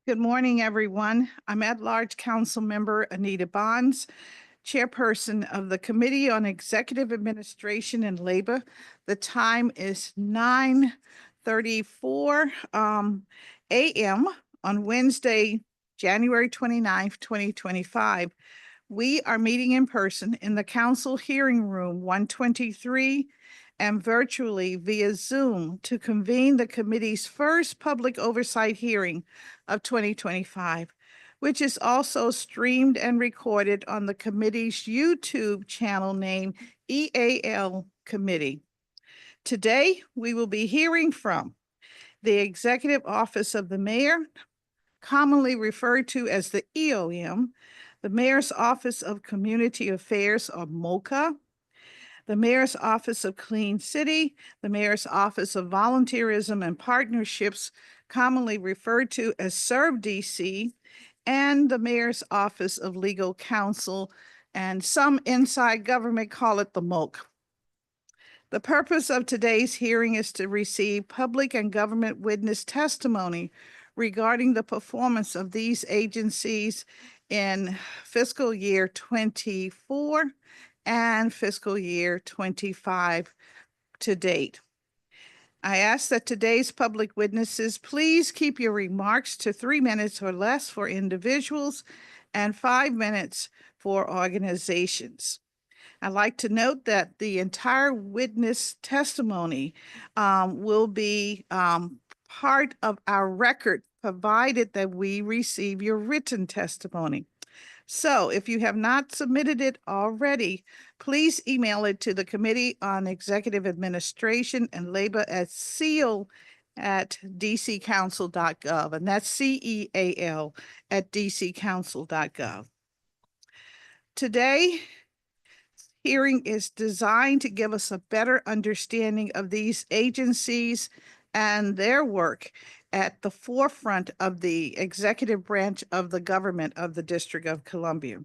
Good morning, everyone. I'm at-large Council Member Anita Bonds, Chairperson of the Committee on Executive Administration and Labor. The time is 9:34 a.m. on Wednesday, January 29th, 2025. We are meeting in person in the Council Hearing Room 123 and virtually via Zoom to convene the committee's first public oversight hearing of 2025, which is also streamed and recorded on the committee's YouTube channel named EAL Committee. Today, we will be hearing from the Executive Office of the Mayor, commonly referred to as the EOM, the Mayor's Office of Community Affairs, or MOCA, the Mayor's Office of Clean City, the Mayor's Office of Volunteerism and Partnerships, commonly referred to as Serve DC, and the Mayor's Office of Legal Counsel, and some inside government call it the MOLC. The purpose of today's hearing is to receive public and government witness testimony regarding the performance of these agencies in fiscal year 24 and fiscal year 25 to date. I ask that today's public witnesses please keep your remarks to 3 minutes or less for individuals and 5 minutes for organizations. I'd like to note that the entire witness testimony will be part of our record, provided that we receive your written testimony. So if you have not submitted it already, please email it to the Committee on Executive Administration and Labor at ceal@dccouncil.gov, and that's CEAL at dccouncil.gov. Today, hearing is designed to give us a better understanding of these agencies and their work at the forefront of the executive branch of the government of the District of Columbia.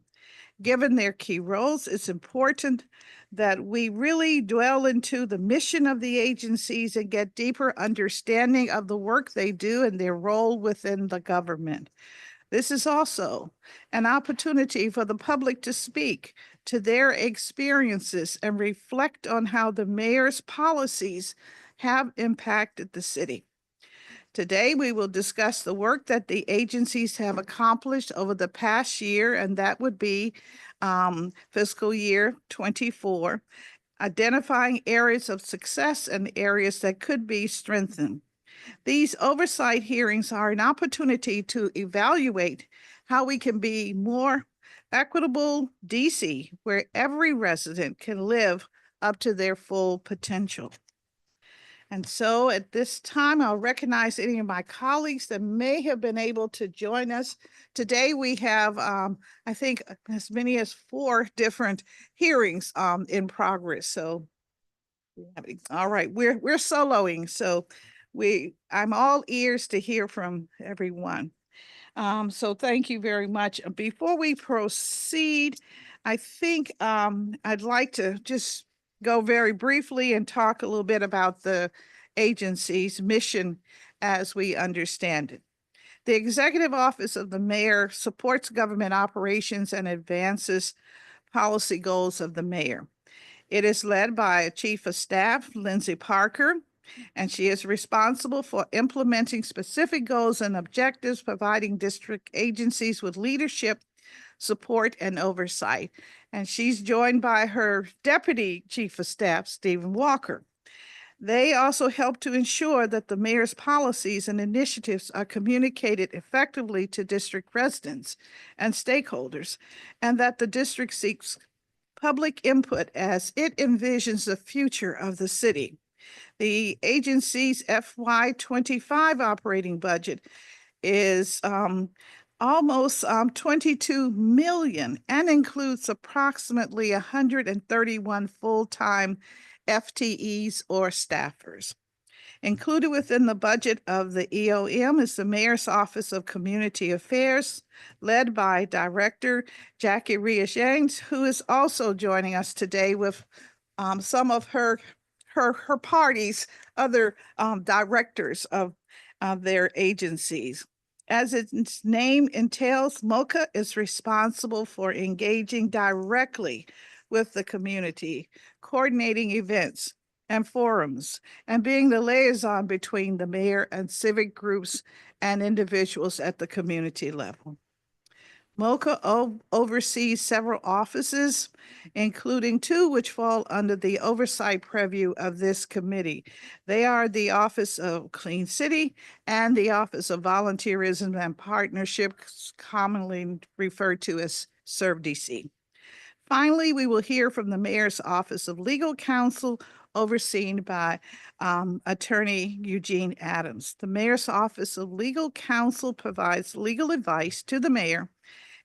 Given their key roles, it's important that we really dwell into the mission of the agencies and get deeper understanding of the work they do and their role within the government. This is also an opportunity for the public to speak to their experiences and reflect on how the mayor's policies have impacted the city. Today, we will discuss the work that the agencies have accomplished over the past year, and that would be fiscal year 24, identifying areas of success and areas that could be strengthened. These oversight hearings are an opportunity to evaluate how we can be more equitable DC, where every resident can live up to their full potential. And so at this time, I'll recognize any of my colleagues that may have been able to join us. Today, we have, I think, as many as 4 different hearings in progress. So, all right, we're soloing. So I'm all ears to hear from everyone. So thank you very much. Before we proceed, I think I'd like to just go very briefly and talk a little bit about the agency's mission as we understand it. The Executive Office of the Mayor supports government operations and advances policy goals of the mayor. It is led by a Chief of Staff, Lindsay Parker, and she is responsible for implementing specific goals and objectives, providing district agencies with leadership, support, and oversight. And she's joined by her Deputy Chief of Staff, Stephen Walker. They also help to ensure that the mayor's policies and initiatives are communicated effectively to district residents and stakeholders, and that the district seeks public input as it envisions the future of the city. The agency's FY25 operating budget is almost 22 million and includes approximately 131 full-time FTEs or staffers. Included within the budget of the EOM is the Mayor's Office of Community Affairs, led by Director Jackie Reyes, who is also joining us today with some of her party's other directors of their agencies. As its name entails, MOCA is responsible for engaging directly with the community, coordinating events and forums, and being the liaison between the mayor and civic groups and individuals at the community level. MOCA oversees several offices, including two which fall under the oversight purview of this committee. They are the Office of Clean City and the Office of Volunteerism and Partnerships, commonly referred to as ServDC. Finally, we will hear from the Mayor's Office of Legal Counsel, overseen by Attorney Eugene Adams. The Mayor's Office of Legal Counsel provides legal advice to the mayor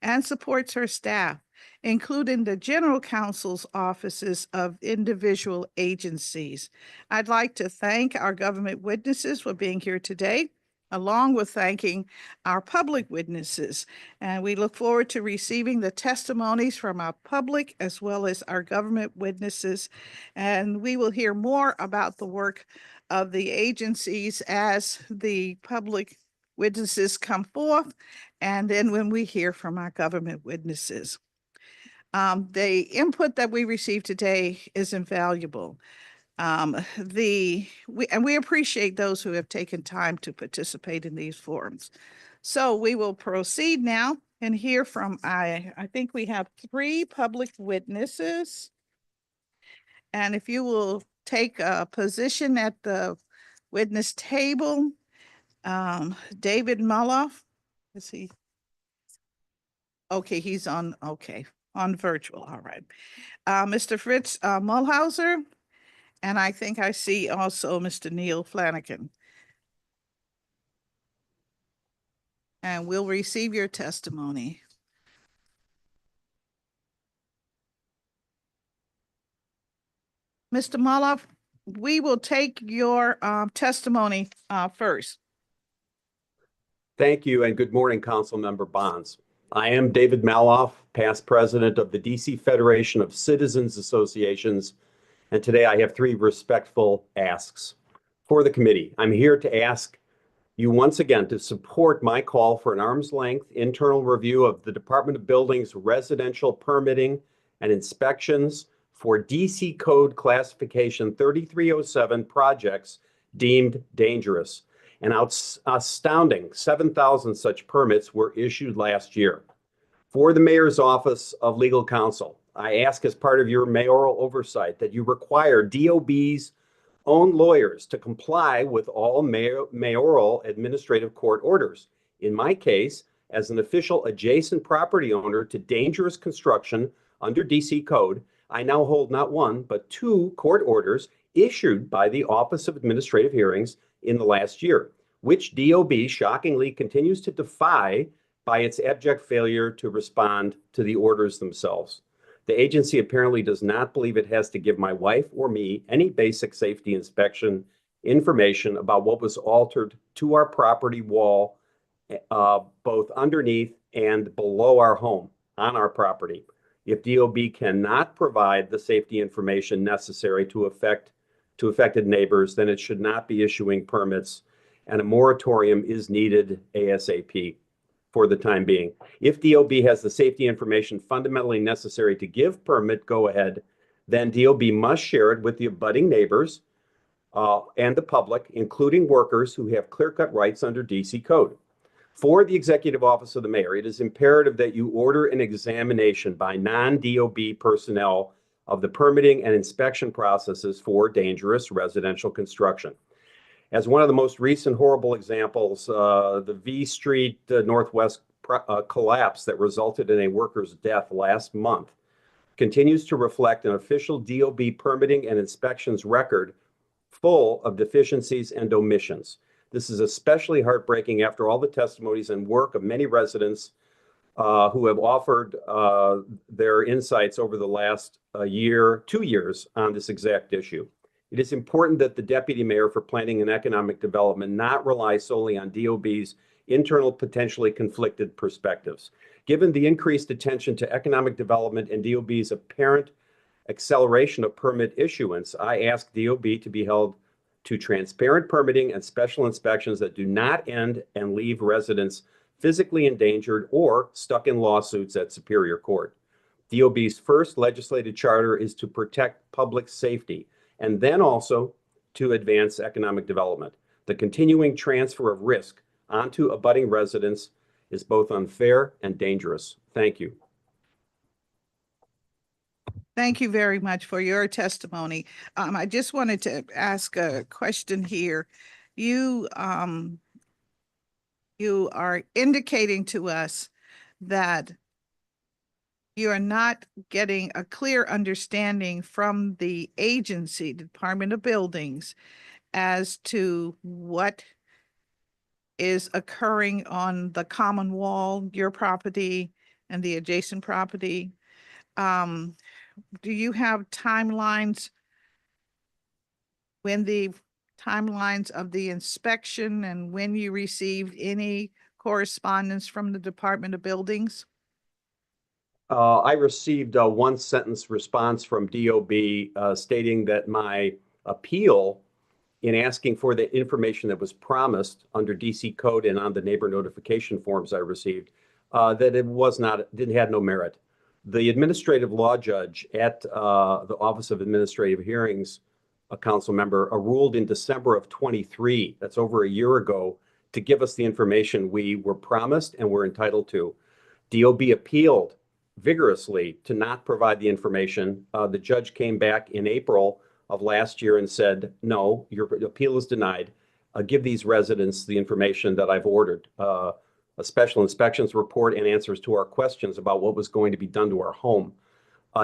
and supports her staff, including the general counsel's offices of individual agencies. I'd like to thank our government witnesses for being here today, along with thanking our public witnesses. And we look forward to receiving the testimonies from our public as well as our government witnesses. And we will hear more about the work of the agencies as the public witnesses come forth, and then when we hear from our government witnesses. The input that we received today is invaluable. We appreciate those who have taken time to participate in these forums. So we will proceed now and hear from, I think we have 3 public witnesses. And if you will take a position at the witness table, David Moloff, is he? Okay, he's on, on virtual, all right. Mr. Fritz Mulhauser, and I think I see also Mr. Neil Flanagan. And we'll receive your testimony. Mr. Moloff, we will take your testimony first. Thank you, and good morning, Councilmember Bonds. I am David Maloff, past president of the DC Federation of Citizens Associations, and today I have 3 respectful asks for the committee. I'm here to ask you once again to support my call for an arm's length internal review of the Department of Buildings residential permitting and inspections for DC Code Classification 3307 projects deemed dangerous. An astounding 7,000 such permits were issued last year. For the Mayor's Office of Legal Counsel, I ask as part of your mayoral oversight that you require DOB's own lawyers to comply with all mayoral administrative court orders. In my case, as an official adjacent property owner to dangerous construction under DC Code, I now hold not 1, but 2 court orders issued by the Office of Administrative Hearings in the last year, which DOB shockingly continues to defy by its abject failure to respond to the orders themselves. The agency apparently does not believe it has to give my wife or me any basic safety inspection information about what was altered to our property wall, both underneath and below our home on our property. If DOB cannot provide the safety information necessary to affected neighbors, then it should not be issuing permits, and a moratorium is needed ASAP for the time being. If DOB has the safety information fundamentally necessary to give permit go-ahead, then DOB must share it with the abutting neighbors and the public, including workers who have clear-cut rights under DC Code. For the Executive Office of the Mayor, it is imperative that you order an examination by non-DOB personnel of the permitting and inspection processes for dangerous residential construction. As one of the most recent horrible examples, the V Street Northwest collapse that resulted in a worker's death last month continues to reflect an official DOB permitting and inspections record full of deficiencies and omissions. This is especially heartbreaking after all the testimonies and work of many residents who have offered their insights over the last 2 years on this exact issue. It is important that the Deputy Mayor for Planning and Economic Development not rely solely on DOB's internal, potentially conflicted perspectives. Given the increased attention to economic development and DOB's apparent acceleration of permit issuance, I ask DOB to be held to transparent permitting and special inspections that do not end and leave residents physically endangered or stuck in lawsuits at Superior Court. DOB's first legislative charter is to protect public safety and then also to advance economic development. The continuing transfer of risk onto abutting residents is both unfair and dangerous. Thank you. Thank you very much for your testimony. I just wanted to ask a question here. You are indicating to us that you are not getting a clear understanding from the agency, Department of Buildings, as to what is occurring on the common wall, your property, and the adjacent property. Do you have timelines when the timelines of the inspection and when you received any correspondence from the Department of Buildings? I received a one-sentence response from DOB stating that my appeal in asking for the information that was promised under DC code and on the neighbor notification forms I received, that it was not, had no merit. The administrative law judge at the Office of Administrative Hearings, a council member, ruled in December of 23, that's over a year ago, to give us the information we were promised and were entitled to. DOB appealed vigorously to not provide the information. The judge came back in April of last year and said, no, your appeal is denied. Give these residents the information that I've ordered, a special inspections report and answers to our questions about what was going to be done to our home.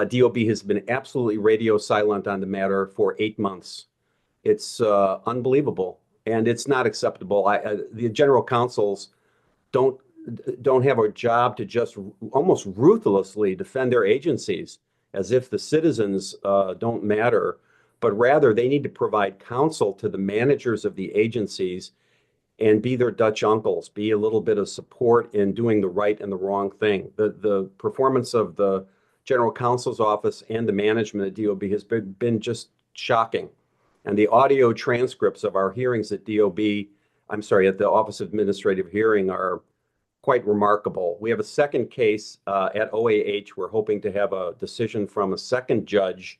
DOB has been absolutely radio silent on the matter for 8 months. It's unbelievable, and it's not acceptable. The general counsels don't have a job to just almost ruthlessly defend their agencies as if the citizens don't matter, but rather they need to provide counsel to the managers of the agencies and be their Dutch uncles, be a little bit of support in doing the right and the wrong thing. The performance of the general counsel's office and the management at DOB has been just shocking. And the audio transcripts of our hearings at at the Office of Administrative Hearing are quite remarkable. We have a second case at OAH. We're hoping to have a decision from a second judge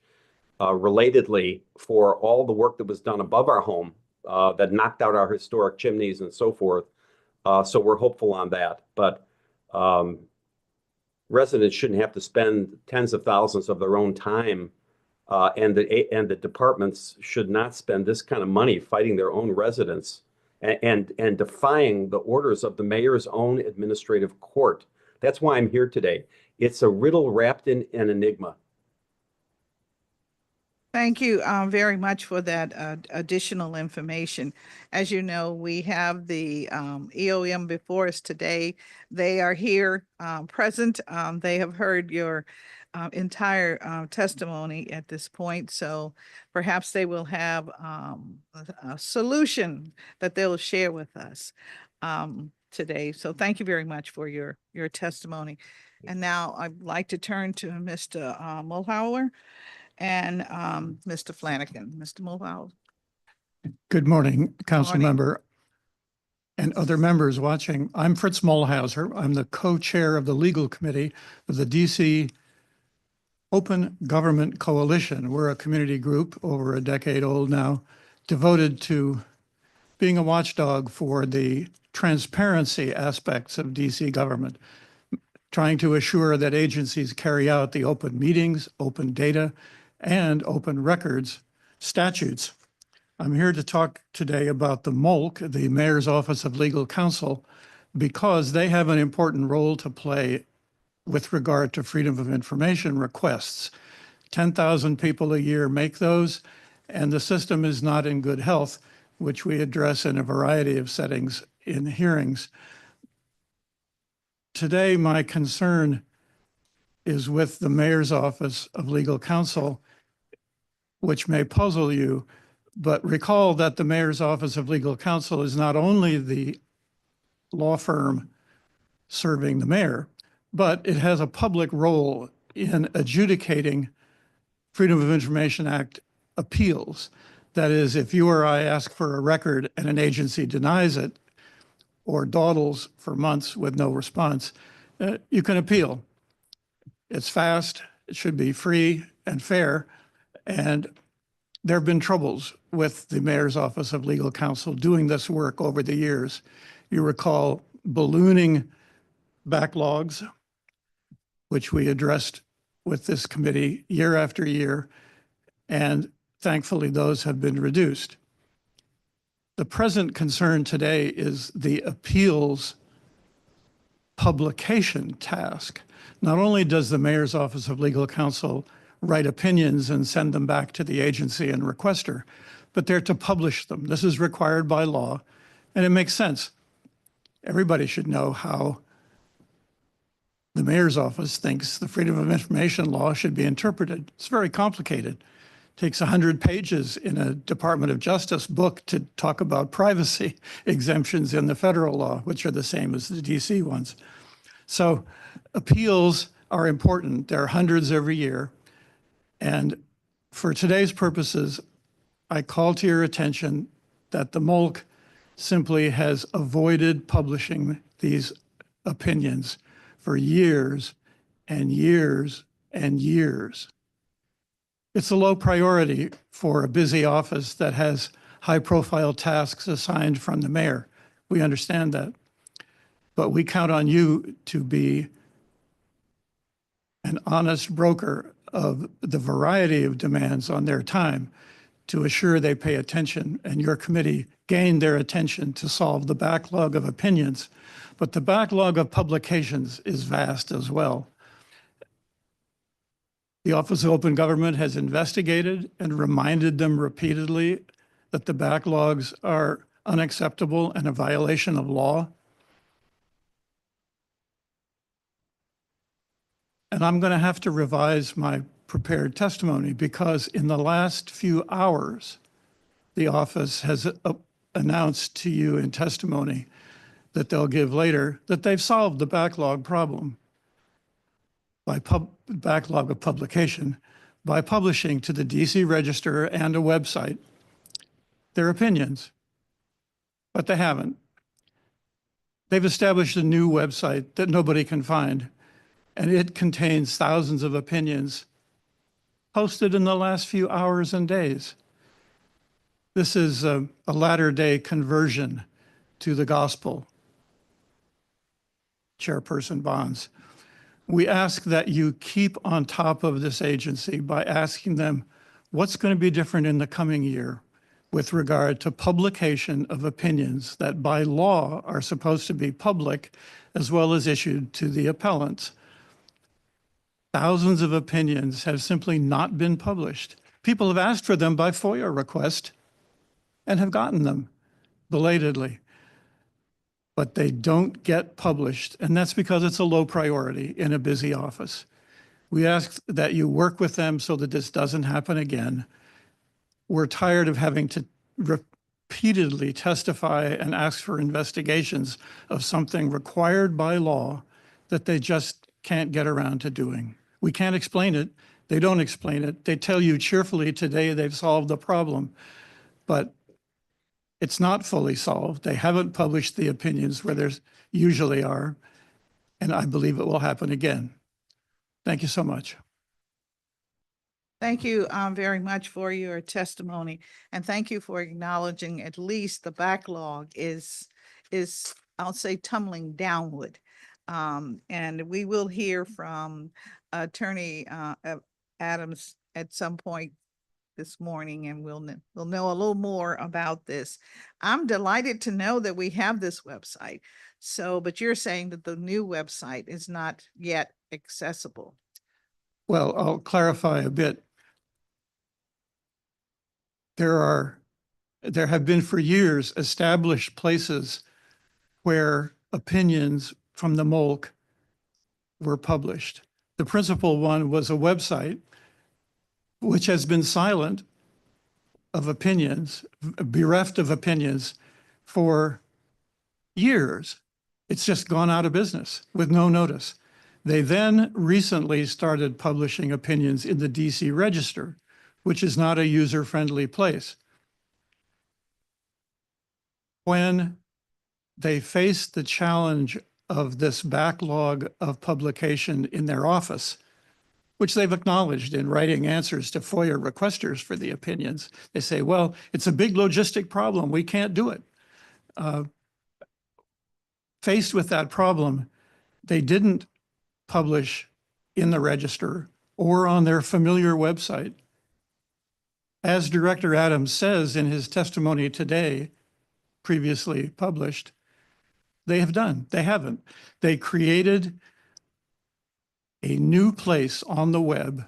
relatedly for all the work that was done above our home that knocked out our historic chimneys and so forth. So we're hopeful on that. But residents shouldn't have to spend tens of thousands of their own time, and the departments should not spend this kind of money fighting their own residents and defying the orders of the mayor's own administrative court. That's why I'm here today. It's a riddle wrapped in an enigma. Thank you very much for that additional information. As you know, we have the EOM before us today. They are here present. They have heard your entire testimony at this point. So perhaps they will have a solution that they'll share with us today. So thank you very much for your testimony. And now I'd like to turn to Mr. Mulhauer and Mr. Flanagan. Mr. Mulhauer. Good morning, council Morning. member and other members watching. I'm Fritz Mulhauser. I'm the co-chair of the legal committee of the DC Open Government Coalition. We're a community group over a decade old now, devoted to being a watchdog for the transparency aspects of DC government, trying to assure that agencies carry out the open meetings, open data, and open records statutes. I'm here to talk today about the MOLC, the Mayor's Office of Legal Counsel, because they have an important role to play with regard to freedom of information requests. 10,000 people a year make those, and the system is not in good health, which we address in a variety of settings in hearings. Today, my concern is with the Mayor's Office of Legal Counsel, which may puzzle you, but recall that the Mayor's Office of Legal Counsel is not only the law firm serving the mayor, but it has a public role in adjudicating Freedom of Information Act appeals. That is, if you or I ask for a record and an agency denies it or dawdles for months with no response, you can appeal. It's fast, it should be free and fair, and there have been troubles with the Mayor's Office of Legal Counsel doing this work over the years. You recall ballooning backlogs, which we addressed with this committee year after year, and thankfully those have been reduced. The present concern today is the appeals publication task. Not only does the Mayor's Office of Legal Counsel write opinions and send them back to the agency and requester, but they're to publish them. This is required by law, and it makes sense. Everybody should know how the Mayor's Office thinks the Freedom of Information law should be interpreted. It's very complicated. It takes 100 pages in a Department of Justice book to talk about privacy exemptions in the federal law, which are the same as the DC ones. So appeals are important. There are hundreds every year. And for today's purposes, I call to your attention that the MOLC simply has avoided publishing these opinions for years and years and years. It's a low priority for a busy office that has high-profile tasks assigned from the mayor. We understand that. But we count on you to be an honest broker of the variety of demands on their time to assure they pay attention, and your committee gain their attention to solve the backlog of opinions. But the backlog of publications is vast as well. The Office of Open Government has investigated and reminded them repeatedly that the backlogs are unacceptable and a violation of law. And I'm going to have to revise my prepared testimony because in the last few hours, the office has announced to you in testimony that they'll give later that they've solved the backlog problem by backlog of publication by publishing to the DC Register and a website their opinions, but they haven't. They've established a new website that nobody can find, and it contains thousands of opinions posted in the last few hours and days. This is a latter-day conversion to the gospel. Chairperson Bonds, we ask that you keep on top of this agency by asking them what's going to be different in the coming year with regard to publication of opinions that by law are supposed to be public as well as issued to the appellants. Thousands of opinions have simply not been published. People have asked for them by FOIA request and have gotten them belatedly, but they don't get published, and that's because it's a low priority in a busy office. We ask that you work with them so that this doesn't happen again. We're tired of having to repeatedly testify and ask for investigations of something required by law that they just can't get around to doing. We can't explain it. They don't explain it. They tell you cheerfully today they've solved the problem, but it's not fully solved. They haven't published the opinions where there usually are, and I believe it will happen again. Thank you so much. Thank you very much for your testimony, and thank you for acknowledging at least the backlog is I'll say tumbling downward. And we will hear from Attorney Adams at some point this morning, and we'll know a little more about this. I'm delighted to know that we have this website. So, but you're saying that the new website is not yet accessible. Well, I'll clarify a bit. There have been for years established places where opinions from the MOLC were published. The principal one was a website which has been silent of opinions, bereft of opinions for years. It's just gone out of business with no notice. They then recently started publishing opinions in the DC Register, which is not a user-friendly place. when they faced the challenge of this backlog of publication in their office, which they've acknowledged in writing answers to FOIA requesters for the opinions. They say, well, it's a big logistic problem. We can't do it. Faced with that problem, they didn't publish in the register or on their familiar website. As Director Adams says in his testimony today, previously published, they haven't. They created a new place on the web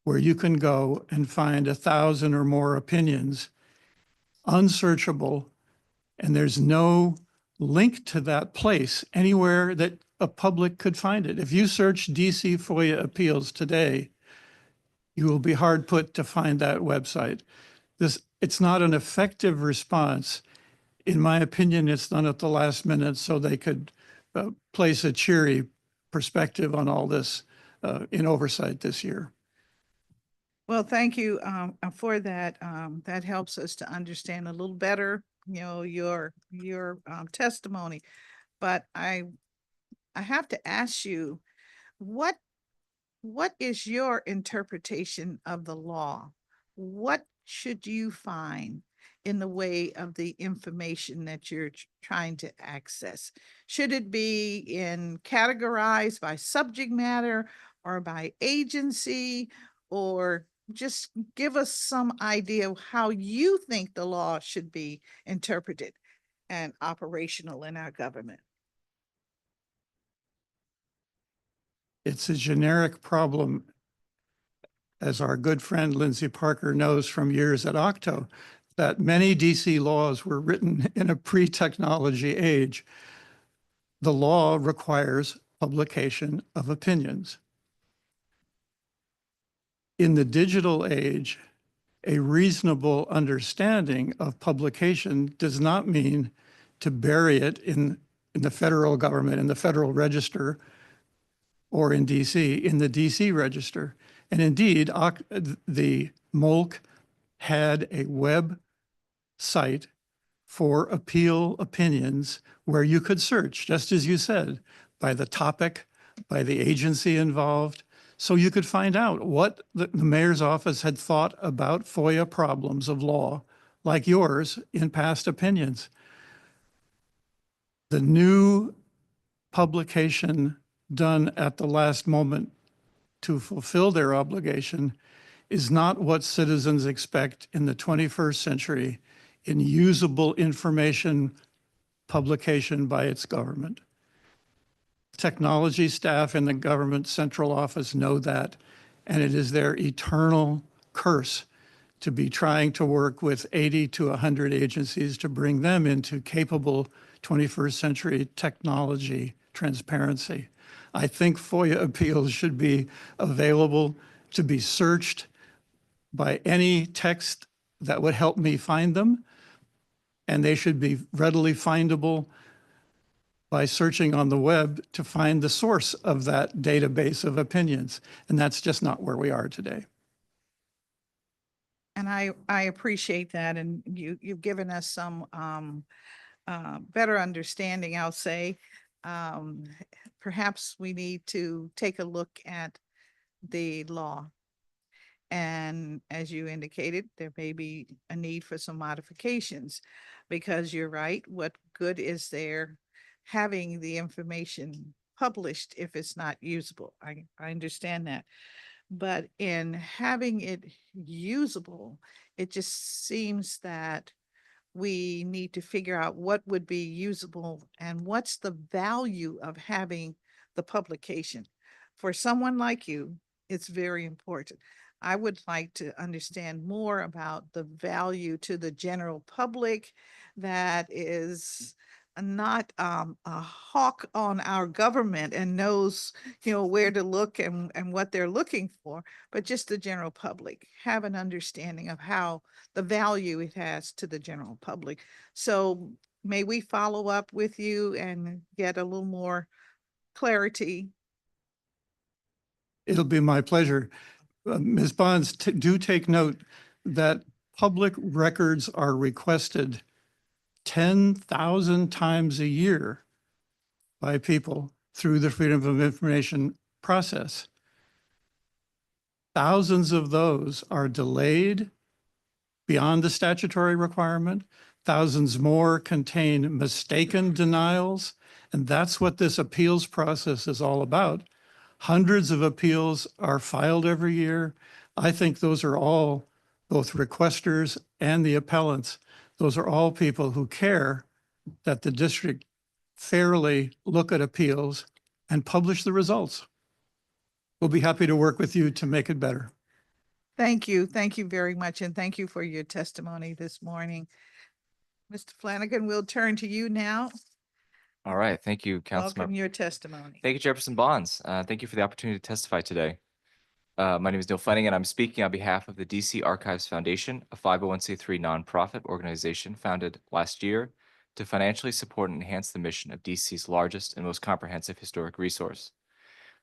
where you can go and find 1,000 or more opinions, unsearchable, and there's no link to that place anywhere that a public could find it. If you search DC FOIA appeals today, you will be hard put to find that website. It's not an effective response. In my opinion, it's done at the last minute so they could place a cheery perspective on all this in oversight this year. Well, thank you for that. That helps us to understand a little better, your testimony. But I have to ask you, what is your interpretation of the law? What should you find in the way of the information that you're trying to access? Should it be categorized by subject matter or by agency, or just give us some idea of how you think the law should be interpreted and operational in our government? It's a generic problem, as our good friend Lindsay Parker knows from years at Octo, that many DC laws were written in a pre-technology age. The law requires publication of opinions. In the digital age, a reasonable understanding of publication does not mean to bury it in the federal government, in the Federal Register, or in DC, in the DC Register. And indeed, the MOLC had a web site for appeal opinions where you could search, just as you said, by the topic, by the agency involved, so you could find out what the mayor's office had thought about FOIA problems of law, like yours, in past opinions. The new publication done at the last moment to fulfill their obligation is not what citizens expect in the 21st century in usable information publication by its government. Technology staff in the government central office know that, and it is their eternal curse to be trying to work with 80 to 100 agencies to bring them into capable 21st century technology transparency. I think FOIA appeals should be available to be searched by any text that would help me find them, and they should be readily findable by searching on the web to find the source of that database of opinions. And that's just not where we are today. And I appreciate that. And you've given us some better understanding, I'll say. Perhaps we need to take a look at the law. And as you indicated, there may be a need for some modifications, because you're right, what good is there having the information published if it's not usable? I understand that. But in having it usable, it just seems that we need to figure out what would be usable and what's the value of having the publication. For someone like you, it's very important. I would like to understand more about the value to the general public that is not a hawk on our government and knows, where to look and what they're looking for, but just the general public have an understanding of how the value it has to the general public. So may we follow up with you and get a little more clarity? It'll be my pleasure. Ms. Bonds, do take note that public records are requested 10,000 times a year by people through the Freedom of Information process. Thousands of those are delayed beyond the statutory requirement. Thousands more contain mistaken denials. And that's what this appeals process is all about. Hundreds of appeals are filed every year. I think those are all, both requesters and the appellants, those are all people who care that the district fairly look at appeals and publish the results. We'll be happy to work with you to make it better. Thank you. Thank you very much. And thank you for your testimony this morning. Mr. Flanagan, we'll turn to you now. All right. Thank you, Welcome Councilmember. your testimony. Thank you, Chairperson Bonds. Thank you for the opportunity to testify today. My name is Neil Flanagan. I'm speaking on behalf of the DC Archives Foundation, a 501c3 nonprofit organization founded last year to financially support and enhance the mission of DC's largest and most comprehensive historic resource.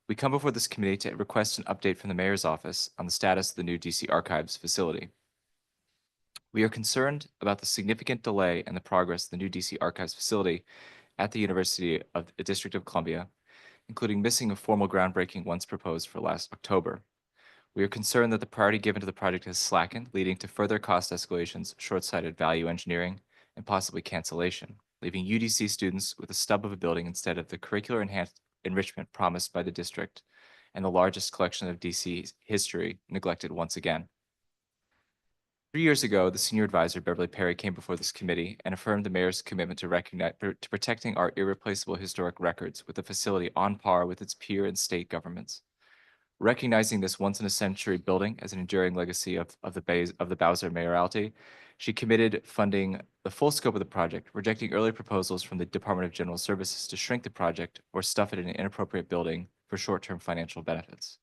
We come before this committee to request an update from the mayor's office on the status of the new DC Archives facility. We are concerned about the significant delay in the progress of the new DC Archives facility at the University of the District of Columbia, including missing a formal groundbreaking once proposed for last October. We are concerned that the priority given to the project has slackened, leading to further cost escalations, short-sighted value engineering, and possibly cancellation, leaving UDC students with a stub of a building instead of the curricular enrichment promised by the district and the largest collection of DC history neglected once again. 3 years ago, the senior advisor, Beverly Perry, came before this committee and affirmed the mayor's commitment to protecting our irreplaceable historic records with a facility on par with its peer and state governments. Recognizing this once-in-a-century building as an enduring legacy of the Bowser mayoralty, she committed funding the full scope of the project, rejecting early proposals from the Department of General Services to shrink the project or stuff it in an inappropriate building for short-term financial benefits.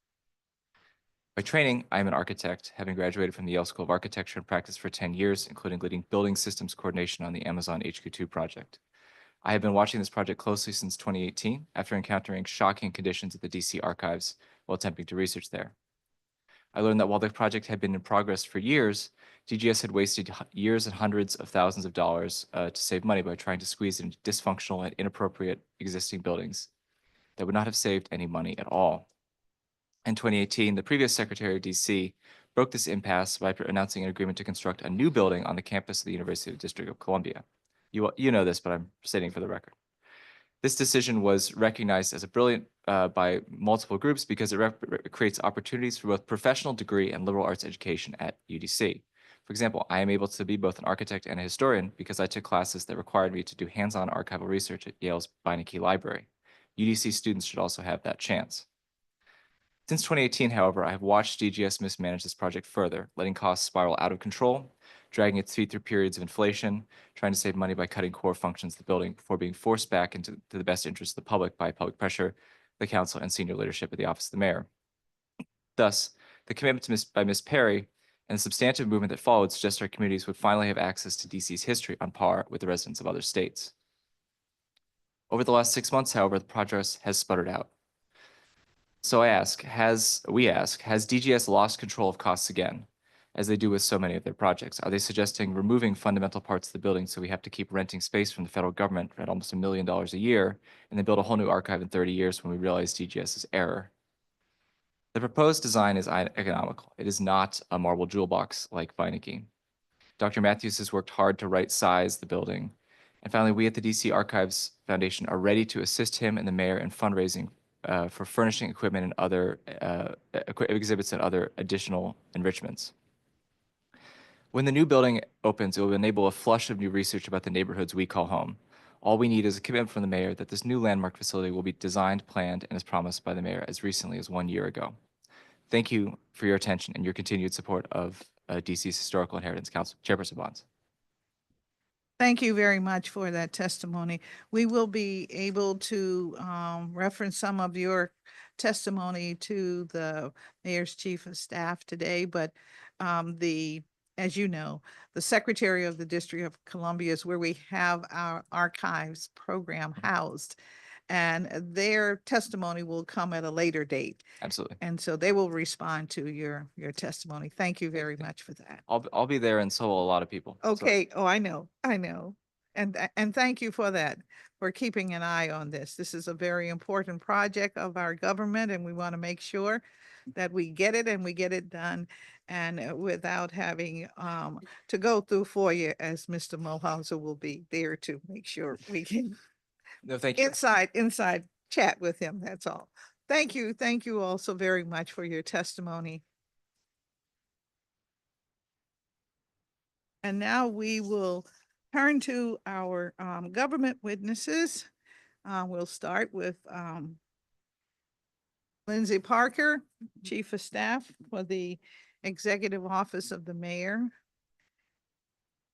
By training, I am an architect, having graduated from the Yale School of Architecture and practiced for 10 years, including leading building systems coordination on the Amazon HQ2 project. I have been watching this project closely since 2018 after encountering shocking conditions at the DC Archives while attempting to research there. I learned that while the project had been in progress for years, DGS had wasted years and hundreds of thousands of dollars to save money by trying to squeeze into dysfunctional and inappropriate existing buildings that would not have saved any money at all. In 2018, the previous Secretary of DC broke this impasse by announcing an agreement to construct a new building on the campus of the University of the District of Columbia. You know this, but I'm stating for the record. This decision was recognized as a brilliant by multiple groups because it creates opportunities for both professional degree and liberal arts education at UDC. For example, I am able to be both an architect and a historian because I took classes that required me to do hands-on archival research at Yale's Beinecke Library. UDC students should also have that chance. Since 2018, however, I have watched DGS mismanage this project further, letting costs spiral out of control, dragging its feet through periods of inflation, trying to save money by cutting core functions of the building before being forced back into the best interest of the public by public pressure, the council, and senior leadership at the office of the mayor. Thus, the commitment by Ms. Perry and the substantive movement that followed suggests our communities would finally have access to DC's history on par with the residents of other states. Over the last 6 months, however, the progress has sputtered out. So we ask, has DGS lost control of costs again, as they do with so many of their projects? Are they suggesting removing fundamental parts of the building so we have to keep renting space from the federal government at almost $1 million a year and then build a whole new archive in 30 years when we realize DGS's error? The proposed design is economical. It is not a marble jewel box like Beinecke. Dr. Matthews has worked hard to right-size the building. And finally, we at the DC Archives Foundation are ready to assist him and the mayor in fundraising for furnishing equipment and other exhibits and other additional enrichments. When the new building opens, it will enable a flush of new research about the neighborhoods we call home. All we need is a commitment from the mayor that this new landmark facility will be designed, planned, and as promised by the mayor as recently as 1 year ago. Thank you for your attention and your continued support of DC's Historical Inheritance Council. Chairperson Bonds. Thank you very much for that testimony. We will be able to reference some of your testimony to the mayor's chief of staff today, but as you know, the Secretary of the District of Columbia is where we have our archives program housed, and their testimony will come at a later date. Absolutely. And so they will respond to your testimony. Thank you very much for that. I'll be there, and so will a lot of people. Okay. Oh, I know. And thank you for that, for keeping an eye on this. This is a very important project of our government, and we want to make sure that we get it and we get it done, and without having to go through for you, as Mr. Mulhauser will be there to make sure we can No, thank you. inside chat with him. That's all. Thank you all so very much for your testimony. And now we will turn to our government witnesses. We'll start with Lindsay Parker, Chief of Staff for the Executive Office of the Mayor.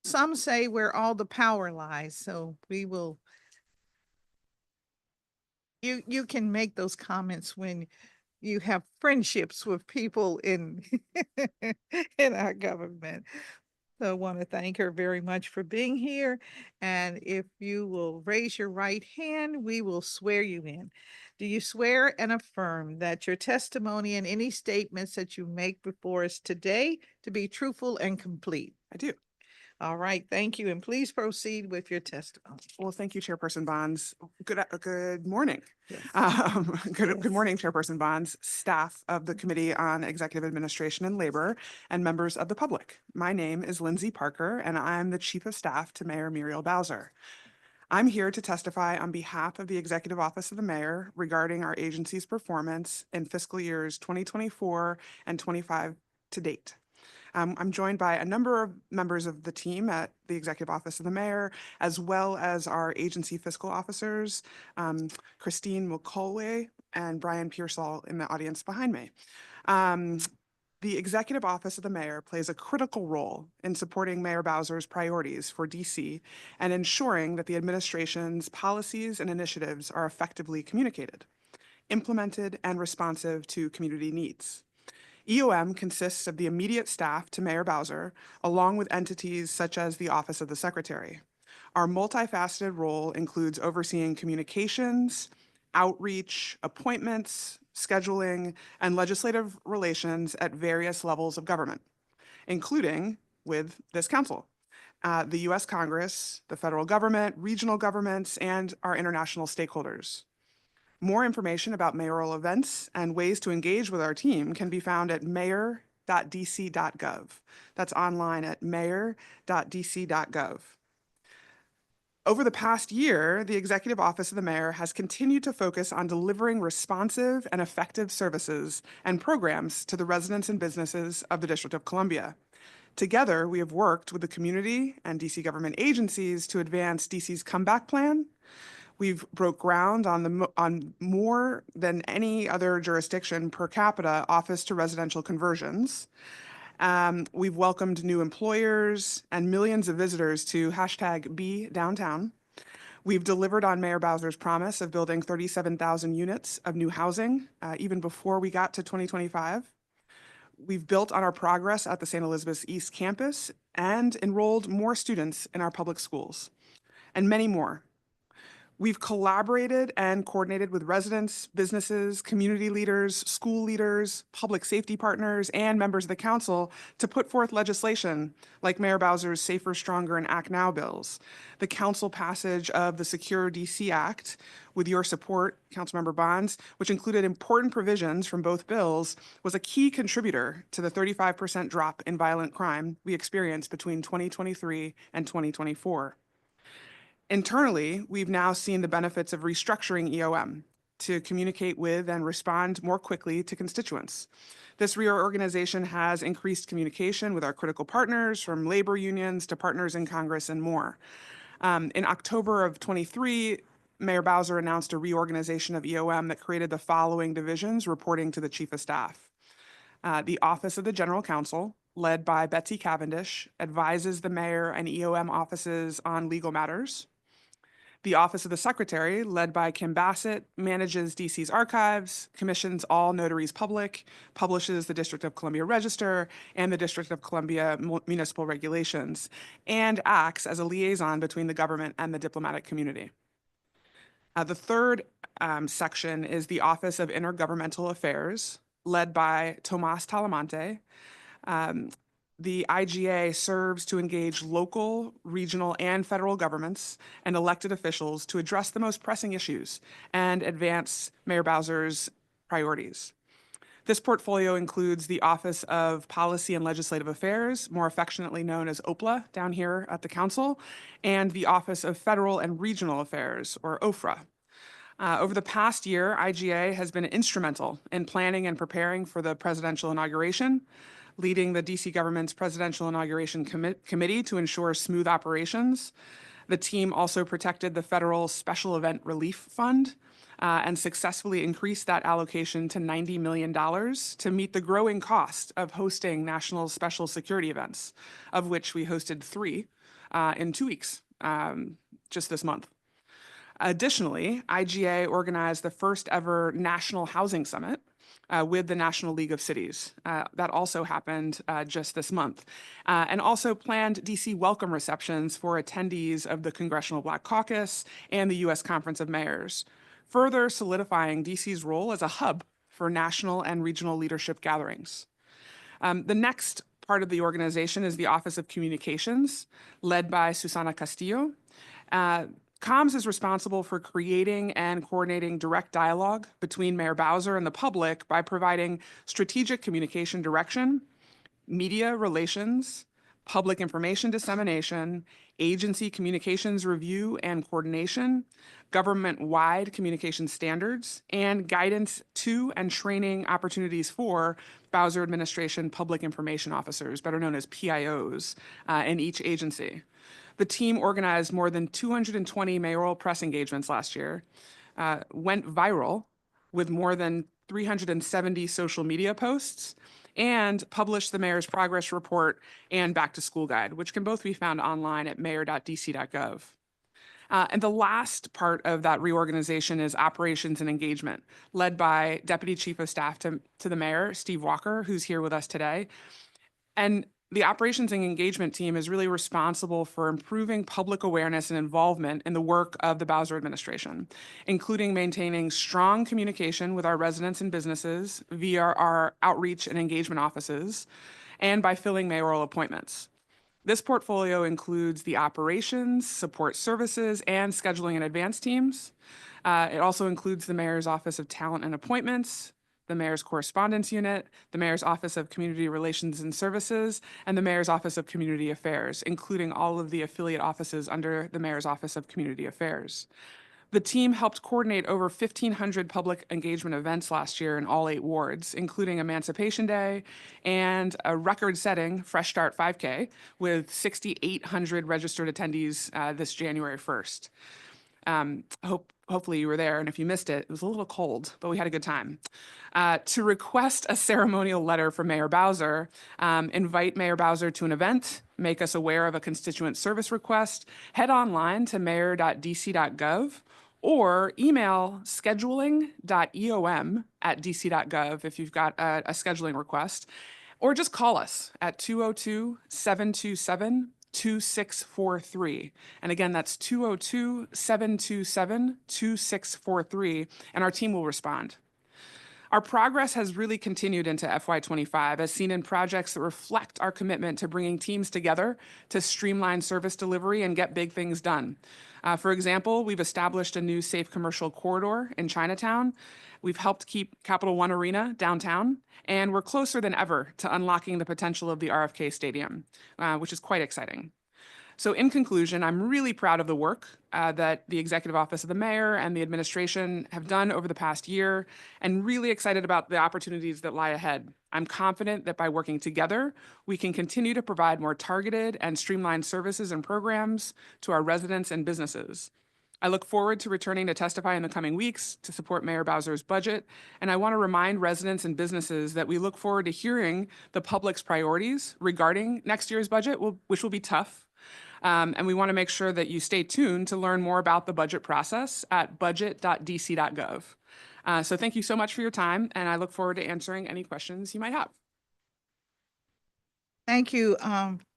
Some say where all the power lies, so we will. You can make those comments when you have friendships with people in in our government. So I want to thank her very much for being here. And if you will raise your right hand, we will swear you in. Do you swear and affirm that your testimony and any statements that you make before us today to be truthful and complete? I do. All right, thank you. And please proceed with your testimony. Well, thank you, Chairperson Bonds. Good morning. Yes. Good morning, Chairperson Bonds, staff of the Committee on Executive Administration and Labor, and members of the public. My name is Lindsay Parker, and I'm the Chief of Staff to Mayor Muriel Bowser. I'm here to testify on behalf of the Executive Office of the Mayor regarding our agency's performance in fiscal years 2024 and 25 to date. I'm joined by a number of members of the team at the Executive Office of the Mayor, as well as our agency fiscal officers, Christine McCulway and Brian Pearsall in the audience behind me. The Executive Office of the Mayor plays a critical role in supporting Mayor Bowser's priorities for DC and ensuring that the administration's policies and initiatives are effectively communicated, implemented, and responsive to community needs. EOM consists of the immediate staff to Mayor Bowser, along with entities such as the Office of the Secretary. Our multifaceted role includes overseeing communications, outreach, appointments, scheduling, and legislative relations at various levels of government, including with this council, the U.S. Congress, the federal government, regional governments, and our international stakeholders. More information about mayoral events and ways to engage with our team can be found at mayor.dc.gov. That's online at mayor.dc.gov. Over the past year, the Executive Office of the Mayor has continued to focus on delivering responsive and effective services and programs to the residents and businesses of the District of Columbia. Together, we have worked with the community and DC government agencies to advance DC's comeback plan. We've broke ground on more than any other jurisdiction per capita office to residential conversions. We've welcomed new employers and millions of visitors to #BeDowntown. We've delivered on Mayor Bowser's promise of building 37,000 units of new housing, even before we got to 2025. We've built on our progress at the St. Elizabeth's East Campus and enrolled more students in our public schools, and many more. We've collaborated and coordinated with residents, businesses, community leaders, school leaders, public safety partners, and members of the council to put forth legislation like Mayor Bowser's Safer, Stronger, and Act Now bills, the council passage of the Secure DC Act, with your support, Councilmember Bonds, which included important provisions from both bills, was a key contributor to the 35% drop in violent crime we experienced between 2023 and 2024. Internally, we've now seen the benefits of restructuring EOM to communicate with and respond more quickly to constituents. This reorganization has increased communication with our critical partners, from labor unions to partners in Congress and more. In October of 23, Mayor Bowser announced a reorganization of EOM that created the following divisions reporting to the Chief of Staff. The Office of the General Counsel, led by Betsy Cavendish, advises the mayor and EOM offices on legal matters. The Office of the Secretary, led by Kim Bassett, manages DC's archives, commissions all notaries public, publishes the District of Columbia Register and the District of Columbia municipal regulations, and acts as a liaison between the government and the diplomatic community. The third section is the Office of Intergovernmental Affairs, led by Tomas Talamante. the IGA serves to engage local, regional, and federal governments and elected officials to address the most pressing issues and advance Mayor Bowser's priorities. This portfolio includes the Office of Policy and Legislative Affairs, more affectionately known as OPLA down here at the council, and the Office of Federal and Regional Affairs, or OFRA. Over the past year, IGA has been instrumental in planning and preparing for the presidential inauguration, leading the DC government's Presidential Inauguration Committee to ensure smooth operations. The team also protected the Federal Special Event Relief Fund and successfully increased that allocation to $90 million to meet the growing cost of hosting national special security events, of which we hosted 3 in 2 weeks just this month. Additionally, IGA organized the first ever National Housing Summit with the National League of Cities. That also happened just this month. And also planned DC welcome receptions for attendees of the Congressional Black Caucus and the U.S. Conference of Mayors, further solidifying DC's role as a hub for national and regional leadership gatherings. The next part of the organization is the Office of Communications, led by Susana Castillo. Comms is responsible for creating and coordinating direct dialogue between Mayor Bowser and the public by providing strategic communication direction, media relations, public information dissemination, agency communications review and coordination, government-wide communication standards, and guidance to and training opportunities for Bowser administration public information officers, better known as PIOs, in each agency. The team organized more than 220 mayoral press engagements last year, went viral with more than 370 social media posts, and published the Mayor's Progress Report and Back to School Guide, which can both be found online at mayor.dc.gov. And the last part of that reorganization is operations and engagement, led by Deputy Chief of Staff to the Mayor, Steve Walker, who's here with us today. And the operations and engagement team is really responsible for improving public awareness and involvement in the work of the Bowser administration, including maintaining strong communication with our residents and businesses via our outreach and engagement offices, and by filling mayoral appointments. This portfolio includes the operations, support services, and scheduling and advance teams. It also includes the Mayor's Office of Talent and Appointments, the Mayor's Correspondence Unit, the Mayor's Office of Community Relations and Services, and the Mayor's Office of Community Affairs, including all of the affiliate offices under the Mayor's Office of Community Affairs. The team helped coordinate over 1,500 public engagement events last year in all 8 wards, including Emancipation Day and a record-setting Fresh Start 5K with 6,800 registered attendees this January 1st. Hopefully you were there, and if you missed it, it was a little cold, but we had a good time. To request a ceremonial letter from Mayor Bowser, invite Mayor Bowser to an event, make us aware of a constituent service request, head online to mayor.dc.gov, or email scheduling.eom@dc.gov if you've got a scheduling request, or just call us at 202-727-2643. And again, that's 202-727-2643, and our team will respond. Our progress has really continued into FY25, as seen in projects that reflect our commitment to bringing teams together to streamline service delivery and get big things done. For example, we've established a new safe commercial corridor in Chinatown. We've helped keep Capital One Arena downtown, and we're closer than ever to unlocking the potential of the RFK Stadium, which is quite exciting. So in conclusion, I'm really proud of the work that the Executive Office of the Mayor and the administration have done over the past year, and really excited about the opportunities that lie ahead. I'm confident that by working together, we can continue to provide more targeted and streamlined services and programs to our residents and businesses. I look forward to returning to testify in the coming weeks to support Mayor Bowser's budget, and I want to remind residents and businesses that we look forward to hearing the public's priorities regarding next year's budget, which will be tough. And we want to make sure that you stay tuned to learn more about the budget process at budget.dc.gov. So thank you so much for your time, and I look forward to answering any questions you might have. Thank you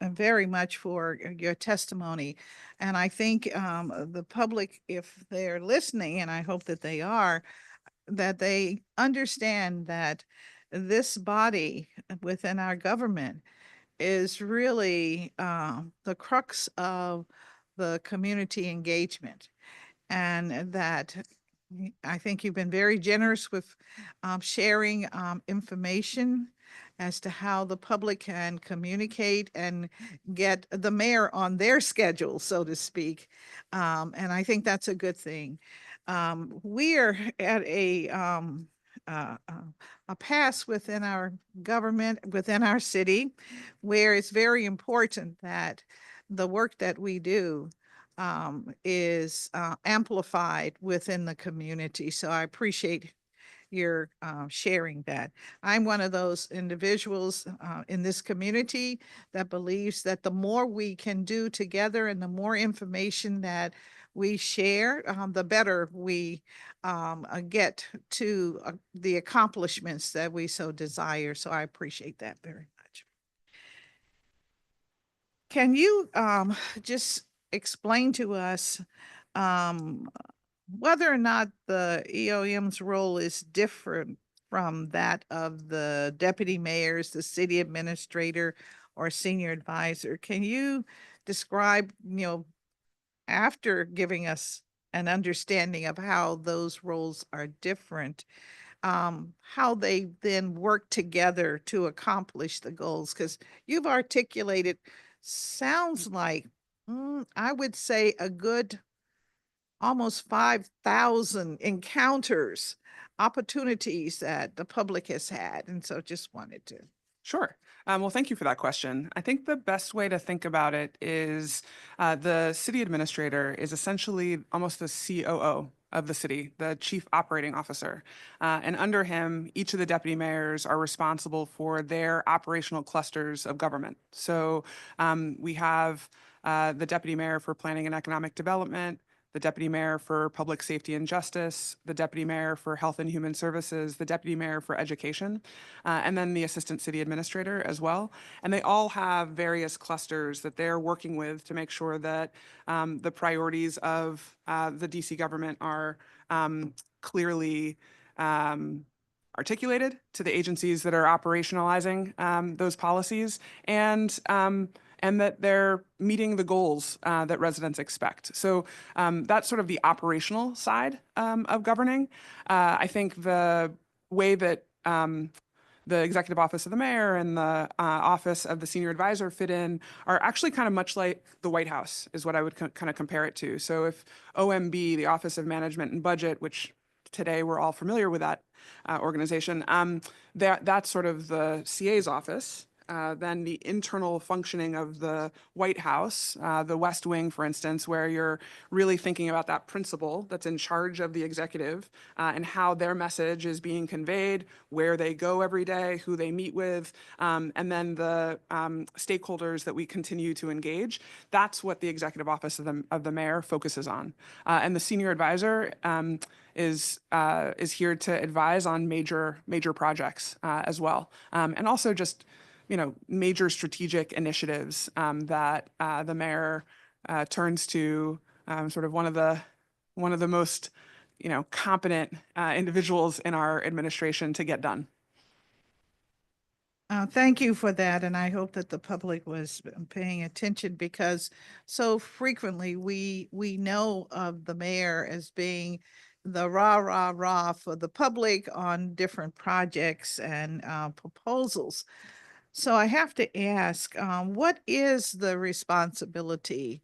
very much for your testimony. And I think the public, if they're listening, and I hope that they are, that they understand that this body within our government is really the crux of the community engagement. And that I think you've been very generous with sharing information as to how the public can communicate and get the mayor on their schedule, so to speak. And I think that's a good thing. We are at uh, uh, a pass within our government, within our city, where it's very important that the work that we do is amplified within the community. So I appreciate your sharing that. I'm one of those individuals in this community that believes that the more we can do together and the more information that we share, the better we get to the accomplishments that we so desire. So I appreciate that very much. Can you just explain to us whether or not the EOM's role is different from that of the deputy mayors, the city administrator, or senior advisor? Can you describe, after giving us an understanding of how those roles are different, how they then work together to accomplish the goals? Because you've articulated, sounds like, I would say a good almost 5,000 encounters, opportunities that the public has had. And so just wanted to. Sure. Well, thank you for that question. I think the best way to think about it is the city administrator is essentially almost the COO of the city, the chief operating officer. And under him, each of the deputy mayors are responsible for their operational clusters of government. So we have the deputy mayor for planning and economic development, the deputy mayor for public safety and justice, the deputy mayor for health and human services, the deputy mayor for education, and then the assistant city administrator as well. And they all have various clusters that they're working with to make sure that the priorities of the DC government are clearly articulated to the agencies that are operationalizing those policies, and that they're meeting the goals that residents expect. So that's sort of the operational side of governing. I think the way that the executive office of the mayor and the office of the senior advisor fit in are actually kind of much like the White House, is what I would kind of compare it to. So if OMB, the Office of Management and Budget, which today we're all familiar with that organization, that's sort of the CA's office. Then the internal functioning of the White House, the West Wing, for instance, where you're really thinking about that principal that's in charge of the executive and how their message is being conveyed, where they go every day, who they meet with, and then the stakeholders that we continue to engage. That's what the executive office of the mayor focuses on. And the senior advisor is here to advise on major projects as well, and also just major strategic initiatives that the mayor turns to sort of one of the most competent individuals in our administration to get done. Thank you for that. And I hope that the public was paying attention, because so frequently we know of the mayor as being the rah for the public on different projects and proposals. So I have to ask, what is the responsibility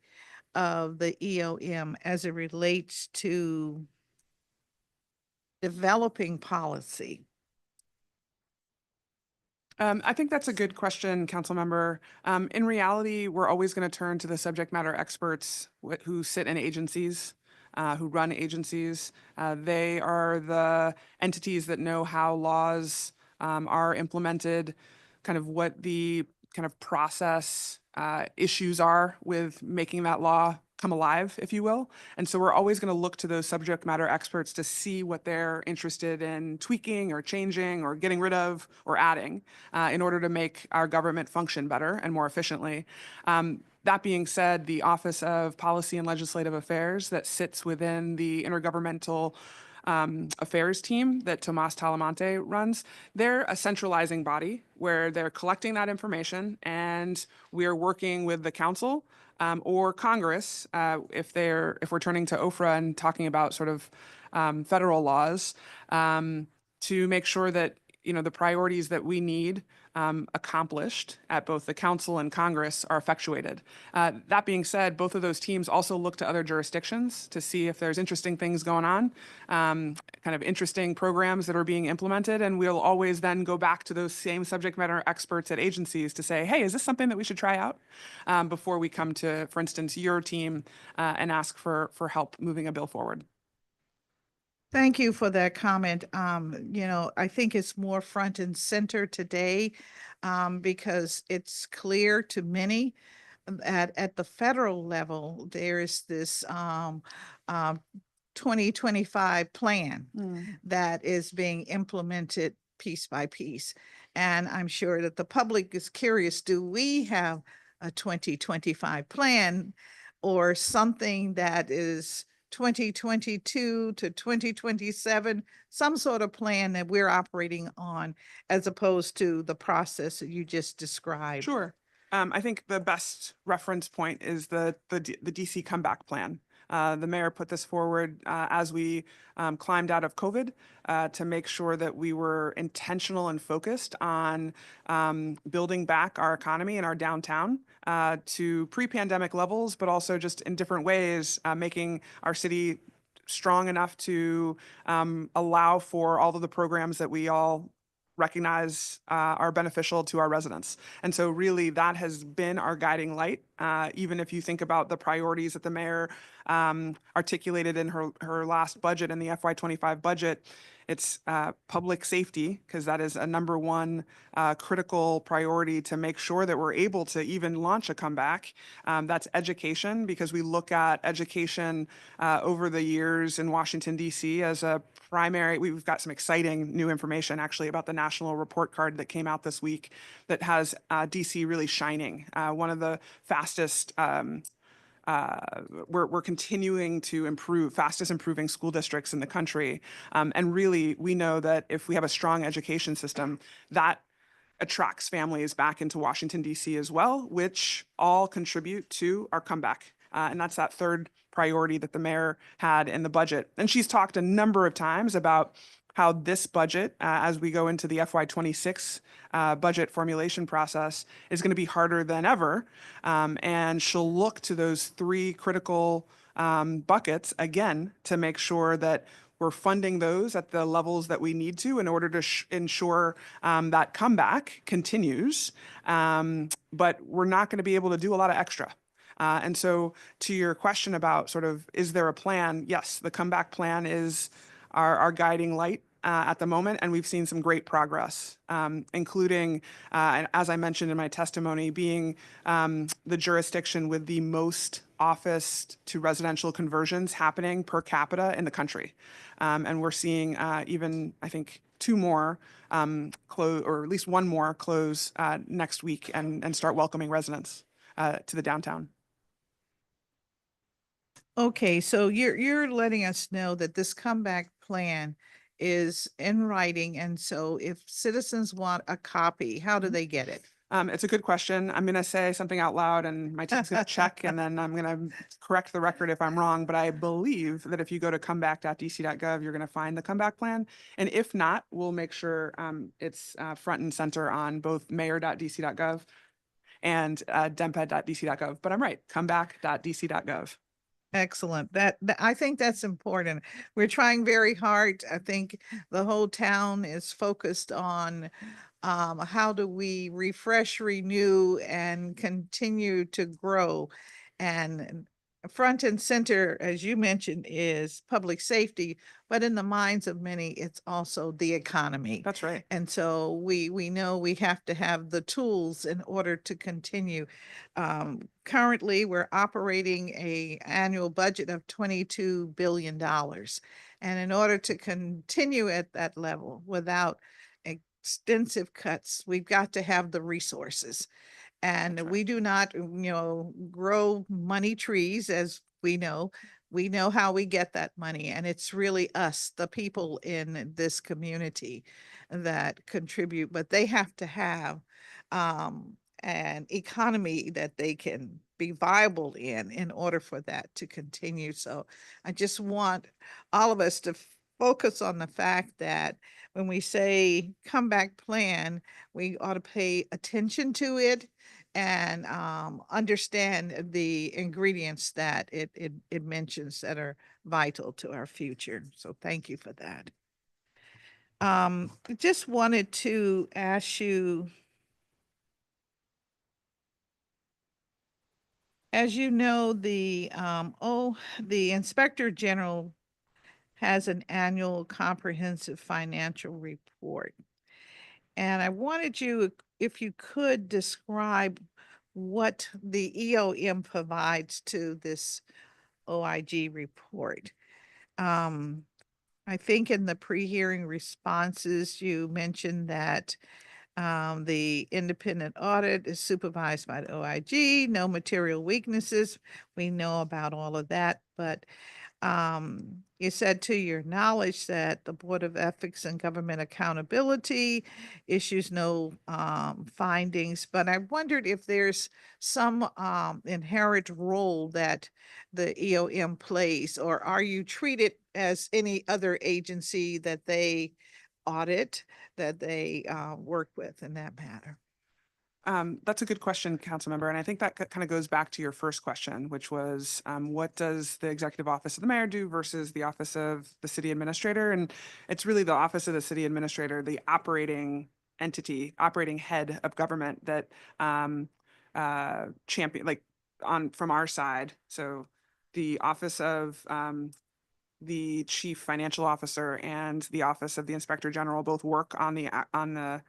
of the EOM as it relates to developing policy? I think that's a good question, council member. In reality, we're always going to turn to the subject matter experts who sit in agencies, who run agencies. They are the entities that know how laws are implemented, kind of what the kind of process issues are with making that law come alive, if you will. And so we're always going to look to those subject matter experts to see what they're interested in tweaking or changing or getting rid of or adding in order to make our government function better and more efficiently. That being said, the Office of Policy and Legislative Affairs that sits within the Intergovernmental affairs team that Tomas Talamante runs. They're a centralizing body where they're collecting that information, and we are working with the council or Congress if we're turning to OFRA and talking about sort of federal laws to make sure that the priorities that we need accomplished at both the council and Congress are effectuated. That being said, both of those teams also look to other jurisdictions to see if there's interesting things going on, kind of interesting programs that are being implemented, and we'll always then go back to those same subject matter experts at agencies to say, hey, is this something that we should try out before we come to, for instance, your team and ask for help moving a bill forward. Thank you for that comment. I think it's more front and center today because it's clear to many at the federal level, there is this 2025 plan that is being implemented piece by piece. And I'm sure that the public is curious, do we have a 2025 plan or something that is 2022 to 2027, some sort of plan that we're operating on as opposed to the process that you just described? Sure. I think the best reference point is the DC comeback plan. The mayor put this forward as we climbed out of COVID to make sure that we were intentional and focused on building back our economy and our downtown to pre-pandemic levels, but also just in different ways, making our city strong enough to allow for all of the programs that we all recognize are beneficial to our residents. And so really that has been our guiding light. Even if you think about the priorities that the mayor articulated in her last budget, in the FY25 budget, it's public safety, because that is a number one critical priority to make sure that we're able to even launch a comeback. That's education, because we look at education over the years in Washington, D.C. as a primary. We've got some exciting new information actually about the national report card that came out this week that has DC really shining. One of the fastest, we're continuing to improve, fastest improving school districts in the country. And really, we know that if we have a strong education system, that attracts families back into Washington, D.C. as well, which all contribute to our comeback. And that's that third priority that the mayor had in the budget. And she's talked a number of times about how this budget, as we go into the FY26 budget formulation process, is going to be harder than ever. And she'll look to those three critical buckets again to make sure that we're funding those at the levels that we need to in order to ensure that comeback continues. But we're not going to be able to do a lot of extra. And so to your question about sort of, is there a plan? Yes, the comeback plan is our guiding light at the moment, and we've seen some great progress, including, as I mentioned in my testimony, being the jurisdiction with the most office to residential conversions happening per capita in the country. And we're seeing even, I think, two more close, or at least one more close next week and start welcoming residents to the downtown. Okay, so you're letting us know that this comeback plan is in writing, and so if citizens want a copy, how do they get it? It's a good question. I'm going to say something out loud and my team's going to check, and then I'm going to correct the record if I'm wrong. But I believe that if you go to comeback.dc.gov, you're going to find the comeback plan. And if not, we'll make sure it's front and center on both mayor.dc.gov and demped.dc.gov. But I'm right, comeback.dc.gov. Excellent. That I think that's important. We're trying very hard. I think the whole town is focused on how do we refresh, renew, and continue to grow. And front and center, as you mentioned, is public safety, but in the minds of many, it's also the economy. That's right. And so we know we have to have the tools in order to continue. Currently, we're operating an annual budget of $22 billion. And in order to continue at that level without extensive cuts, we've got to have the resources. And we do not, grow money trees, as we know. We know how we get that money, and it's really us, the people in this community, that contribute, but they have to have an economy that they can be viable in order for that to continue. So I just want all of us to focus on the fact that when we say comeback plan, we ought to pay attention to it and understand the ingredients that it mentions that are vital to our future. So thank you for that. I just wanted to ask you, as you know, the Inspector General has an annual comprehensive financial report. And I wanted you, if you could describe what the EOM provides to this OIG report. I think in the pre-hearing responses, you mentioned that the independent audit is supervised by the OIG, no material weaknesses. We know about all of that, but you said to your knowledge that the Board of Ethics and Government Accountability issues no findings, but I wondered if there's some inherent role that the EOM plays, or are you treated as any other agency that they audit, that they work with in that matter? That's a good question, council member. And I think that kind of goes back to your first question, which was what does the Executive Office of the Mayor do versus the Office of the City Administrator? And it's really the Office of the City Administrator, the operating entity, operating head of government that champion, like from our side. So the Office of the Chief Financial Officer and the Office of the Inspector General both work on the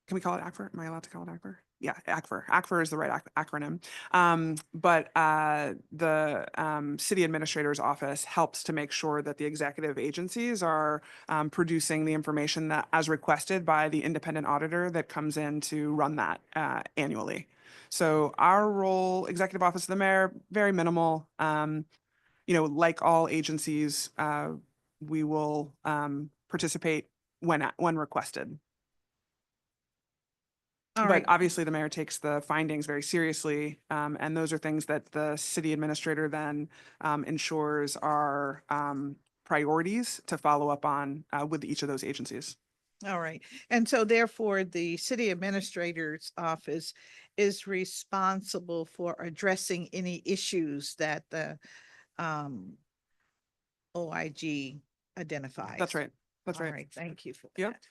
can we call it ACFR? Am I allowed to call it ACFR? Yeah, ACFR. ACFR is the right acronym. But the city administrator's office helps to make sure that the executive agencies are producing the information that, as requested by the independent auditor that comes in to run that annually. So our role, Executive Office of the Mayor, very minimal. Like all agencies, we will participate when requested. All But right. obviously, the mayor takes the findings very seriously, and those are things that the city administrator then ensures are priorities to follow up on with each of those agencies. All right. And so therefore, the city administrator's office is responsible for addressing any issues that the OIG identifies. That's right. That's All right. right. Thank you for Yep. that.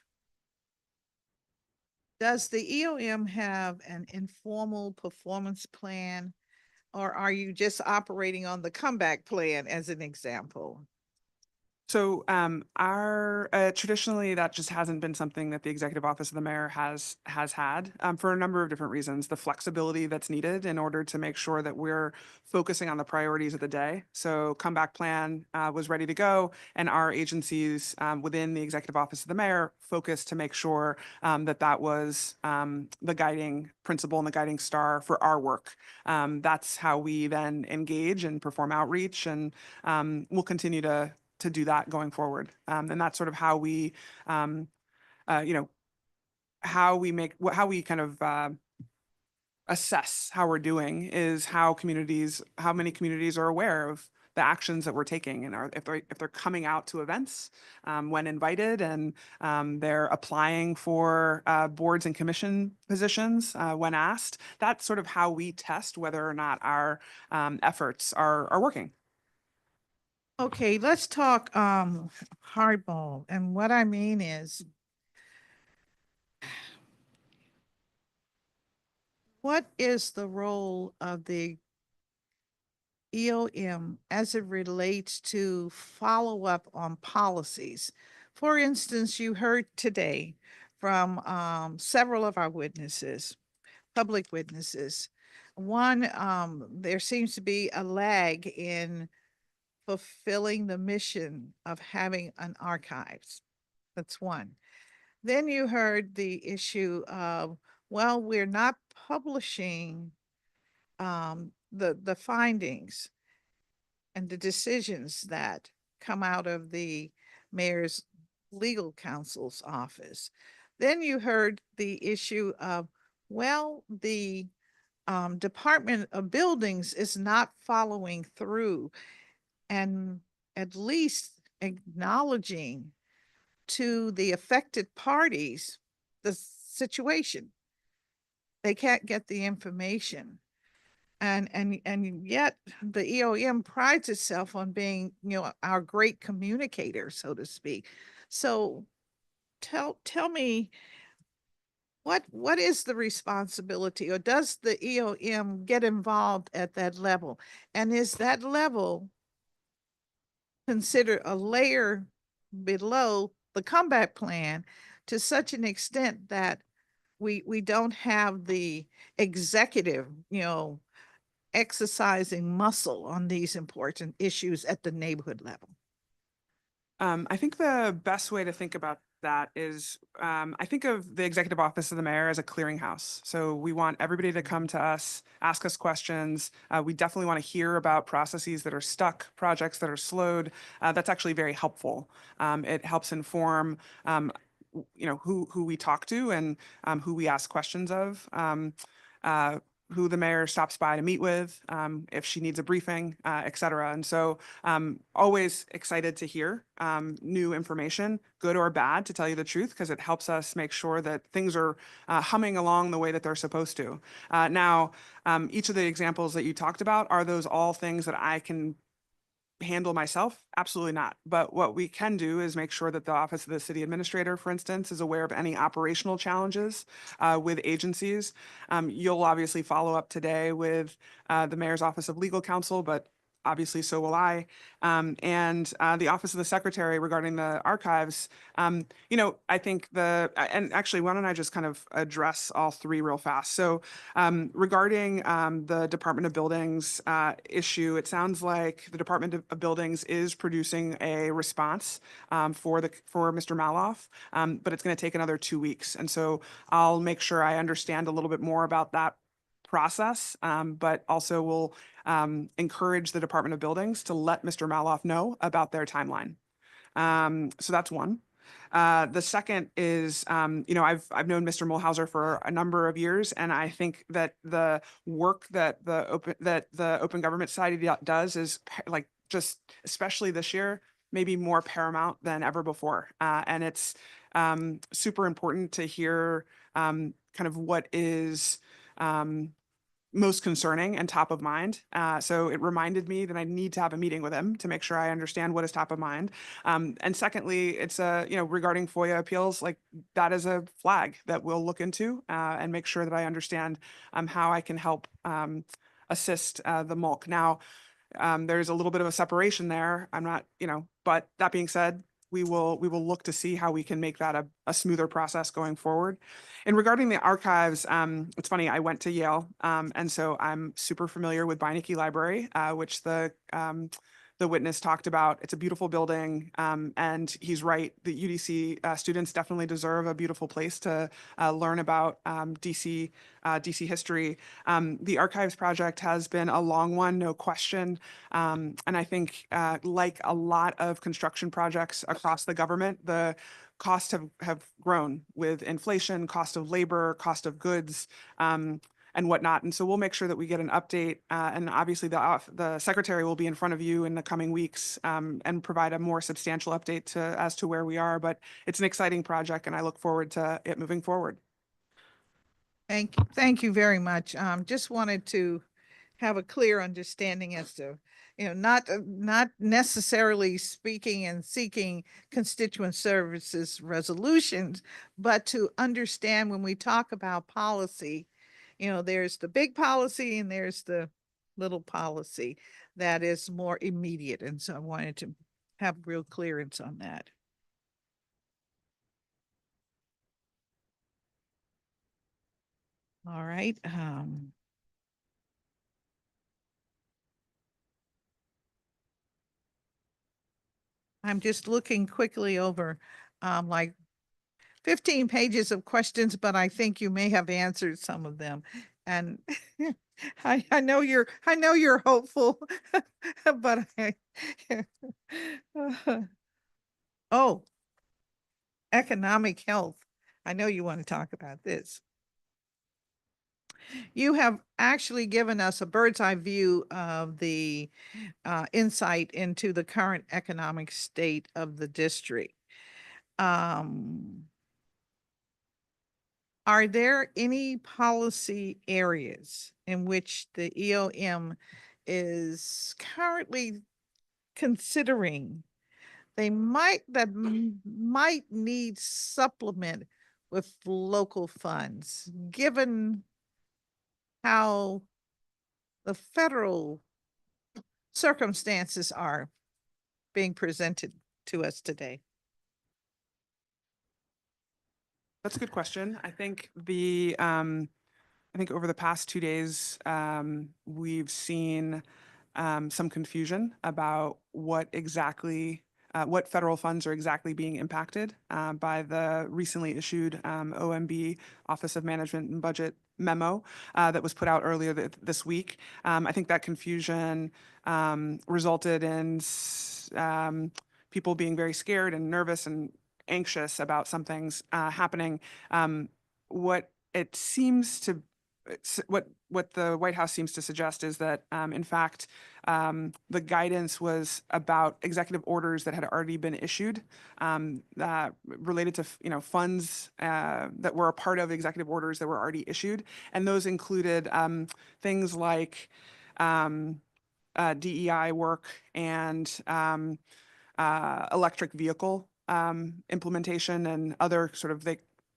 Does the EOM have an informal performance plan, or are you just operating on the comeback plan as an example? So our traditionally that just hasn't been something that the Executive Office of the Mayor has had for a number of different reasons. The flexibility that's needed in order to make sure that we're focusing on the priorities of the day. So comeback plan was ready to go, and our agencies within the Executive Office of the Mayor focused to make sure that was the guiding principle and the guiding star for our work. That's how we then engage and perform outreach, and we'll continue to do that going forward. And that's sort of how we, how we kind of assess how we're doing is how many communities are aware of the actions that we're taking, and if they're coming out to events when invited, and they're applying for boards and commission positions when asked. That's sort of how we test whether or not our efforts are working. Okay, let's talk hardball. And what I mean is, what is the role of the EOM as it relates to follow up on policies? For instance, you heard today from several of our witnesses, public witnesses. One, there seems to be a lag in fulfilling the mission of having an archives. That's one. Then you heard the issue of, well, we're not publishing the findings. and the decisions that come out of the mayor's legal counsel's office. Then you heard the issue of, well, the Department of Buildings is not following through and at least acknowledging to the affected parties the situation. They can't get the information. And yet the EOM prides itself on being, our great communicator, so to speak. So tell me, what is the responsibility, or does the EOM get involved at that level? And is that level considered a layer below the comeback plan to such an extent that we don't have the executive, exercising muscle on these important issues at the neighborhood level? I think the best way to think about that is, I think of the executive office of the mayor as a clearinghouse. So we want everybody to come to us, ask us questions. We definitely want to hear about processes that are stuck, projects that are slowed. That's actually very helpful. It helps inform, who we talk to and who we ask questions of. Who the mayor stops by to meet with, if she needs a briefing, et cetera. And so always excited to hear new information, good or bad, to tell you the truth, because it helps us make sure that things are humming along the way that they're supposed to. Now, each of the examples that you talked about, are those all things that I can handle myself? Absolutely not. But what we can do is make sure that the Office of the City Administrator, for instance, is aware of any operational challenges with agencies. You'll obviously follow up today with the Mayor's Office of Legal Counsel, but obviously so will I. And the Office of the Secretary regarding the archives, I think and actually, why don't I just kind of address all three real fast? So regarding the Department of Buildings issue, it sounds like the Department of Buildings is producing a response for Mr. Maloff, but it's going to take another 2 weeks. And so I'll make sure I understand a little bit more about that process, but also will encourage the Department of Buildings to let Mr. Maloff know about their timeline. So that's one. The second is, I've known Mr. Mulhauser for a number of years, and I think that the work that the Open Government Society does is just especially this year, maybe more paramount than ever before. And it's super important to hear kind of what is most concerning and top of mind. So it reminded me that I need to have a meeting with him to make sure I understand what is top of mind. And secondly, it's regarding FOIA appeals, like that is a flag that we'll look into and make sure that I understand how I can help assist the MOLC. Now, there's a little bit of a separation there. I'm not, but that being said, we will look to see how we can make that a smoother process going forward. And regarding the archives, it's funny, I went to Yale, and so I'm super familiar with Beinecke Library, which the witness talked about. It's a beautiful building, and he's right. The UDC students definitely deserve a beautiful place to learn about DC history. The Archives project has been a long one, no question. And I think like a lot of construction projects across the government, the costs have grown with inflation, cost of labor, cost of goods, and whatnot. And so we'll make sure that we get an update. And obviously the secretary will be in front of you in the coming weeks and provide a more substantial update as to where we are. But it's an exciting project, and I look forward to it moving forward. Thank you very much. Just wanted to have a clear understanding as to, not necessarily speaking and seeking constituent services resolutions, but to understand when we talk about policy, there's the big policy and there's the little policy that is more immediate. And so I wanted to have real clearance on that. All right. I'm just looking quickly over like 15 pages of questions, but I think you may have answered some of them. And I know you're hopeful, but oh, economic health. I know you want to talk about this. You have actually given us a bird's eye view of the insight into the current economic state of the district. Are there any policy areas in which the EOM is currently considering might need supplement with local funds, given how the federal circumstances are being presented to us today? That's a good question. I think I think over the past 2 days, we've seen some confusion about what federal funds are exactly being impacted by the recently issued OMB Office of Management and Budget memo that was put out earlier this week. I think that confusion resulted in people being very scared and nervous and anxious about some things happening. What it seems to what the White House seems to suggest is that, in fact, the guidance was about executive orders that had already been issued related to funds that were a part of executive orders that were already issued, and those included things like DEI work and electric vehicle implementation and other sort of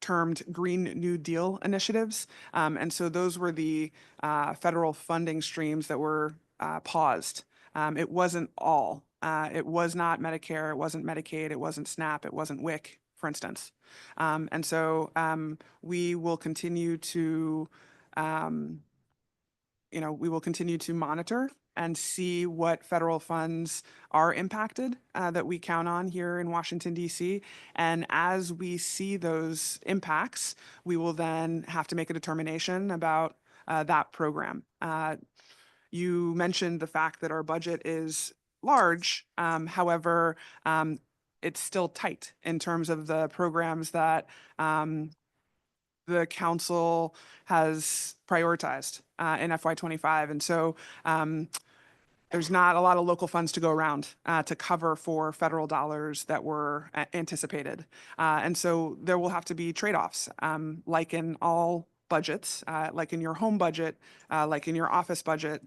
termed Green New Deal initiatives. And so those were the federal funding streams that were paused. It wasn't all. It was not Medicare, it wasn't Medicaid, it wasn't SNAP, it wasn't WIC, for instance. And so we will continue to monitor and see what federal funds are impacted that we count on here in Washington, D.C. And as we see those impacts, we will then have to make a determination about that program. You mentioned the fact that our budget is large. However, it's still tight in terms of the programs that the council has prioritized in FY25. And so there's not a lot of local funds to go around to cover for federal dollars that were anticipated. And so there will have to be trade-offs, like in all budgets, like in your home budget, like in your office budget.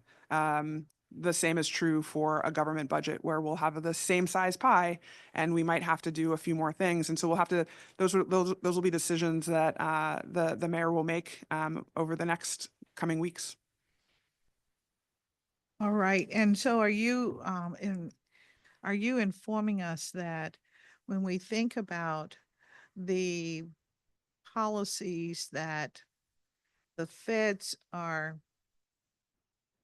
The same is true for a government budget, where we'll have the same size pie and we might have to do a few more things. And so we'll have to, those will be decisions that the mayor will make over the next coming weeks. All right. And so are you informing us that when we think about the policies that the feds are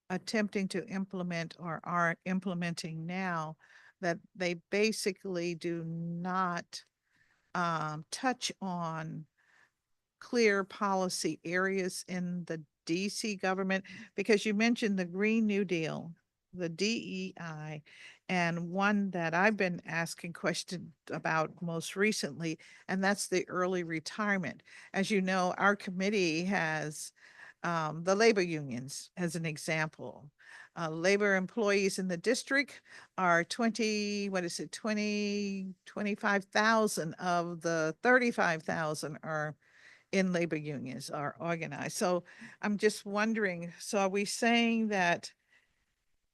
attempting to implement or are implementing now, that they basically do not touch on clear policy areas in the DC government? Because you mentioned the Green New Deal, the DEI, and one that I've been asking questions about most recently, and that's the early retirement. As you know, our committee has the labor unions as an example. Labor employees in the district are 25,000 of the 35,000 are in labor unions, are organized. So I'm just wondering, so are we saying that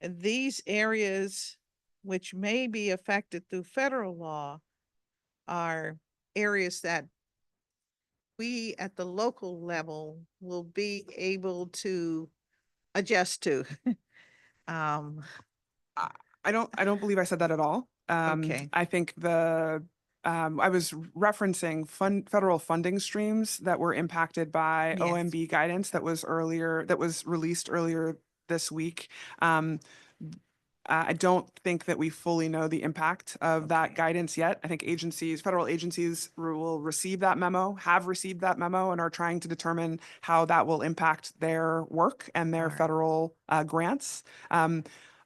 these areas which may be affected through federal law are areas that we at the local level will be able to adjust to? I don't believe I said that at all. Okay. I think I was referencing federal funding streams that were impacted by Yes. OMB guidance that was released earlier this week. I don't think that we fully know the impact of that Okay. guidance yet. I think agencies, federal agencies will receive that memo, have received that memo, and are trying to determine how that will impact their work and their Alright. federal grants.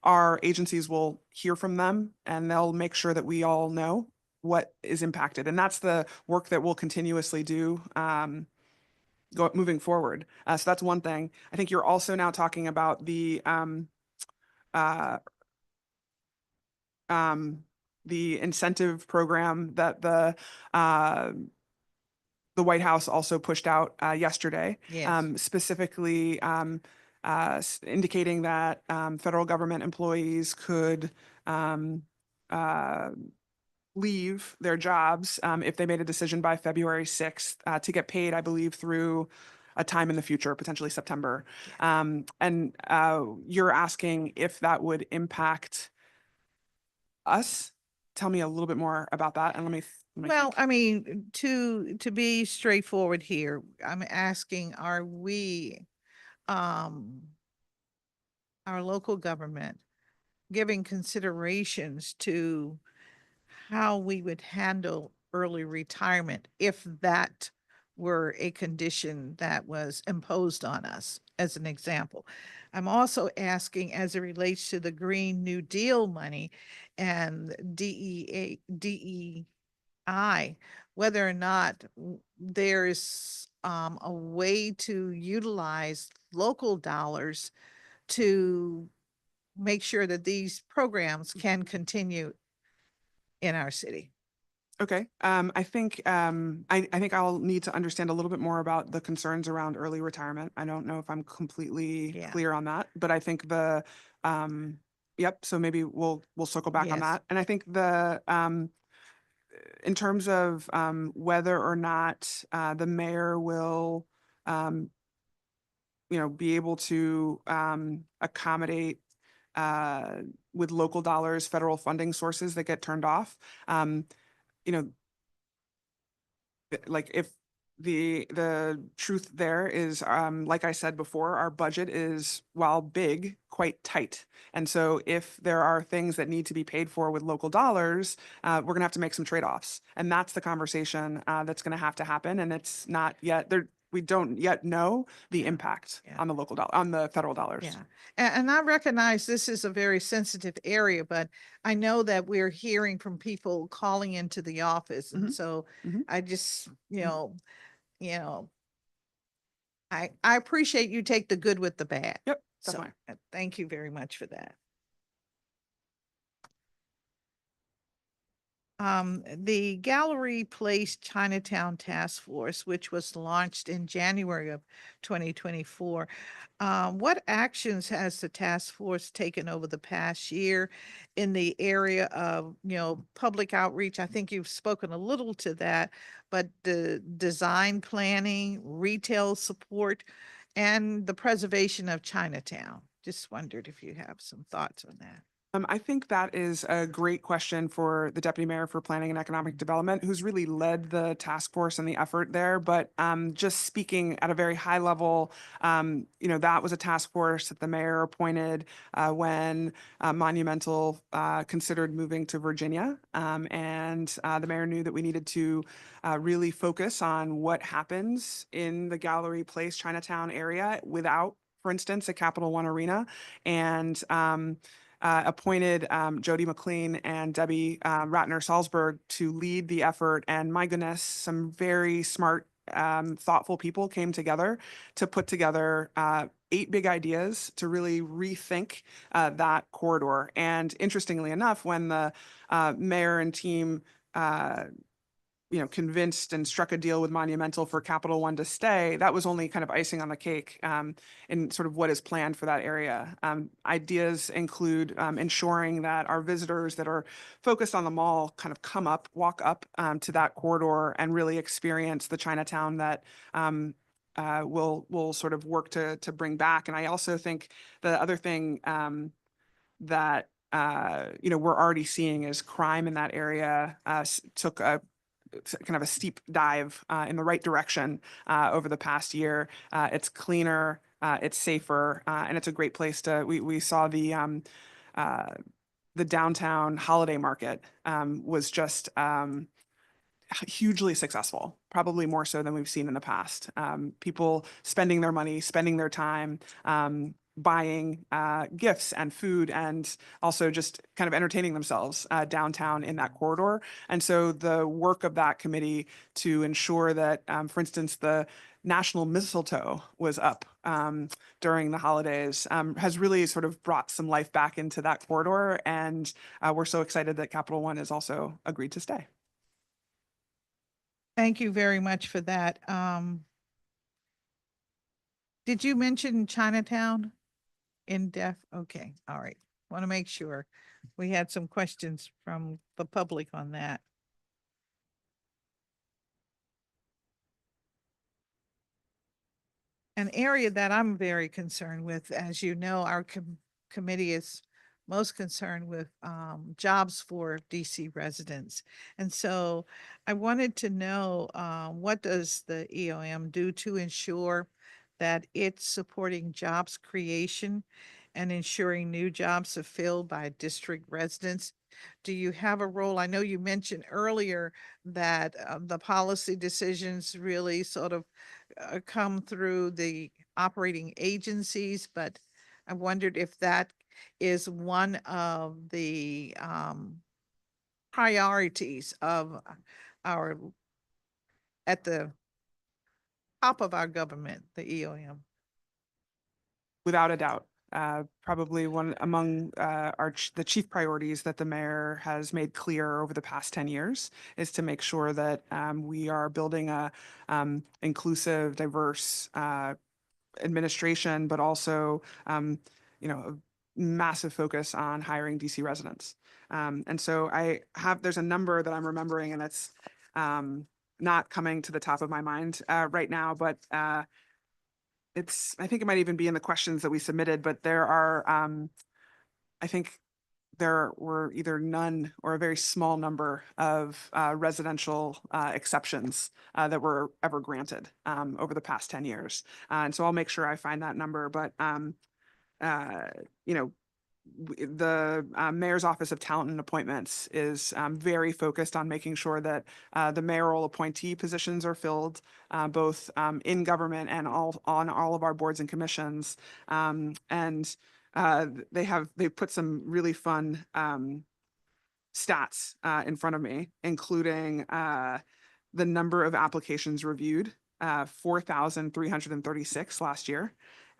Our agencies will hear from them, and they'll make sure that we all know what is impacted. And that's the work that we'll continuously do moving forward. So that's one thing. I think you're also now talking about uh, the incentive program that the White House also pushed out yesterday, Yes. specifically indicating that federal government employees could leave their jobs if they made a decision by February 6th to get paid, I believe, through a time in the future, potentially September. And you're asking if that would impact us. Tell me a little bit more about that, and let me Well, think. I mean, to be straightforward here, I'm asking, are we, um, our local government giving considerations to how we would handle early retirement if that were a condition that was imposed on us, as an example. I'm also asking, as it relates to the Green New Deal money and DEI, whether or not there's a way to utilize local dollars to make sure that these programs can continue in our city. Okay. I think I think I'll need to understand a little bit more about the concerns around early retirement. I don't know if I'm completely Yeah. clear on that, but I think yep. So maybe we'll circle back on Yes. that. And I think in terms of whether or not the mayor will be able to accommodate with local dollars federal funding sources that get turned off. You know, like if the truth there is, like I said before, our budget is, while big, quite tight. And so if there are things that need to be paid for with local dollars, we're gonna have to make some trade-offs. And that's the conversation that's gonna have to happen. And it's not yet there. We don't yet know the impact Yeah. on the on the federal dollars. Yeah. And I recognize this is a very sensitive area, but I know that we're hearing from people calling into the office. And Mhm. so Mhm. I just, I appreciate you take the good with the bad. Yep, So definitely. thank you very much for that. The Gallery Place Chinatown Task Force, which was launched in January of 2024. What actions has the task force taken over the past year in the area of, public outreach? I think you've spoken a little to that, but the design planning, retail support, and the preservation of Chinatown. Just wondered if you have some thoughts on that. I think that is a great question for the Deputy Mayor for Planning and Economic Development, who's really led the task force and the effort there. But just speaking at a very high level, that was a task force that the mayor appointed when Monumental considered moving to Virginia. And the mayor knew that we needed to really focus on what happens in the Gallery Place, Chinatown area without, for instance, a Capital One Arena. And appointed Jody McLean and Debbie Ratner Salzberg to lead the effort. And my goodness, some very smart, thoughtful people came together to put together 8 big ideas to really rethink that corridor. And interestingly enough, when the mayor and team convinced and struck a deal with Monumental for Capital One to stay, that was only kind of icing on the cake in sort of what is planned for that area. Ideas include ensuring that our visitors that are focused on the mall kind of walk up to that corridor and really experience the Chinatown that we'll sort of work to bring back. And I also think the other thing that we're already seeing is crime in that area took a kind of a steep dive in the right direction over the past year. It's cleaner, it's safer, and it's a great place to. We saw the the downtown holiday market was just hugely successful, probably more so than we've seen in the past. People spending their money, spending their time, buying gifts and food, and also just kind of entertaining themselves downtown in that corridor. And so the work of that committee to ensure that, for instance, the national mistletoe was up during the holidays has really sort of brought some life back into that corridor. And we're so excited that Capital One has also agreed to stay. Thank you very much for that. Did you mention Chinatown in deaf? Okay, all right. Want to make sure. We had some questions from the public on that. An area that I'm very concerned with, as you know, our committee is most concerned with jobs for DC residents. And so I wanted to know what does the EOM do to ensure that it's supporting jobs creation and ensuring new jobs are filled by district residents? Do you have a role? I know you mentioned earlier that the policy decisions really sort of come through the operating agencies, but I wondered if that is one of the priorities of our, at the top of our government, the EOM. Without a doubt. Probably one among the chief priorities that the mayor has made clear over the past 10 years is to make sure that we are building a inclusive, diverse administration, but also, a massive focus on hiring DC residents. And so there's a number that I'm remembering, and it's not coming to the top of my mind right now, but I think it might even be in the questions that we submitted, but there are, I think there were either none or a very small number of residential exceptions that were ever granted over the past 10 years. And so I'll make sure I find that number, but the Mayor's Office of Talent and Appointments is very focused on making sure that the mayoral appointee positions are filled, both in government and on all of our boards and commissions. And they've put some really fun stats in front of me, including the number of applications reviewed, 4,336 last year.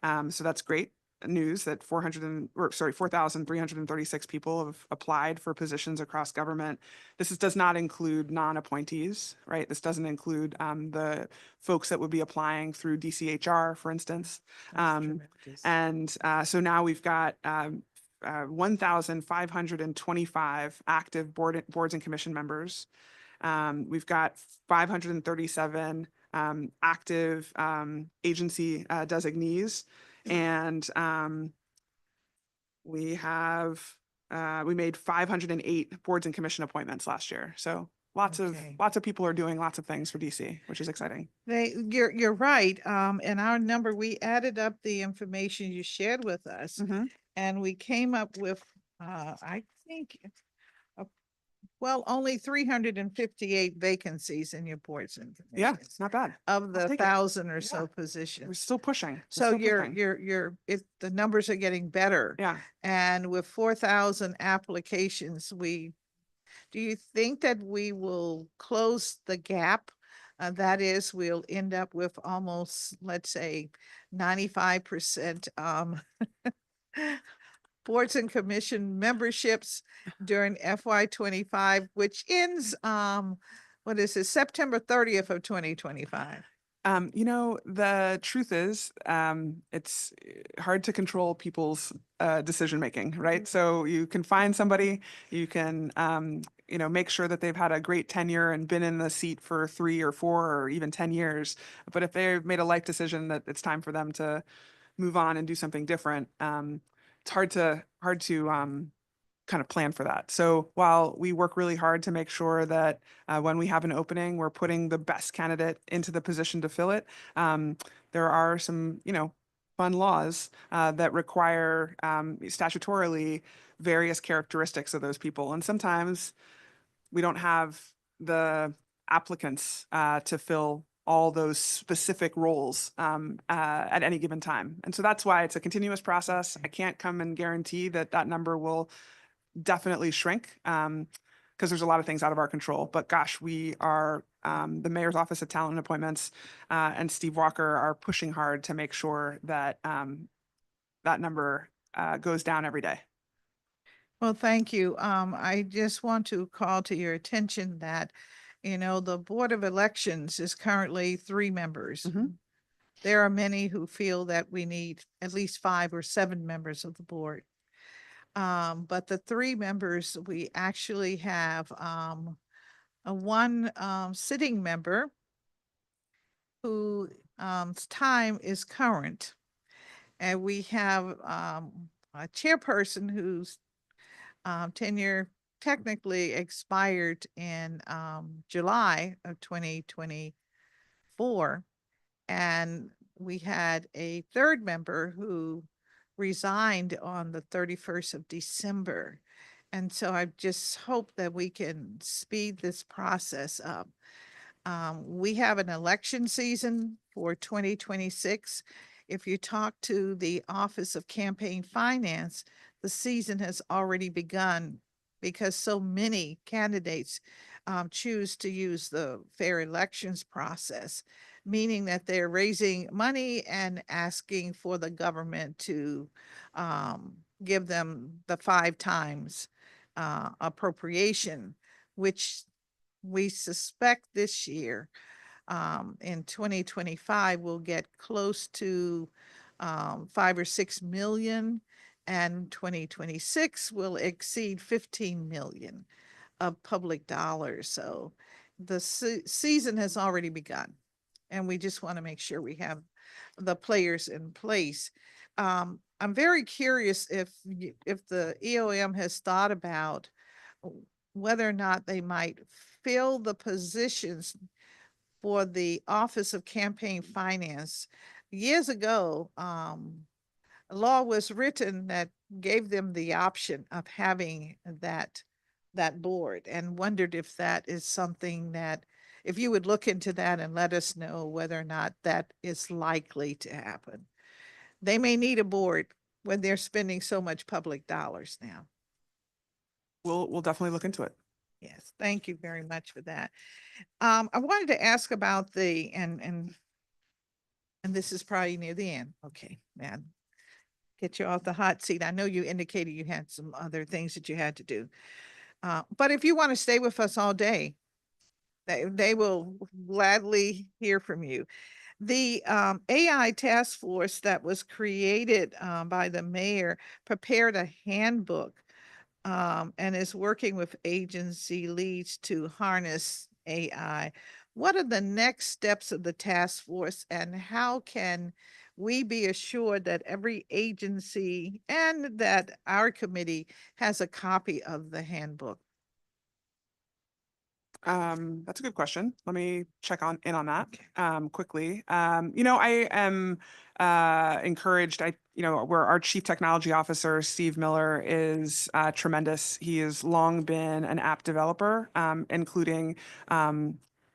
So that's great news that 4,336 people have applied for positions across government. This does not include non-appointees, right? This doesn't include the folks that would be applying through DCHR, for instance. So now we've got 1,525 active boards and commission members. We've got 537 active agency designees. And we made 508 boards and commission appointments last year. So lots of people are doing lots of things for DC, which is exciting. You're right. And our number, we added up the information you shared with us, and we came up with, I think, only 358 vacancies in your boards and commissions. Yeah, it's not bad. Of the take it. 1,000 or so We're positions. still pushing. So the numbers are getting better. Yeah. And with 4,000 applications, do you think that we will close the gap? That is, we'll end up with almost, let's say, 95% boards and commission memberships during FY25, which ends, September 30th of 2025. The truth is, it's hard to control people's decision-making, right? So you can find somebody, you can, make sure that they've had a great tenure and been in the seat for 3 or 4 or even 10 years. But if they've made a life decision that it's time for them to move on and do something different, it's hard to kind of plan for that. So while we work really hard to make sure that when we have an opening, we're putting the best candidate into the position to fill it, there are some, fun laws that require statutorily various characteristics of those people. And sometimes we don't have the applicants to fill all those specific roles at any given time. And so that's why it's a continuous process. I can't come and guarantee that that number will definitely shrink because there's a lot of things out of our control. But gosh, we are, the Mayor's Office of Talent and Appointments and Steve Walker are pushing hard to make sure that that number goes down every day. Well, thank you. I just want to call to your attention that, the Board of Elections is currently 3 members. Mhm. There are many who feel that we need at least 5 or 7 members of the board. But the 3 members, we actually have one sitting member whose time is current. And we have a chairperson whose tenure technically expired in July of 2024. And we had a third member who resigned on the 31st of December. And so I just hope that we can speed this process up. We have an election season for 2026. If you talk to the Office of Campaign Finance, the season has already begun because so many candidates choose to use the fair elections process, meaning that they're raising money and asking for the government to give them the 5 times appropriation, which we suspect this year in 2025 we'll get close to 5 or 6 million, and 2026 will exceed 15 million of public dollars. So the season has already begun, and we just want to make sure we have the players in place. I'm very curious if the EOM has thought about whether or not they might fill the positions for the Office of Campaign Finance. Years ago, a law was written that gave them the option of having that board, and wondered if that is something that, if you would look into that and let us know whether or not that is likely to happen. They may need a board when they're spending so much public dollars now. We'll definitely look into it. Yes, thank you very much for that. I wanted to ask about the, and this is probably near the end. Okay, man, get you off the hot seat. I know you indicated you had some other things that you had to do. But if you want to stay with us all day, they will gladly hear from you. The AI task force that was created by the mayor prepared a handbook and is working with agency leads to harness AI. What are the next steps of the task force, and how can we be assured that every agency and that our committee has a copy of the handbook? That's a good question. Let me check in on that Okay. quickly. I am encouraged. Where our Chief Technology Officer, Steve Miller, is tremendous. He has long been an app developer, including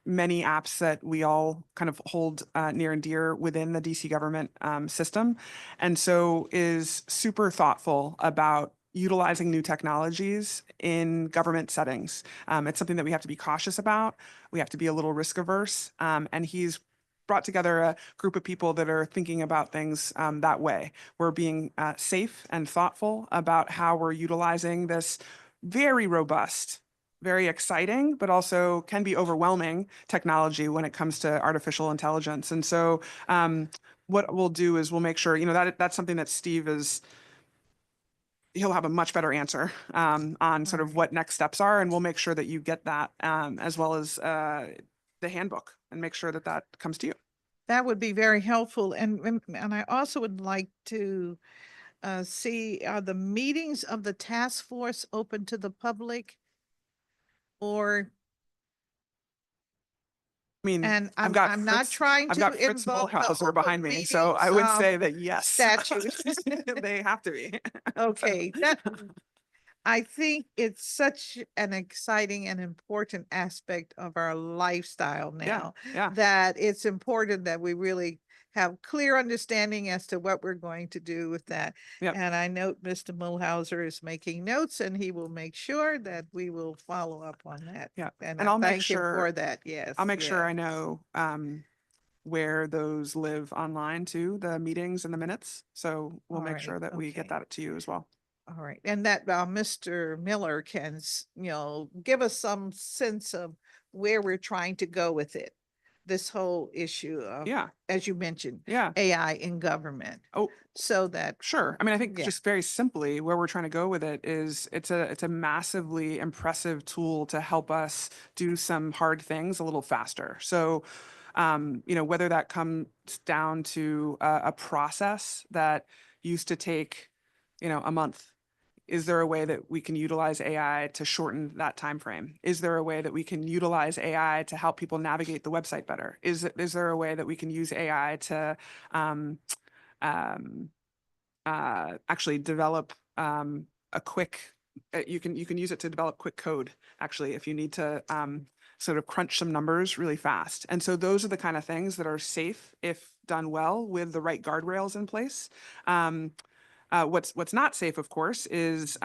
many apps that we all kind of hold near and dear within the DC government system. And so is super thoughtful about utilizing new technologies in government settings. It's something that we have to be cautious about. We have to be a little risk averse. And he's brought together a group of people that are thinking about things that way. We're being safe and thoughtful about how we're utilizing this very robust, very exciting, but also can be overwhelming technology when it comes to artificial intelligence. And so what we'll do is we'll make sure, that's something that Steve is, he'll have a much better answer on sort of what next steps are, and we'll make sure that you get that as well as the handbook, and make sure that that comes to you. That would be very helpful. And I also would like to see, are the meetings of the task force open to the public? Or mean, And I've I'm, got I'm not Fritz- trying I've to got Fritz invoke the Smallhauser behind open me, so I would meetings, say that yes. statute. They have to be. Okay, that, I think it's such an exciting and important aspect of our lifestyle Yeah, now yeah, that it's important that we really have clear understanding as to what we're going to do with that. Yep. And I note Mr. Mulhauser is making notes and he will make sure that we will follow up on that. yeah. And And I I'll make thank him sure, for that. Yes. I'll make sure yeah. I know, where those live online too, the meetings and the minutes. So we'll All make right, sure that we get okay. that to you as well. All right, and that Mr. Miller can, give us some sense of where we're trying to go with it. This whole issue of, Yeah, as you mentioned, yeah. AI in government, Oh, so that, sure. I mean, I think Yeah. just very simply where we're trying to go with it is it's a massively impressive tool to help us do some hard things a little faster. So, whether that comes down to a process that used to take, a month. Is there a way that we can utilize AI to shorten that time frame? Is there a way that we can utilize AI to help people navigate the website better? Is there a way that we can use AI to actually develop a quick? You can use it to develop quick code. Actually, if you need to sort of crunch some numbers really fast. And so those are the kind of things that are safe if done well with the right guardrails in place. What's not safe, of course, is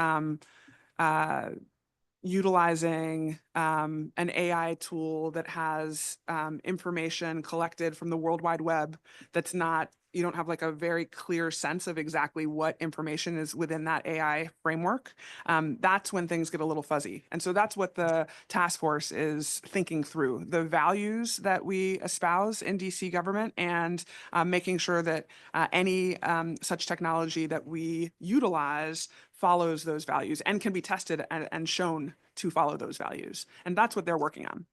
utilizing an AI tool that has information collected from the World Wide Web that's not, you don't have like a very clear sense of exactly what information is within that AI framework. That's when things get a little fuzzy. And so that's what the task force is thinking through, the values that we espouse in DC government and making sure that any such technology that we utilize follows those values and can be tested and shown to follow those values. And that's what they're working on.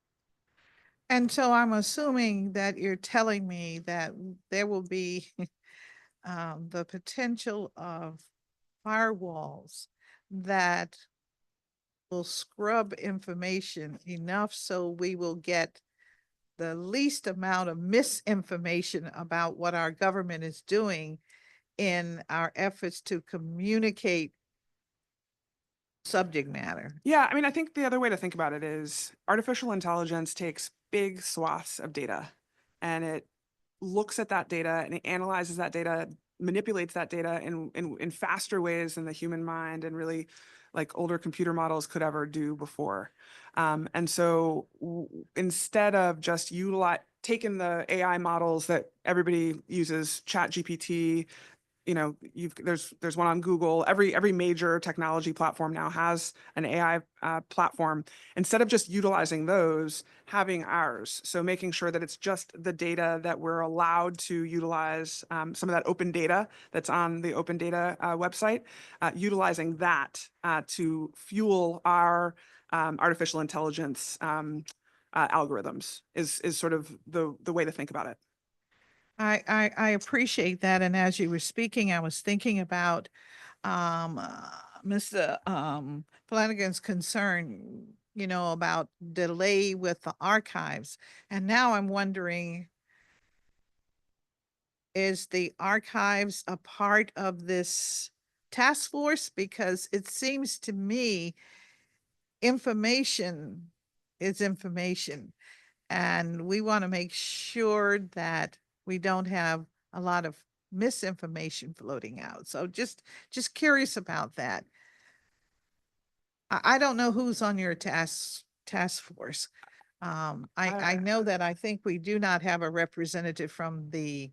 and so I'm assuming that you're telling me that there will be the potential of firewalls that will scrub information enough so we will get the least amount of misinformation about what our government is doing in our efforts to communicate subject matter. Yeah, I mean, I think the other way to think about it is artificial intelligence takes big swaths of data and it looks at that data and it analyzes that data, manipulates that data in faster ways than the human mind and really like older computer models could ever do before. And so instead of just taking the AI models that everybody uses, ChatGPT, there's one on Google. Every major technology platform now has an AI platform. Instead of just utilizing those, having ours. So making sure that it's just the data that we're allowed to utilize, some of that open data that's on the open data website, utilizing that to fuel our artificial intelligence algorithms is sort of the way to think about it. I appreciate that. And as you were speaking, I was thinking about Mr. Flanagan's concern, about delay with the archives. And now I'm wondering, is the archives a part of this task force? Because it seems to me information is information. And we want to make sure that we don't have a lot of misinformation floating out. So just curious about that. I don't know who's on your task force. I know that I think we do not have a representative from the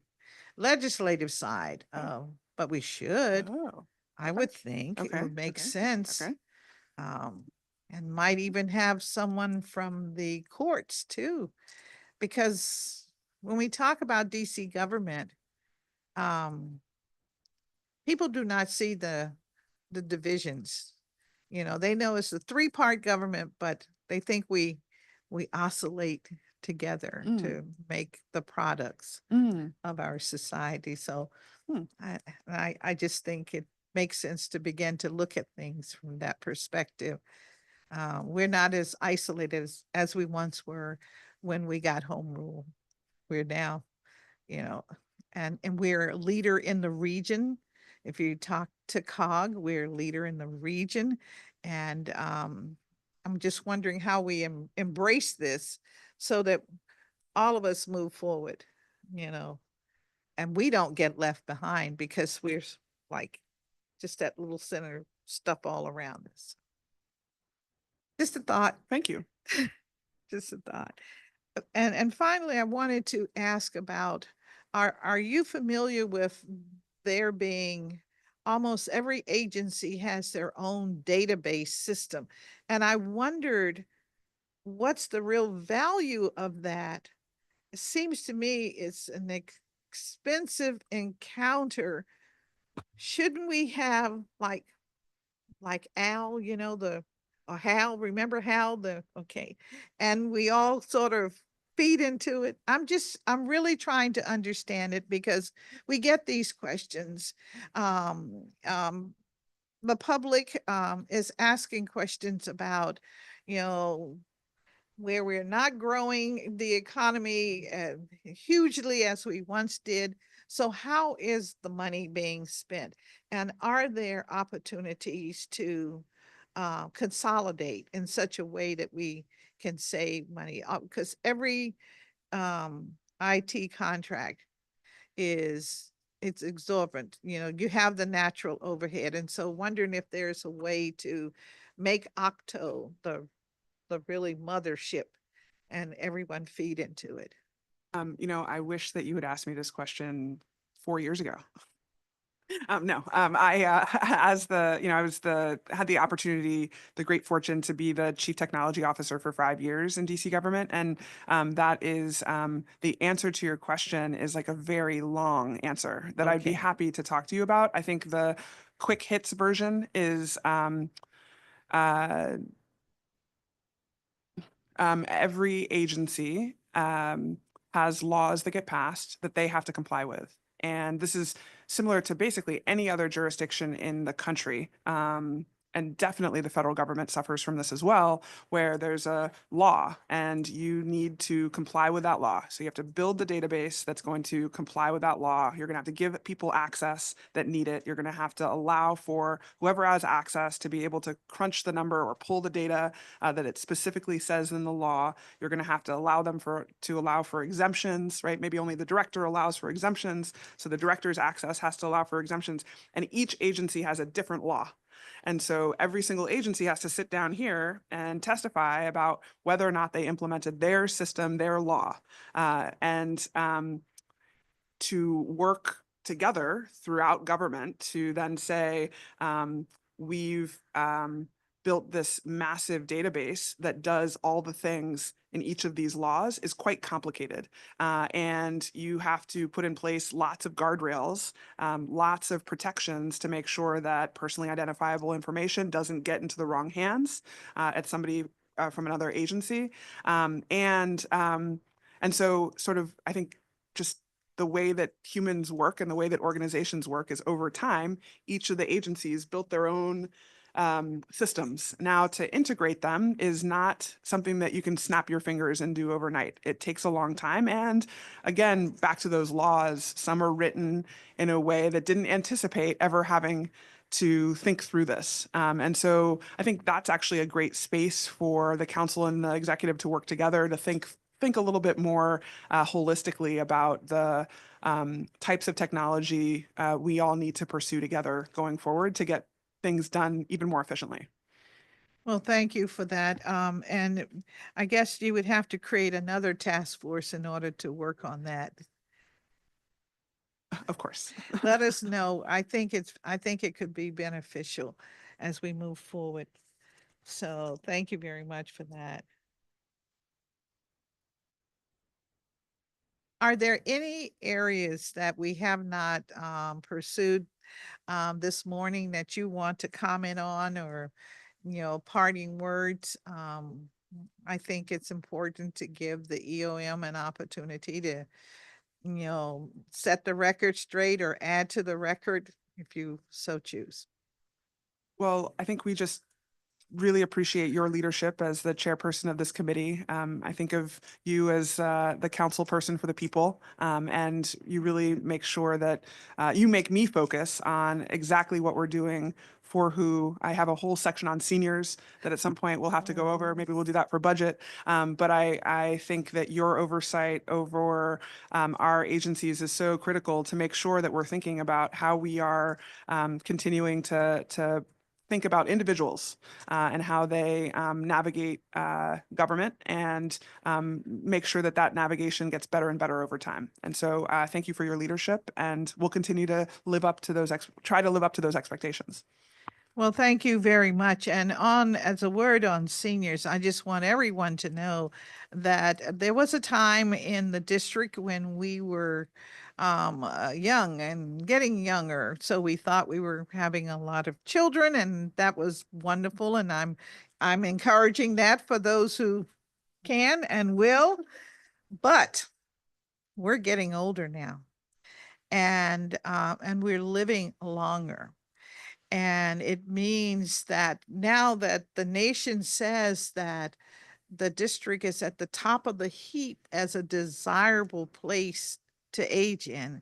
legislative side, but we should. Oh, I would think it okay, would make okay, sense. okay. And might even have someone from the courts too, because when we talk about DC government, people do not see the divisions. They know it's a three-part government, but they think we oscillate together to make the products of our society. So I just think it makes sense to begin to look at things from that perspective. We're not as isolated as we once were. when we got home rule. We're now, and we're a leader in the region. If you talk to COG, we're a leader in the region. And I'm just wondering how we embrace this so that all of us move forward, and we don't get left behind because we're like just that little center stuff all around us. Just a thought, Thank you. just a thought. And finally, I wanted to ask about, are you familiar with there being almost every agency has their own database system? And I wondered, what's the real value of that? It seems to me it's an expensive encounter. Shouldn't we have like Al, or Hal, remember Hal, okay. And we all sort of feed into it. I'm really trying to understand it because we get these questions. The public is asking questions about, you know, where we're not growing the economy hugely as we once did. So how is the money being spent? And are there opportunities to consolidate in such a way that we can save money? Because every IT contract it's exorbitant. You have the natural overhead. And so wondering if there's a way to make Octo the really mothership and everyone feed into it. I wish that you had asked me this question 4 years ago. No, as had the opportunity, the great fortune to be the chief technology officer for 5 years in DC government. And that is, the answer to your question is like a very long answer that I'd be Okay. happy to talk to you about. I think the quick hits version is, every agency has laws that get passed that they have to comply with. And this is similar to basically any other jurisdiction in the country. And definitely the federal government suffers from this as well, where there's a law and you need to comply with that law. So you have to build the database that's going to comply with that law. You're going to have to give people access that need it. You're going to have to allow for whoever has access to be able to crunch the number or pull the data that it specifically says in the law. You're going to have to allow for exemptions, right? Maybe only the director allows for exemptions. So the director's access has to allow for exemptions. And each agency has a different law. And so every single agency has to sit down here and testify about whether or not they implemented their system, their law, and to work together throughout government to then say, we've built this massive database that does all the things in each of these laws is quite complicated. And you have to put in place lots of guardrails, lots of protections to make sure that personally identifiable information doesn't get into the wrong hands at somebody from another agency. And so sort of, I think just the way that humans work and the way that organizations work is over time, each of the agencies built their own systems. Now, to integrate them is not something that you can snap your fingers and do overnight. It takes a long time. And again, back to those laws, some are written in a way that didn't anticipate ever having to think through this. And so I think that's actually a great space for the council and the executive to work together to think a little bit more holistically about the types of technology we all need to pursue together going forward to get things done even more efficiently. Well, thank you for that. And I guess you would have to create another task force in order to work on that. Of course. Let us know. I think it could be beneficial as we move forward. So thank you very much for that. Are there any areas that we have not pursued this morning that you want to comment on, or, parting words? I think it's important to give the EOM an opportunity to, set the record straight or add to the record if you so choose. Well, I think we just really appreciate your leadership as the chairperson of this committee. I think of you as the council person for the people, and you really make sure that you make me focus on exactly what we're doing for who. I have a whole section on seniors that at some point we'll have to go over. Maybe we'll do that for budget. But I think that your oversight over our agencies is so critical to make sure that we're thinking about how we are continuing to think about individuals and how they navigate government and make sure that that navigation gets better and better over time. And so thank you for your leadership, and we'll continue to live up to those, try to live up to those expectations. Well, thank you very much. And as a word on seniors, I just want everyone to know that there was a time in the district when we were young and getting younger. So we thought we were having a lot of children, and that was wonderful. And I'm encouraging that for those who can and will. But we're getting older now, and we're living longer. And it means that now that the nation says that the district is at the top of the heap as a desirable place to age in,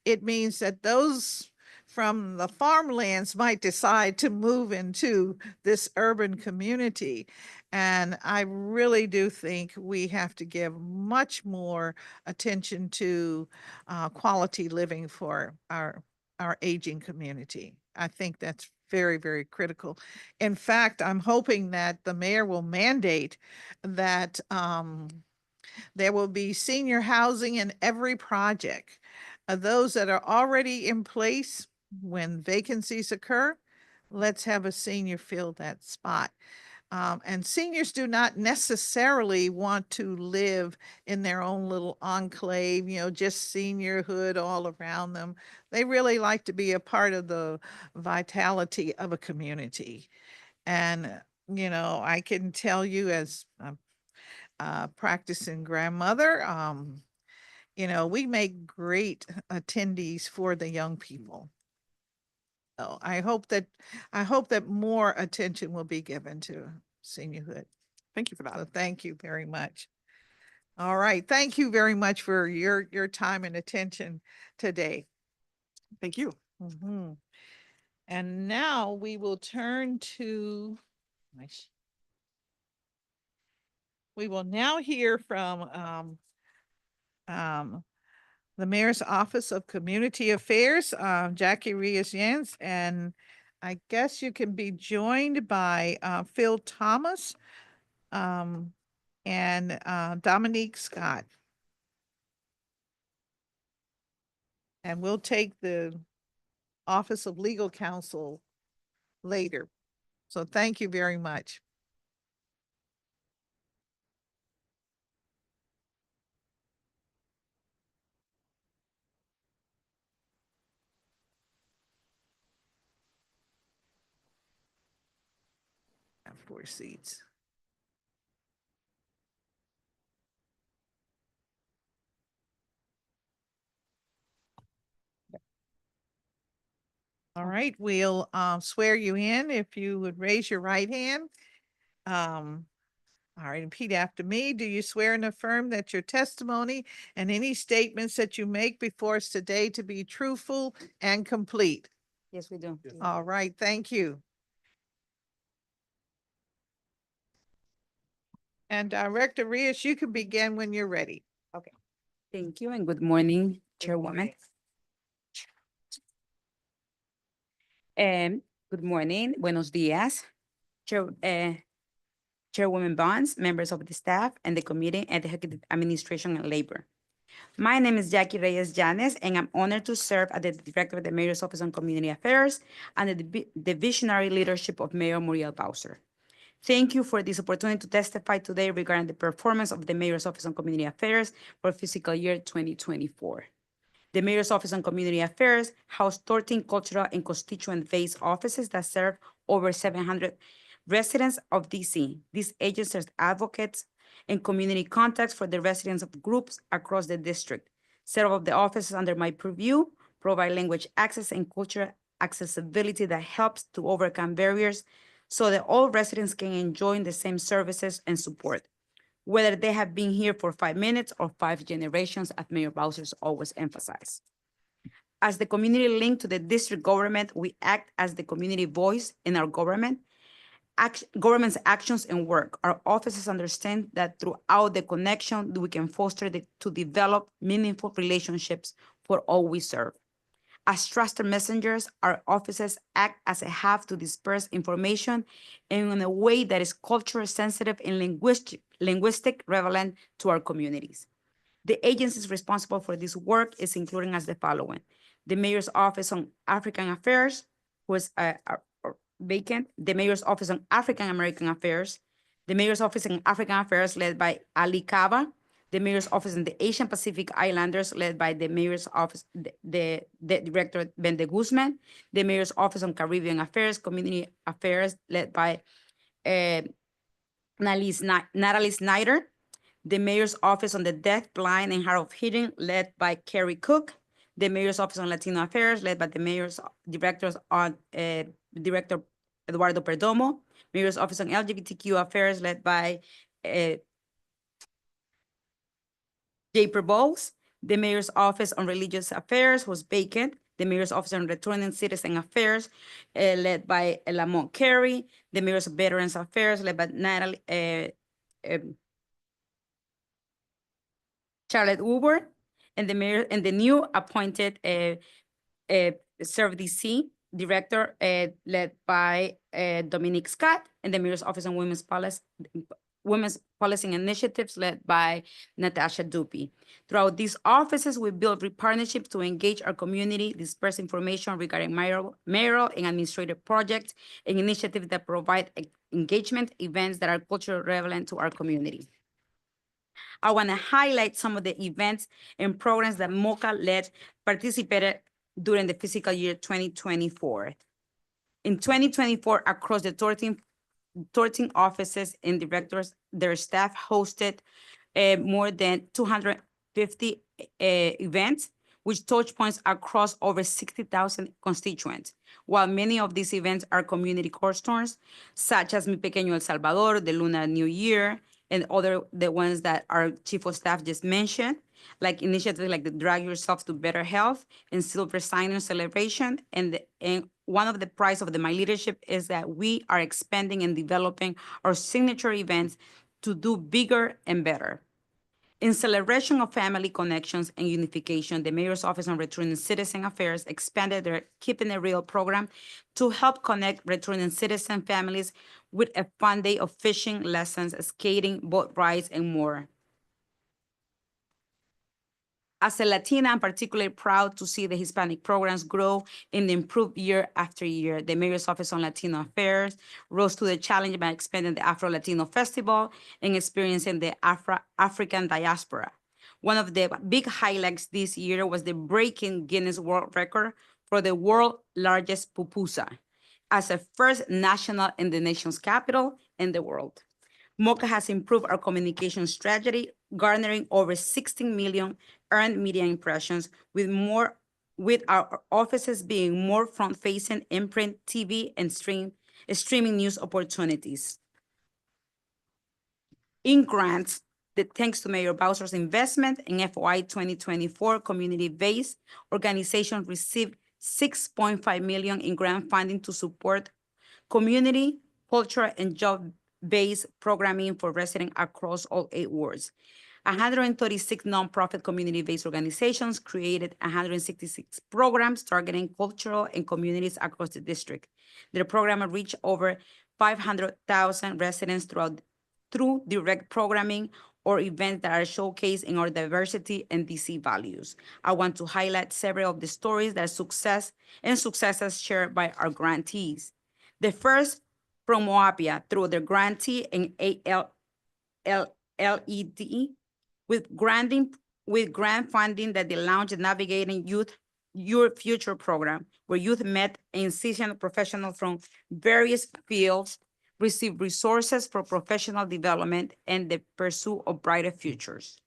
it means that those from the farmlands might decide to move into this urban community. And I really do think we have to give much more attention to quality living for our aging community. I think that's very, very critical. In fact, I'm hoping that the mayor will mandate that there will be senior housing in every project. Those that are already in place, when vacancies occur, let's have a senior fill that spot. And seniors do not necessarily want to live in their own little enclave, just seniorhood all around them. They really like to be a part of the vitality of a community. And, I can tell you as a practicing grandmother, we make great attendees for the young people. So I hope that more attention will be given to seniorhood. Thank you for So that. thank you very much. All right. Thank you very much for your time and attention today. Thank you. Mhm. And now we will turn to, we will now hear from the Mayor's Office of Community Affairs, Jackie Reyes-Jans, and I guess you can be joined by Phil Thomas and Dominique Scott. And we'll take the Office of Legal Counsel later. So thank you very much. Have 4 seats. All right, we'll swear you in if you would raise your right hand. All right, repeat after me. Do you swear and affirm that your testimony and any statements that you make before us today to be truthful and complete? Yes, we do. All right, thank you. And Director Rios, you can begin when you're ready. Thank you and good morning, Chairwoman. Good morning, buenos días, Chairwoman Bonds, members of the staff and the committee and the Executive Administration and Labor. My name is Jackie Reyes-Jans, and I'm honored to serve as the Director of the Mayor's Office on Community Affairs and the visionary leadership of Mayor Muriel Bowser. Thank you for this opportunity to testify today regarding the performance of the Mayor's Office on Community Affairs for fiscal year 2024. The Mayor's Office on Community Affairs housed 13 cultural and constituent-based offices that serve over 700 residents of DC. These agencies are advocates and community contacts for the residents of groups across the district. Several of the offices under my purview provide language access and cultural accessibility that helps to overcome barriers so that all residents can enjoy the same services and support, whether they have been here for 5 minutes or 5 generations, as Mayor Bowser's always emphasized. As the community link to the district government, we act as the community voice in our government's actions and work. Our offices understand that throughout the connection, we can foster to develop meaningful relationships for all we serve. As trusted messengers, our offices act as a hub to disperse information in a way that is culturally sensitive and linguistic relevant to our communities. The agencies responsible for this work is including as the following: the Mayor's Office on African Affairs, who is vacant, the Mayor's Office on African American Affairs, the Mayor's Office on African Affairs led by Ali Kaba, the Mayor's Office in the Asian Pacific Islanders led by the Mayor's Office, the Director Ben de Guzman, the Mayor's Office on Caribbean Affairs, Community Affairs led by Natalie Snyder, the Mayor's Office on the Deaf, Blind, and Hard of Hearing led by Kerry Cook, the Mayor's Office on Latino Affairs led by the Mayor's Director Eduardo Perdomo, Mayor's Office on LGBTQ Affairs led by Jay Bowles, the Mayor's Office on Religious Affairs was vacant, the Mayor's Office on Returning Citizen Affairs led by Lamont Carey, the Mayor's Veterans Affairs led by Natalie Charlotte Woodward, and the new appointed Serve DC Director led by Dominique Scott, and the Mayor's Office on Women's Policy Initiatives led by Natasha Dupi. Throughout these offices, we build partnerships to engage our community, disperse information regarding mayoral and administrative projects and initiatives that provide engagement events that are culturally relevant to our community. I want to highlight some of the events and programs that MOCA participated during the fiscal year 2024. In 2024, across the 13 offices and directors, their staff hosted more than 250 events, which touch points across over 60,000 constituents. While many of these events are community cornerstones, such as Mi Pequeño El Salvador, the Lunar New Year, and the ones that our Chief of Staff just mentioned, like initiatives like the Drag Yourself to Better Health and Silver Signing Celebration. And one of the prize of my leadership is that we are expanding and developing our signature events to do bigger and better. In celebration of family connections and unification, the Mayor's Office on Returning Citizen Affairs expanded their Keeping It Real program to help connect returning citizen families with a fun day of fishing, lessons, skating, boat rides, and more. As a Latina, I'm particularly proud to see the Hispanic programs grow and improve year after year. The Mayor's Office on Latino Affairs rose to the challenge by expanding the Afro-Latino Festival and experiencing the African diaspora. One of the big highlights this year was the breaking Guinness World Record for the world's largest pupusa as a first national in the nation's capital in the world. MOCA has improved our communication strategy, garnering over 16 million earned media impressions, with our offices being more front-facing in print, TV, and streaming news opportunities. In grants, thanks to Mayor Bowser's investment in FY 2024, community-based organizations received $6.5 million in grant funding to support community, cultural, and job-based programming for residents across all 8 wards. 136 nonprofit community-based organizations created 166 programs targeting cultural and communities across the district. Their program reached over 500,000 residents through direct programming or events that are showcased in our diversity and DC values. I want to highlight several of the stories that successes shared by our grantees. The first from Moapia through their grantee and LED with grant funding that they launched the Navigating Your Future program, where youth met and seasoned professionals from various fields receive resources for professional development and the pursuit of brighter futures.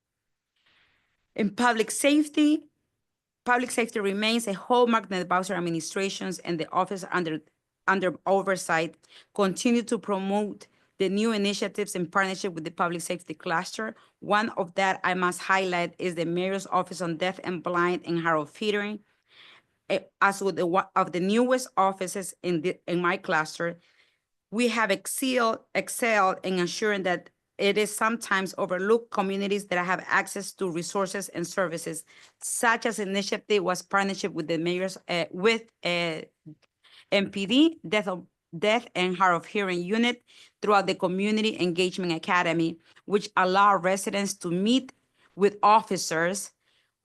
In public safety remains a hallmark of the Bowser administrations and the office under under Oversight, continue to promote the new initiatives in partnership with the Public Safety Cluster. One of that I must highlight is the Mayor's Office on Deaf and Blind and Hard of Hearing. As with one of the newest offices in my cluster, we have excelled in ensuring that it is sometimes overlooked communities that have access to resources and services, such as initiative was partnership with the mayor's MPD, Deaf and Hard of Hearing Unit throughout the Community Engagement Academy, which allow residents to meet with officers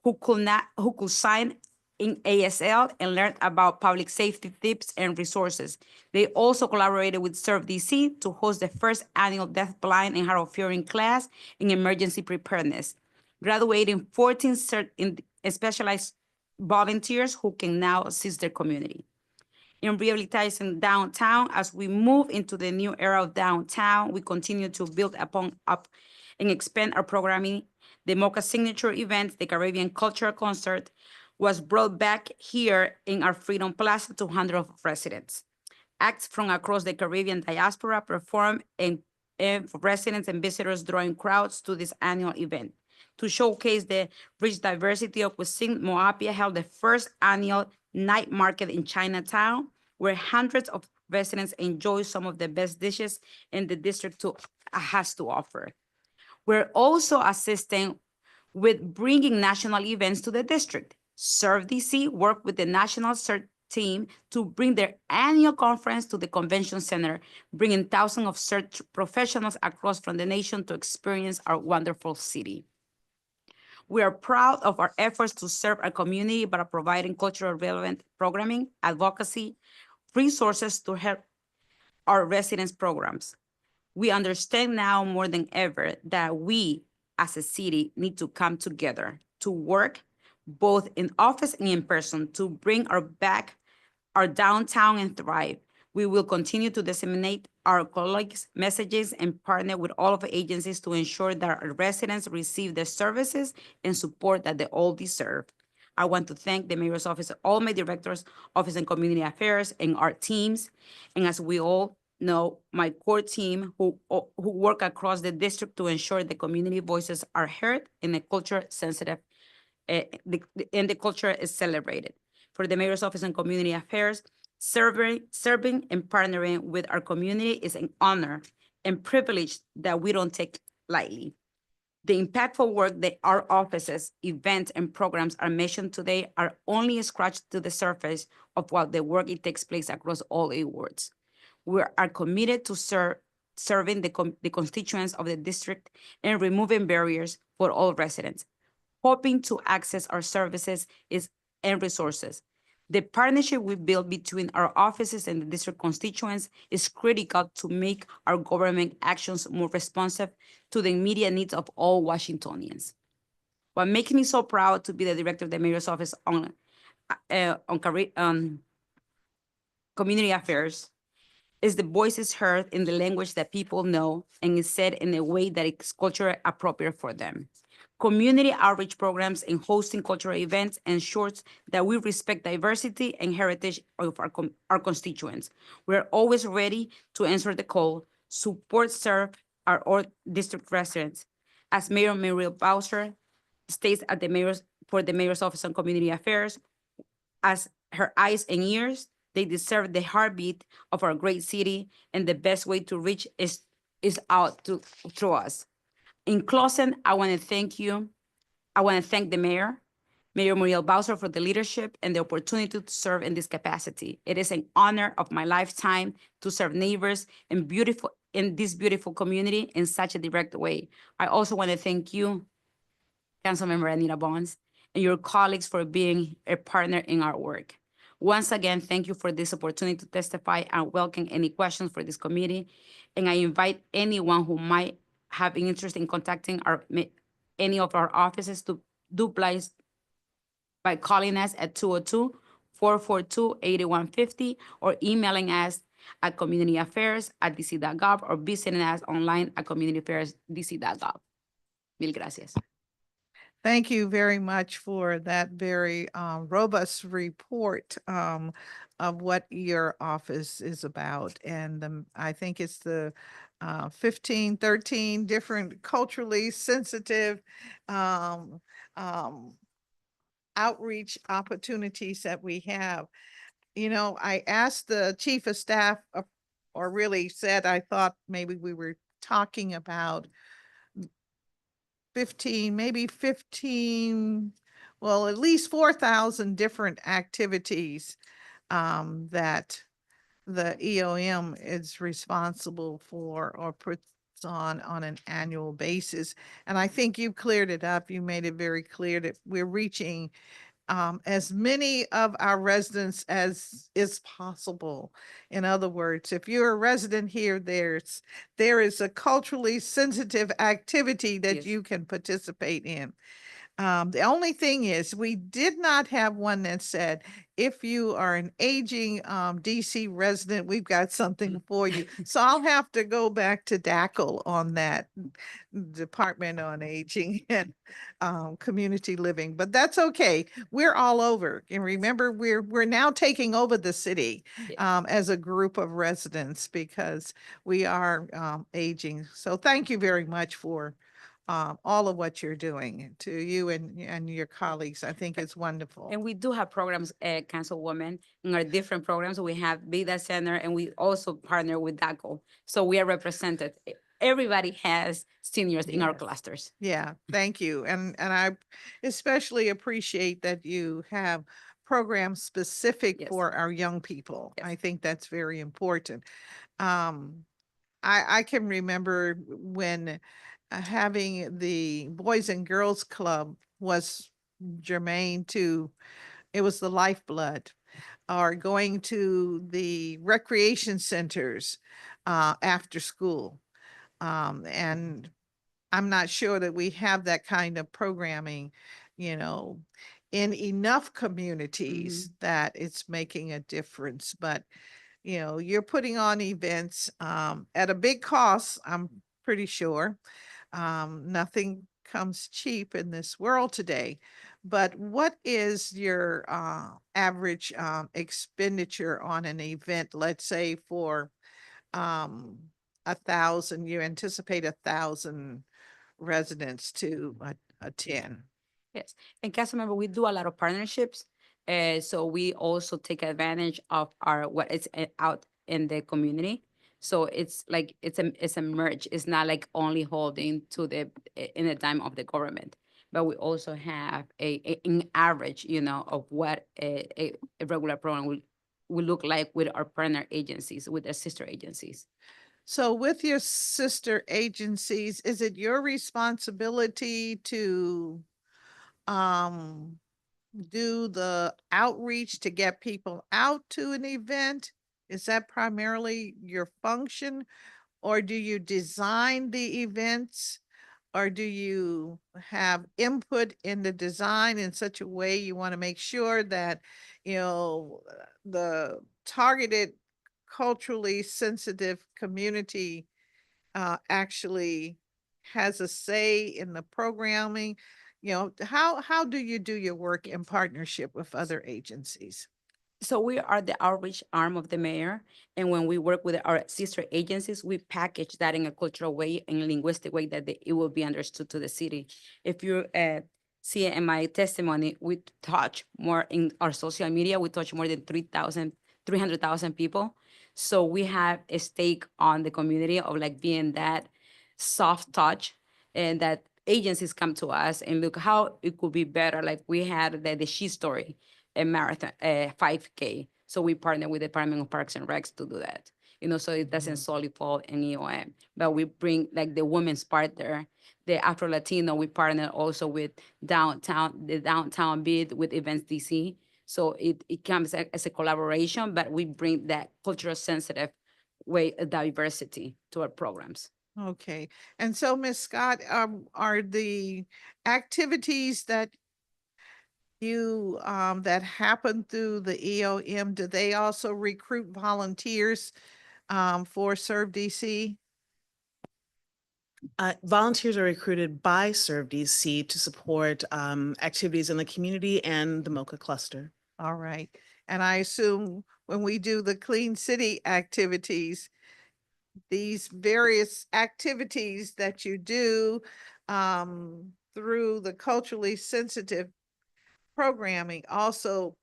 who could sign in ASL and learn about public safety tips and resources. They also collaborated with Serve DC to host the first annual Deaf, Blind, and Hard of Hearing class in emergency preparedness, graduating 14 specialized volunteers who can now assist their community. In rehabilitation downtown, as we move into the new era of downtown, we continue to build up and expand our programming. The MOCA signature event, the Caribbean Cultural Concert, was brought back here in our Freedom Plaza to hundreds of residents. Acts from across the Caribbean diaspora perform and residents and visitors drawing crowds to this annual event. To showcase the rich diversity of cuisine, Moapia held the first annual night market in Chinatown, where hundreds of residents enjoy some of the best dishes in the district has to offer. We're also assisting with bringing national events to the district. Serve DC worked with the national CERT team to bring their annual conference to the convention center, bringing thousands of CERT professionals across from the nation to experience our wonderful city. We are proud of our efforts to serve our community by providing cultural relevant programming, advocacy, resources to help our residents' programs. We understand now more than ever that we as a city need to come together to work both in office and in person to bring our downtown and thrive. We will continue to disseminate our colleagues' messages and partner with all of the agencies to ensure that our residents receive the services and support that they all deserve. I want to thank the Mayor's Office, all my directors, Office and Community Affairs, and our teams. And as we all know, my core team who work across the district to ensure the community voices are heard and the culture sensitive and the culture is celebrated. For the Mayor's Office and Community Affairs, serving and partnering with our community is an honor and privilege that we don't take lightly. The impactful work that our offices, events, and programs are mentioned today are only scratched to the surface of what the work it takes place across all 8 wards. We are committed to serving the constituents of the district and removing barriers for all residents, hoping to access our services and resources. The partnership we build between our offices and the district constituents is critical to make our government actions more responsive to the immediate needs of all Washingtonians. What makes me so proud to be the director of the Mayor's Office on Community Affairs is the voices heard in the language that people know and is said in a way that is culturally appropriate for them. Community outreach programs and hosting cultural events ensures that we respect diversity and heritage of our constituents. We're always ready to answer the call, serve our district residents. As Mayor Muriel Bowser states for the Mayor's Office on Community Affairs, as her eyes and ears, they deserve the heartbeat of our great city, and the best way to reach is out through us. In closing, I want to thank you. I want to thank the Mayor Muriel Bowser, for the leadership and the opportunity to serve in this capacity. It is an honor of my lifetime to serve neighbors in this beautiful community in such a direct way. I also want to thank you, Councilmember Anita Bonds, and your colleagues for being a partner in our work. Once again, thank you for this opportunity to testify and welcome any questions for this committee. And I invite anyone who might have an interest in contacting any of our offices to do please by calling us at 202-442-8150 or emailing us at communityaffairs@dc.gov or visiting us online at communityaffairs.dc.gov. Mil gracias. Thank you very much for that very robust report. of what your office is about. And I think it's the 15, 13 different culturally sensitive um, um, outreach opportunities that we have. You know, I asked the chief of staff, or really said, I thought maybe we were talking about 15, maybe 15, well, at least 4,000 different activities that the EOM is responsible for or puts on an annual basis. And I think you cleared it up. You made it very clear that we're reaching as many of our residents as is possible. In other words, if you're a resident here, there is a culturally sensitive activity that Yes. you can participate in. The only thing is, we did not have one that said, if you are an aging DC resident, we've got something for you. So I'll have to go back to DACL on that, Department on Aging and Community Living, but that's okay. We're all over. And remember, we're now taking over the city as a group of residents because we are aging. So thank you very much for all of what you're doing, to you and your colleagues. I think it's wonderful. And we do have programs, Councilwoman, in our different programs. We have Vida Center, and we also partner with DACO. So we are represented. Everybody has seniors in our Yes. clusters. Yeah, thank you. And I especially appreciate that you have programs specific Yes. for our young people. Yes. I think that's very important. I can remember when having the Boys and Girls Club was germane to, it was the lifeblood, or going to the recreation centers after school. And I'm not sure that we have that kind of programming, you know, in enough communities that it's making a difference. But, you know, you're putting on events at a big cost, I'm pretty sure. Nothing comes cheap in this world today. But what is your average expenditure on an event, let's say for 1,000, you anticipate 1,000 residents to attend? Yes, and Councilmember, we do a lot of partnerships. So we also take advantage of what is out in the community. So it's like, it's a merge. It's not like only holding to in the dime of the government, but we also have an average, of what a regular program will look like with our partner agencies, with their sister agencies. So with your sister agencies, is it your responsibility to um do the outreach to get people out to an event? Is that primarily your function? Or do you design the events? Or do you have input in the design in such a way you want to make sure that, the targeted culturally sensitive community actually has a say in the programming? How do you do your work in partnership with other agencies? So we are the outreach arm of the mayor, and when we work with our sister agencies, we package that in a cultural way, in a linguistic way that it will be understood to the city. If you see in my testimony, we touch more in our social media, we touch more than 300,000 people. So we have a stake on the community of like being that soft touch, and that agencies come to us and look how it could be better. Like we had the She Story, a marathon, 5K. So we partner with the Department of Parks and Recs to do that. So it doesn't solely fall in EOM, but we bring like the women's part there. The Afro Latino, we partner also with the downtown bid with Events DC. So it comes as a collaboration, but we bring that cultural sensitive way of diversity to our programs. Okay. And so, Ms. Scott, are the activities that that happen through the EOM, do they also recruit volunteers for Serve DC? Volunteers are recruited by Serve DC to support activities in the community and the MOCA cluster. All right. And I assume when we do the Clean City activities, these various activities that you do through the culturally sensitive programming also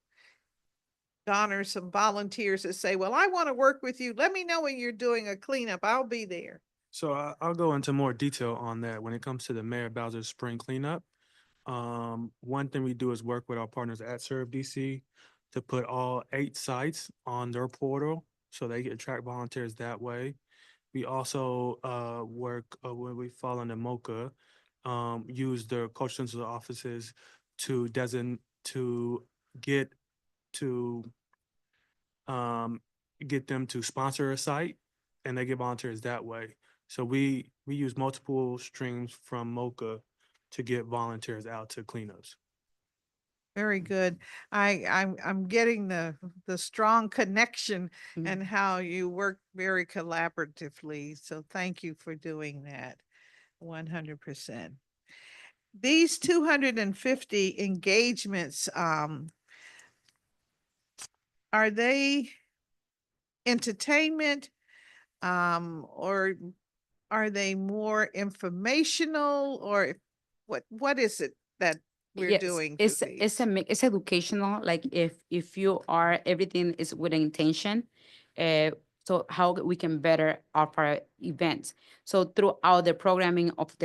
garner some volunteers that say, well, I want to work with you. Let me know when you're doing a cleanup. I'll be there. So I'll go into more detail on that. When it comes to the Mayor Bowser Spring Cleanup, one thing we do is work with our partners at Serve DC to put all 8 sites on their portal so they can attract volunteers that way. We also work when we fall under MOCA, use the culture sensitive offices to get them to sponsor a site, and they get volunteers that way. So we use multiple streams from MOCA to get volunteers out to cleanups. Very good. I'm getting the strong connection and how you work very collaboratively. So thank you for doing that. 100%. These 250 engagements, are they entertainment? Or are they more informational, or what is it that we're Yes, doing? it's through these? it's educational. Like if you are, everything is with intention. So how we can better offer events. So throughout the programming of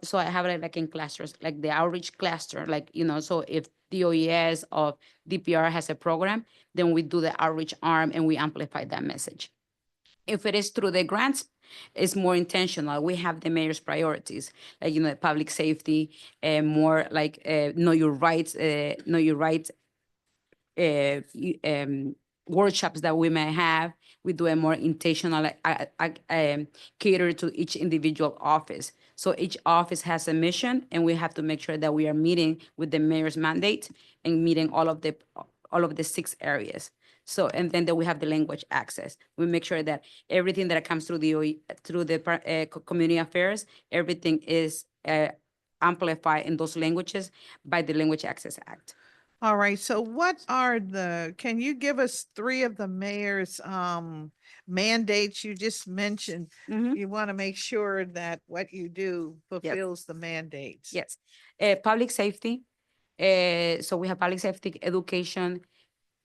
so I have it like in clusters, like the outreach cluster, like, so if DOES or DPR has a program, then we do the outreach arm and we amplify that message. If it is through the grants, it's more intentional. We have the mayor's priorities, like, public safety, and more like know your rights, workshops that we may have. We do a more intentional, cater to each individual office. So each office has a mission, and we have to make sure that we are meeting with the mayor's mandate and meeting all of the 6 areas. So, and then we have the language access. We make sure that everything that comes through the community affairs, everything is amplified in those languages by the Language Access Act. All right, so can you give us 3 of the mayor's mandates you just mentioned? Mhm. You want to make sure that what you do fulfills the mandates. Yes, public safety. So we have public safety education,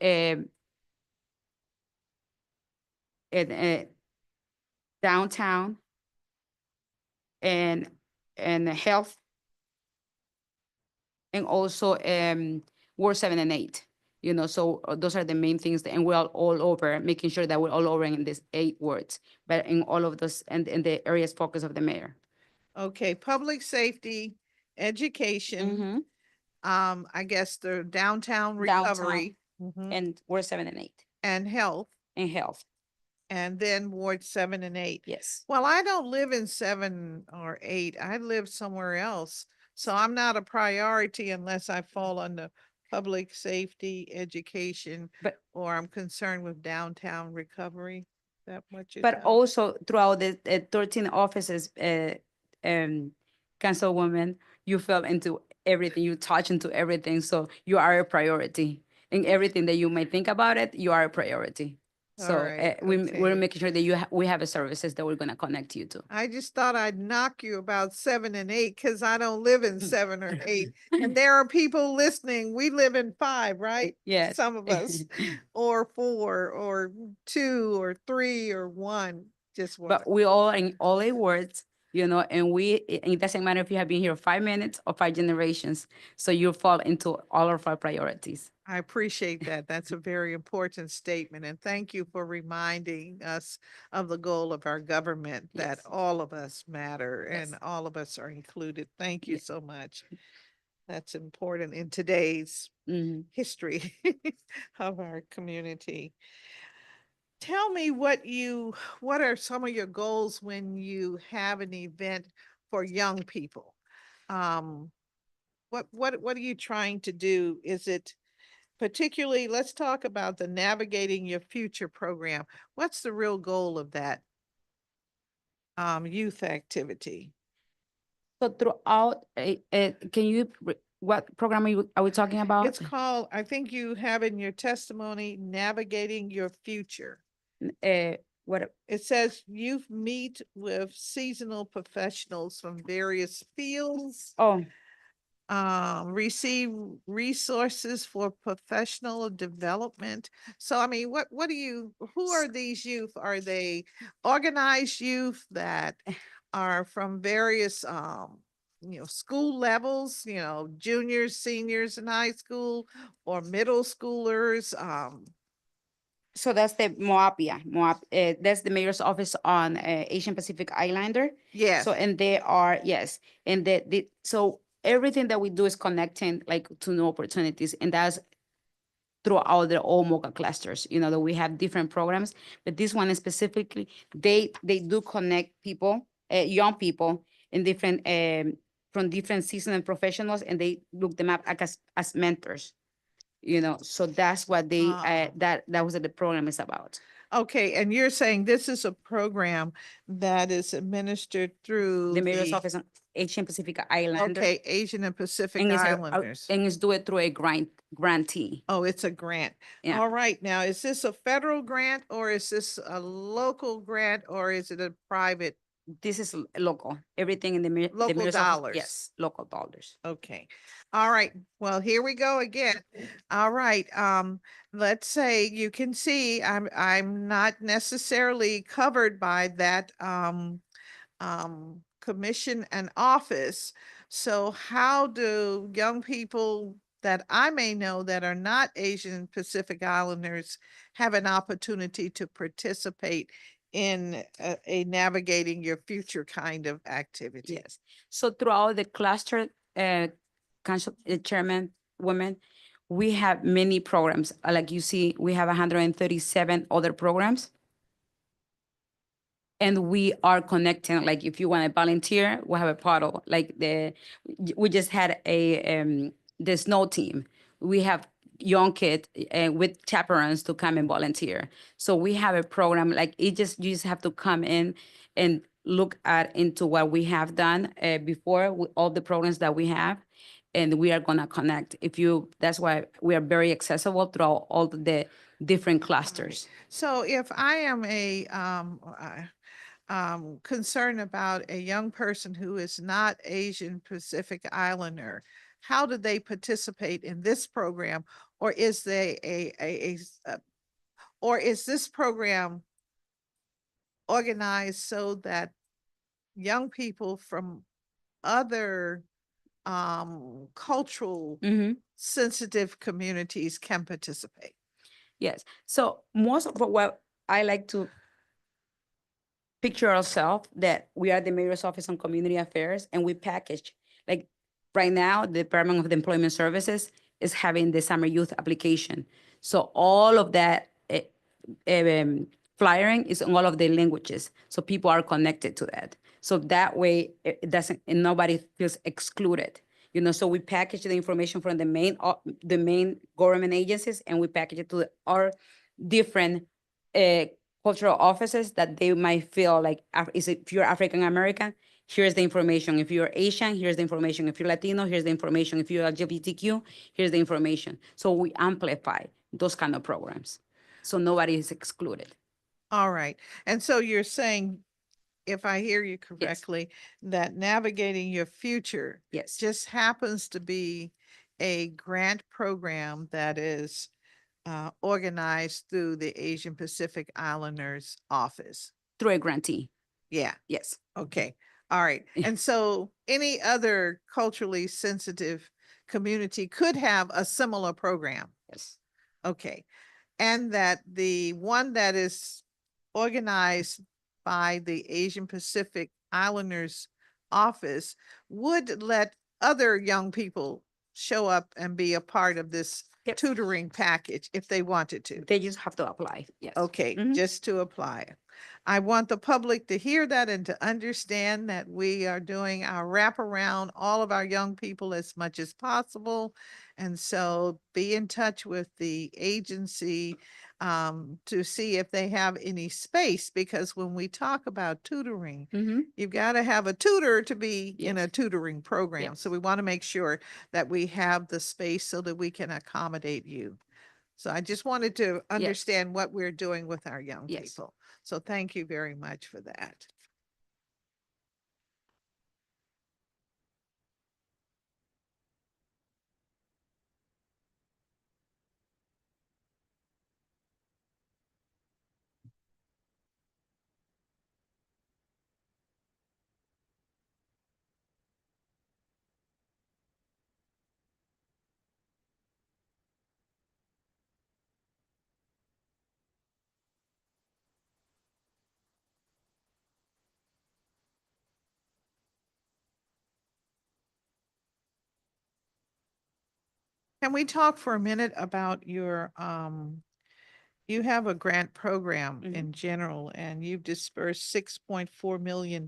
and downtown, and health, and also Ward 7 and 8. So those are the main things, and we're all over, making sure that we're all over in these 8 wards, but in all of those and in the areas focus of the mayor. Okay, public safety, education, I guess the downtown recovery. Mhm. And Ward 7 and 8, And health, and health. and then Ward 7 and 8. Yes. Well, I don't live in 7 or 8. I live somewhere else. So I'm not a priority unless I fall under public safety, education, But- or I'm concerned with downtown recovery. Is that what you're But saying? also throughout the 13 offices, Councilwoman, you fell into everything, you touch into everything. So you are a priority in everything that you may think about it. You are a priority. So right, we're okay. making sure that we have a services that we're going to connect you to. I just thought I'd knock you about 7 and 8 because I don't live in 7 or 8. And there are people listening. We live in 5, right? Yes. Some of us, or 4, or 2, or 3, or 1. Just one. But we all in all 8 words, and it doesn't matter if you have been here 5 minutes or 5 generations. So you fall into all of our priorities. I appreciate that. That's a very important statement. And thank you for reminding us of the goal of our government, that Yes. all of us matter and Yes. all of us are included. Thank you Yes. so much. That's important in today's Mhm. history of our community. Tell me what are some of your goals when you have an event for young people? What are you trying to do? Is it particularly, let's talk about the Navigating Your Future program. What's the real goal of that youth activity? So throughout, can you What program are we talking about? It's called, I think you have in your testimony, Navigating Your Future. What, It says youth meet with seasonal professionals from various fields, oh, receive resources for professional development. So, I mean, what do you, who are these youth? Are they organized youth that are from various, school levels, juniors, seniors in high school or middle schoolers? so that's the that's the mayor's office on Asian Pacific Islander. Yes. So, and they are, yes, and so everything that we do is connecting like to new opportunities, and that's throughout the all MOCA clusters, that we have different programs, but this one specifically, they do connect people, young people in different, from different seasoned professionals, and they look them up as mentors, so that's what they, Ah. that was what the program is about. Okay, and you're saying this is a program that is administered through The mayor's office on Asian Pacific Islander. okay, Asian and Pacific And Islanders. it's do it through a grantee. Oh, it's a grant. Yeah. All right, now, is this a federal grant or is this a local grant or is it a private? This is local, everything in the Local mayor's office- dollars. Yes, local dollars. Okay, all right, well, here we go again. All right, let's say you can see I'm not necessarily covered by that commission and office. So how do young people that I may know that are not Asian Pacific Islanders have an opportunity to participate in a navigating your future kind of activity? Yes. So throughout the cluster, council chairman, women, we have many programs. Like you see, we have 137 other programs. And we are connecting, like if you want to volunteer, we have a portal, like we just had the snow team. We have young kids with chaperones to come and volunteer. So we have a program, like you just have to come in and look into what we have done before with all the programs that we have. And we are gonna connect. That's why we are very accessible throughout all the different clusters. So if I am concerned about a young person who is not Asian Pacific Islander, how do they participate in this program? Or is they or is this program organized so that young people from other cultural Mhm. sensitive communities can participate? Yes. So most of what I like to picture ourselves that we are the mayor's office on community affairs, and we package, like right now, the Department of the Employment Services is having the summer youth application. So all of that flyering is in all of the languages. So people are connected to that. So that way it doesn't, and nobody feels excluded. So we package the information from the main government agencies, and we package it to our different cultural offices that they might feel like, if you're African American, here's the information. If you're Asian, here's the information. If you're Latino, here's the information. If you're LGBTQ, here's the information. So we amplify those kind of programs, so nobody is excluded. All right. And so you're saying, if I hear you correctly, that navigating your future Yes. just happens to be a grant program that is organized through the Asian Pacific Islanders office. Through a grantee. Yeah. Yes. Okay. All right. And so any other culturally sensitive community could have a similar program. Yes. Okay. And that the one that is organized by the Asian Pacific Islanders office would let other young people show up and be a part of this Yep. tutoring package if they wanted to. They just have to apply. Yes. Okay, Mhm. just to apply. I want the public to hear that and to understand that we are doing our wraparound, all of our young people as much as possible. And so be in touch with the agency to see if they have any space, because when we talk about tutoring, Mm-hmm. you've got to have a tutor to be in a Yes. tutoring program. So Yes. we want to make sure that we have the space so that we can accommodate you. So I just wanted to understand what we're doing with our young Yes. people. So thank you very much for that. Can we talk for a minute about your, you have a grant program Mhm. in general, and you've dispersed $6.4 million,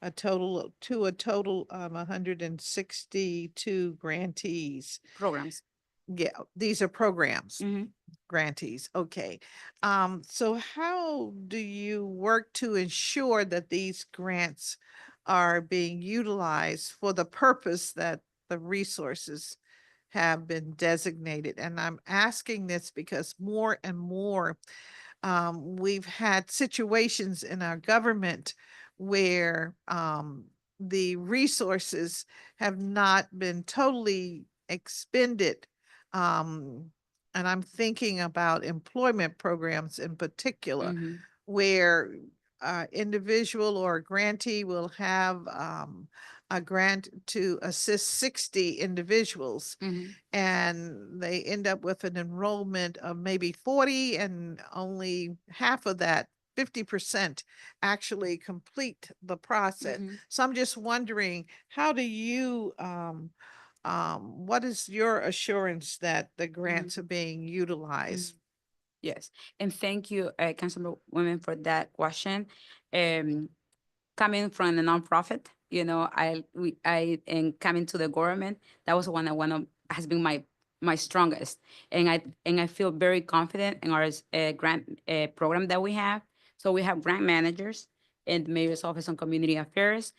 a total to a total of 162 grantees. Programs. Yeah, these are programs, Mm-hmm. grantees. Okay. So how do you work to ensure that these grants are being utilized for the purpose that the resources have been designated? And I'm asking this because more and more we've had situations in our government where the resources have not been totally expended. Um, and I'm thinking about employment programs in particular, Mm-hmm. where individual or a grantee will have a grant to assist 60 individuals, Mm-hmm. and they end up with an enrollment of maybe 40, and only half of that, 50%, actually complete the process. Mm-hmm. So I'm just wondering, how do you, what is your assurance that the grants are being utilized? Yes, and thank you, Councilwoman, for that question. Coming from a nonprofit, and coming to the government, that was one of has been my strongest, and I feel very confident in our grant program that we have. So we have grant managers in the Mayor's Office on Community Affairs,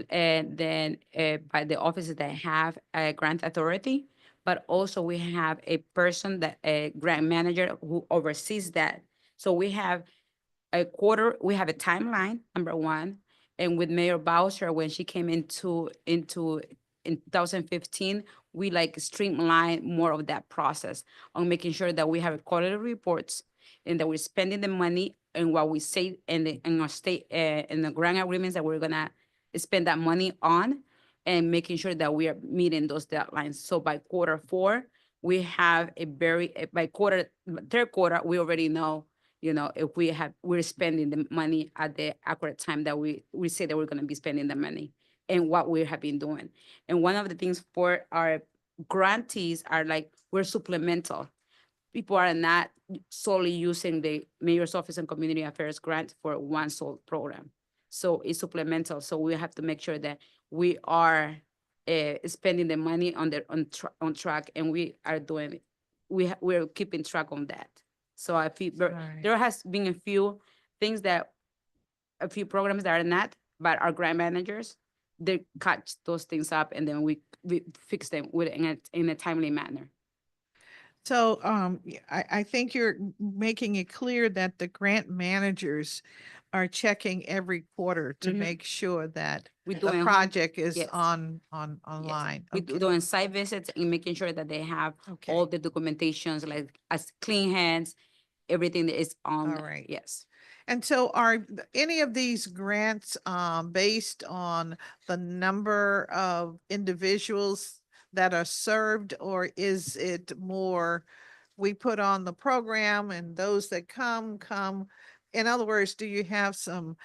and then by the offices that have a grant authority. But also we have a person that a grant manager who oversees that. So we have we have a timeline, number one. And with Mayor Bowser, when she came into in 2015, we like streamline more of that process on making sure that we have quarterly reports and that we're spending the money and what we say in our state in the grant agreements that we're gonna spend that money on, and making sure that we are meeting those deadlines. So by quarter 4, we have by third quarter, we already know, if we're spending the money at the accurate time that we say that we're going to be spending the money, and what we have been doing. And one of the things for our grantees are like, we're supplemental. People are not solely using the Mayor's Office on Community Affairs grant for one sole program. So it's supplemental. So we have to make sure that we are spending the money on track, and we are doing it. We're keeping track on that. So I feel Right. there has been a few programs that are not, but our grant managers, they catch those things up, and then we fix them in a timely manner. So I think you're making it clear that the grant managers are checking every quarter to Mhm. make sure that We the doing project is yes. online. We Okay. doing site visits and making sure that they have Okay. all the documentations, like as clean hands, everything that is on. All right. Yes. And so are any of these grants based on the number of individuals that are served, or is it more we put on the program and those that come? In other words, do you have some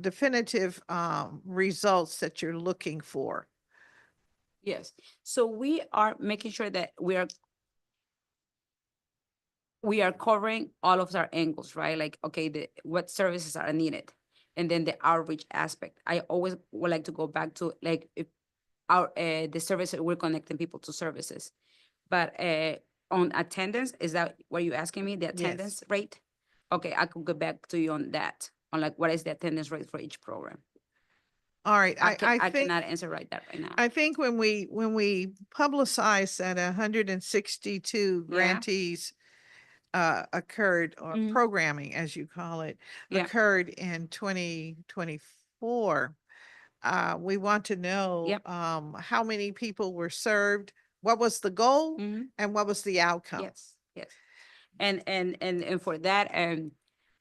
definitive results that you're looking for? Yes. So we are making sure that we are covering all of our angles, right? Like, okay, what services are needed, and then the outreach aspect. I always would like to go back to, like, if the service, we're connecting people to services, but on attendance, is that what you're asking me, the attendance rate? Okay, I could go back to you on that, on like what is the attendance rate for each program? All right, I I think, cannot answer right now. I think when we publicized that 162 Yeah. grantees occurred, or Mhm. programming, as you call it, Yeah. occurred in 2024. We want to know, Yep. how many people were served, what was the goal, Mhm. and what was the outcome? Yes, yes. And for that,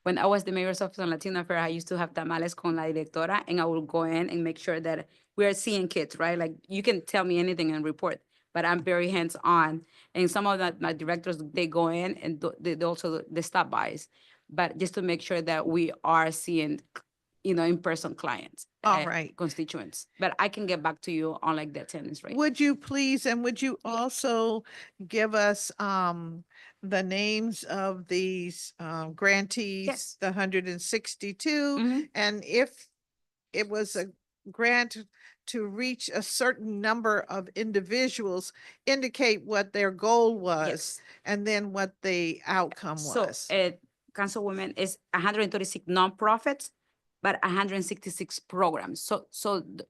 when I was the mayor's office on Latino Affairs, I used to have tamales con la directora, and I would go in and make sure that we are seeing kids, right? Like, you can tell me anything and report, but I'm very hands-on. And some of my directors, they go in and they also, they stop bys, but just to make sure that we are seeing, in-person clients. All right. Constituents. But I can get back to you on like the attendance rate. Would you please, and would you also give us the names of these grantees, Yes. the 162? Mhm. And if it was a grant to reach a certain number of individuals, indicate what their goal was, Yes. and then what the outcome So, was. Councilwoman, is 136 nonprofits, but 166 programs. So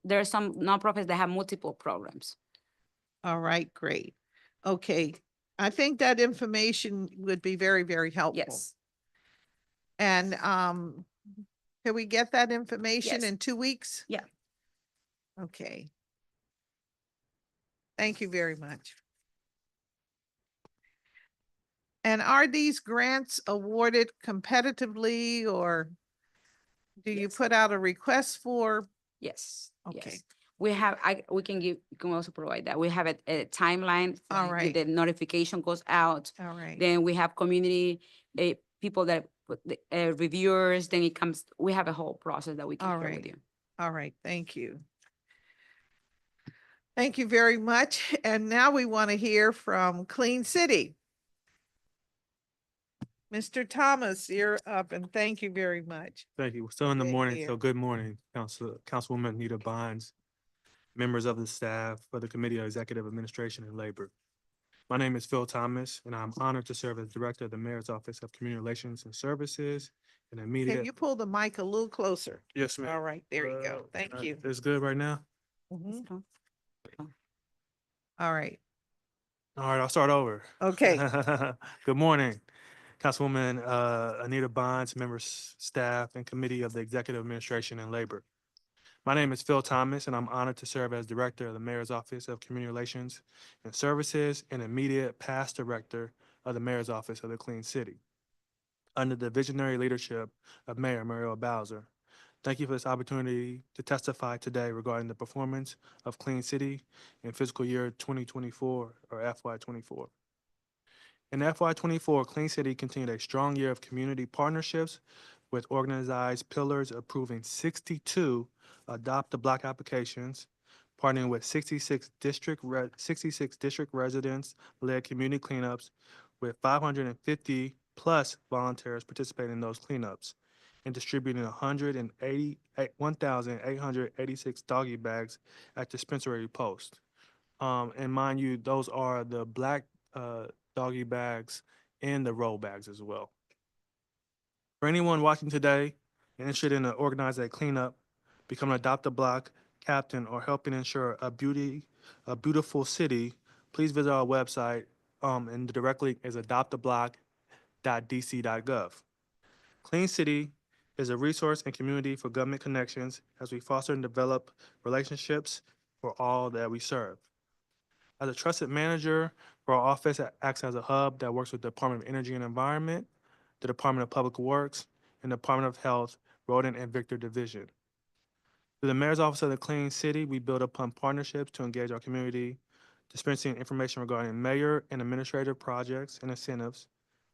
there are some nonprofits that have multiple programs. All right, great. Okay, I think that information would be very, very helpful. Yes. And can we get that information Yes. in 2 weeks? Yeah. Okay. Thank you very much. And are these grants awarded competitively, or do you Yes. put out a request for? Yes. Okay. Yes. We can also provide that. We have a timeline. All that right. The notification goes out. All right. Then we have community people that put the reviewers, then it comes, we have a whole process that we can All share right. with you. All right, thank you. Thank you very much. And now we want to hear from Clean City. Mr. Thomas, you're up, and thank you very much. Thank you. We're still in the Good morning, here. so good morning, Councilwoman Nita Bonds, members of the staff for the Committee of Executive Administration and Labor. My name is Phil Thomas, and I'm honored to serve as Director of the Mayor's Office of Community Relations and Services and Can immediate. you pull the mic a little closer? Yes, ma'am. All right, there you go. Thank you. It's good right now? Mhm. So, All right, All right, I'll start over. okay. Good morning, Councilwoman Anita Bonds, members, staff, and Committee of the Executive Administration and Labor. My name is Phil Thomas, and I'm honored to serve as Director of the Mayor's Office of Community Relations and Services and immediate past Director of the Mayor's Office of the Clean City, under the visionary leadership of Mayor Muriel Bowser. Thank you for this opportunity to testify today regarding the performance of Clean City in fiscal year 2024 or FY24. In FY24, Clean City continued a strong year of community partnerships with organized pillars approving 62 Adopt a Block applications, partnering with 66 district residents-led community cleanups with 550 plus volunteers participating in those cleanups, and distributing 1,886 doggy bags at dispensary posts. And mind you, those are the black doggy bags and the roll bags as well. For anyone watching today and interested in organizing a cleanup, become an Adopt a Block captain, or helping ensure a beautiful city, please visit our website, and the direct link is adoptablock.dc.gov. Clean City is a resource and community for government connections as we foster and develop relationships for all that we serve. As a trusted manager for our office, acts as a hub that works with the Department of Energy and Environment, the Department of Public Works, and the Department of Health, Rodent and Vector Division. Through the Mayor's Office of the Clean City, we build upon partnerships to engage our community, dispensing information regarding mayor and administrative projects and incentives,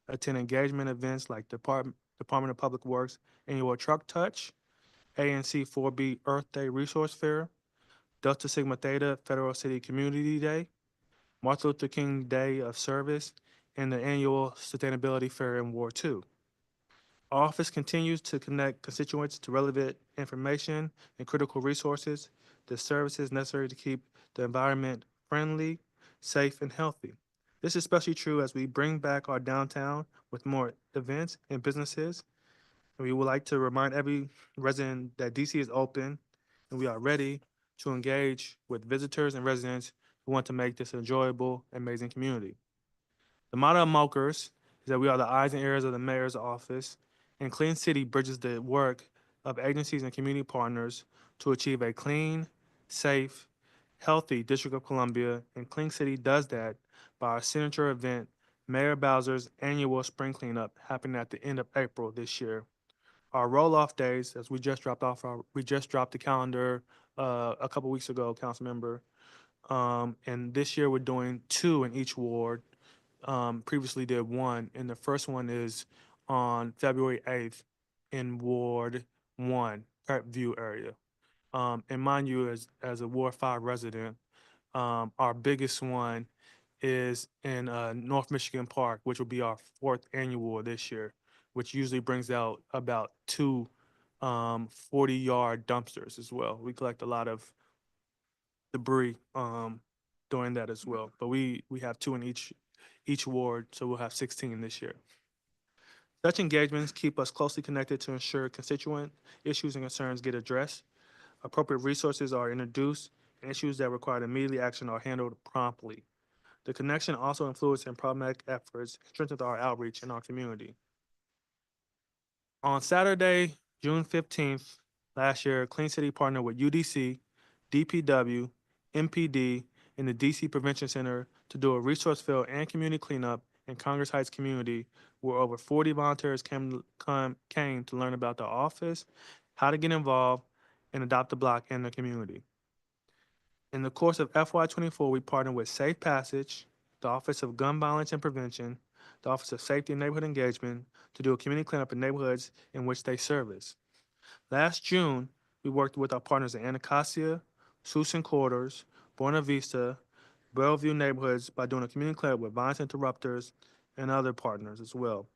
attend engagement events like Department of Public Works Annual Truck Touch, ANC 4B Earth Day Resource Fair, Delta Sigma Theta Federal City Community Day, Martin Luther King Day of Service, and the annual Sustainability Fair in Ward 2. Our office continues to connect constituents to relevant information and critical resources, the services necessary to keep the environment friendly, safe, and healthy. This is especially true as we bring back our downtown with more events and businesses. And we would like to remind every resident that DC is open and we are ready to engage with visitors and residents who want to make this an enjoyable, amazing community. The motto of MOCAs is that we are the eyes and ears of the mayor's office, and Clean City bridges the work of agencies and community partners to achieve a clean, safe, healthy District of Columbia, and Clean City does that by our signature event, Mayor Bowser's annual spring cleanup, happening at the end of April this year. Our roll-off days, as we just dropped the calendar a couple weeks ago, council member. And this year we're doing 2 in each ward. Previously did 1, and the first one is on February 8th in Ward 1, Prep View area. And mind you, as a Ward 5 resident, our biggest one is in North Michigan Park, which will be our 4th annual this year, which usually brings out about 2 40-yard dumpsters as well. We collect a lot of debris during that as well. But we have 2 in each ward, so we'll have 16 this year. Such engagements keep us closely connected to ensure constituent issues and concerns get addressed, appropriate resources are introduced, and issues that require immediate action are handled promptly. The connection also influences and problematic efforts and strengthens our outreach in our community. On Saturday, June 15th, last year, Clean City partnered with UDC, DPW, MPD, and the DC Prevention Center to do a resource field and community cleanup in Congress Heights community, where over 40 volunteers came to learn about the office, how to get involved, and adopt a block in the community. In the course of FY24, we partnered with Safe Passage, the Office of Gun Violence and Prevention, the Office of Safety and Neighborhood Engagement, to do a community cleanup in neighborhoods in which they service. Last June, we worked with our partners in Anacostia, Susan Quarters, Buena Vista, Bellevue neighborhoods by doing a community cleanup with Violence Interrupters and other partners as well.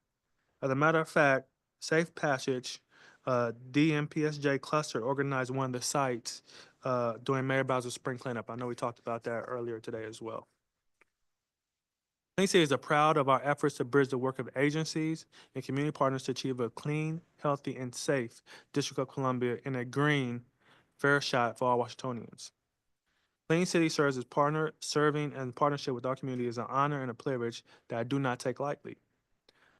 As a matter of fact, Safe Passage, DMPSJ cluster organized one of the sites during Mayor Bowser's spring cleanup. I know we talked about that earlier today as well. Clean City is proud of our efforts to bridge the work of agencies and community partners to achieve a clean, healthy, and safe District of Columbia and a green, fair shot for all Washingtonians. Clean City serving in partnership with our community is an honor and a privilege that I do not take lightly.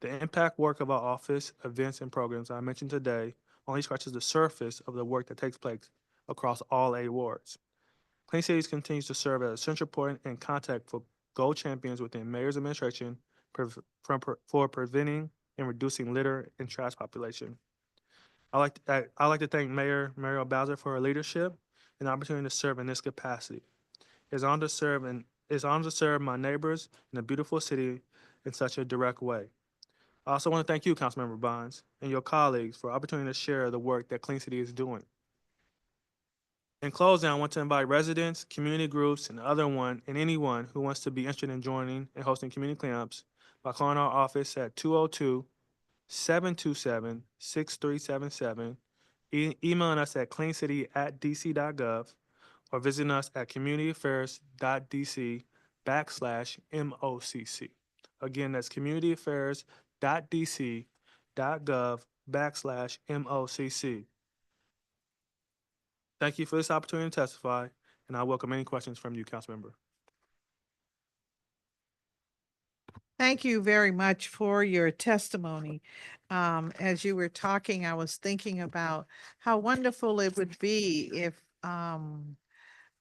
The impact work of our office, events, and programs I mentioned today only scratches the surface of the work that takes place across all 8 wards. Clean Cities continues to serve as a central point and contact for gold champions within Mayor's administration for preventing and reducing litter and trash population. I like to thank Mayor Muriel Bowser for her leadership and the opportunity to serve in this capacity. It's on to serve my neighbors in a beautiful city in such a direct way. I also want to thank you, Councilmember Bonds, and your colleagues for the opportunity to share the work that Clean City is doing. In closing, I want to invite residents, community groups, and anyone who wants to be interested in joining and hosting community cleanups by calling our office at 202-727-6377, emailing us at cleancity@dc.gov, or visiting us at communityaffairs.dc/MOCC. Again, that's communityaffairs.dc.gov/MOCC. Thank you for this opportunity to testify, and I welcome any questions from you, Councilmember. Thank you very much for your testimony. As you were talking, I was thinking about how wonderful it would be if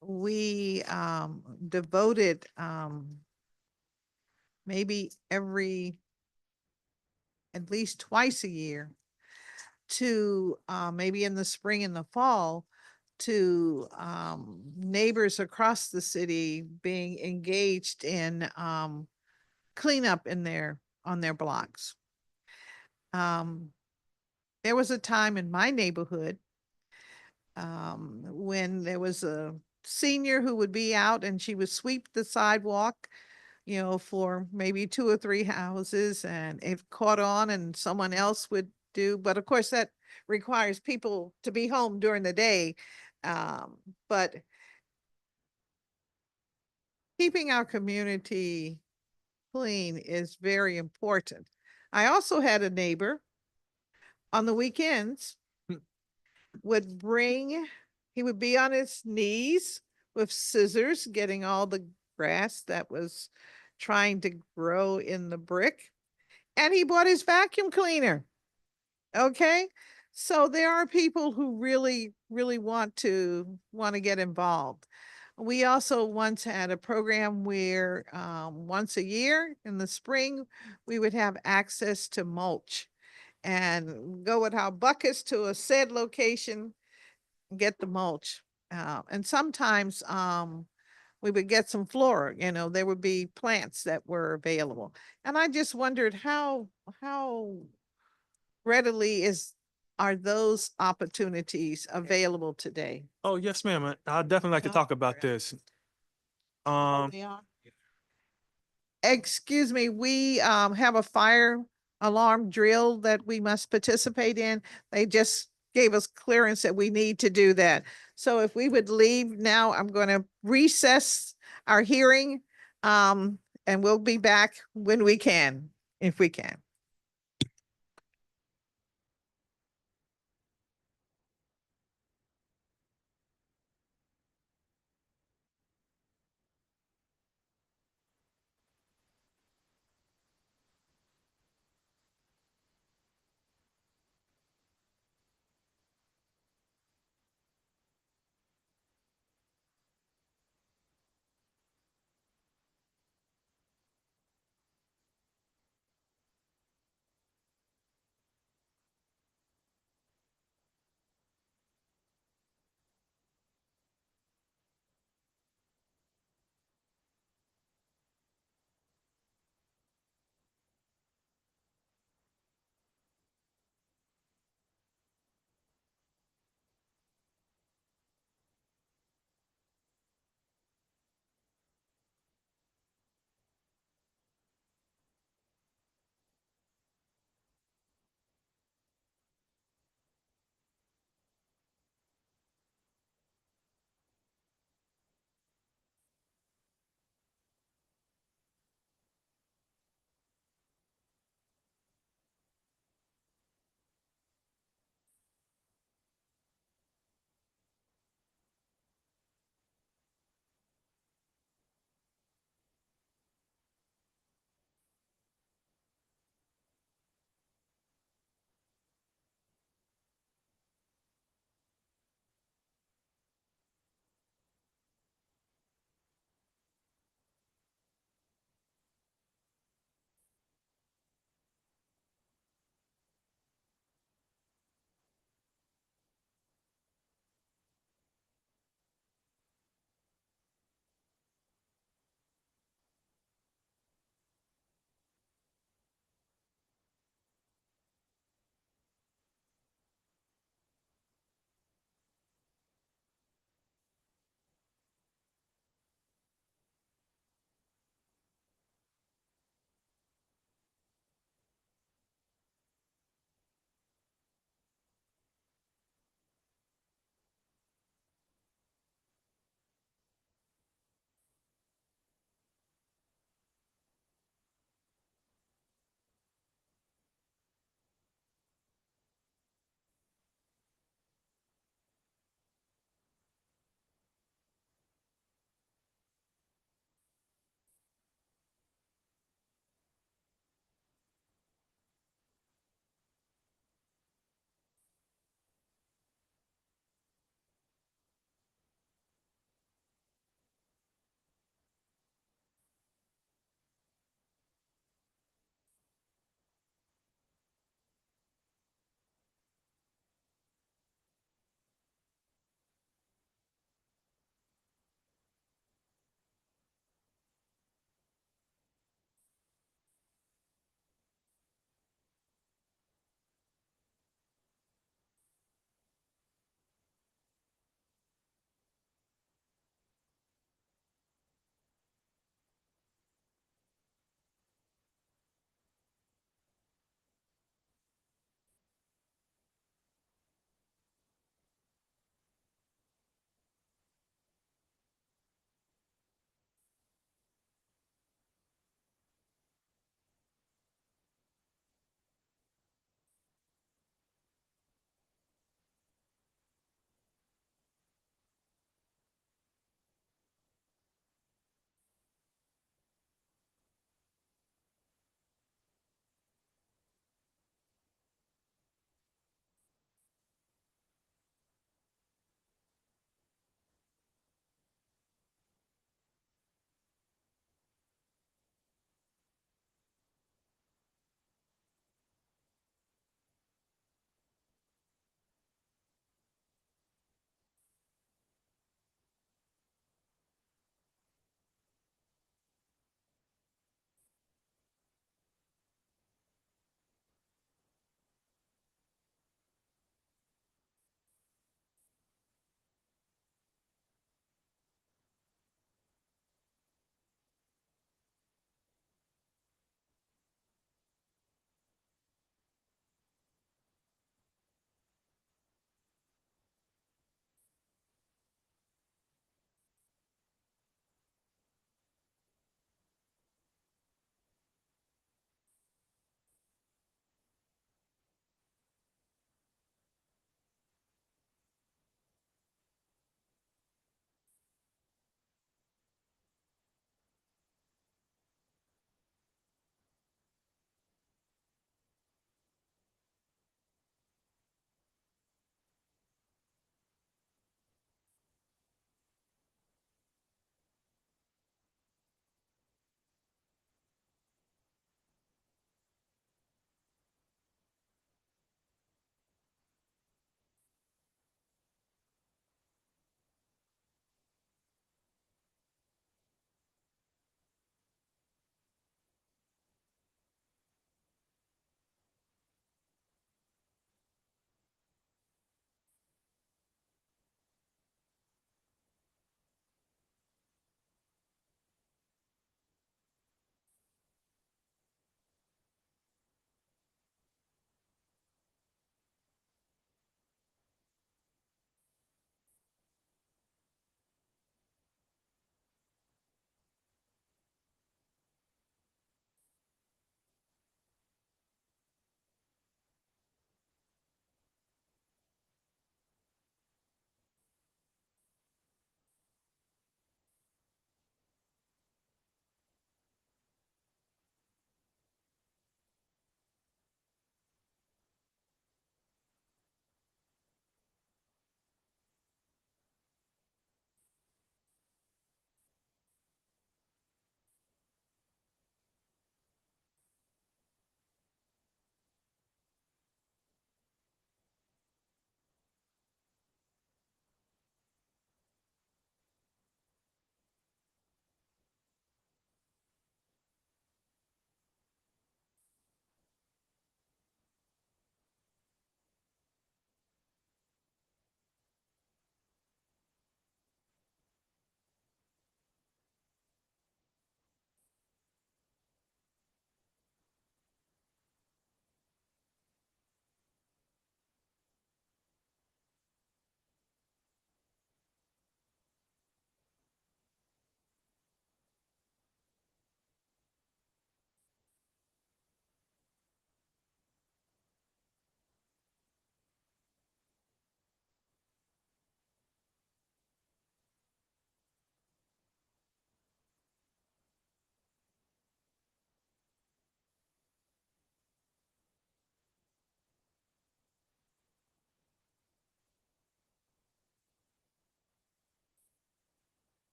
we devoted maybe at least twice a year to maybe in the spring and the fall to neighbors across the city being engaged in cleanup on their blocks. There was a time in my neighborhood when there was a senior who would be out and she would sweep the sidewalk, for maybe 2 or 3 houses, and it caught on and someone else would do, but of course that requires people to be home during the day. But keeping our community clean is very important. I also had a neighbor on the weekends would bring, he would be on his knees with scissors, getting all the grass that was trying to grow in the brick. And he bought his vacuum cleaner. Okay. So there are people who really, really want to get involved. We also once had a program where once a year in the spring, we would have access to mulch and go with our buckets to a said location, get the mulch. And sometimes we would get some flora, there would be plants that were available. And I just wondered how readily are those opportunities available today? Oh, yes, ma'am. I'd definitely like to Oh, talk about this. Um, They are? Excuse me, we have a fire alarm drill that we must participate in. They just gave us clearance that we need to do that. So if we would leave now, I'm going to recess our hearing. And we'll be back when we can, if we can.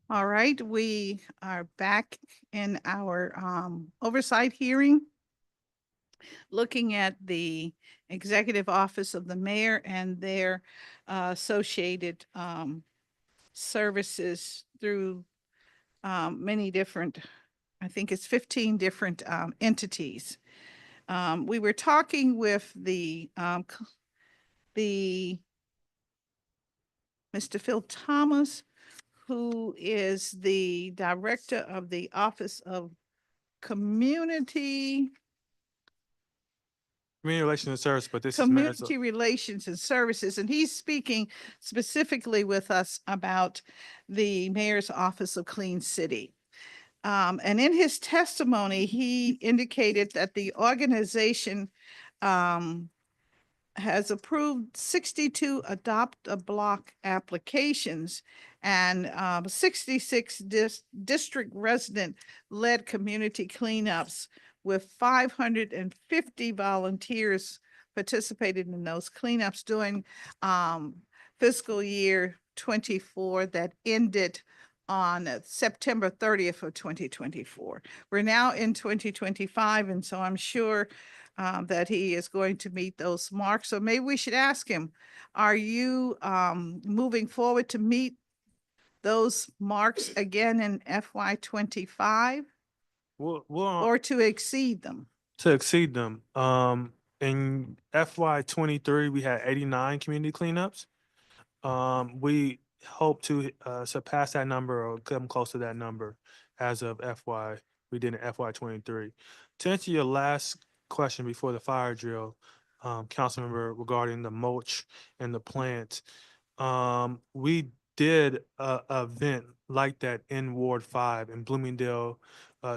All right, we are back in our oversight hearing, looking at the executive office of the mayor and their associated services through many different, I think it's 15 different entities. We were talking with the Mr. Phil Thomas, who is the director of the Office of Community Relations and Service, but this is mayor's. Community Relations and Services, and he's speaking specifically with us about the Mayor's Office of Clean City. And in his testimony, he indicated that the organization has approved 62 adopt-a-block applications and 66 district resident-led community cleanups, with 550 volunteers participated in those cleanups during fiscal year 24 that ended on September 30th of 2024. We're now in 2025, and so I'm sure that he is going to meet those marks. So maybe we should ask him, are you moving forward to meet those marks again in FY 25 We'll, or to exceed them? to exceed them. In FY 23, we had 89 community cleanups. We hope to surpass that number or come close to that number as of we did in FY 23. To answer your last question before the fire drill, Councilmember, regarding the mulch and the plant, we did a event like that in Ward 5 in Bloomingdale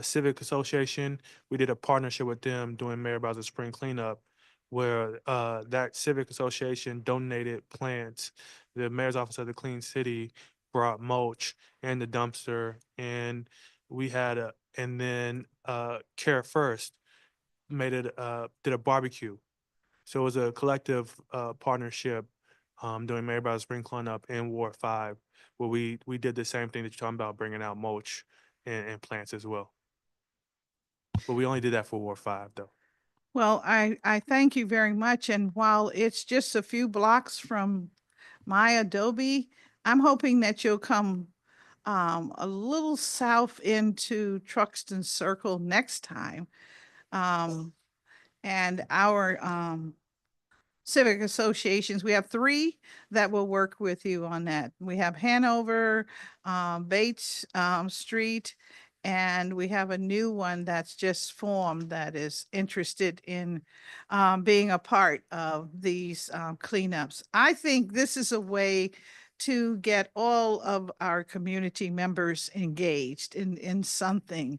Civic Association. We did a partnership with them doing Mayor Bowser's Spring Cleanup, where that civic association donated plants. The mayor's office of the Clean City brought mulch and the dumpster, and we had and then Care First did a barbecue. So it was a collective partnership doing Mayor Bowser's Spring Cleanup in Ward 5, where we did the same thing that you're talking about, bringing out mulch and plants as well. But we only did that for Ward 5, though. Well, I thank you very much. And while it's just a few blocks from my Adobe, I'm hoping that you'll come a little south into Truxton Circle next time. And our civic associations, we have 3 that will work with you on that. We have Hanover, Bates Street, and we have a new one that's just formed that is interested in being a part of these cleanups. I think this is a way to get all of our community members engaged in something.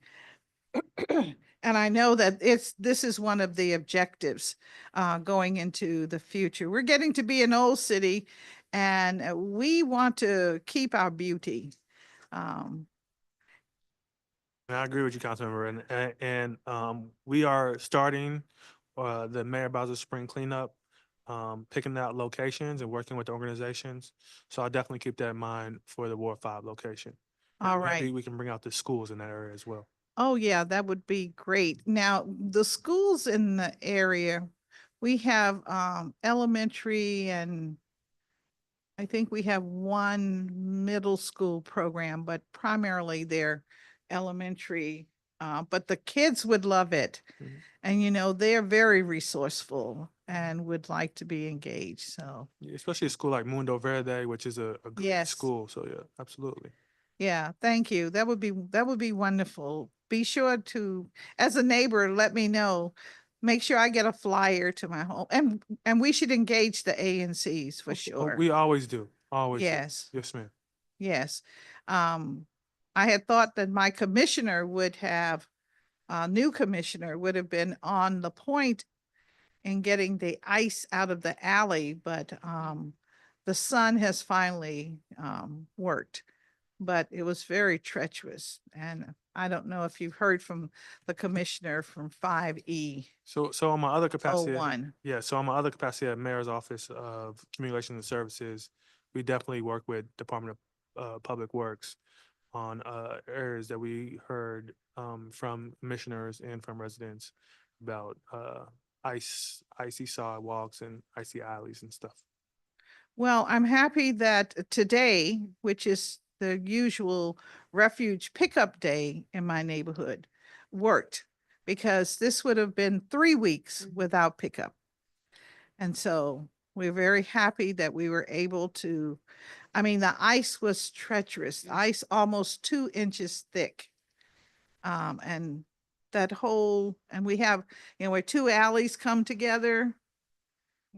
And I know that this is one of the objectives going into the future. We're getting to be an old city, and we want to keep our beauty. And I agree with you, Councilmember. And we are starting the Mayor Bowser Spring Cleanup, picking out locations and working with the organizations. So I'll definitely keep that in mind for the Ward 5 location. All And right. maybe we can bring out the schools in that area as well. Oh, yeah, that would be great. Now, the schools in the area, we have elementary, and I think we have one middle school program, but primarily they're elementary. But the kids would love it. Mhm. And, you know, they're very resourceful and would like to be engaged. So, Yeah, especially a school like Mundo Verde, which is a great Yes. school. So yeah, absolutely. yeah, thank you. That would be wonderful. Be sure to, as a neighbor, let me know. Make sure I get a flyer to my home, and we should engage the ANCs for Oh, sure. we always do. Always. do. Yes. Yes, ma'am. Yes. I had thought that my commissioner would have, new commissioner would have been on the point in getting the ice out of the alley, but the sun has finally worked. But it was very treacherous, and I don't know if you've heard from the commissioner from 5E. So on my other capacity, 01. yeah. So on my other capacity at Mayor's Office of Community Relations and Services, we definitely work with Department of Public Works on areas that we heard from commissioners and from residents about icy sidewalks and icy alleys and stuff. Well, I'm happy that today, which is the usual refuge pickup day in my neighborhood, worked because this would have been 3 weeks without pickup. And so we're very happy that we were able to, I mean, the ice was treacherous, ice almost 2 inches thick. And that whole, and we have, where two alleys come together,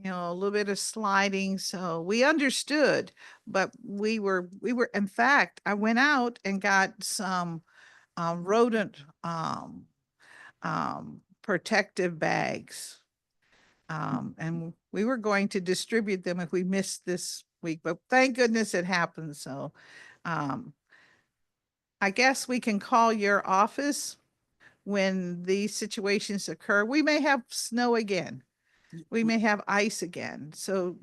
a little bit of sliding. So we understood, but we were, in fact, I went out and got some rodent protective bags. And we were going to distribute them if we missed this week, but thank goodness it happened. So I guess we can call your office when these situations occur. We may have snow again. We may have ice again. So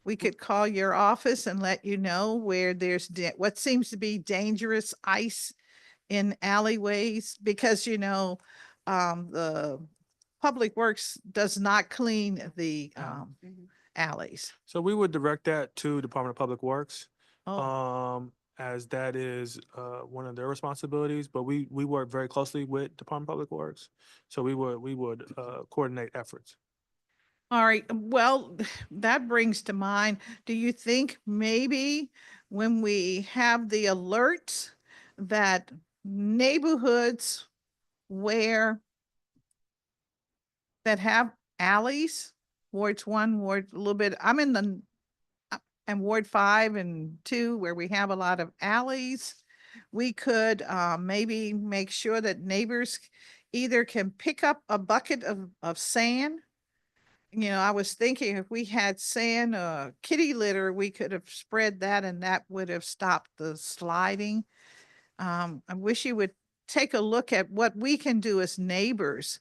we could call your office and let you know where there's what seems to be dangerous ice in alleyways, because the Public Works does not clean the alleys. So we would direct that to Department of Public Works. Oh. As that is one of their responsibilities, but we work very closely with Department of Public Works. So we would coordinate efforts. All right. Well, that brings to mind, do you think maybe when we have the alerts that neighborhoods that have alleys, Wards 1, Ward a little bit, I'm in the and Ward 5 and 2, where we have a lot of alleys, we could maybe make sure that neighbors either can pick up a bucket of sand. I was thinking if we had sand, kitty litter, we could have spread that and that would have stopped the sliding. I wish you would take a look at what we can do as neighbors.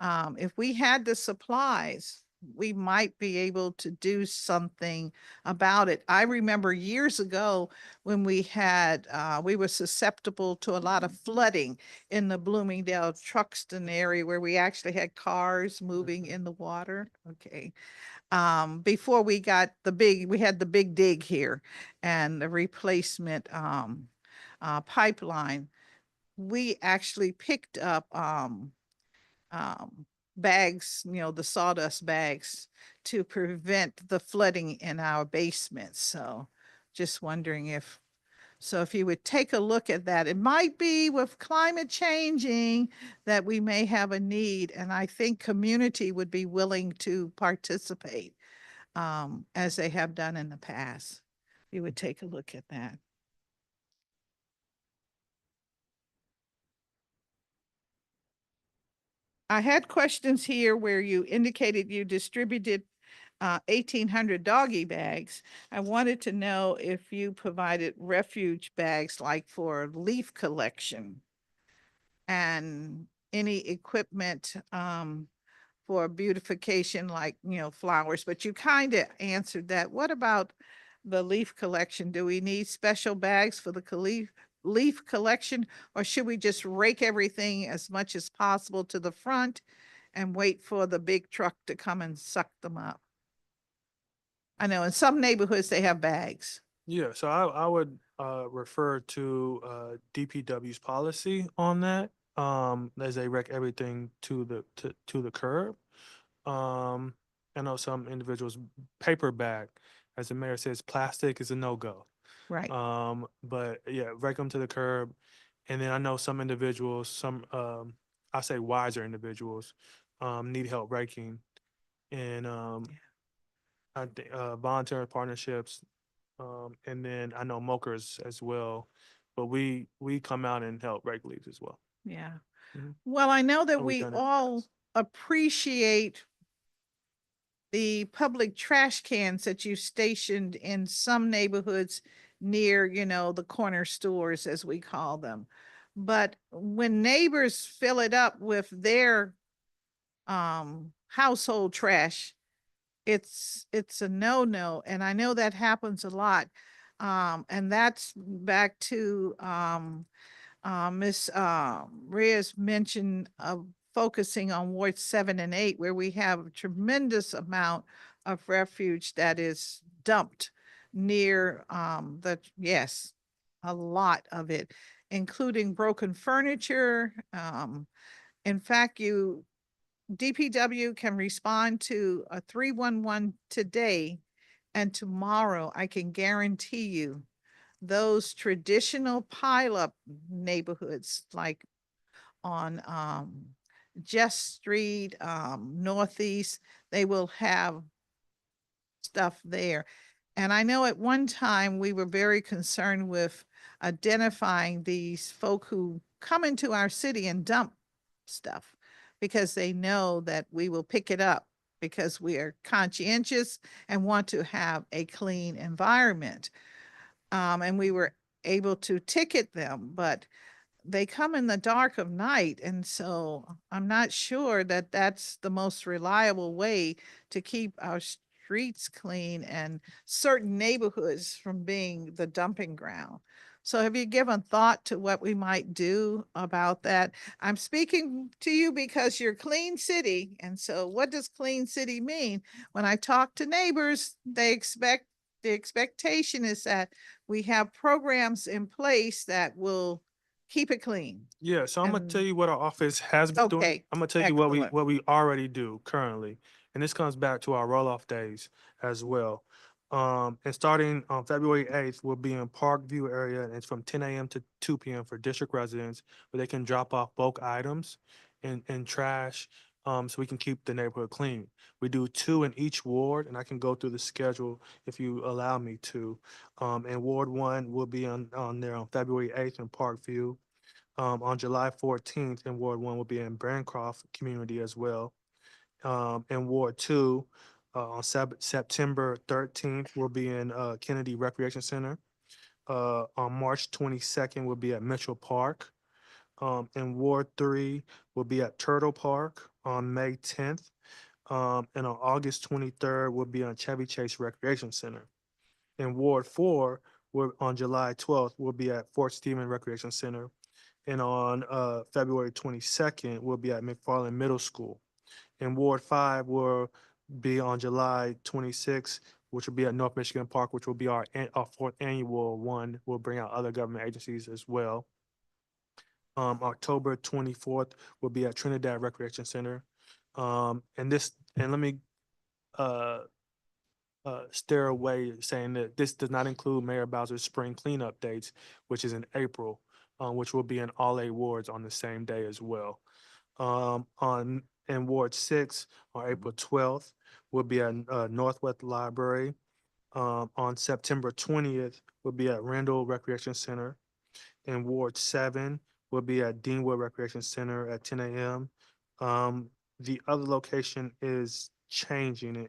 If we had the supplies, we might be able to do something about it. I remember years ago when we were susceptible to a lot of flooding in the Bloomingdale Truxton area where we actually had cars moving in the water. Okay. Before we got we had the big dig here and the replacement pipeline. We actually picked up bags, the sawdust bags, to prevent the flooding in our basements. So just wondering if you would take a look at that. It might be with climate changing that we may have a need, and I think community would be willing to participate as they have done in the past. You would take a look at that. I had questions here where you indicated you distributed 1,800 doggy bags. I wanted to know if you provided refuge bags like for leaf collection and any equipment for beautification, like, flowers, but you kind of answered that. What about the leaf collection? Do we need special bags for the leaf collection, or should we just rake everything as much as possible to the front and wait for the big truck to come and suck them up? I know in some neighborhoods they have bags. Yeah, so I would refer to DPW's policy on that, as they wreck everything to the curb. I know some individuals paper bag, as the mayor says, plastic is a no-go. Right. But yeah, wreck them to the curb. And then I know some individuals, I say wiser individuals, need help raking. And I think voluntary partnerships, and then I know MOCAs as well, but we come out and help rake leaves as well. Yeah. Mhm. Well, I know that And we've we done it. all appreciate the public trash cans that you stationed in some neighborhoods near, the corner stores, as we call them. But when neighbors fill it up with their household trash, it's a no-no. And I know that happens a lot. And that's back to, Ms. Reyes mentioned of focusing on Ward 7 and 8, where we have a tremendous amount of refuge that is dumped near, yes, a lot of it, including broken furniture. In fact, DPW can respond to a 311 today, and tomorrow I can guarantee you those traditional pileup neighborhoods like on Jess Street, Northeast, they will have stuff there. And I know at one time we were very concerned with identifying these folk who come into our city and dump stuff because they know that we will pick it up because we are conscientious and want to have a clean environment. And we were able to ticket them, but they come in the dark of night. And so I'm not sure that that's the most reliable way to keep our streets clean and certain neighborhoods from being the dumping ground. So have you given thought to what we might do about that? I'm speaking to you because you're Clean City. And so what does Clean City mean? When I talk to neighbors, the expectation is that we have programs in place that will keep it clean. Yeah, so I'm gonna tell And- you what our office has been doing. Okay, I'm gonna tell you what excellent. we already do currently, and this comes back to our roll-off days as well. And starting on February 8th, we'll be in Parkview area, and it's from 10 a.m. to 2 p.m. for district residents, where they can drop off bulk items and trash, so we can keep the neighborhood clean. We do 2 in each ward, and I can go through the schedule if you allow me to. And Ward 1 will be on there on February 8th in Parkview. On July 14th, in Ward 1 will be in Bancroft community as well. In Ward 2, on September 13th, will be in Kennedy Recreation Center. On March 22nd, will be at Mitchell Park. In Ward 3, will be at Turtle Park on May 10th. And on August 23rd, will be on Chevy Chase Recreation Center. In Ward 4, on July 12th, will be at Fort Stephen Recreation Center. And on February 22nd, we'll be at McFarland Middle School. And Ward 5 will be on July 26th, which will be at North Michigan Park, which will be our 4th annual one. We'll bring out other government agencies as well. October 24th will be at Trinidad Recreation Center. And let me steer away saying that this does not include Mayor Bowser's spring cleanup dates, which is in April, which will be in all 8 wards on the same day as well. In Ward 6, on April 12th, we'll be at Northwest Library. On September 20th, we'll be at Randall Recreation Center. In Ward 7, we'll be at Deanwood Recreation Center at 10 a.m. The other location is changing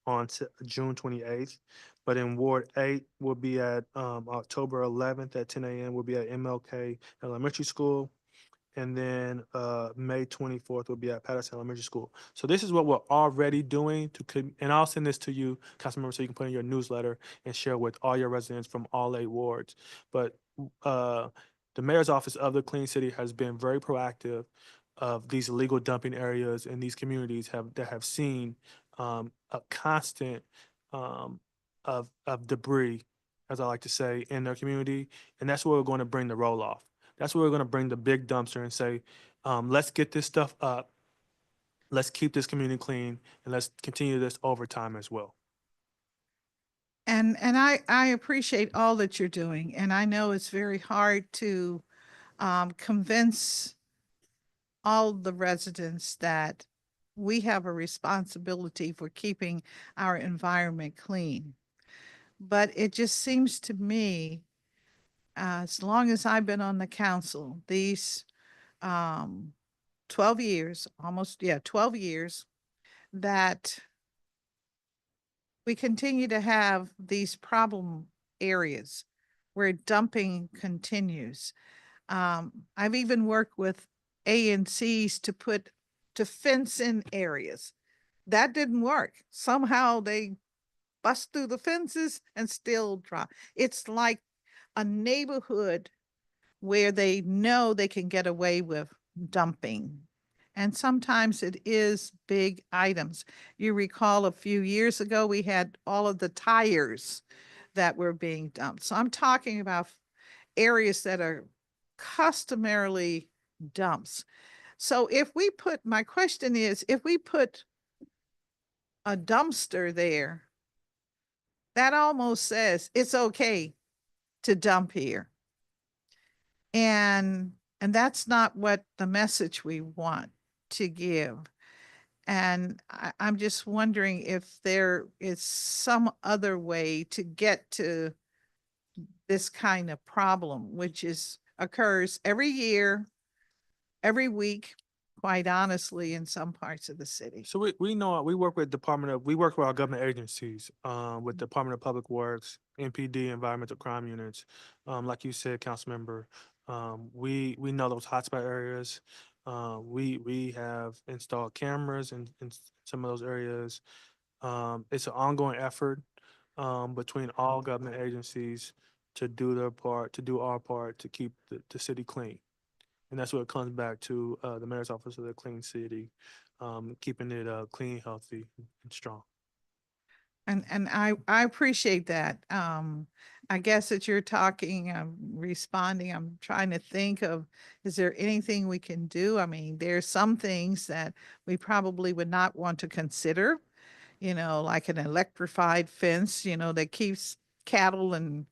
on June 28th, but in Ward 8, we'll be at October 11th at 10 a.m. We'll be at MLK Elementary School. And then May 24th will be at Patterson Elementary School. So this is what we're already doing and I'll send this to you, Councilmember, so you can put in your newsletter and share with all your residents from all 8 wards. But the mayor's office of the Clean City has been very proactive of these illegal dumping areas in these communities that have seen a constant of debris, as I like to say, in their community. And that's where we're going to bring the roll off. That's where we're going to bring the big dumpster and say, let's get this stuff up. Let's keep this community clean, and let's continue this over time as well. And I appreciate all that you're doing. And I know it's very hard to convince all the residents that we have a responsibility for keeping our environment clean. But it just seems to me, as long as I've been on the council, these 12 years, 12 years, that we continue to have these problem areas where dumping continues. I've even worked with ANCs to fence in areas. That didn't work. Somehow they bust through the fences and still drop. It's like a neighborhood where they know they can get away with dumping. And sometimes it is big items. You recall a few years ago, we had all of the tires that were being dumped. So I'm talking about areas that are customarily dumps. So my question is, if we put a dumpster there, that almost says it's okay to dump here. And that's not what the message we want to give. And I'm just wondering if there is some other way to get to this kind of problem, which occurs every year, every week, quite honestly, in some parts of the city. So we know, we work with we work with our government agencies, with Department of Public Works, NPD, Environmental Crime Units. Like you said, Councilmember, we know those hotspot areas. We have installed cameras in some of those areas. It's an ongoing effort, between all government agencies to do their part, to do our part to keep the city clean. And that's what it comes back to, the mayor's office of the clean city, keeping it clean, healthy, and strong. And I appreciate that. I guess that you're talking, responding, I'm trying to think of, is there anything we can do? I mean, there's some things that we probably would not want to consider, like an electrified fence, that keeps cattle and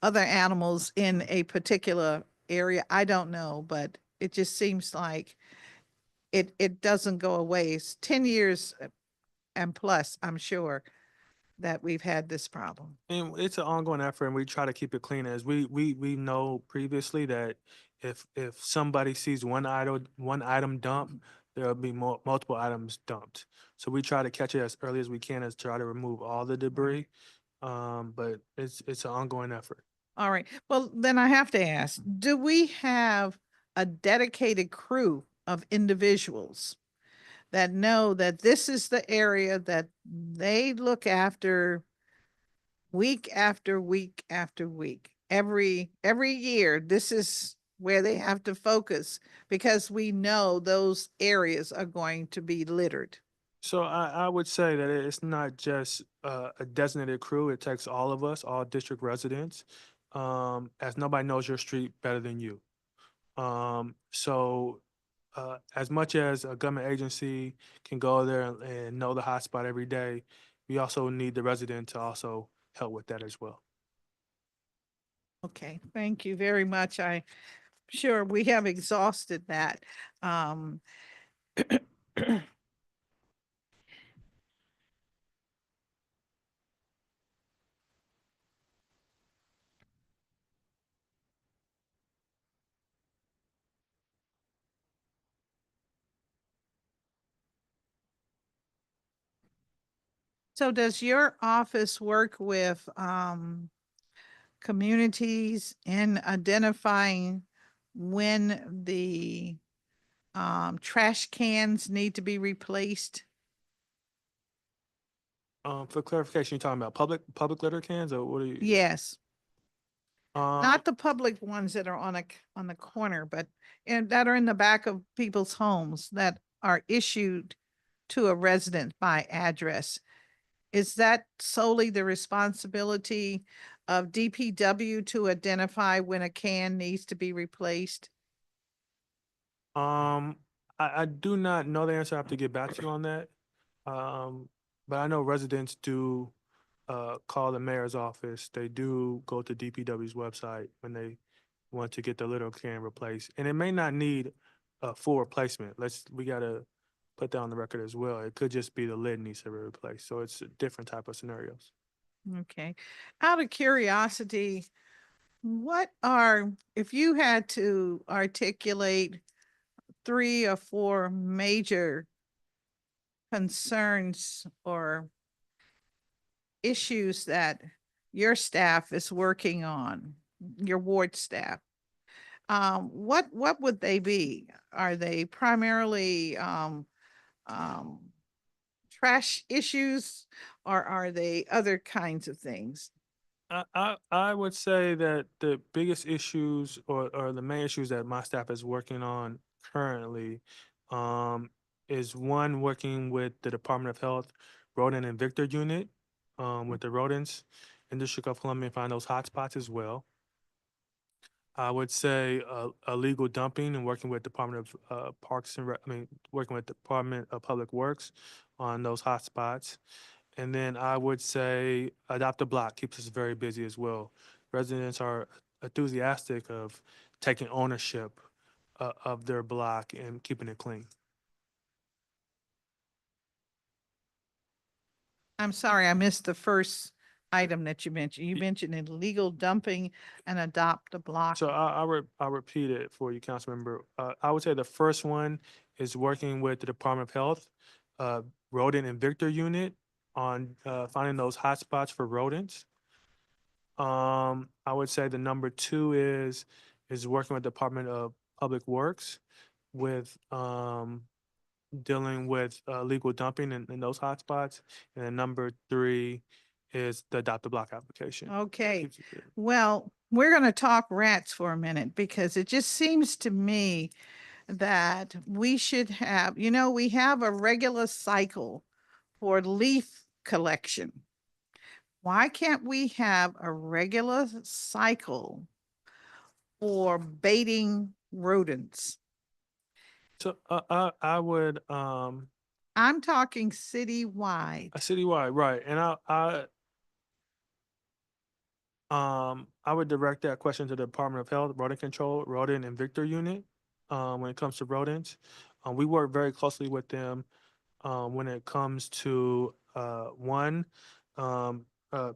other animals in a particular area. I don't know, but it just seems like it doesn't go away. It's 10 years and plus, I'm sure, that we've had this problem. And it's an ongoing effort, and we try to keep it clean. As we know previously that if somebody sees one item dumped, there'll be multiple items dumped. So we try to catch it as early as we can, as try to remove all the debris. But it's an ongoing effort. All right. Well, then I have to ask, do we have a dedicated crew of individuals that know that this is the area that they look after week after week after week? Every year, this is where they have to focus because we know those areas are going to be littered. So I would say that it's not just a designated crew. It takes all of us, all district residents, as nobody knows your street better than you. So as much as a government agency can go there and know the hotspot every day, we also need the resident to also help with that as well. Okay, thank you very much. I'm sure we have exhausted that. So does your office work with communities in identifying when the trash cans need to be replaced? For clarification, you're talking about public litter cans, or what are you? Yes, Um, not the public ones that are on the corner, but that are in the back of people's homes that are issued to a resident by address. Is that solely the responsibility of DPW to identify when a can needs to be replaced? I do not know the answer. I have to get back to you on that. But I know residents do call the mayor's office. They do go to DPW's website when they want to get the little can replaced. And it may not need a full replacement. We gotta put that on the record as well. It could just be the lid needs to be replaced. So it's a different type of scenarios. Okay. Out of curiosity, if you had to articulate 3 or 4 major concerns or issues that your staff is working on, your ward staff, what would they be? Are they primarily trash issues, or are they other kinds of things? I would say that the biggest issues or the main issues that my staff is working on currently is one, working with the Department of Health Rodent and Vector Unit with the rodents in the District of Columbia and find those hotspots as well. I would say illegal dumping and working with Department of Parks and working with Department of Public Works on those hotspots. And then I would say Adopt a Block keeps us very busy as well. Residents are enthusiastic of taking ownership of their block and keeping it clean. I'm sorry, I missed the first item that you mentioned. You Ye- mentioned illegal dumping and Adopt a Block. So I'll repeat it for you, Councilmember. I would say the first one is working with the Department of Health, Rodent and Vector Unit on finding those hotspots for rodents. I would say the number two is working with Department of Public Works with dealing with legal dumping in those hotspots. And then number three is the Adopt a Block application. Okay, Keeps it there. well, we're going to talk rats for a minute because it just seems to me that we should have, we have a regular cycle for leaf collection. Why can't we have a regular cycle for baiting rodents? So I would I'm talking citywide. a citywide, right? And I would direct that question to the Department of Health, Rodent Control, Rodent and Vector Unit. When it comes to rodents, we work very closely with them when it comes to one,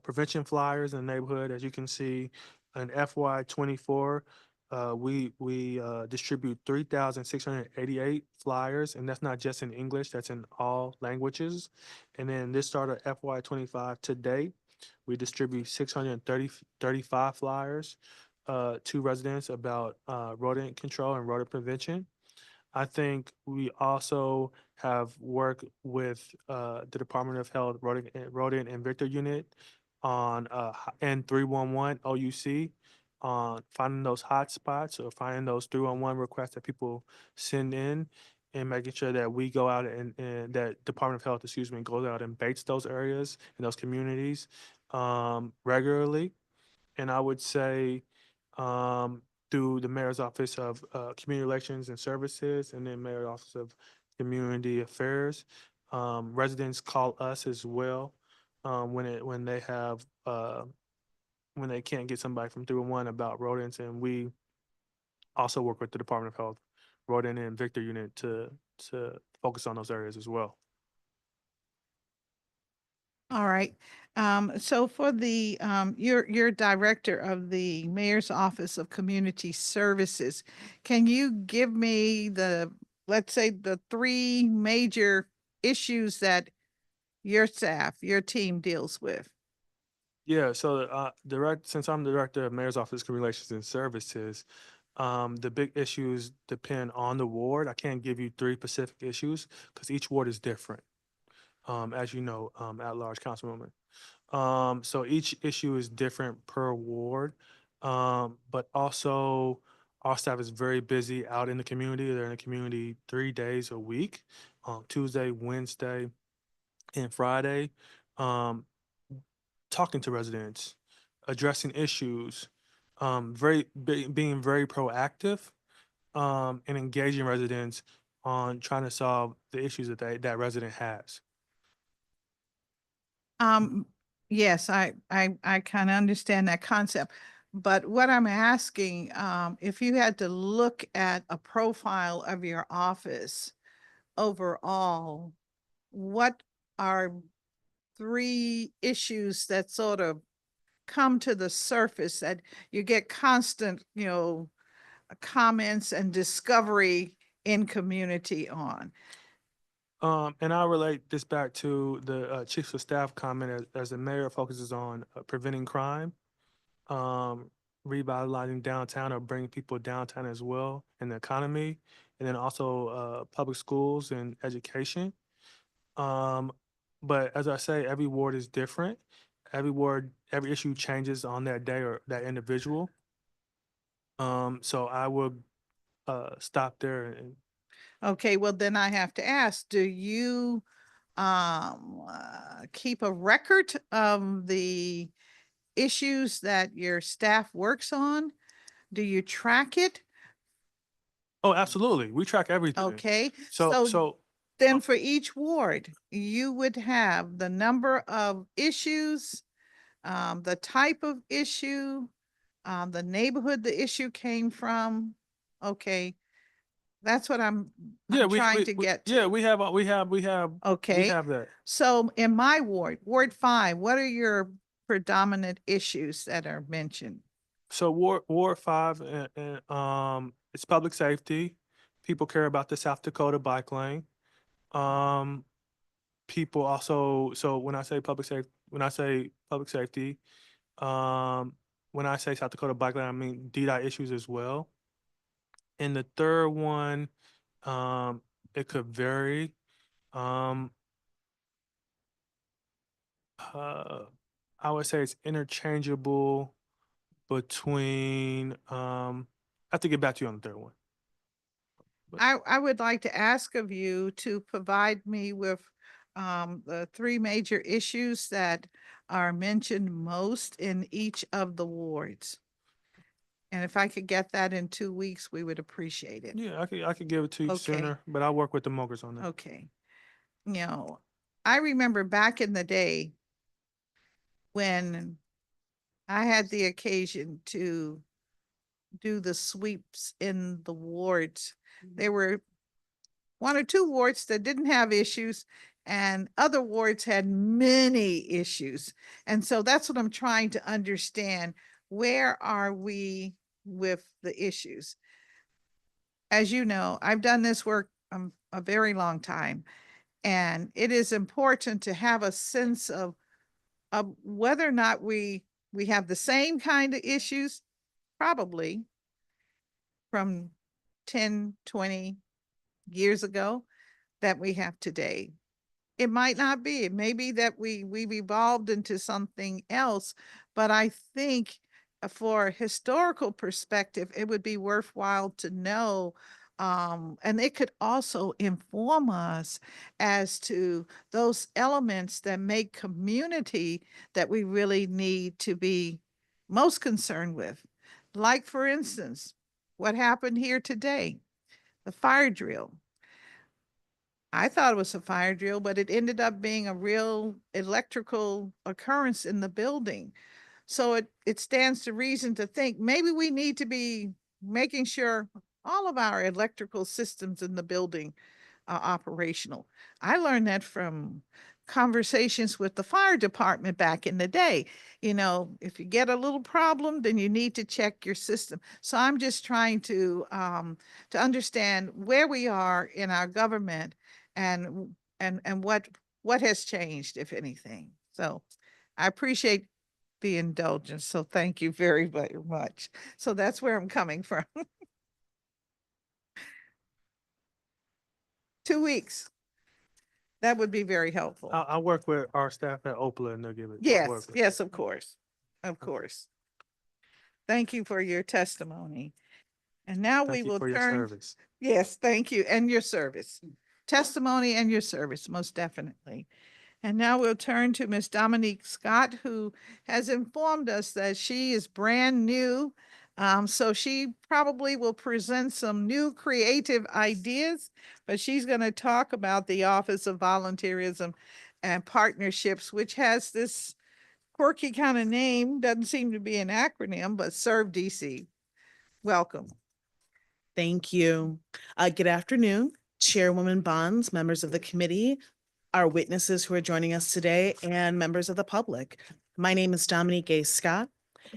prevention flyers in the neighborhood. As you can see, in FY24, we distribute 3,688 flyers, and that's not just in English, that's in all languages. And then this started FY25 to date. We distribute 635 flyers to residents about rodent control and rodent prevention. I think we also have worked with the Department of Health Rodent and Vector Unit on N311 OUC on finding those hot spots or finding those 311 requests that people send in and making sure that we go out and that Department of Health, excuse me, goes out and baits those areas and those communities regularly. And I would say through the Mayor's Office of Community Relations and Services and then Mayor's Office of Community Affairs, residents call us as well when they have when they can't get somebody from 311 about rodents, and we also work with the Department of Health Rodent and Vector Unit to focus on those areas as well. All right. So for the, you're director of the Mayor's Office of Community Services. Can you give me let's say the three major issues that your staff, your team deals with? Yeah, so since I'm the director of Mayor's Office of Community Relations and Services, the big issues depend on the ward. I can't give you three specific issues because each ward is different, as you know, at large councilwoman. So each issue is different per ward, but also our staff is very busy out in the community. They're in the community 3 days a week, Tuesday, Wednesday, and Friday, talking to residents, addressing issues, being very proactive, and engaging residents on trying to solve the issues that resident has. Yes, I kind of understand that concept. But what I'm asking, if you had to look at a profile of your office overall, what are three issues that sort of come to the surface that you get constant, comments and discovery in community on? And I'll relate this back to the chief of staff comment as the mayor focuses on preventing crime, revitalizing downtown or bringing people downtown as well, and the economy, and then also public schools and education. But as I say, every ward is different. Every ward, every issue changes on that day or that individual. So I will stop there and Okay, well, then I have to ask, do you keep a record of the issues that your staff works on? Do you track it? oh, absolutely. We track everything. Okay, So so then for each ward, you would have the number of issues, the type of issue, the neighborhood the issue came from. Okay, that's what I'm yeah, trying to get to. yeah, we have we Okay, have that. so in my ward, Ward 5, what are your predominant issues that are mentioned? So Ward 5 it's public safety. People care about the South Dakota bike lane. People also, so when I say public safety, when I say South Dakota bike lane, I mean DDOT issues as well. And the third one, it could vary. Um, I would say it's interchangeable between, I have to get back to you on the third one. I would like to ask of you to provide me with the 3 major issues that are mentioned most in each of the wards. And if I could get that in 2 weeks, we would appreciate it. Yeah, I could give it to you Okay. sooner, but I'll work with the MOCAs on that. Okay. I remember back in the day when I had the occasion to do the sweeps in the wards. There were 1 or 2 wards that didn't have issues and other wards had many issues. And so that's what I'm trying to understand. Where are we with the issues? As you know, I've done this work a very long time, and it is important to have a sense of whether or not we have the same kind of issues, probably from 10, 20 years ago, that we have today. It might not be. It may be that we've evolved into something else, but I think for a historical perspective, it would be worthwhile to know, and it could also inform us as to those elements that make community that we really need to be most concerned with. Like, for instance, what happened here today, the fire drill. I thought it was a fire drill, but it ended up being a real electrical occurrence in the building. So it stands to reason to think maybe we need to be making sure all of our electrical systems in the building are operational. I learned that from conversations with the fire department back in the day. If you get a little problem, then you need to check your system. So I'm just trying to understand where we are in our government and what has changed, if anything. So I appreciate the indulgence. So thank you very, very much. So that's where I'm coming from. 2 weeks. That would be very helpful. I'll work with our staff at Opla and they'll give it. Yes, work with it. yes, of course. Of course. Thank you for your testimony. And now we Thank you will for your turn. service. Yes, thank you. And your service. Testimony and your service, most definitely. And now we'll turn to Ms. Dominique Scott, who has informed us that she is brand new. So she probably will present some new creative ideas, but she's going to talk about the Office of Volunteerism and Partnerships, which has this quirky kind of name, doesn't seem to be an acronym, but Serve DC. Welcome. Thank you. Good afternoon, Chairwoman Bonds, members of the committee, our witnesses who are joining us today, and members of the public. My name is Dominique A. Scott,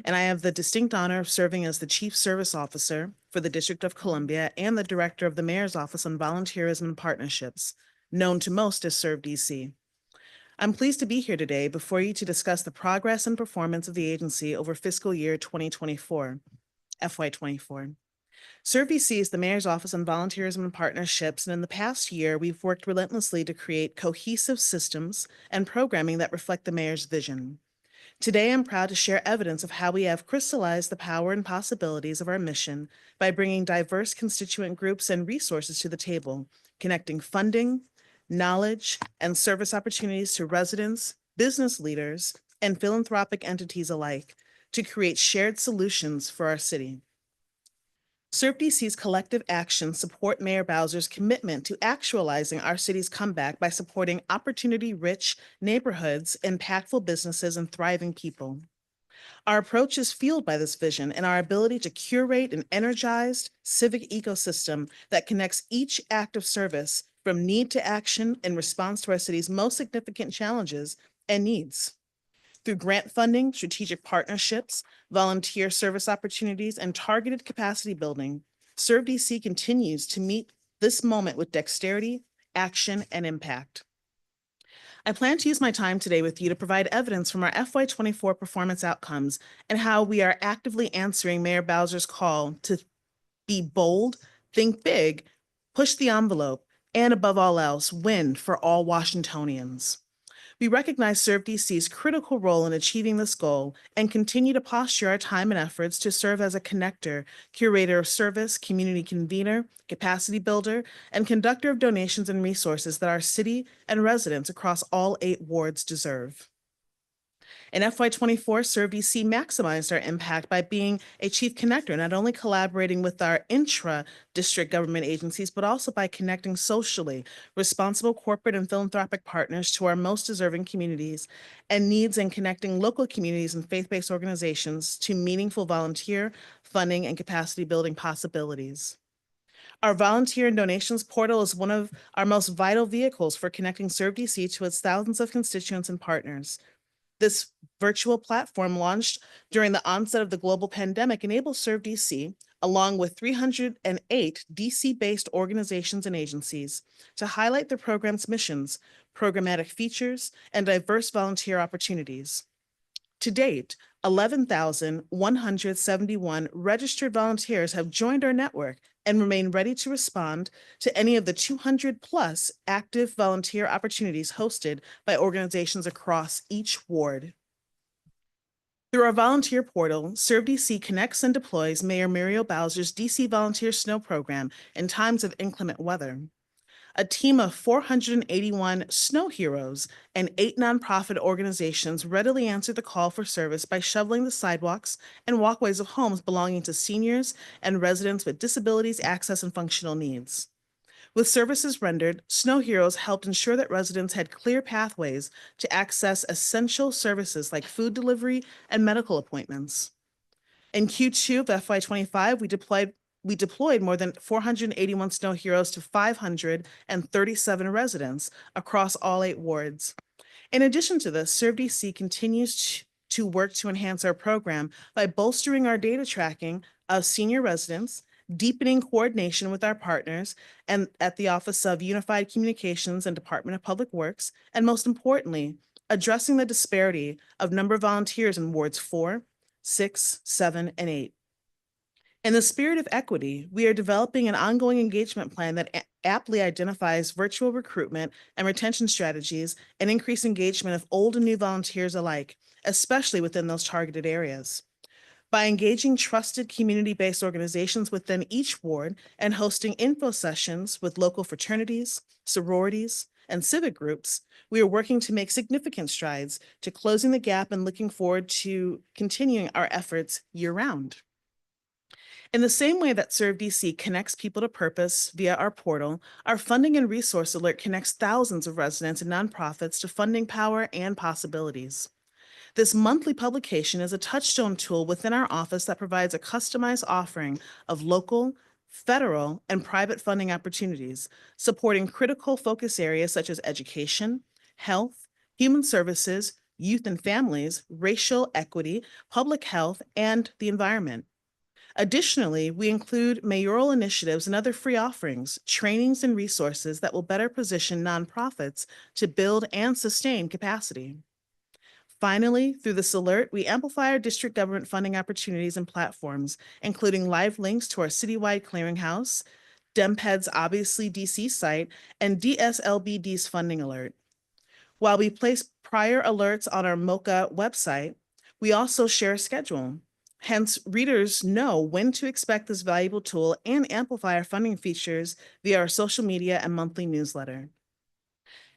and I have the distinct honor of serving as the Chief Service Officer for the District of Columbia and the Director of the Mayor's Office on Volunteerism and Partnerships, known to most as Serve DC. I'm pleased to be here today before you to discuss the progress and performance of the agency over fiscal year 2024, FY24. Serve DC is the Mayor's Office on Volunteerism and Partnerships, and in the past year, we've worked relentlessly to create cohesive systems and programming that reflect the Mayor's vision. Today, I'm proud to share evidence of how we have crystallized the power and possibilities of our mission by bringing diverse constituent groups and resources to the table, connecting funding, knowledge, and service opportunities to residents, business leaders, and philanthropic entities alike to create shared solutions for our city. Serve DC's collective actions support Mayor Bowser's commitment to actualizing our city's comeback by supporting opportunity-rich neighborhoods, impactful businesses, and thriving people. Our approach is fueled by this vision and our ability to curate an energized civic ecosystem that connects each act of service from need to action in response to our city's most significant challenges and needs. Through grant funding, strategic partnerships, volunteer service opportunities, and targeted capacity building, Serve DC continues to meet this moment with dexterity, action, and impact. I plan to use my time today with you to provide evidence from our FY24 performance outcomes and how we are actively answering Mayor Bowser's call to be bold, think big, push the envelope, and above all else, win for all Washingtonians. We recognize Serve DC's critical role in achieving this goal and continue to posture our time and efforts to serve as a connector, curator of service, community convener, capacity builder, and conductor of donations and resources that our city and residents across all 8 wards deserve. In FY24, Serve DC maximized our impact by being a chief connector, not only collaborating with our intra-district government agencies, but also by connecting socially responsible corporate and philanthropic partners to our most deserving communities and needs, and connecting local communities and faith-based organizations to meaningful volunteer, funding, and capacity building possibilities. Our volunteer and donations portal is one of our most vital vehicles for connecting Serve DC to its thousands of constituents and partners. This virtual platform, launched during the onset of the global pandemic, enables Serve DC, along with 308 DC-based organizations and agencies, to highlight the program's missions, programmatic features, and diverse volunteer opportunities. To date, 11,171 registered volunteers have joined our network and remain ready to respond to any of the 200+ active volunteer opportunities hosted by organizations across each ward. Through our volunteer portal, Serve DC connects and deploys Mayor Muriel Bowser's DC Volunteer Snow Program in times of inclement weather. A team of 481 snow heroes and 8 nonprofit organizations readily answer the call for service by shoveling the sidewalks and walkways of homes belonging to seniors and residents with disabilities, access, and functional needs. With services rendered, Snow Heroes helped ensure that residents had clear pathways to access essential services like food delivery and medical appointments. In Q2 of FY25, we deployed more than 481 Snow Heroes to 537 residents across all 8 wards. In addition to this, Serve DC continues to work to enhance our program by bolstering our data tracking of senior residents, deepening coordination with our partners and at the Office of Unified Communications and Department of Public Works, and most importantly, addressing the disparity of number of volunteers in wards 4, 6, 7, and 8. In the spirit of equity, we are developing an ongoing engagement plan that aptly identifies virtual recruitment and retention strategies and increase engagement of old and new volunteers alike, especially within those targeted areas. By engaging trusted community-based organizations within each ward and hosting info sessions with local fraternities, sororities, and civic groups, we are working to make significant strides to closing the gap and looking forward to continuing our efforts year-round. In the same way that Serve DC connects people to purpose via our portal, our Funding and Resource Alert connects thousands of residents and nonprofits to funding power and possibilities. This monthly publication is a touchstone tool within our office that provides a customized offering of local, federal, and private funding opportunities, supporting critical focus areas such as education, health, human services, youth and families, racial equity, public health, and the environment. Additionally, we include mayoral initiatives and other free offerings, trainings, and resources that will better position nonprofits to build and sustain capacity. Finally, through this alert, we amplify our district government funding opportunities and platforms, including live links to our citywide clearinghouse, DEMPED's Obviously DC site, and DSLBD's funding alert. While we place prior alerts on our MOCA website, we also share a schedule. Hence, readers know when to expect this valuable tool and amplify our funding features via our social media and monthly newsletter.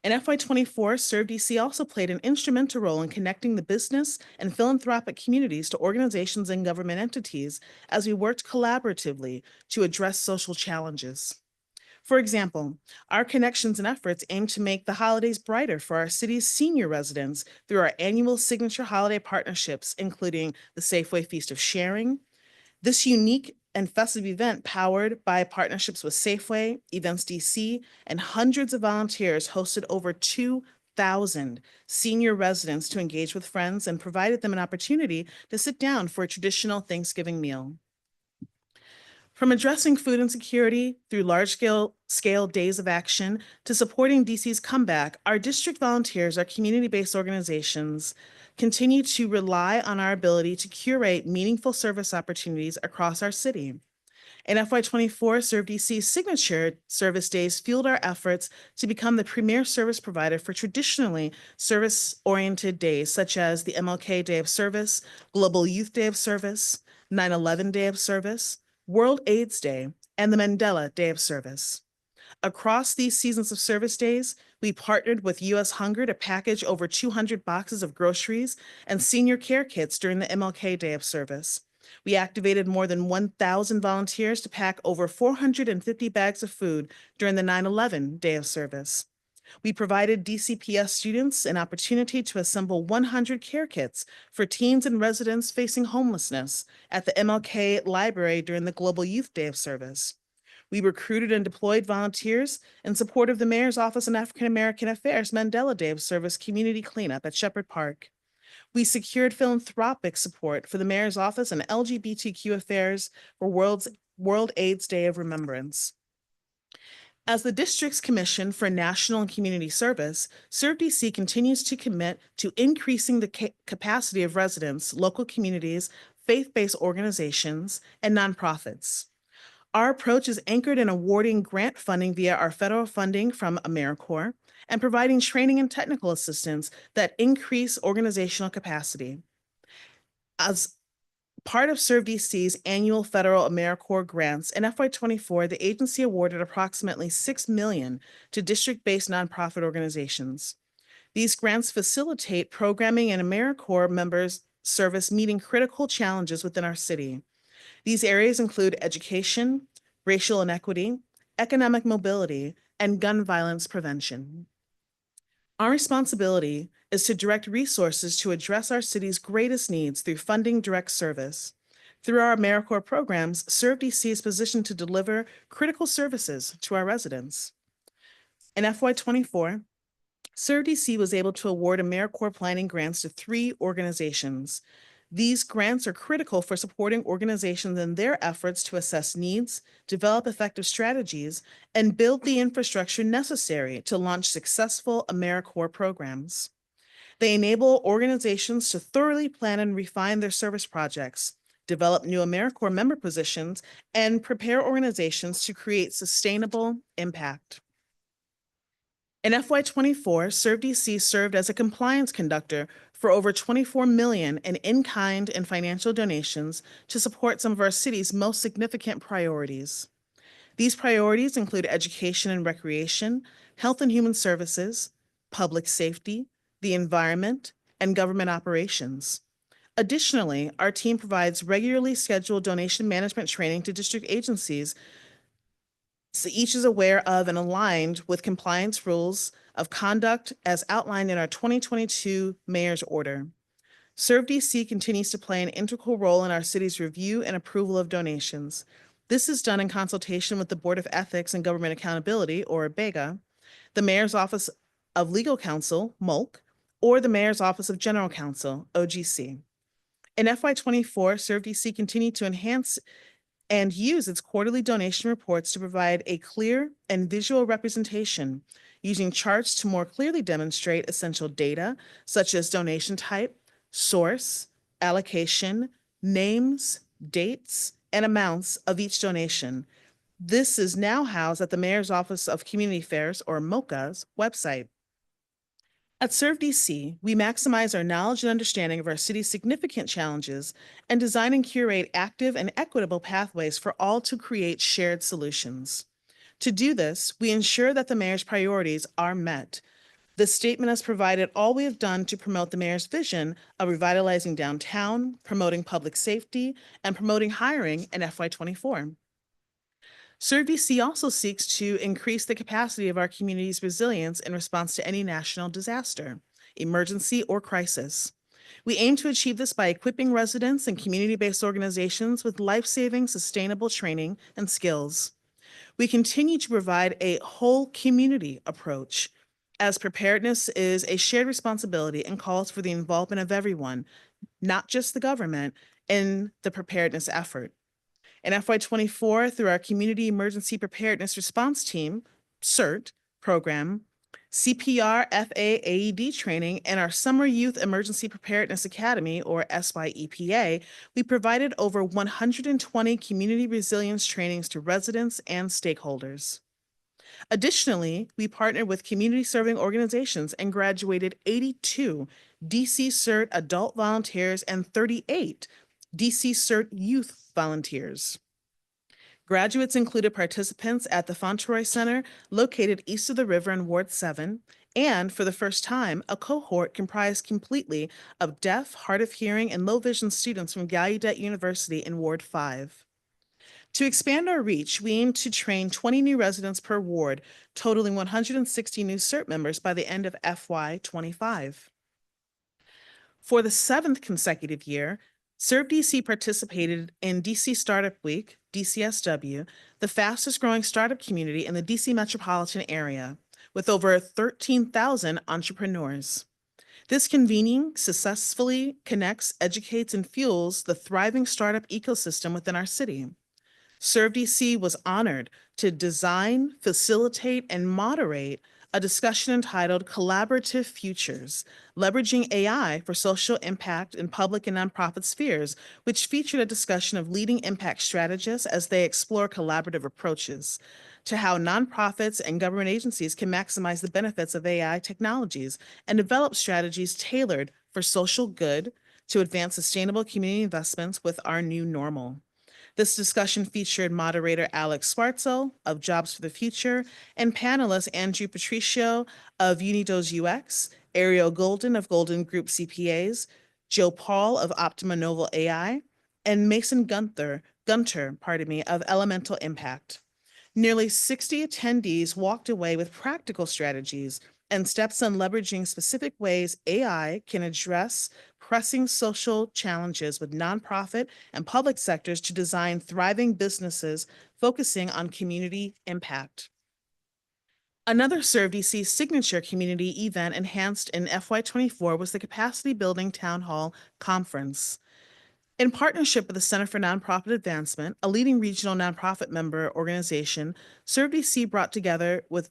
In FY24, Serve DC also played an instrumental role in connecting the business and philanthropic communities to organizations and government entities as we worked collaboratively to address social challenges. For example, our connections and efforts aim to make the holidays brighter for our city's senior residents through our annual signature holiday partnerships, including the Safeway Feast of Sharing. This unique and festive event, powered by partnerships with Safeway, Events DC, and hundreds of volunteers, hosted over 2,000 senior residents to engage with friends and provided them an opportunity to sit down for a traditional Thanksgiving meal. From addressing food insecurity through large-scale days of action to supporting DC's comeback, our district volunteers, our community-based organizations, continue to rely on our ability to curate meaningful service opportunities across our city. In FY24, Serve DC's signature service days fueled our efforts to become the premier service provider for traditionally service-oriented days, such as the MLK Day of Service, Global Youth Day of Service, 9/11 Day of Service, World AIDS Day, and the Mandela Day of Service. Across these seasons of service days, we partnered with U.S. Hunger to package over 200 boxes of groceries and senior care kits during the MLK Day of Service. We activated more than 1,000 volunteers to pack over 450 bags of food during the 9/11 Day of Service. We provided DCPS students an opportunity to assemble 100 care kits for teens and residents facing homelessness at the MLK Library during the Global Youth Day of Service. We recruited and deployed volunteers in support of the Mayor's Office on African American Affairs Mandela Day of Service community cleanup at Shepherd Park. We secured philanthropic support for the Mayor's Office on LGBTQ affairs for World AIDS Day of Remembrance. As the district's commission for national and community service, Serve DC continues to commit to increasing the capacity of residents, local communities, faith-based organizations, and nonprofits. Our approach is anchored in awarding grant funding via our federal funding from AmeriCorps and providing training and technical assistance that increase organizational capacity. As part of Serve DC's annual federal AmeriCorps grants, in FY24, the agency awarded approximately $6 million to district-based nonprofit organizations. These grants facilitate programming and AmeriCorps members' service meeting critical challenges within our city. These areas include education, racial inequity, economic mobility, and gun violence prevention. Our responsibility is to direct resources to address our city's greatest needs through funding direct service. Through our AmeriCorps programs, Serve DC is positioned to deliver critical services to our residents. In FY24, Serve DC was able to award AmeriCorps planning grants to 3 organizations. These grants are critical for supporting organizations in their efforts to assess needs, develop effective strategies, and build the infrastructure necessary to launch successful AmeriCorps programs. They enable organizations to thoroughly plan and refine their service projects, develop new AmeriCorps member positions, and prepare organizations to create sustainable impact. In FY24, Serve DC served as a compliance conductor for over $24 million in-kind and financial donations to support some of our city's most significant priorities. These priorities include education and recreation, health and human services, public safety, the environment, and government operations. Additionally, our team provides regularly scheduled donation management training to district agencies, so each is aware of and aligned with compliance rules of conduct as outlined in our 2022 Mayor's Order. Serve DC continues to play an integral role in our city's review and approval of donations. This is done in consultation with the Board of Ethics and Government Accountability, or BEGA, the Mayor's Office of Legal Counsel, MOLC, or the Mayor's Office of General Counsel, OGC. In FY24, Serve DC continued to enhance and use its quarterly donation reports to provide a clear and visual representation using charts to more clearly demonstrate essential data such as donation type, source, allocation, names, dates, and amounts of each donation. This is now housed at the Mayor's Office of Community Affairs, or MOCA's, website. At Serve DC, we maximize our knowledge and understanding of our city's significant challenges and design and curate active and equitable pathways for all to create shared solutions. To do this, we ensure that the mayor's priorities are met. This statement has provided all we have done to promote the mayor's vision of revitalizing downtown, promoting public safety, and promoting hiring in FY24. Serve DC also seeks to increase the capacity of our community's resilience in response to any national disaster, emergency, or crisis. We aim to achieve this by equipping residents and community-based organizations with life-saving, sustainable training and skills. We continue to provide a whole community approach, as preparedness is a shared responsibility and calls for the involvement of everyone, not just the government, in the preparedness effort. In FY24, through our Community Emergency Preparedness Response Team, CERT program, CPR, FA, AED training, and our Summer Youth Emergency Preparedness Academy, or SYEPA, we provided over 120 community resilience trainings to residents and stakeholders. Additionally, we partnered with community serving organizations and graduated 82 DC CERT adult volunteers and 38 DC CERT youth volunteers. Graduates included participants at the Fontroy Center, located east of the river in Ward 7, and for the first time, a cohort comprised completely of deaf, hard of hearing, and low vision students from Gallaudet University in Ward 5. To expand our reach, we aim to train 20 new residents per ward, totaling 160 new CERT members by the end of FY25. For the 7th consecutive year, Serve DC participated in DC Startup Week, DCSW, the fastest growing startup community in the DC metropolitan area, with over 13,000 entrepreneurs. This convening successfully connects, educates, and fuels the thriving startup ecosystem within our city. Serve DC was honored to design, facilitate, and moderate a discussion entitled Collaborative Futures, Leveraging AI for Social Impact in Public and Nonprofit Spheres, which featured a discussion of leading impact strategists as they explore collaborative approaches to how nonprofits and government agencies can maximize the benefits of AI technologies and develop strategies tailored for social good to advance sustainable community investments with our new normal. This discussion featured moderator Alex Swartzel of Jobs for the Future and panelist Andrew Patricio of Unidos UX, Ariel Golden of Golden Group CPAs, Joe Paul of Optima Novel AI, and Mason Gunter, of Elemental Impact. Nearly 60 attendees walked away with practical strategies and steps on leveraging specific ways AI can address pressing social challenges with nonprofit and public sectors to design thriving businesses focusing on community impact. Another Serve DC signature community event enhanced in FY24 was the Capacity Building Town Hall Conference. In partnership with the Center for Nonprofit Advancement, a leading regional nonprofit member organization, Serve DC brought together with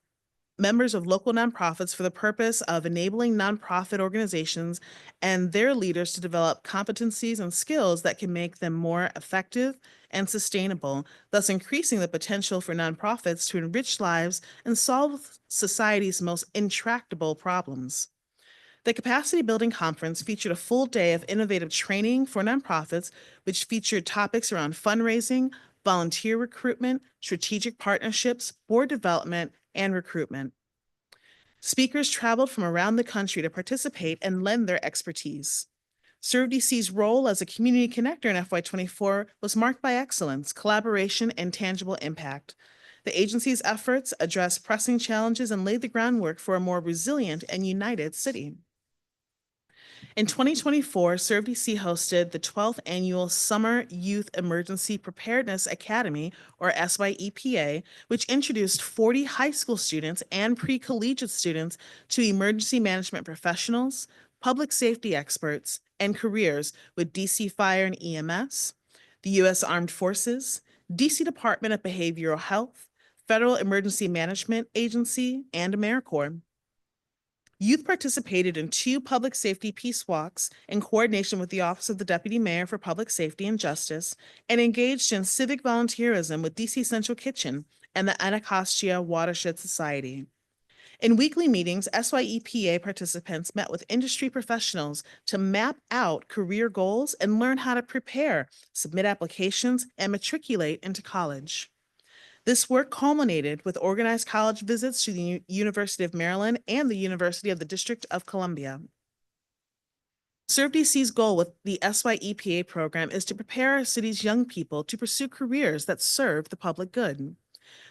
members of local nonprofits for the purpose of enabling nonprofit organizations and their leaders to develop competencies and skills that can make them more effective and sustainable, thus increasing the potential for nonprofits to enrich lives and solve society's most intractable problems. The Capacity Building Conference featured a full day of innovative training for nonprofits, which featured topics around fundraising, volunteer recruitment, strategic partnerships, board development, and recruitment. Speakers traveled from around the country to participate and lend their expertise. Serve DC's role as a community connector in FY24 was marked by excellence, collaboration, and tangible impact. The agency's efforts addressed pressing challenges and laid the groundwork for a more resilient and united city. In 2024, Serve DC hosted the 12th Annual Summer Youth Emergency Preparedness Academy, or SYEPA, which introduced 40 high school students and pre-collegiate students to emergency management professionals, public safety experts, and careers with DC Fire and EMS, the U.S. Armed Forces, DC Department of Behavioral Health, Federal Emergency Management Agency, and AmeriCorps. Youth participated in 2 public safety peace walks in coordination with the Office of the Deputy Mayor for Public Safety and Justice, and engaged in civic volunteerism with DC Central Kitchen and the Anacostia Watershed Society. In weekly meetings, SYEPA participants met with industry professionals to map out career goals and learn how to prepare, submit applications, and matriculate into college. This work culminated with organized college visits to the University of Maryland and the University of the District of Columbia. Serve DC's goal with the SYEPA program is to prepare our city's young people to pursue careers that serve the public good.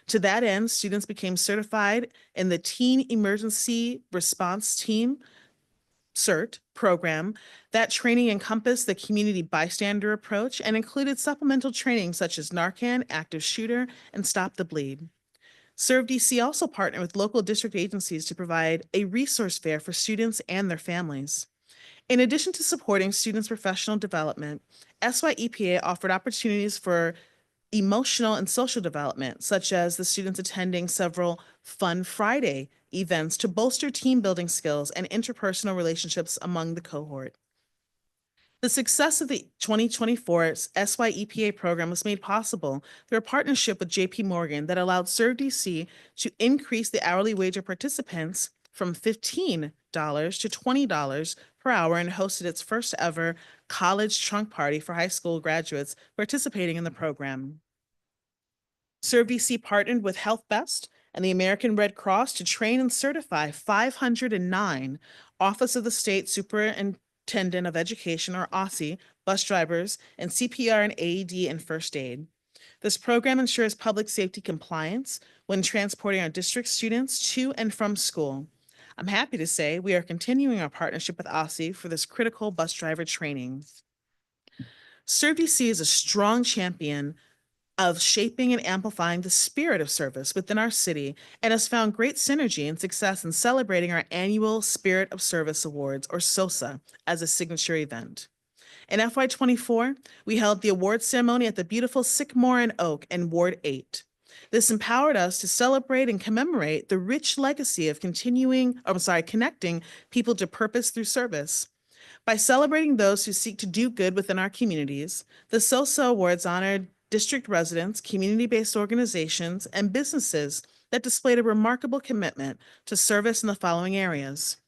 To that end, students became certified in the Teen Emergency Response Team CERT program. That training encompassed the community bystander approach and included supplemental training such as Narcan, active shooter, and stop the bleed. Serve DC also partnered with local district agencies to provide a resource fair for students and their families. In addition to supporting students' professional development, SYEPA offered opportunities for emotional and social development, such as the students attending several Fun Friday events to bolster team building skills and interpersonal relationships among the cohort. The success of the 2024 SYEPA program was made possible through a partnership with JP Morgan that allowed Serve DC to increase the hourly wage of participants from $15 to $20 per hour and hosted its first ever college trunk party for high school graduates participating in the program. Serve DC partnered with Health Best and the American Red Cross to train and certify 509 Office of the State Superintendent of Education, or OSSI, bus drivers in CPR and AED and first aid. This program ensures public safety compliance when transporting our district students to and from school. I'm happy to say we are continuing our partnership with OSSI for this critical bus driver training. Serve DC is a strong champion of shaping and amplifying the spirit of service within our city and has found great synergy and success in celebrating our annual Spirit of Service Awards, or SOSA, as a signature event. In FY24, we held the award ceremony at the beautiful Sycamore and Oak in Ward 8. This empowered us to celebrate and commemorate the rich legacy of connecting people to purpose through service. By celebrating those who seek to do good within our communities, the SOSA Awards honored district residents, community-based organizations, and businesses that displayed a remarkable commitment to service in the following areas: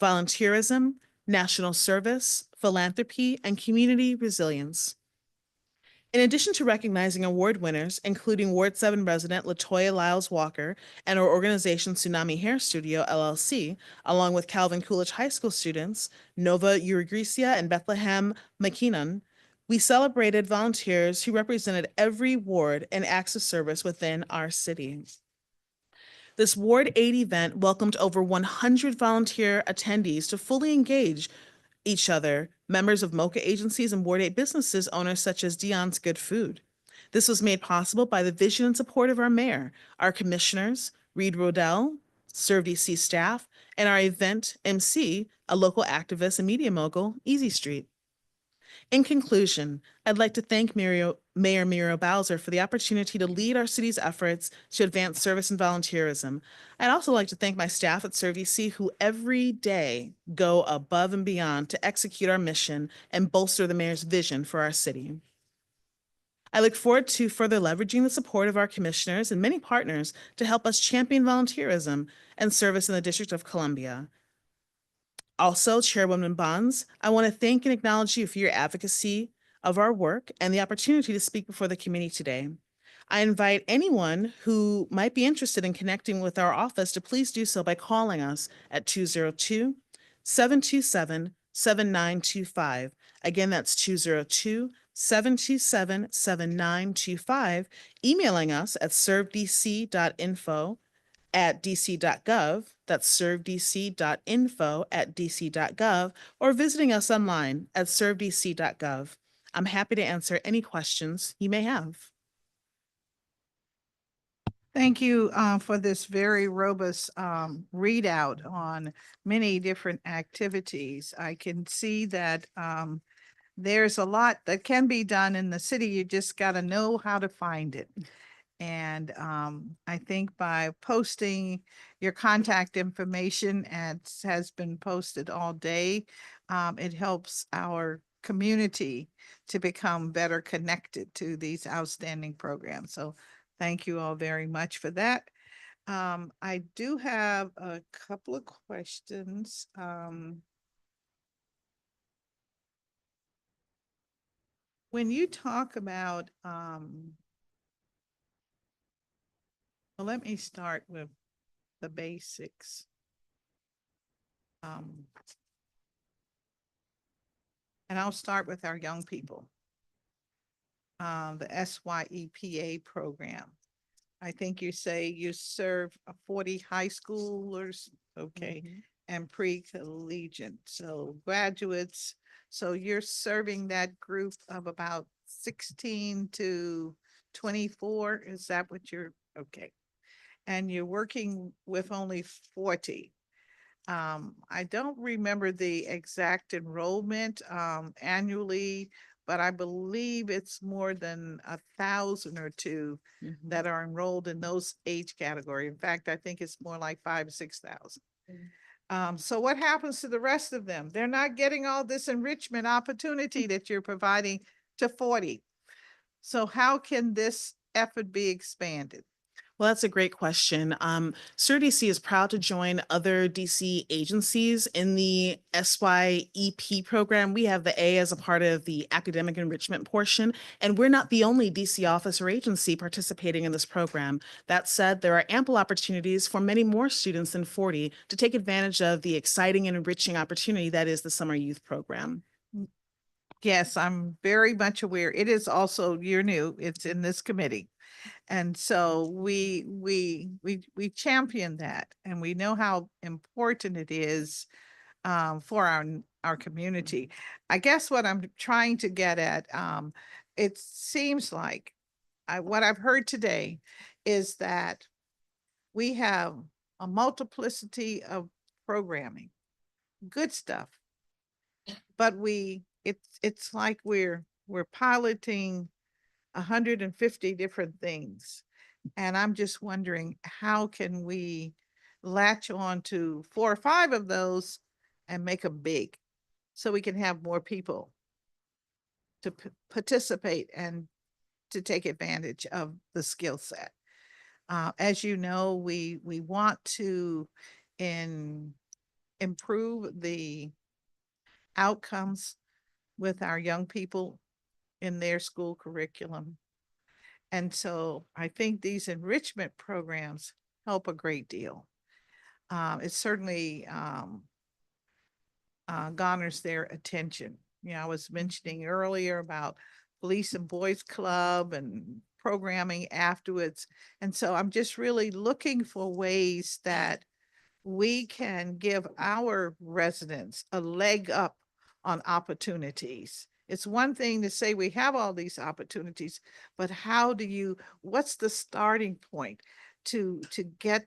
volunteerism, national service, philanthropy, and community resilience. In addition to recognizing award winners, including Ward 7 resident LaToya Lyles Walker and our organization Tsunami Hair Studio, LLC, along with Calvin Coolidge High School students, Nova Urigrecia and Bethlehem McKinnon, we celebrated volunteers who represented every ward and acts of service within our city. This Ward 8 event welcomed over 100 volunteer attendees to fully engage each other, members of MOCA agencies and Ward 8 businesses owners such as Dion's Good Food. This was made possible by the vision and support of our mayor, our commissioners, Reed Rodell, Serve DC staff, and our event MC, a local activist and media mogul, Easy Street. In conclusion, I'd like to thank Mayor Muriel Bowser for the opportunity to lead our city's efforts to advance service and volunteerism. I'd also like to thank my staff at Serve DC who every day go above and beyond to execute our mission and bolster the mayor's vision for our city. I look forward to further leveraging the support of our commissioners and many partners to help us champion volunteerism and service in the District of Columbia. Also, Chairwoman Bonds, I want to thank and acknowledge you for your advocacy of our work and the opportunity to speak before the committee today. I invite anyone who might be interested in connecting with our office to please do so by calling us at 202-727-7925. Again, that's 202-727-7925, emailing us at servedc.info@dc.gov, that's servedc.info@dc.gov, or visiting us online at servedc.gov. I'm happy to answer any questions you may have. Thank you for this very robust readout on many different activities. I can see that there's a lot that can be done in the city. You just got to know how to find it. And I think by posting your contact information, and has been posted all day, it helps our community to become better connected to these outstanding programs. So thank you all very much for that. I do have a couple of questions. When you talk about, well, let me start with the basics. And I'll start with our young people. The SYEPA program. I think you say you serve 40 high schoolers, okay, and pre-collegiate, so graduates. So you're serving that group of about 16 to 24, is that what you're, okay? And you're working with only 40. I don't remember the exact enrollment annually, but I believe it's more than 1,000 or two that are enrolled in those age category. In fact, I think it's more like 5,000 or 6,000. So what happens to the rest of them? They're not getting all this enrichment opportunity that you're providing to 40. So how can this effort be expanded? Well, that's a great question. SUR-DC is proud to join other DC agencies in the SYEP program. We have the A as a part of the academic enrichment portion, and we're not the only DC office or agency participating in this program. That said, there are ample opportunities for many more students than 40 to take advantage of the exciting and enriching opportunity that is the summer youth program. Yes, I'm very much aware. It is also, you're new, it's in this committee. And so we champion that, and we know how important it is for our community. I guess what I'm trying to get at, it seems like what I've heard today is that we have a multiplicity of programming, good stuff, but it's like we're piloting 150 different things. And I'm just wondering, how can we latch on to 4 or 5 of those and make them big so we can have more people to participate and to take advantage of the skill set. As you know, we want to improve the outcomes with our young people in their school curriculum. And so I think these enrichment programs help a great deal. It certainly garners their attention. You know, I was mentioning earlier about Police and Boys Club and programming afterwards. And so I'm just really looking for ways that we can give our residents a leg up on opportunities. It's one thing to say we have all these opportunities, but what's the starting point to get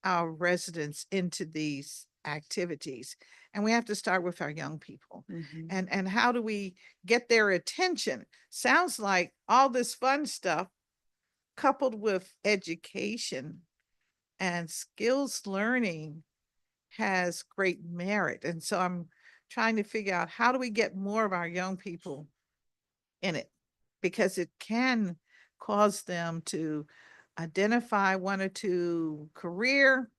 our residents into these activities? And we have to start with our young people. And how do we get their attention? Sounds like all this fun stuff coupled with education and skills learning has great merit. And so I'm trying to figure out, how do we get more of our young people in it? Because it can cause them to identify 1 or 2 career,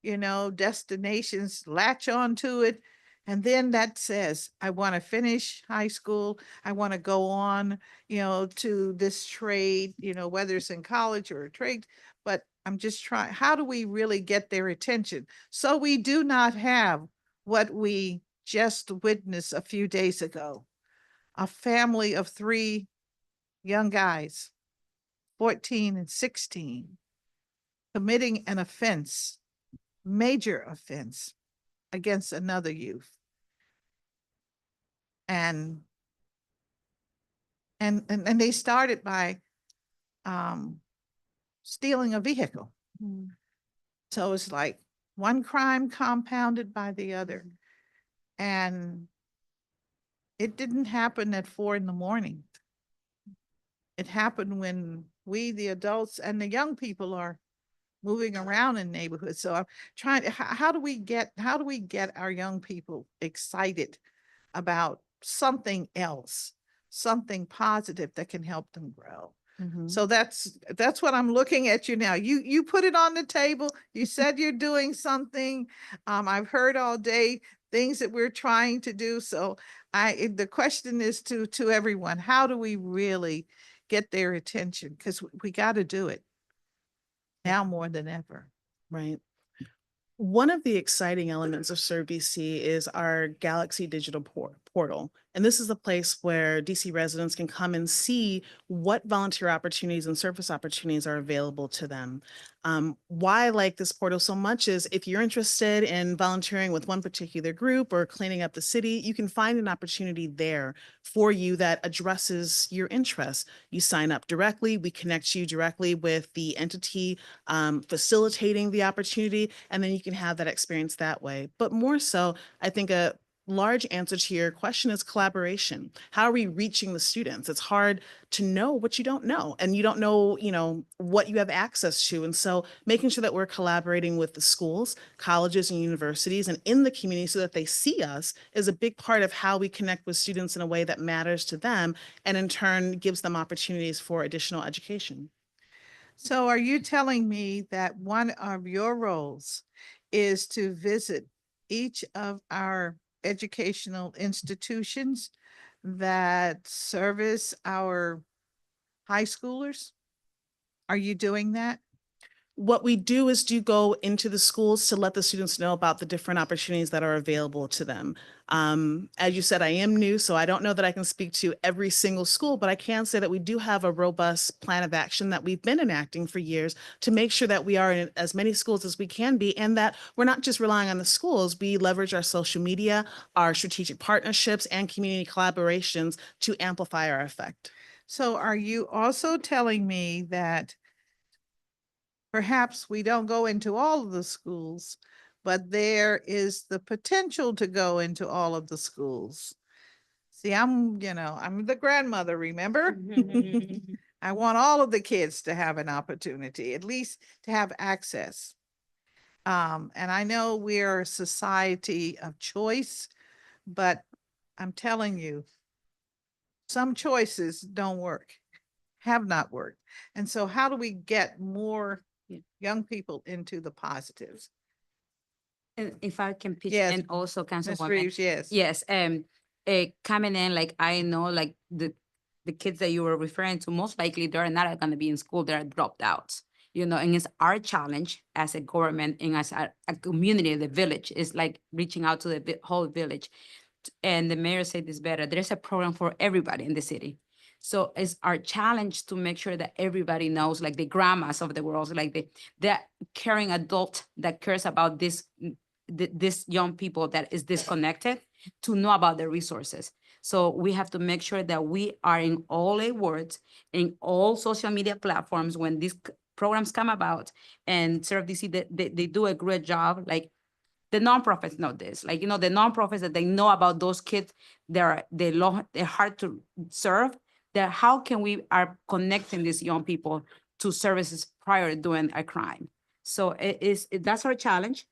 destinations, latch onto it. And then that says, I want to finish high school. I want to go on, to this trade, whether it's in college or a trade. But I'm just trying, how do we really get their attention so we do not have what we just witnessed a few days ago? A family of 3 young guys, 14 and 16, committing an offense, major offense, against another youth. And they started by stealing a vehicle. So it's like one crime compounded by the other. And it didn't happen at 4 a.m. it happened when we, the adults and the young people, are moving around in neighborhoods. So I'm trying to, how do we get our young people excited about something else, something positive that can help them grow? Mhm. So that's what I'm looking at you now. You put it on the table. You said you're doing something. I've heard all day things that we're trying to do. So the question is to everyone, how do we really get their attention? Because we got to do it now more than ever. Right. One of the exciting elements of Serve DC is our Galaxy Digital Portal. And this is a place where DC residents can come and see what volunteer opportunities and service opportunities are available to them. Why I like this portal so much is if you're interested in volunteering with one particular group or cleaning up the city, you can find an opportunity there for you that addresses your interests. You sign up directly, we connect you directly with the entity facilitating the opportunity, and then you can have that experience that way. But more so, I think a large answer to your question is collaboration. How are we reaching the students? It's hard to know what you don't know, and you don't know, what you have access to. And so making sure that we're collaborating with the schools, colleges, and universities and in the community so that they see us is a big part of how we connect with students in a way that matters to them, and in turn gives them opportunities for additional education. So are you telling me that one of your roles is to visit each of our educational institutions that service our high schoolers? Are you doing that? What we do is go into the schools to let the students know about the different opportunities that are available to them. As you said, I am new, so I don't know that I can speak to every single school, but I can say that we do have a robust plan of action that we've been enacting for years to make sure that we are in as many schools as we can be, and that we're not just relying on the schools. We leverage our social media, our strategic partnerships, and community collaborations to amplify our effect. So are you also telling me that perhaps we don't go into all of the schools, but there is the potential to go into all of the schools? See, I'm the grandmother, remember? I want all of the kids to have an opportunity, at least to have access. And I know we're a society of choice, but I'm telling you, some choices don't work, have not worked. And so how do we get more young people into the positives? And if I can pitch Yes, and also Ms. Councilwoman. Reeves, yes. Yes, coming in, like, I know, like, the kids that you were referring to, most likely they're not gonna be in school, they're dropped out. And it's our challenge as a government and as a community, the village, is like reaching out to the whole village. And the mayor said this better, there's a program for everybody in the city. So it's our challenge to make sure that everybody knows, like the grandmas of the world, like the caring adult that cares about this young people that is disconnected, to know about the resources. So we have to make sure that we are in all awards, in all social media platforms when these programs come about. And Serve DC, they do a great job. Like, the nonprofits know this, like, the nonprofits that they know about those kids, they're hard to serve. That how can we are connecting these young people to services prior to doing a crime? So that's our challenge.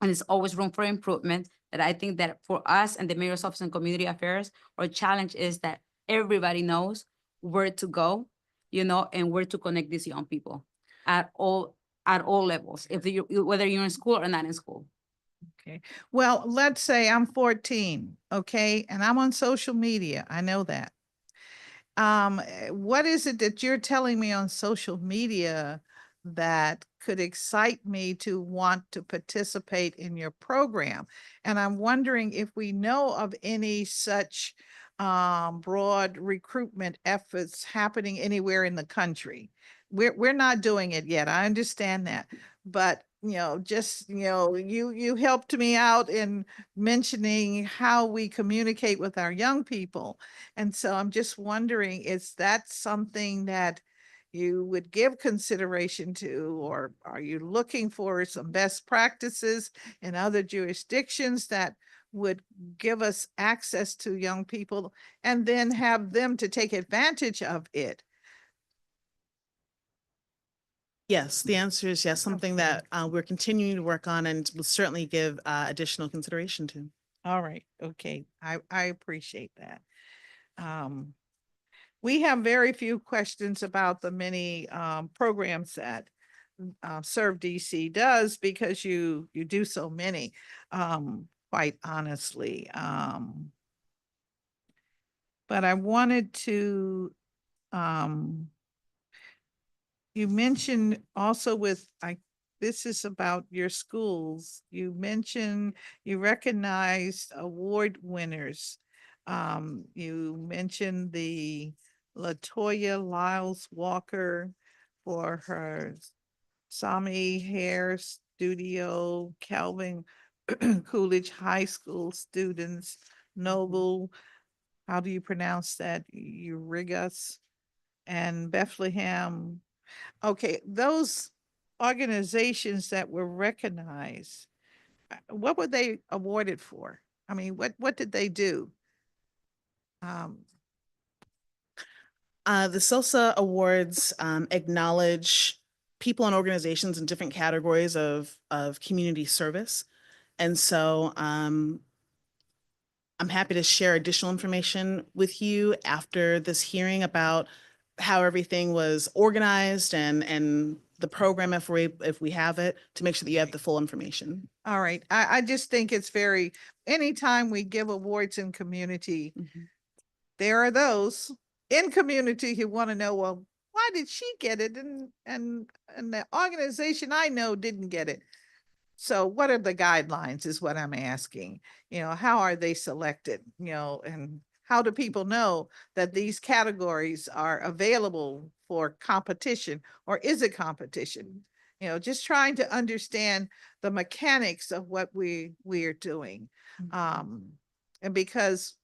And it's always room for improvement. That I think that for us and the Mayor's Office on Community Affairs, our challenge is that everybody knows where to go, and where to connect these young people at all levels, whether you're in school or not in school. Okay, well, let's say I'm 14, okay, and I'm on social media. I know that. What is it that you're telling me on social media that could excite me to want to participate in your program? And I'm wondering if we know of any such broad recruitment efforts happening anywhere in the country. We're not doing it yet. I understand that, but you helped me out in mentioning how we communicate with our young people. And so I'm just wondering, is that something that you would give consideration to, or are you looking for some best practices in other jurisdictions that would give us access to young people and then have them to take advantage of it? Yes, the answer is yes, something that we're continuing to work on and will certainly give additional consideration to. All right, okay, I appreciate that. We have very few questions about the many programs that Serve DC does because you do so many, quite honestly. But I wanted to, you mentioned also this is about your schools. You mentioned you recognized award winners. You mentioned the LaToya Lyles Walker for her Sami Hair Studio, Calvin Coolidge High School students, Noble, how do you pronounce that? Urigas, and Bethlehem. Okay, those organizations that were recognized, what were they awarded for? I mean, what did they do? The SOSA Awards acknowledge people and organizations in different categories of community service. And so I'm happy to share additional information with you after this hearing about how everything was organized and the program if we have it, to make sure that you have the full information. All right, I just think it's very, anytime we give awards in community, there are those in community who want to know, well, why did she get it? And the organization I know didn't get it. So what are the guidelines is what I'm asking. How are they selected? And how do people know that these categories are available for competition, or is it competition? Just trying to understand the mechanics of what we're doing. And because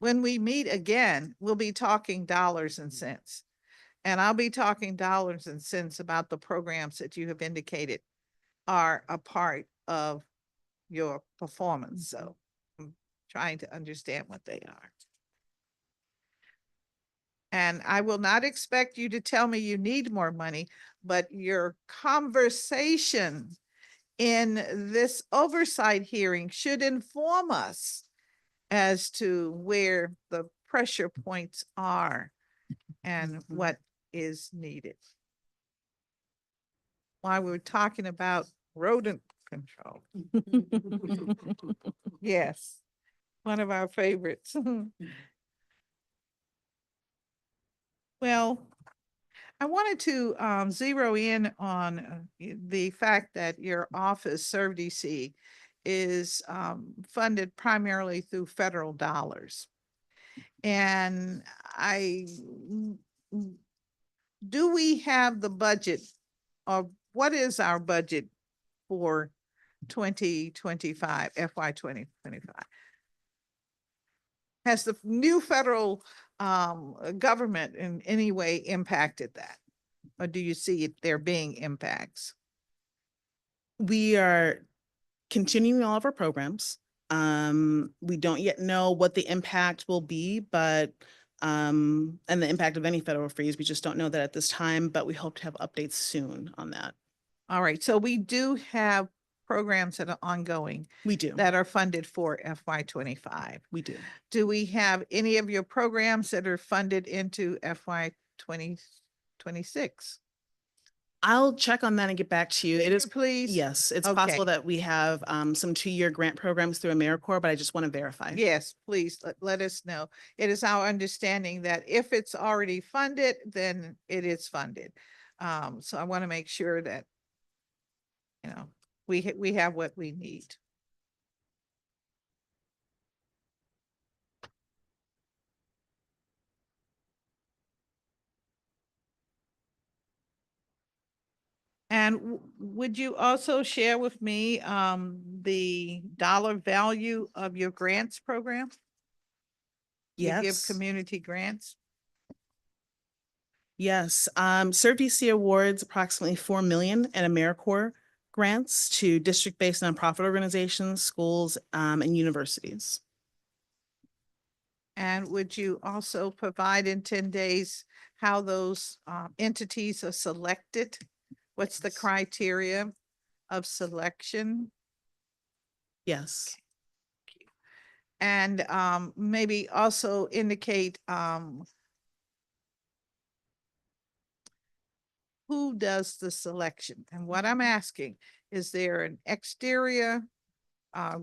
when we meet again, we'll be talking dollars and cents. And I'll be talking dollars and cents about the programs that you have indicated are a part of your performance. So I'm trying to understand what they are. And I will not expect you to tell me you need more money, but your conversation in this oversight hearing should inform us as to where the pressure points are and what is needed. While we're talking about rodent control. Yes, one of our favorites. Well, I wanted to zero in on the fact that your office, Serve DC, is funded primarily through federal dollars. And do we have the budget, or what is our budget for 2025, FY 2025? Has the new federal government in any way impacted that? Or do you see there being impacts? We are continuing all of our programs. We don't yet know what the impact will be, but and the impact of any federal freeze, we just don't know that at this time, but we hope to have updates soon on that. All right, so we do have programs that are ongoing We do. that are funded for FY 25. We do. Do we have any of your programs that are funded into FY 2026? I'll check on that and get back to you. It is, Please? yes, it's Okay. possible that we have some 2-year grant programs through AmeriCorps, but I just want to verify. Yes, please let us know. It is our understanding that if it's already funded, then it is funded. So I want to make sure that, we have what we need. And would you also share with me the dollar value of your grants program? You give Yes. community grants? Yes. Serve DC awards approximately 4 million in AmeriCorps grants to district-based nonprofit organizations, schools, and universities. And would you also provide in 10 days how those entities are selected? What's the Yes. criteria of selection? Yes. And maybe also indicate who does the selection. And what I'm asking, is there an exterior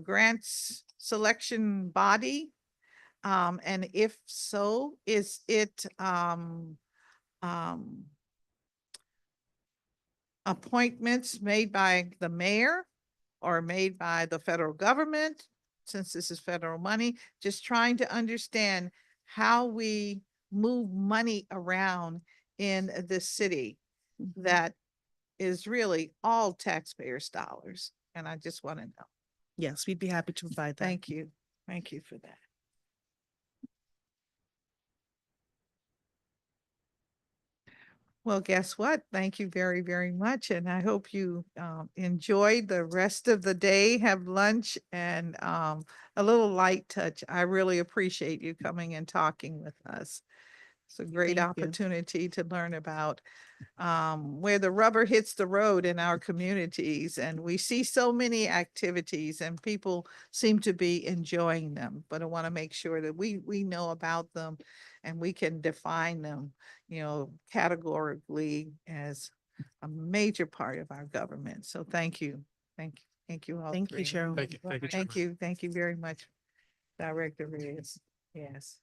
grants selection body? And if so, is it appointments made by the mayor or made by the federal government? Since this is federal money, just trying to understand how we move money around in this city that is really all taxpayers' dollars. And I just want to know. Yes, we'd be happy to provide that. Thank you. Thank you for that. Well, guess what? Thank you very, very much. And I hope you enjoyed the rest of the day, have lunch and a little light touch. I really appreciate you coming and talking with us. It's a great Thank you. opportunity to learn about where the rubber hits the road in our communities. And we see so many activities and people seem to be enjoying them. But I want to make sure that we know about them and we can define them, categorically as a major part of our government. So thank you. Thank you. Thank you all. Thank you, three. Chairwoman. Thank you. Thank you, Thank Chairman. you. Thank you very much, Director Reyes. Yes.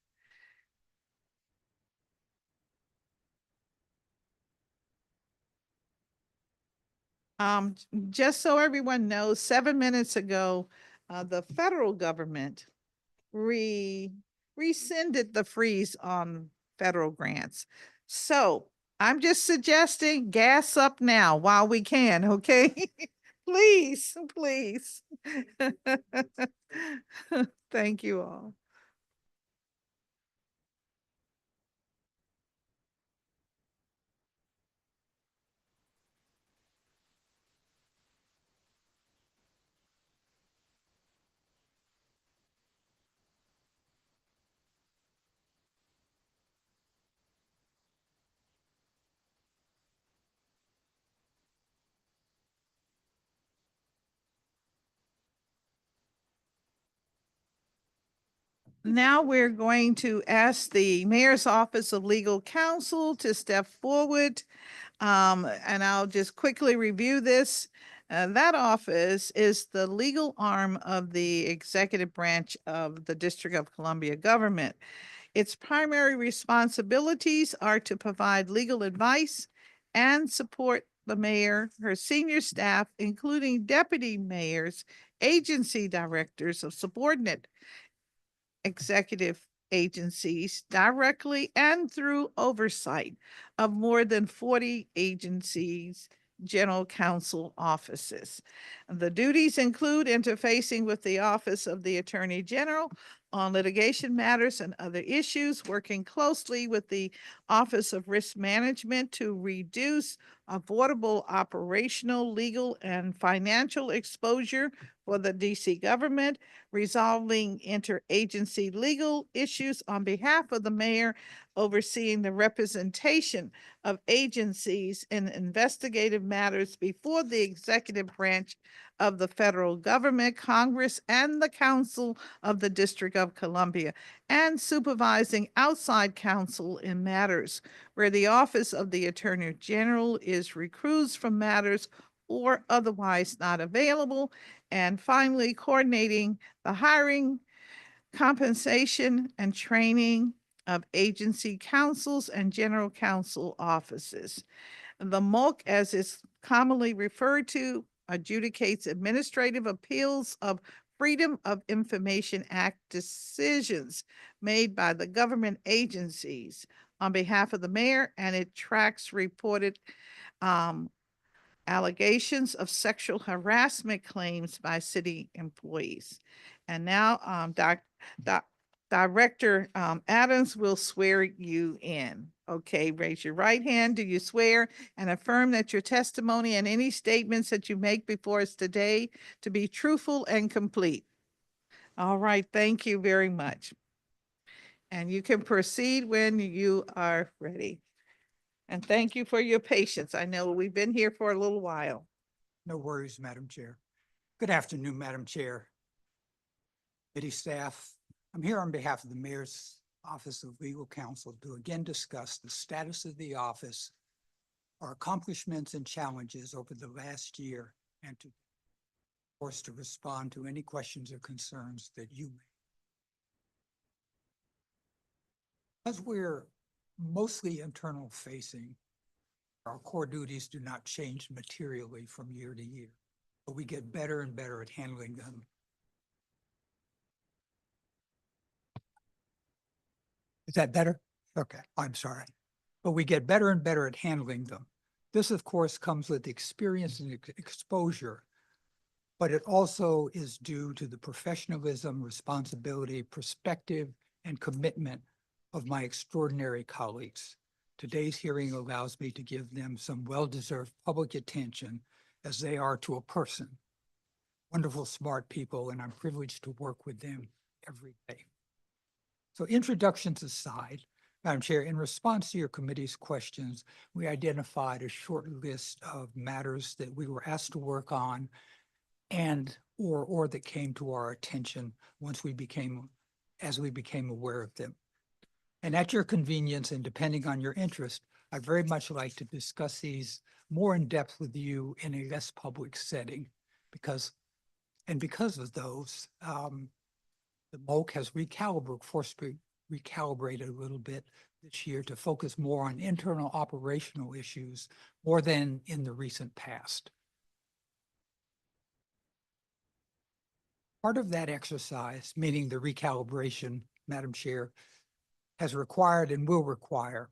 Just so everyone knows, 7 minutes ago, the federal government rescinded the freeze on federal grants. So I'm just suggesting gas up now while we can, okay? Please, please. Thank you all. Now we're going to ask the Mayor's Office of Legal Counsel to step forward. And I'll just quickly review this. That office is the legal arm of the executive branch of the District of Columbia government. Its primary responsibilities are to provide legal advice and support the mayor, her senior staff, including deputy mayors, agency directors of subordinate executive agencies directly and through oversight of more than 40 agencies, general counsel offices. The duties include interfacing with the Office of the Attorney General on litigation matters and other issues, working closely with the Office of Risk Management to reduce avoidable operational, legal, and financial exposure for the DC government, resolving interagency legal issues on behalf of the mayor, overseeing the representation of agencies in investigative matters before the executive branch of the federal government, Congress, and the Council of the District of Columbia, and supervising outside counsel in matters where the Office of the Attorney General is recused from matters or otherwise not available. And finally, coordinating the hiring, compensation, and training of agency counsels and general counsel offices. The MOLC, as is commonly referred to, adjudicates administrative appeals of Freedom of Information Act decisions made by the government agencies on behalf of the mayor, and it tracks reported allegations of sexual harassment claims by city employees. And now, Director Adams will swear you in. Okay, raise your right hand. Do you swear and affirm that your testimony and any statements that you make before us today to be truthful and complete? All right, thank you very much. And you can proceed when you are ready. And thank you for your patience. I know we've been here for a little while. No worries, Madam Chair. Good afternoon, Madam Chair, committee staff. I'm here on behalf of the Mayor's Office of Legal Counsel to again discuss the status of the office, our accomplishments and challenges over the last year, and to, of course, to respond to any questions or concerns that you may. As we're mostly internal facing, our core duties do not change materially from year to year, but we get better and better at handling them. Is that better? Okay, I'm sorry. But we get better and better at handling them. This, of course, comes with experience and exposure, but it also is due to the professionalism, responsibility, perspective, and commitment of my extraordinary colleagues. Today's hearing allows me to give them some well-deserved public attention as they are to a person. Wonderful, smart people, and I'm privileged to work with them every day. So introductions aside, Madam Chair, in response to your committee's questions, we identified a short list of matters that we were asked to work on and or that came to our attention as we became aware of them. And at your convenience and depending on your interest, I very much like to discuss these more in depth with you in a less public setting because of those, the MOC has recalibrated a little bit this year to focus more on internal operational issues more than in the recent past. Part of that exercise, meaning the recalibration, Madam Chair, has required and will require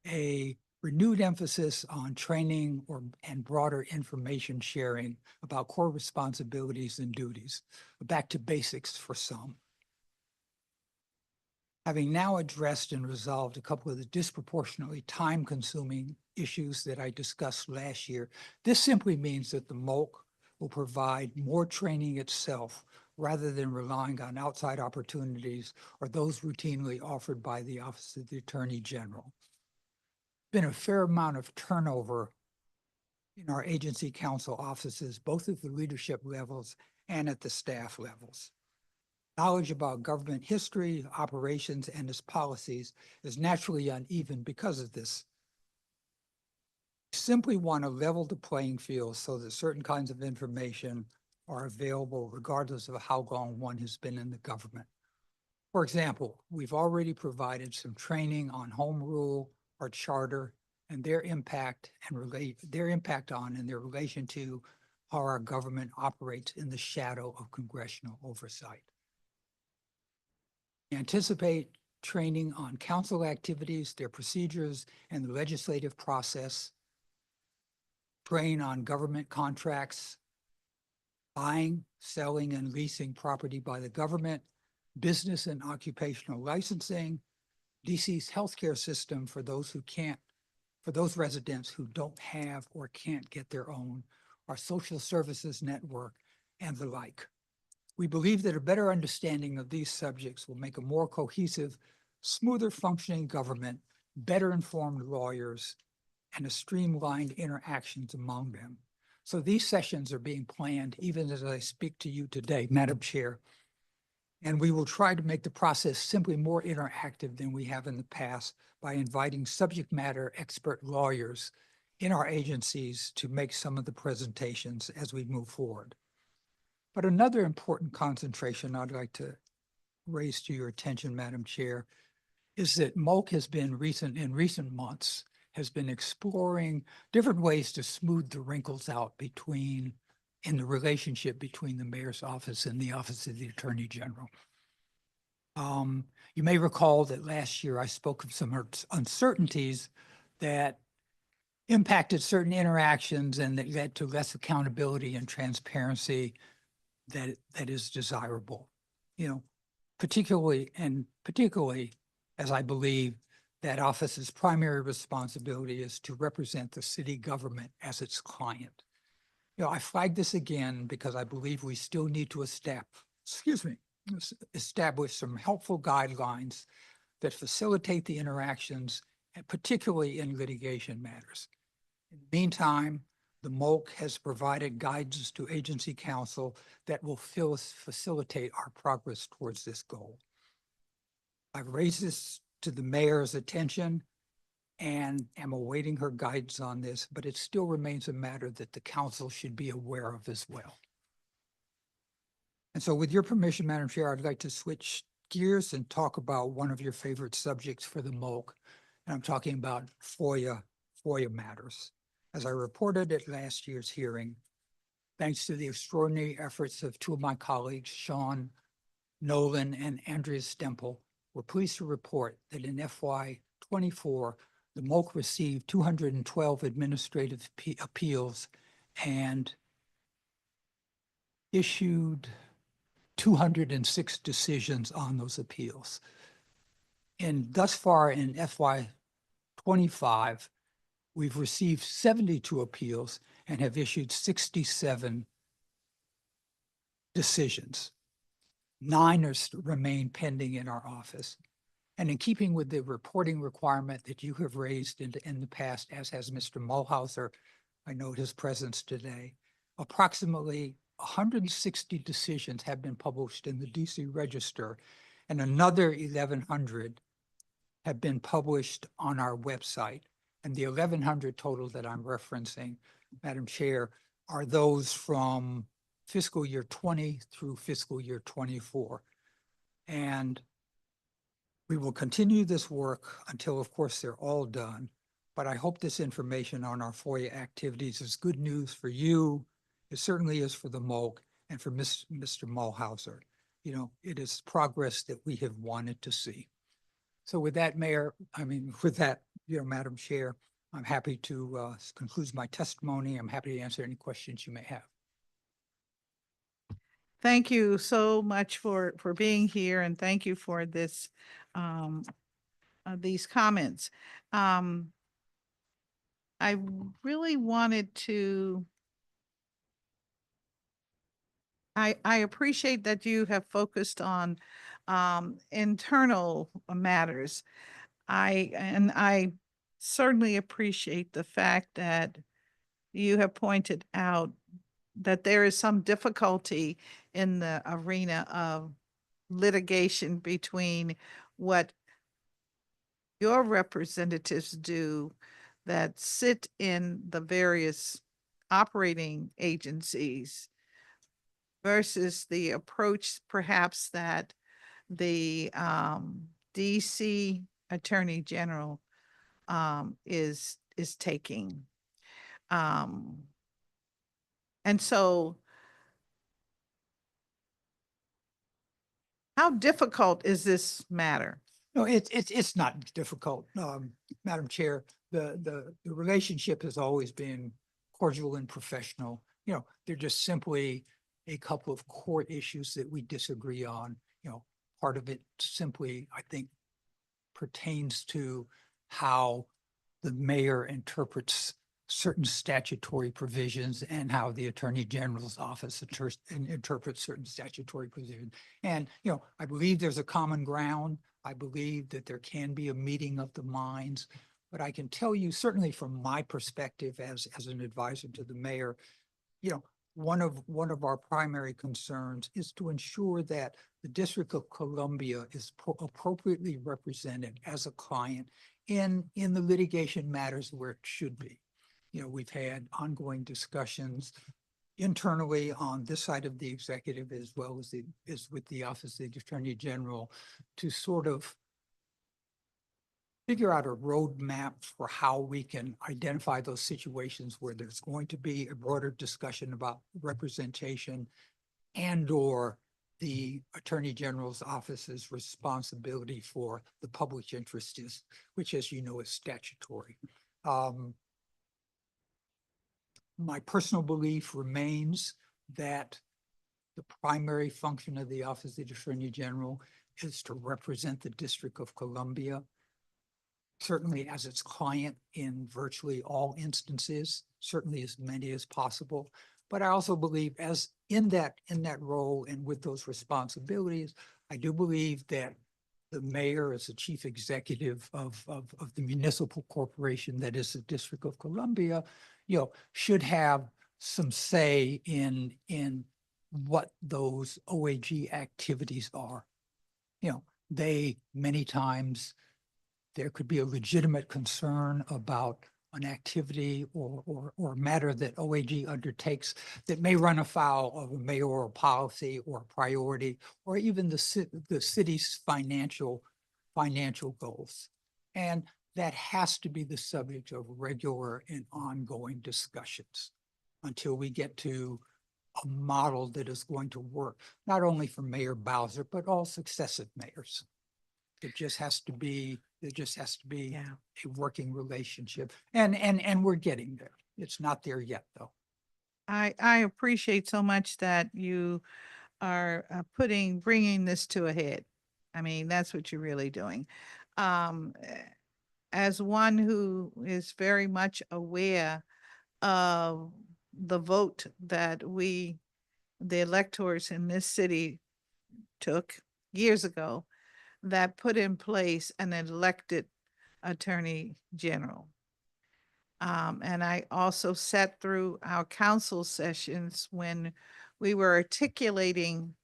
a renewed emphasis on training and broader information sharing about core responsibilities and duties, back to basics for some. Having now addressed and resolved a couple of the disproportionately time-consuming issues that I discussed last year, this simply means that the MOLC will provide more training itself rather than relying on outside opportunities or those routinely offered by the Office of the Attorney General. Been a fair amount of turnover in our agency council offices, both at the leadership levels and at the staff levels. Knowledge about government history, operations, and its policies is naturally uneven because of this. We simply want to level the playing field so that certain kinds of information are available regardless of how long one has been in the government. For example, we've already provided some training on home rule or charter and their impact on and their relation to how our government operates in the shadow of congressional oversight. We anticipate training on council activities, their procedures, and the legislative process, train on government contracts, buying, selling, and leasing property by the government, business and occupational licensing, DC's healthcare system for those residents who don't have or can't get their own, our social services network, and the like. We believe that a better understanding of these subjects will make a more cohesive, smoother functioning government, better informed lawyers, and a streamlined interactions among them. So these sessions are being planned even as I speak to you today, Madam Chair. And we will try to make the process simply more interactive than we have in the past by inviting subject matter expert lawyers in our agencies to make some of the presentations as we move forward. But another important concentration I'd like to raise to your attention, Madam Chair, is that MOLC has been in recent months has been exploring different ways to smooth the wrinkles out in the relationship between the Mayor's office and the Office of the Attorney General. You may recall that last year I spoke of some uncertainties that impacted certain interactions and that led to less accountability and transparency that is desirable, particularly as I believe that office's primary responsibility is to represent the city government as its client. I flag this again because I believe we still need to establish some helpful guidelines that facilitate the interactions and particularly in litigation matters. In the meantime, the MOLC has provided guidance to agency counsel that will facilitate our progress towards this goal. I've raised this to the mayor's attention and am awaiting her guidance on this, but it still remains a matter that the council should be aware of as well. And so with your permission, Madam Chair, I'd like to switch gears and talk about one of your favorite subjects for the MOLC. And I'm talking about FOIA matters. As I reported at last year's hearing, thanks to the extraordinary efforts of two of my colleagues, Sean Nolan and Andrea Stempel, we're pleased to report that in FY24, the MOLC received 212 administrative appeals and issued 206 decisions on those appeals. And thus far in FY25, we've received 72 appeals and have issued 67 decisions. 9 remain pending in our office. And in keeping with the reporting requirement that you have raised in the past, as has Mr. Mulhauser, I note his presence today, approximately 160 decisions have been published in the DC Register, and another 1,100 have been published on our website. And the 1,100 total that I'm referencing, Madam Chair, are those from fiscal year 20 through fiscal year 24. And we will continue this work until, of course, they're all done. But I hope this information on our FOIA activities is good news for you. It certainly is for the MOLC and for Mr. Mulhauser. You know, it is progress that we have wanted to see. So with that, Madam Chair, I'm happy to conclude my testimony. I'm happy to answer any questions you may have. Thank you so much for being here, and thank you for this these comments. I really wanted to. I appreciate that you have focused on internal matters. I certainly appreciate the fact that you have pointed out that there is some difficulty in the arena of litigation between what your representatives do that sit in the various operating agencies versus the approach perhaps that the DC Attorney General is taking. And so how difficult is this matter? No, it's not difficult, Madam Chair. The relationship has always been cordial and professional. You know, they're just simply a couple of court issues that we disagree on. You know, part of it simply, I think, pertains to how the mayor interprets certain statutory provisions and how the Attorney General's office interprets certain statutory provisions. And, you know, I believe there's a common ground. I believe that there can be a meeting of the minds, but I can tell you, certainly from my perspective as an advisor to the mayor, you know, one of our primary concerns is to ensure that the District of Columbia is appropriately represented as a client in the litigation matters where it should be. You know, we've had ongoing discussions internally on this side of the executive as well as with the Office of the Attorney General to sort of figure out a roadmap for how we can identify those situations where there's going to be a broader discussion about representation and/or the Attorney General's office's responsibility for the public interest is, which, as you know, is statutory. My personal belief remains that the primary function of the Office of the Attorney General is to represent the District of Columbia, certainly as its client in virtually all instances, certainly as many as possible. But I also believe as in that role and with those responsibilities, I do believe that the mayor as the chief executive of the municipal corporation that is the District of Columbia, should have some say in what those OAG activities are. They, many times, there could be a legitimate concern about an activity or matter that OAG undertakes that may run afoul of a mayoral policy or priority, or even the city's financial goals. And that has to be the subject of regular and ongoing discussions until we get to a model that is going to work, not only for Mayor Bowser, but all successive mayors. It just has to be Yeah. a working relationship. And we're getting there. It's not there yet, though. I appreciate so much that you are bringing this to a head. I mean, that's what you're really doing. As one who is very much aware of the vote that the electors in this city took years ago, that put in place an elected attorney general. And I also sat through our council sessions when we were articulating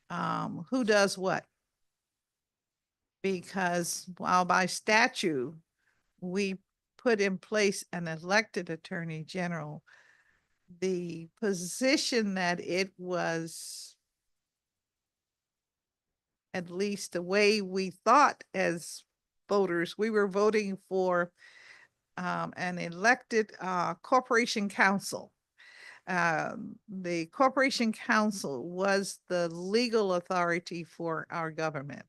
who does what. Because while by statute, we put in place an elected attorney general, the position that it was, at least the way we thought as voters, we were voting for an elected corporation council. The corporation council was the legal authority for our government.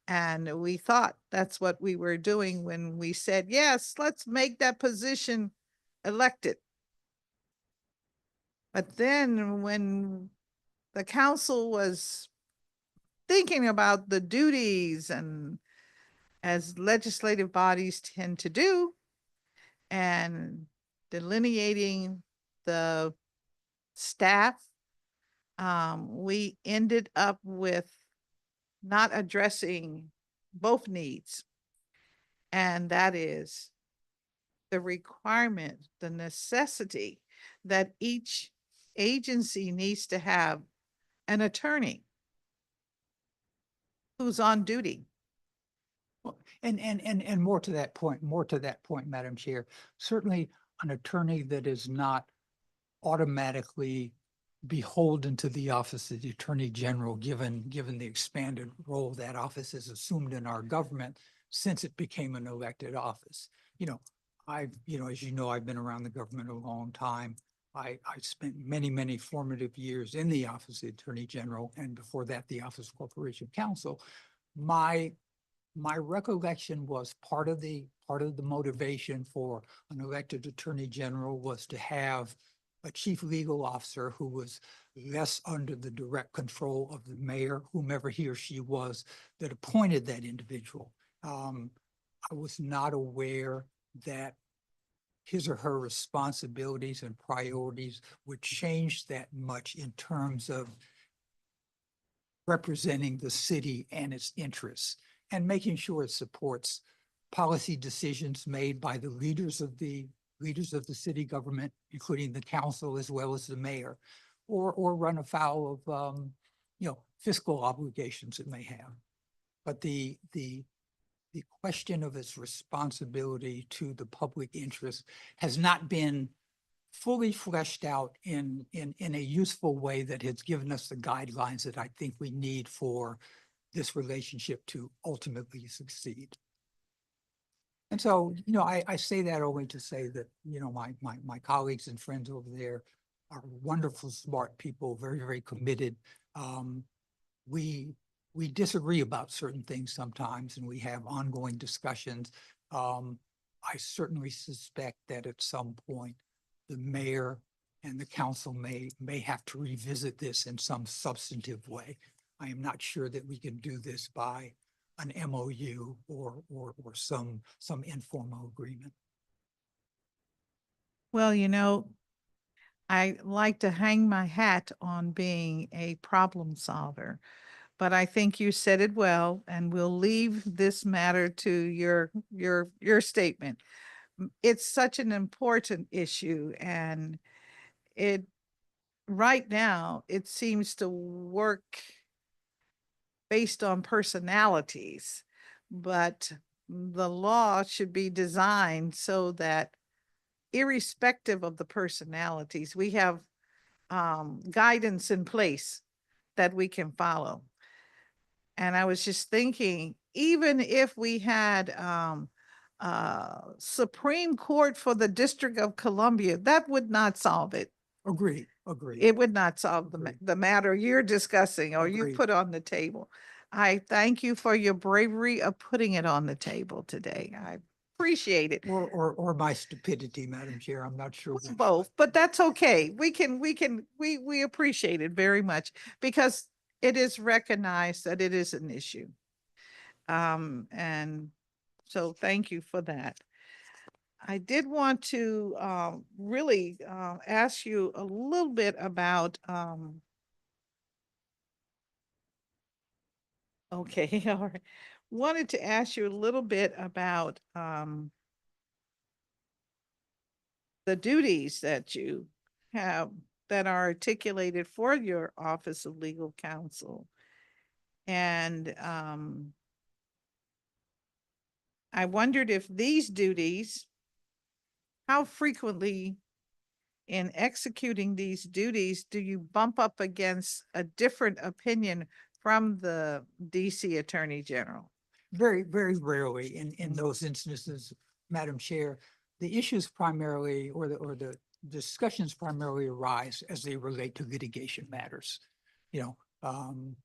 And we thought that's what we were doing when we said, yes, let's make that position elected. But then when the council was thinking about the duties, and as legislative bodies tend to do, and delineating the staff, we ended up with not addressing both needs. And that is the requirement, the necessity that each agency needs to have an attorney who's on duty. And more to that point, Madam Chair, certainly an attorney that is not automatically beholden to the office of the Attorney General, given the expanded role that office has assumed in our government since it became an elected office. As you know, I've been around the government a long time. I spent many formative years in the office of the Attorney General, and before that, the Office of Corporation Counsel. My recollection was part of the motivation for an elected attorney general was to have a chief legal officer who was less under the direct control of the mayor, whomever he or she was that appointed that individual. I was not aware that his or her responsibilities and priorities would change that much in terms of representing the city and its interests, and making sure it supports policy decisions made by the leaders of the city government, including the council as well as the mayor, or run afoul of fiscal obligations it may have. But the question of its responsibility to the public interest has not been fully fleshed out in a useful way that has given us the guidelines that I think we need for this relationship to ultimately succeed. And so, I say that only to say that, my colleagues and friends over there are wonderful, smart people, very committed. We disagree about certain things sometimes, and we have ongoing discussions. I certainly suspect that at some point, the mayor and the council may have to revisit this in some substantive way. I am not sure that we can do this by an MOU or some informal agreement. Well, I like to hang my hat on being a problem solver. but I think you said it well, and we'll leave this matter to your statement. It's such an important issue, and it right now it seems to work based on personalities, but the law should be designed so that irrespective of the personalities, we have guidance in place that we can follow. And I was just thinking, even if we had Supreme Court for the District of Columbia, that would not solve it. Agree, agree. It would not solve Agreed. the matter you're discussing or you Agreed. put on the table. I thank you for your bravery of putting it on the table today. I appreciate it. Or my stupidity, Madam Chair. I'm not sure. which. Both, but that's okay. We appreciate it very much because it is recognized that it is an issue. And so thank you for that. I did want to really ask you a little bit about okay, all right. Wanted to ask you a little bit about the duties that you have that are articulated for your Office of Legal Counsel. And I wondered if these duties, how frequently in executing these duties do you bump up against a different opinion from the DC Attorney General? Very, very rarely in those instances, Madam Chair. The issues primarily, or the discussions primarily arise as they relate to litigation matters. You know,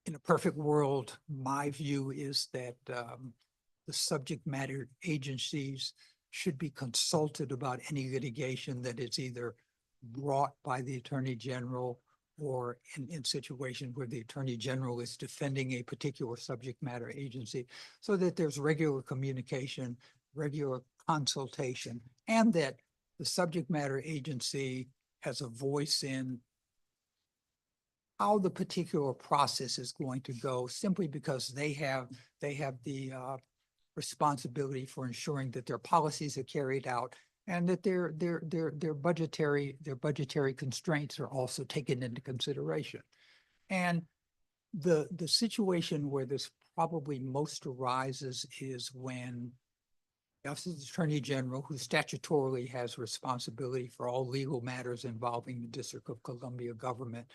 in a perfect world, my view is that the subject matter agencies should be consulted about any litigation that is either brought by the Attorney General or in situations where the Attorney General is defending a particular subject matter agency, so that there's regular communication, regular consultation, and that the subject matter agency has a voice in how the particular process is going to go, simply because they have the responsibility for ensuring that their policies are carried out and that their budgetary constraints are also taken into consideration. And the situation where this probably most arises is when the Office of the Attorney General, who statutorily has responsibility for all legal matters involving the District of Columbia government,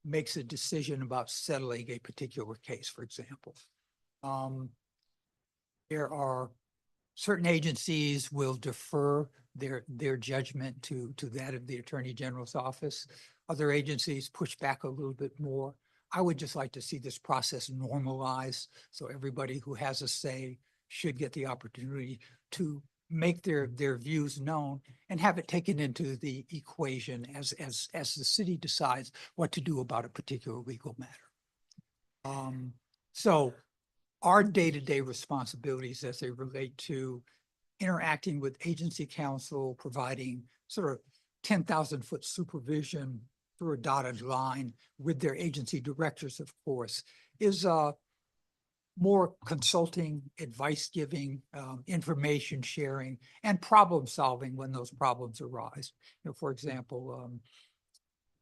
makes a decision about settling a particular case, for example. There are certain agencies will defer their judgment to that of the Attorney General's office. Other agencies push back a little bit more. I would just like to see this process normalized, so everybody who has a say should get the opportunity to make their views known and have it taken into the equation as the city decides what to do about a particular legal matter. So our day-to-day responsibilities as they relate to interacting with agency counsel, providing sort of 10,000-foot supervision through a dotted line with their agency directors, of course, is more consulting, advice giving, information sharing, and problem solving when those problems arise. You know, for example,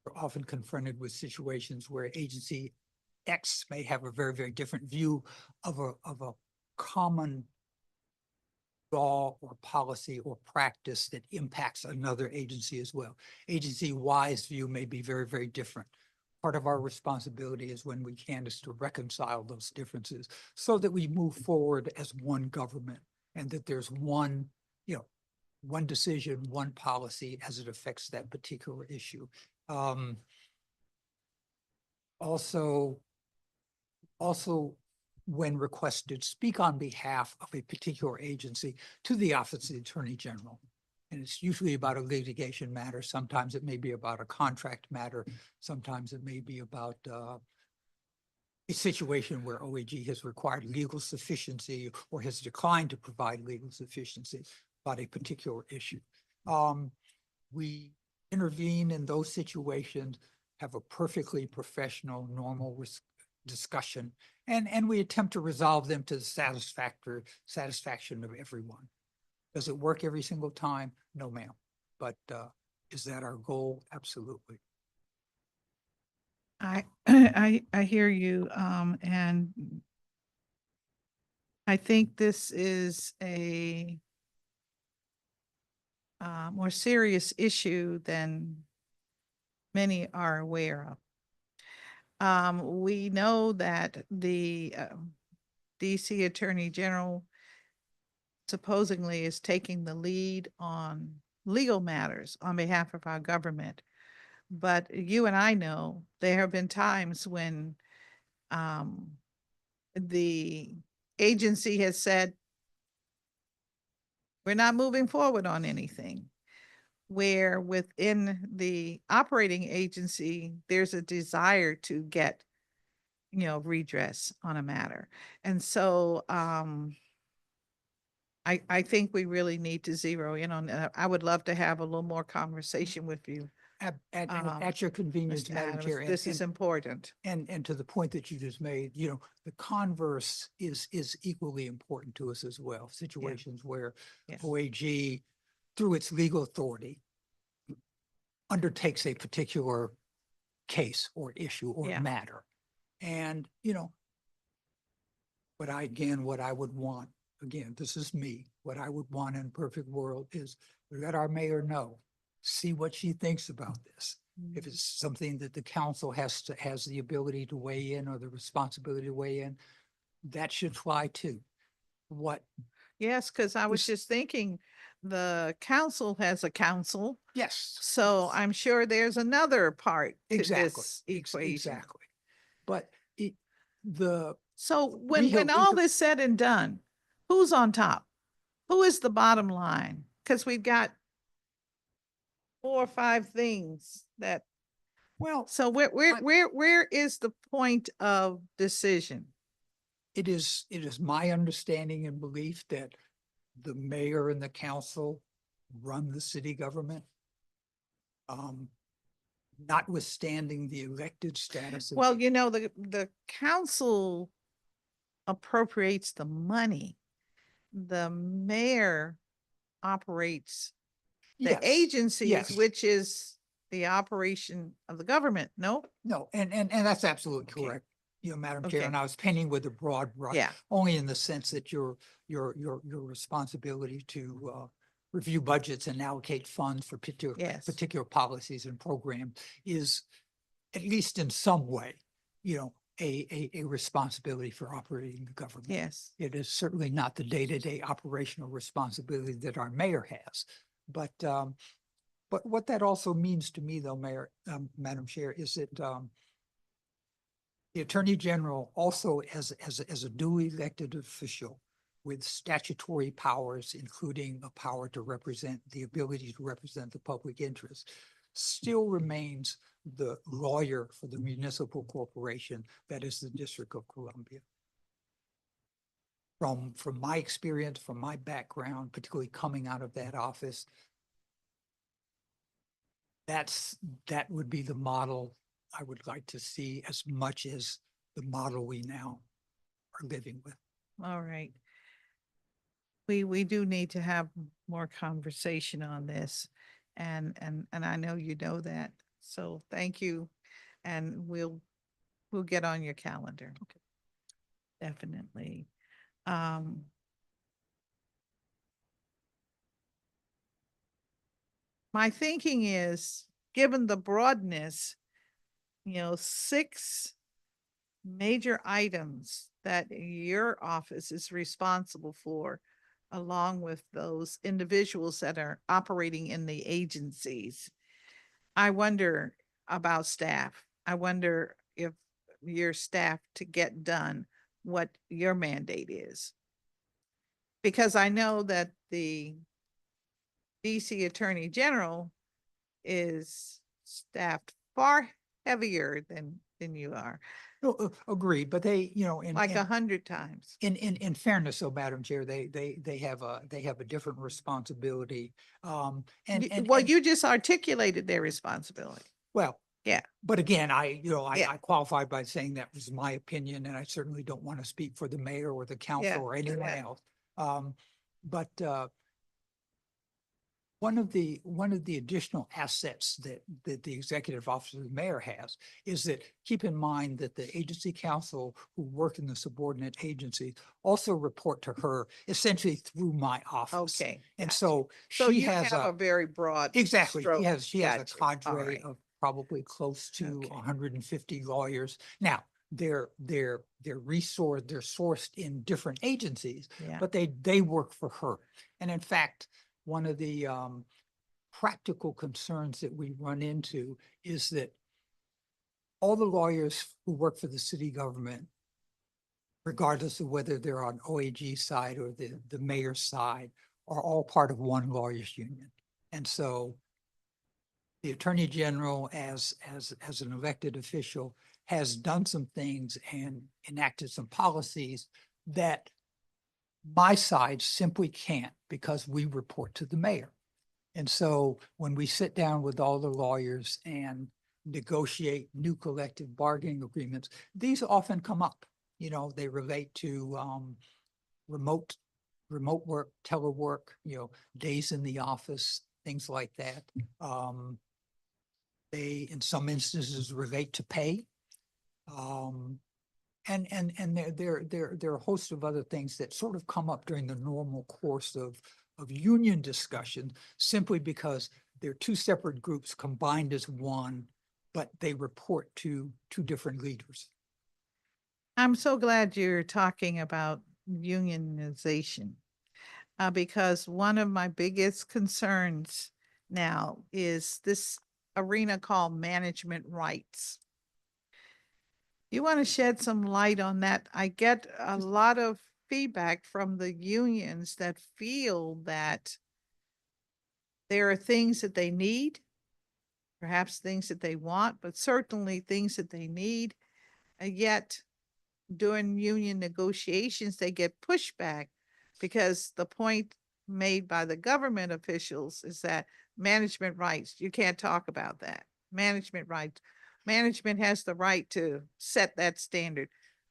we're often confronted with situations where agency X may have a very, very different view of a common law or policy or practice that impacts another agency as well. Agency Y's view may be very, very different. Part of our responsibility is when we can is to reconcile those differences so that we move forward as one government and that there's one, you know, one decision, one policy as it affects that particular issue. Also, when requested, speak on behalf of a particular agency to the Office of the Attorney General. And it's usually about a litigation matter. Sometimes it may be about a contract matter. Sometimes it may be about a situation where OAG has required legal sufficiency or has declined to provide legal sufficiency about a particular issue. We intervene in those situations, have a perfectly professional, normal discussion, and we attempt to resolve them to the satisfaction of everyone. Does it work every single time? No, ma'am. But is that our goal? Absolutely. I hear you, and I think this is a more serious issue than many are aware of. We know that the DC Attorney General supposedly is taking the lead on legal matters on behalf of our government. But you and I know there have been times when the agency has said, we're not moving forward on anything. Where within the operating agency, there's a desire to get, redress on a matter. And so I think we really need to zero in on that. I would love to have a little more conversation with you, At your convenience, Mr. Madam Adams. Chair. This is important. And to the point that you just made, the converse is equally important to us as well. Situations where Yes. OAG, through its legal authority, undertakes a particular case or issue or Yeah. matter. And, what I would want, again, this is me, what I would want in a perfect world is let our mayor know, see what she thinks about this. If it's something that the council has the ability to weigh in or the responsibility to weigh in, that should fly too. Yes, because I was This- just thinking the council has a council. Yes. So I'm sure there's another part to Exactly. this equation. Exactly. But the So We when have- all is said and done, who's on top? Who is the bottom line? Because we've got 4 or 5 things that, well, so where is the point of decision? it is my understanding and belief that the mayor and the council run the city government. Notwithstanding the elected status. Well, the council appropriates the money. The mayor operates the Yes, agencies, yes. which is the operation of the government. No? No, and that's absolutely Okay. correct. Madam Chair, Okay. and I was painting with a broad brush. Yeah. Only in the sense that your responsibility to review budgets and allocate funds for Yes. particular policies and programs is, at least in some way, a responsibility for operating the government. Yes. It is certainly not the day-to-day operational responsibility that our mayor has. But what that also means to me, though, Madam Chair, is that the Attorney General also, as a duly elected official with statutory powers, including a power to represent, the ability to represent the public interest, still remains the lawyer for the municipal corporation that is the District of Columbia. From my experience, from my background, particularly coming out of that office, that would be the model I would like to see as much as the model we now are living with. All right. We do need to have more conversation on this. And I know you know that. So thank you. And we'll get on your calendar. Okay. Definitely. My thinking is, given the broadness, 6 major items that your office is responsible for, along with those individuals that are operating in the agencies. I wonder about staff. I wonder if your staff to get done what your mandate is. Because I know that the DC Attorney General is staffed far heavier than you are, No, agreed, but they, like 100 times. in fairness, though, Madam Chair, they have a different responsibility. Well, you just articulated their responsibility. Well, Yeah. But again, Yeah. I qualified by saying that was my opinion, and I certainly don't want to speak for the mayor or the council or anyone yeah. else. But one of the additional assets that the executive office of the mayor has is that, keep in mind that the agency council who work in the subordinate agencies also report to her essentially through my office. Okay. And gotcha. so So she you has have a very broad. exactly, stroke. she has a Gotcha. All cadre right. of probably close to Okay. 150 lawyers. Now, they're sourced in different agencies, Yeah. but they work for her. And in fact, one of the practical concerns that we run into is that all the lawyers who work for the city government, regardless of whether they're on OAG side or the mayor's side, are all part of one lawyers union. And so the Attorney General, as an elected official, has done some things and enacted some policies that my side simply can't, because we report to the mayor. And so when we sit down with all the lawyers and negotiate new collective bargaining agreements, these often come up. They relate to remote work, telework, days in the office, things like that. They, in some instances, relate to pay. And there are a host of other things that sort of come up during the normal course of union discussion, simply because they're two separate groups combined as one, but they report to two different leaders. I'm so glad you're talking about unionization, because one of my biggest concerns now is this arena called management rights. You want to shed some light on that? I get a lot of feedback from the unions that feel that there are things that they need, perhaps things that they want, but certainly things that they need. And yet during union negotiations, they get pushback because the point made by the government officials is that management rights, you can't talk about that. Management rights, management has the right to set that standard.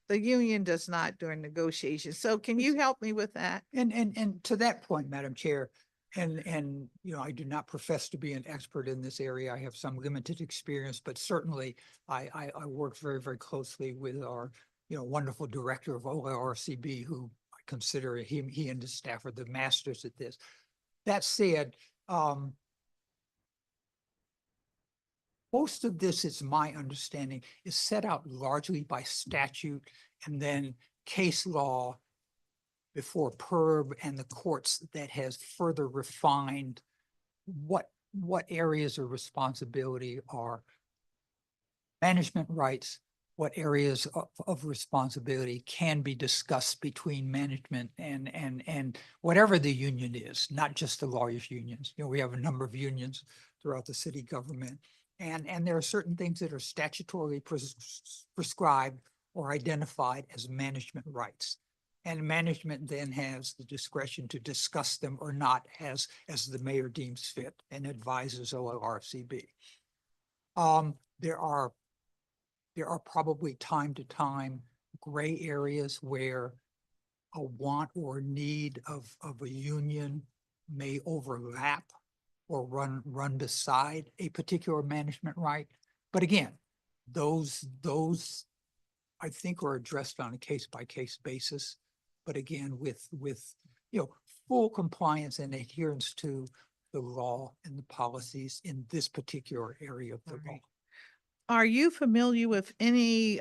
The union does not during negotiations. So can you help me with that? And to that point, Madam Chair, and I do not profess to be an expert in this area. I have some limited experience, but certainly I work very, very closely with our wonderful director of OLRCB, who I consider he and his staff are the masters at this. That said, most of this, is my understanding, is set out largely by statute and then case law before PERB and the courts that has further refined what areas of responsibility are management rights, what areas of responsibility can be discussed between management and whatever the union is, not just the lawyers unions. We have a number of unions throughout the city government, and there are certain things that are statutorily prescribed or identified as management rights. And management then has the discretion to discuss them or not as the mayor deems fit and advises OLRCB. There are probably time to time gray areas where a want or need of a union may overlap or run beside a particular management right. But again, those I think are addressed on a case-by-case basis. But again, with full compliance and adherence to the law and the policies in this particular area of the law. Are you familiar with any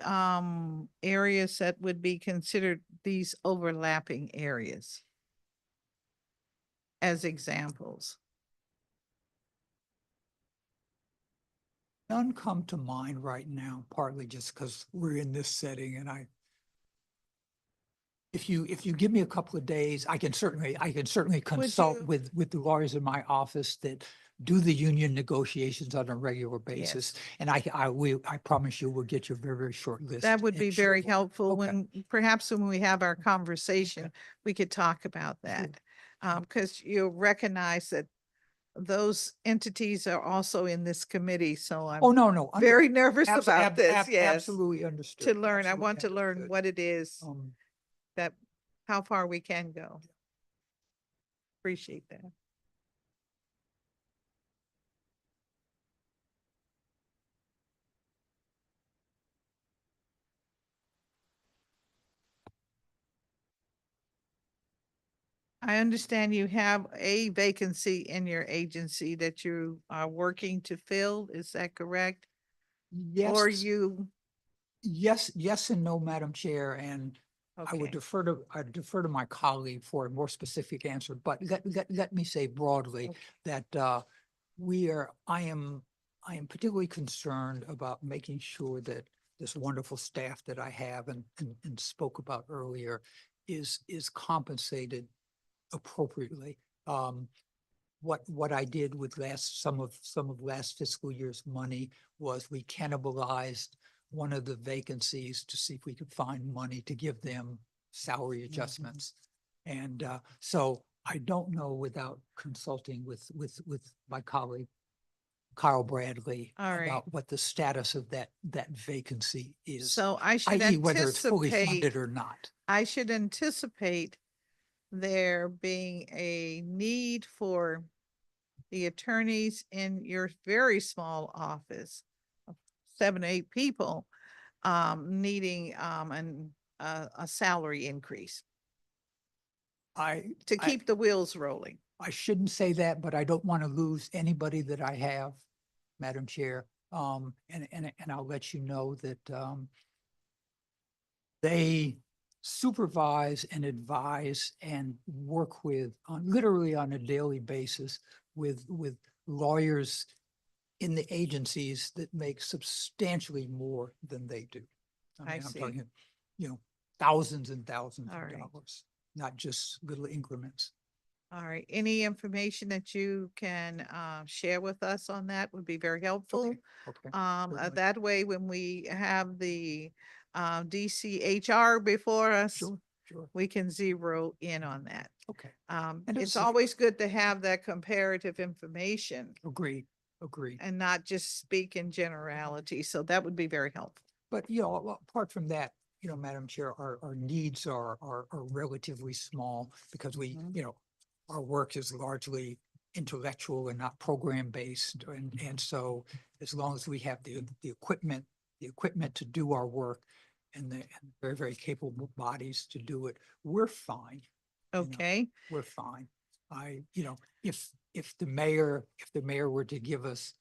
areas that would be considered these overlapping areas as examples? None come to mind right now, partly just because we're in this setting, and if you give me a couple of days, I can certainly consult you- with the lawyers in my office that do the union negotiations on a regular basis. And I promise you, we'll get you a very, very short list. That would be very helpful Okay. when, perhaps when we have our conversation, we could talk about that. Because you recognize that those entities are also in this committee, so Oh, I'm no, no. very nervous about this, yes. Absolutely understood. To learn, I absolutely want to learn understood. what it is that, how far we can go. Appreciate that. I understand you have a vacancy in your agency that you are working to fill, is that correct? Or Yes, you, yes and no, Madam Chair, and I would okay, defer to my colleague for a more specific answer, but let me say broadly Okay. that I am particularly concerned about making sure that this wonderful staff that I have and spoke about earlier is compensated appropriately. What I did with some of last fiscal year's money was we cannibalized one of the vacancies to see if we could find money to give them salary adjustments. And so I don't know, without consulting with my colleague Carl Bradley All right. about what the status of that vacancy is, So I should i.e. whether it's fully anticipate, funded or not. I should anticipate there being a need for the attorneys in your very small office, of 7 or 8 people, needing, a salary increase to I- keep the wheels rolling. I shouldn't say that, but I don't want to lose anybody that I have, Madam Chair. And I'll let you know that, they supervise and advise and work with, literally on a daily basis with lawyers in the agencies that make substantially more than they do. I mean, I'm see. talking, thousands and thousands All of right. dollars, not just little increments. All right, any information that you can share with us on that would be very helpful. Okay. That certainly. way, when we have the DCHR before us, Sure. we can zero in on that. Okay. And if It's so- always good to have that comparative information Agreed. and not just speak in generality. So that would be very helpful. But, apart from that, Madam Chair, our needs are relatively small because we, Mhm. our work is largely intellectual and not program-based. And so as long as we have the equipment to do our work and the very, very capable bodies to do it, we're fine. Okay, We're fine. If the mayor were to give us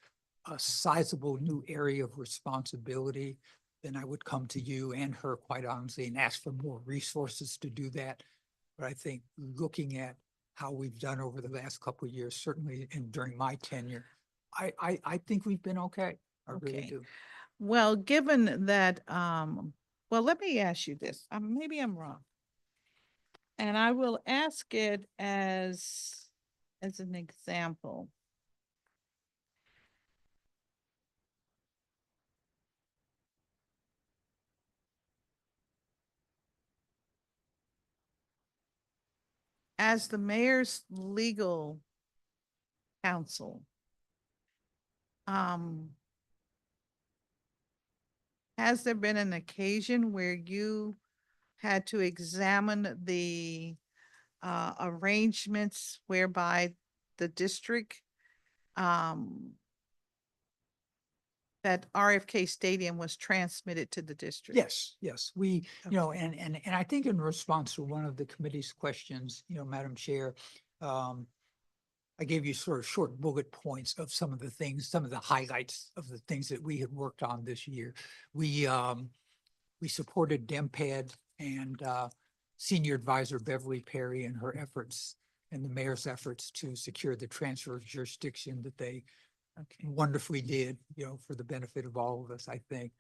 a sizable new area of responsibility, then I would come to you and her, quite honestly, and ask for more resources to do that. But I think looking at how we've done over the last couple of years, certainly and during my tenure, I think we've been okay. I really Okay. do. well, given that, well, let me ask you this, maybe I'm wrong. And I will ask it as an example. As the mayor's legal counsel, has there been an occasion where you had to examine the arrangements whereby the district, that RFK Stadium was transmitted to the district? Yes, we, and I think in response to one of the committee's questions, Madam Chair, I gave you sort of short bullet points of some of the things, some of the highlights of the things that we had worked on this year. We supported DEMPAD and Senior Advisor Beverly Perry and her efforts and the mayor's efforts to secure the transfer of jurisdiction that they wonderfully did, for the benefit of all of us, I think.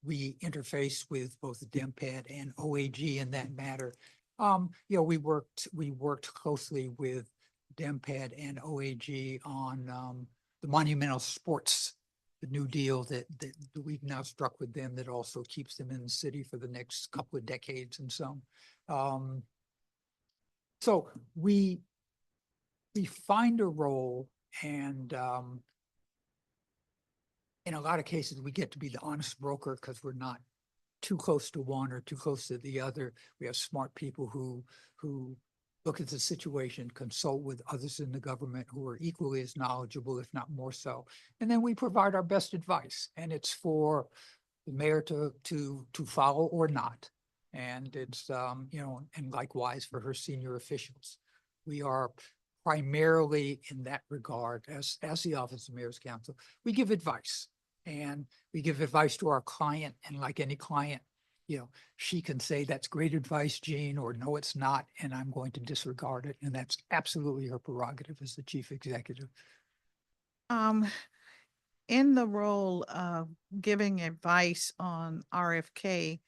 We interfaced with both DEMPAD and OAG in that matter. We worked closely with DEMPAD and OAG on the monumental sports, the new deal that we've now struck with them that also keeps them in the city for the next couple of decades and so. So we we find a role and in a lot of cases, we get to be the honest broker because we're not too close to one or too close to the other. We have smart people who look at the situation, consult with others in the government who are equally as knowledgeable, if not more so. And then we provide our best advice, and it's for the mayor to follow or not. And it's, you know, and likewise for her senior officials. We are primarily in that regard, as the Office of Mayor's Council, we give advice. And we give advice to our client, and like any client, you know, she can say, that's great advice, Gene, or no, it's not, and I'm going to disregard it. And that's absolutely her prerogative as the chief executive. In the role of giving advice on RFK,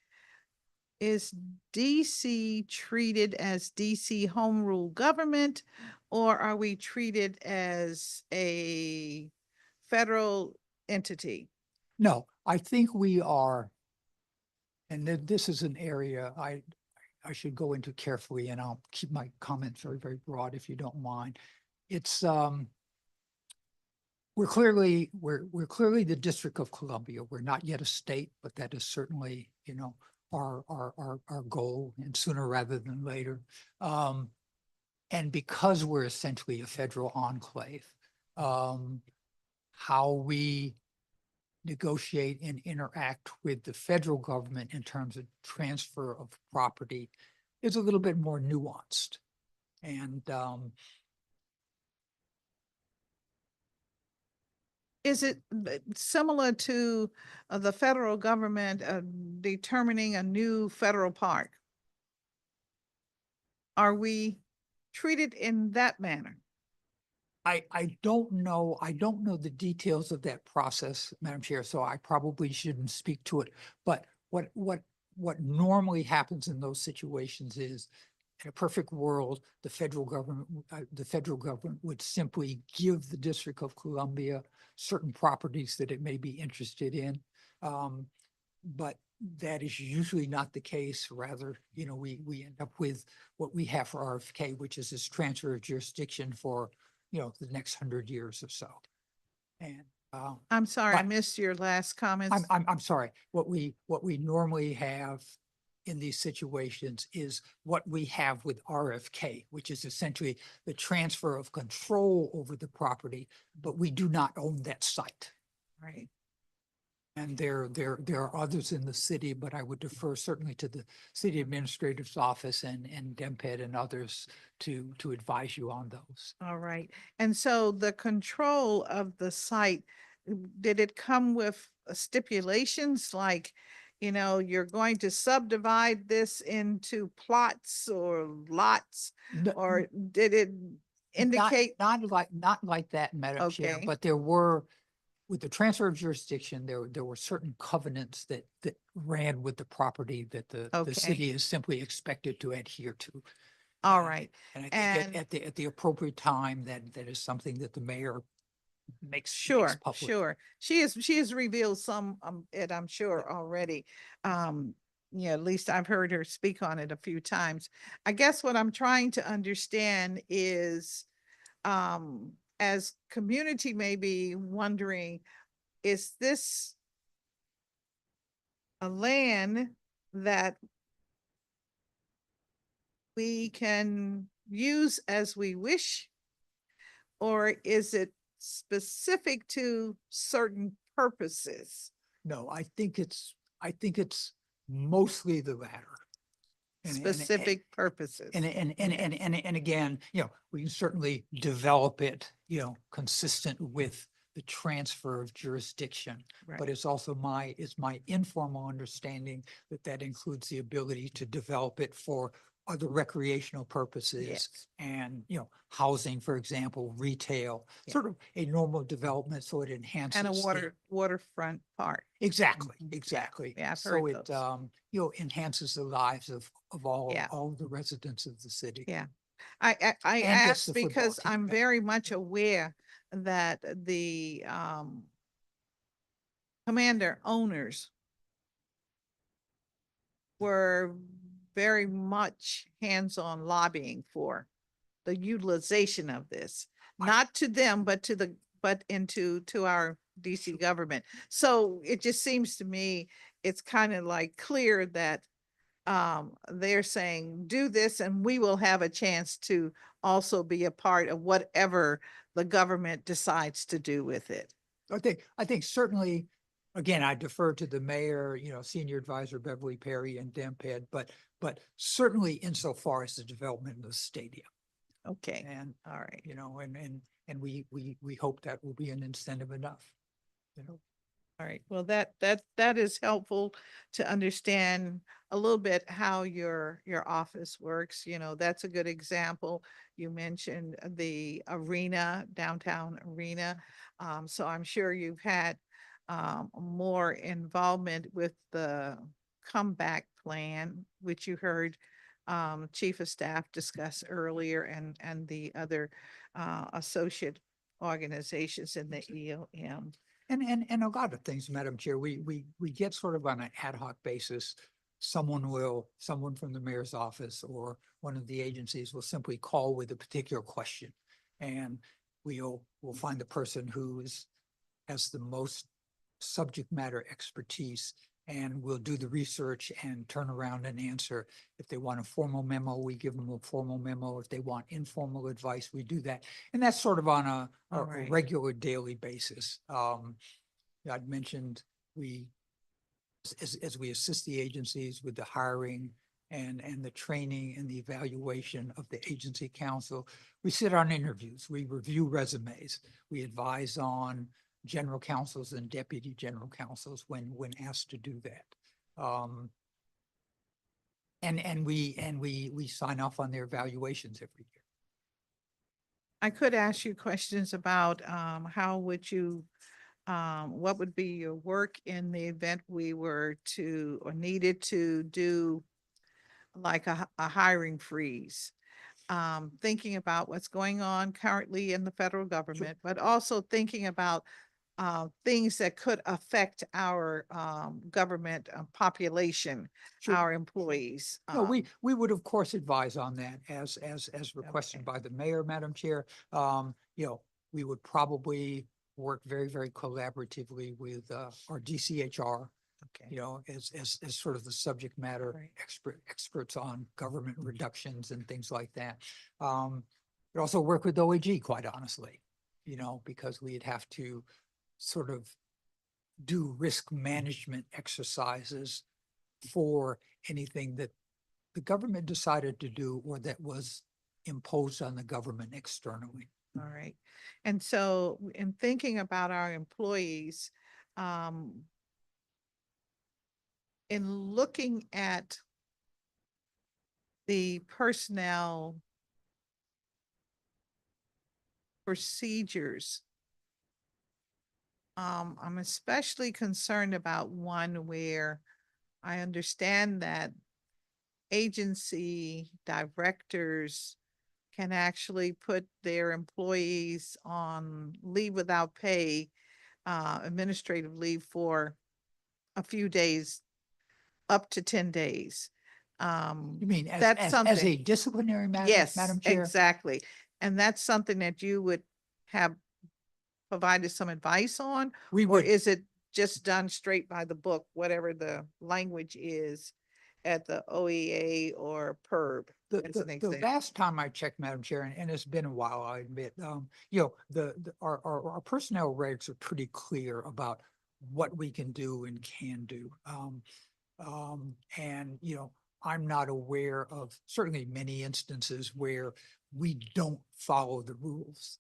is DC treated as DC home rule government, or are we treated as a federal entity? No, I think we are, and this is an area I should go into carefully, and I'll keep my comments very, very broad if you don't mind. It's we're clearly the District of Columbia. We're not yet a state, but that is certainly, you know, our goal, and sooner rather than later. And because we're essentially a federal enclave, how we negotiate and interact with the federal government in terms of transfer of property is a little bit more nuanced. And Is it similar to the federal government determining a new federal park? Are we treated in that manner? I don't know. I don't know the details of that process, Madam Chair, so I probably shouldn't speak to it. But what normally happens in those situations is, in a perfect world, the federal government would simply give the District of Columbia certain properties that it may be interested in. But that is usually not the case. Rather, you know, we end up with what we have for RFK, which is this transfer of jurisdiction for, you know, the next 100 years or so. And I'm sorry, I but- missed your last comments. I'm sorry. What we normally have in these situations is what we have with RFK, which is essentially the transfer of control over the property, but we do not own that site. Right. And there are others in the city, but I would defer certainly to the city administrator's office and DEMPED and others to advise you on those. All right. And so the control of the site, did it come with stipulations like, you know, you're going to subdivide this into plots or lots, No- or did it indicate? Not like that, Madam Chair, Okay. but there were, with the transfer of jurisdiction, there were certain covenants that ran with the property that the Okay. city is simply expected to adhere to. All And- right. And I And- think at the appropriate time, that is something that the mayor makes Sure, public. sure. She has revealed some, it, I'm sure already. Yeah, at least I've heard her speak on it a few times. I guess what I'm trying to understand is, as community may be wondering, is this a land that we can use as we wish? Or is it specific to certain purposes? No, I think it's mostly the latter. Specific purposes. And again, you know, we can certainly develop it, you know, consistent with the transfer of jurisdiction. But Right. it's also my informal understanding that includes the ability to develop it for other recreational purposes Yes. and, you know, housing, for example, retail, Yeah. sort of a normal development, so it enhances. And a the- waterfront park. Exactly, Mhm. exactly. Yeah, I've So heard it, those. you know, enhances the lives of Yeah. all of the residents of the city. Yeah. I And gets asked the football because team I'm back. very much aware that the commander owners were very much hands-on lobbying for the utilization of this, not to them, but to our DC government. So it just seems to me, it's kind of like clear that they're saying, do this and we will have a chance to also be a part of whatever the government decides to do with it. I think certainly, again, I defer to the mayor, senior advisor Beverly Perry and DEMPED, but certainly insofar as the development of the stadium. Okay, And, all right. and we hope that will be an incentive enough, All right, well, that is helpful to understand a little bit how your office works. That's a good example. You mentioned the arena, downtown arena. So I'm sure you've had more involvement with the comeback plan, which you heard Chief of Staff discuss earlier, and the other associate organizations in the EOM. And a lot of things, Madam Chair, we get sort of on an ad hoc basis. Someone from the mayor's office or one of the agencies will simply call with a particular question. And we'll find the person who has the most subject matter expertise, and we'll do the research and turn around and answer. If they want a formal memo, we give them a formal memo. If they want informal advice, we do that. And that's sort of on a Right. regular daily basis. I'd mentioned as we assist the agencies with the hiring and the training and the evaluation of the agency council, we sit on interviews, we review resumes, we advise on general counsels and deputy general counsels when asked to do that. And we sign off on their evaluations every year. I could ask you questions about how would you, what would be your work in the event we were to or needed to do like a hiring freeze? Thinking about what's going on currently in the federal government, but also thinking about things that could affect our government population, Sure. our employees. No, we would of course advise on that as requested by the mayor, Madam Chair. We would probably work very, very collaboratively with our DCHR, Okay. as sort of the subject matter Right. experts on government reductions and things like that. But also work with OAG, quite honestly, because we'd have to sort of do risk management exercises for anything that the government decided to do or that was imposed on the government externally. All right. And so in thinking about our employees, in looking at the personnel procedures, I'm especially concerned about one where I understand that agency directors can actually put their employees on leave without pay, administrative leave for a few days, up to 10 days. You mean That's as a something. disciplinary matter, Yes, Madam Chair? exactly. And that's something that you would have provided some advice on? We Or would, is it just done straight by the book, whatever the language is at the OEA or PERB? As an the example. last time I checked, Madam Chair, and it's been a while, I admit, our personnel regs are pretty clear about what we can do and can do. And, I'm not aware of certainly many instances where we don't follow the rules.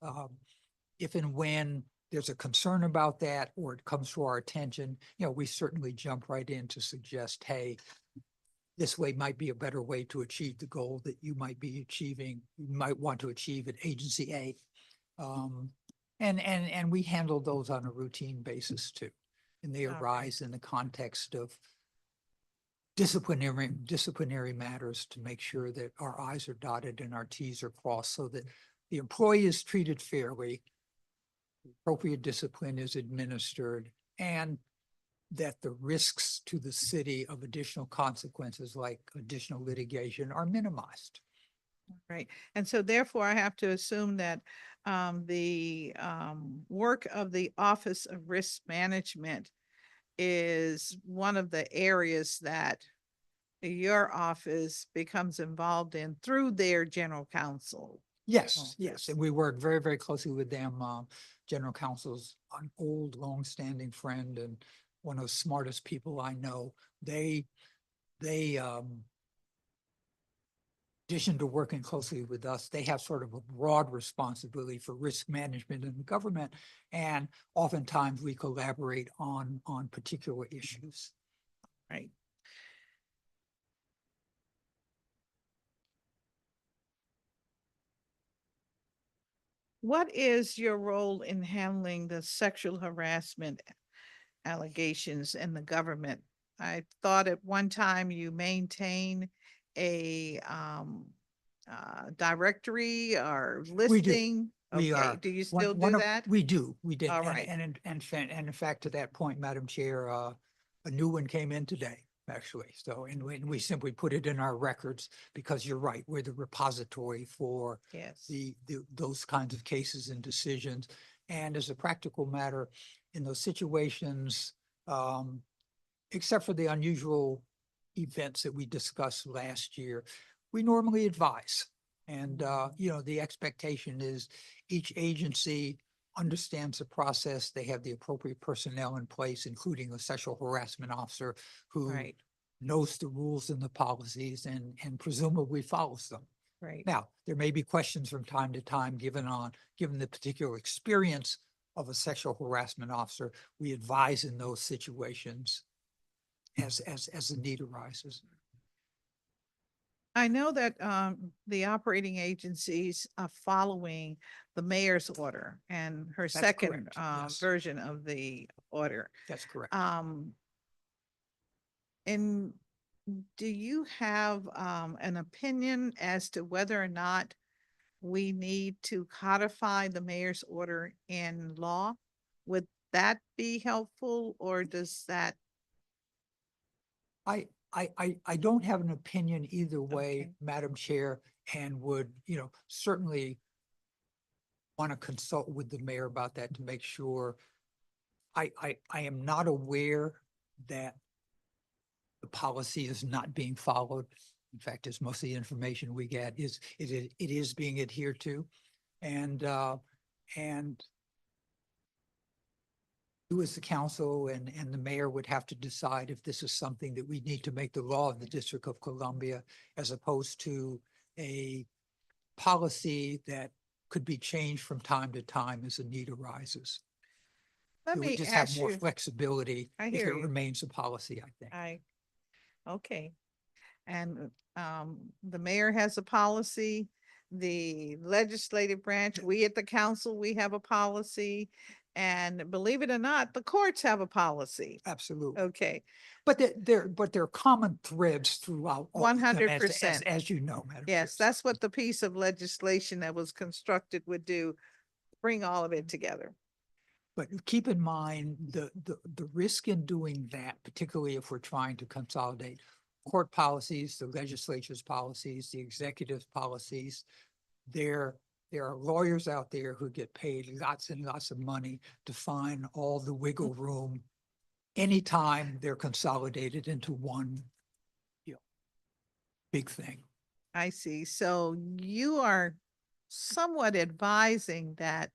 If and when there's a concern about that, or it comes to our attention, we certainly jump right in to suggest, hey, this way might be a better way to achieve the goal that you might be achieving, you might want to achieve at agency A. And we handle those on a routine basis too. And they Okay. arise in the context of disciplinary matters to make sure that our I's are dotted and our T's are crossed so that the employee is treated fairly, appropriate discipline is administered, and that the risks to the city of additional consequences like additional litigation are minimized. Right. And so therefore I have to assume that the work of the Office of Risk Management is one of the areas that your office becomes involved in through their general counsel. Yes, yes. yes, and we work very, very closely with them. General counsel's an old, longstanding friend and one of the smartest people I know. They, addition to working closely with us, they have sort of a broad responsibility for risk management in the government. And oftentimes we collaborate on particular issues. Right. What is your role in handling the sexual harassment allegations in the government? I thought at one time you maintain a directory or We do. listing. We Okay, are. do you one- still one do of- that? We do, we did. All And- right. And in fact, to that point, Madam Chair, a new one came in today, actually. So, and we simply put it in our records because you're right, we're the repository for Yes. those kinds of cases and decisions. And as a practical matter, in those situations, except for the unusual events that we discussed last year, we normally advise. And, the expectation is each agency understands the process. They have the appropriate personnel in place, including a sexual harassment officer who Right, knows the rules and the policies and presumably follows them. right. Now, there may be questions from time to time given the particular experience of a sexual harassment officer. We advise in those situations as the need arises. I know that the operating agencies are following the mayor's order and her second correct, yes. version of the order. That's correct. And do you have an opinion as to whether or not we need to codify the mayor's order in law? Would that be helpful, or does that? I don't have an opinion either way, Okay. Madam Chair, and would, certainly want to consult with the mayor about that to make sure. I am not aware that the policy is not being followed. In fact, as most of the information we get it is being adhered to. And you as the council and the mayor would have to decide if this is something that we need to make the law of the District of Columbia as opposed to a policy that could be changed from time to time as a need arises. Let It would me just have ask more you, flexibility I if hear it you. remains a policy, I think. Okay. And the mayor has a policy, the legislative branch, we at the council, we have a policy. And believe it or not, the courts have a policy. Absolutely. Okay, But there are common threads throughout. all of them, as- 100%. As you know, Madam Chair. yes, that's what the piece of legislation that was constructed would do, bring all of it together. But keep in mind the risk in doing that, particularly if we're trying to consolidate court policies, the legislature's policies, the executive's policies. There are lawyers out there who get paid lots and lots of money to find all the wiggle room anytime they're consolidated into one, big thing. I see. So you are somewhat advising that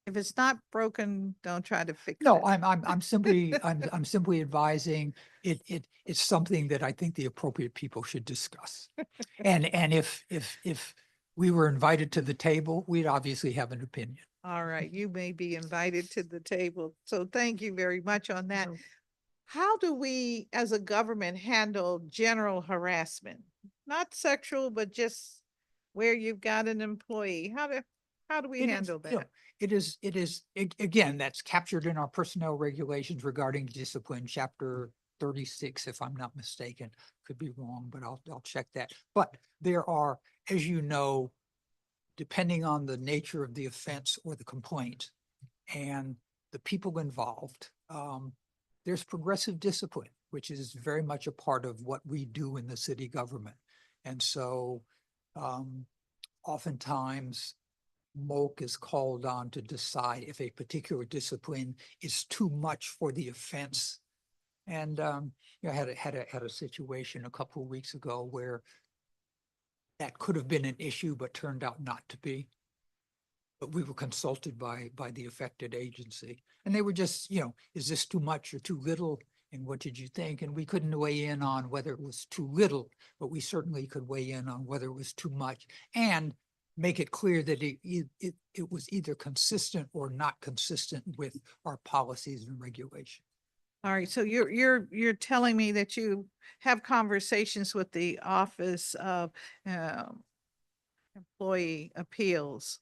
if it's not broken, don't try to fix it. No, I'm simply, I'm simply advising it's something that I think the appropriate people should discuss. And if we were invited to the table, we'd obviously have an opinion. All right, you may be invited to the table. So thank you very much on that. How do we, as a government, handle general harassment? Not sexual, but just where you've got an employee. How do we It is, handle you know, that? again, that's captured in our personnel regulations regarding discipline, chapter 36, if I'm not mistaken. Could be wrong, but I'll check that. But there are, as you know, depending on the nature of the offense or the complaint and the people involved, there's progressive discipline, which is very much a part of what we do in the city government. And so Oftentimes, MOC is called on to decide if a particular discipline is too much for the offense. And you know, had a situation a couple of weeks ago where that could have been an issue, but turned out not to be. But we were consulted by the affected agency, and they were just, you know, is this too much or too little? And what did you think? And we couldn't weigh in on whether it was too little, but we certainly could weigh in on whether it was too much and make it clear that it was either consistent or not consistent with our policies and regulations. All right, so you're telling me that you have conversations with the Office of Employee Appeals.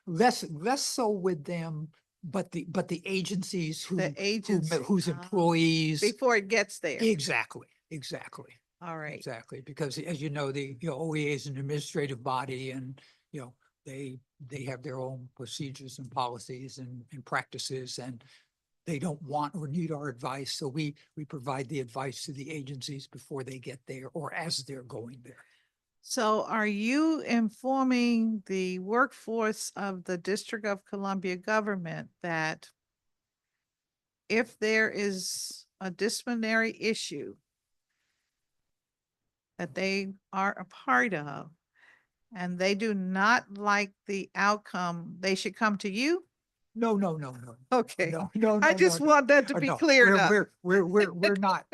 Less so with them, but the agencies The agency, whose employees. before it gets there. Exactly. All right. Exactly, because as you know, the OEA is an administrative body, and you know, they have their own procedures and policies and practices, and they don't want or need our advice. So we provide the advice to the agencies before they get there or as they're going there. So are you informing the workforce of the District of Columbia government that if there is a disciplinary issue that they are a part of and they do not like the outcome, they should come to you? No. Okay. No. I just want that to be cleared up. We're not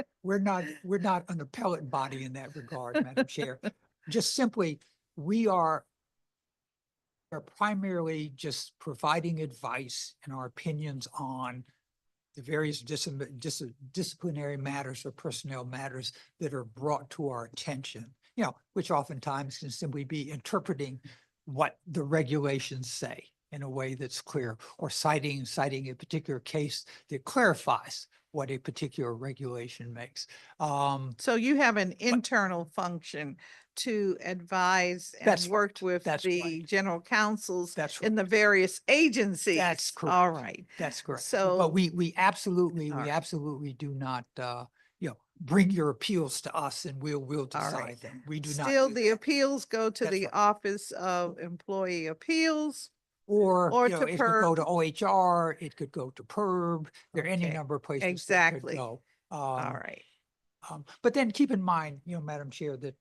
an appellate body in that regard, Madam Chair. Just simply, we are primarily just providing advice and our opinions on the various disciplinary matters or personnel matters that are brought to our attention, you know, which oftentimes can simply be interpreting what the regulations say in a way that's clear, or citing a particular case that clarifies what a particular regulation makes. So you have an internal function to advise and That's work right. with That's the right. general counsels That's in the various agencies. That's correct. All right. That's correct. So- But we absolutely All right. do not, you know, bring your appeals to us and we'll All decide right. them. We do not. Still, do the that. appeals go to That's the right. Office of Employee Appeals. Or, or you know, to it could go PERB. to OHR, it could go to PERB. There are any Okay. number of places. that could Exactly. go. All right. But then keep in mind, you know, Madam Chair, that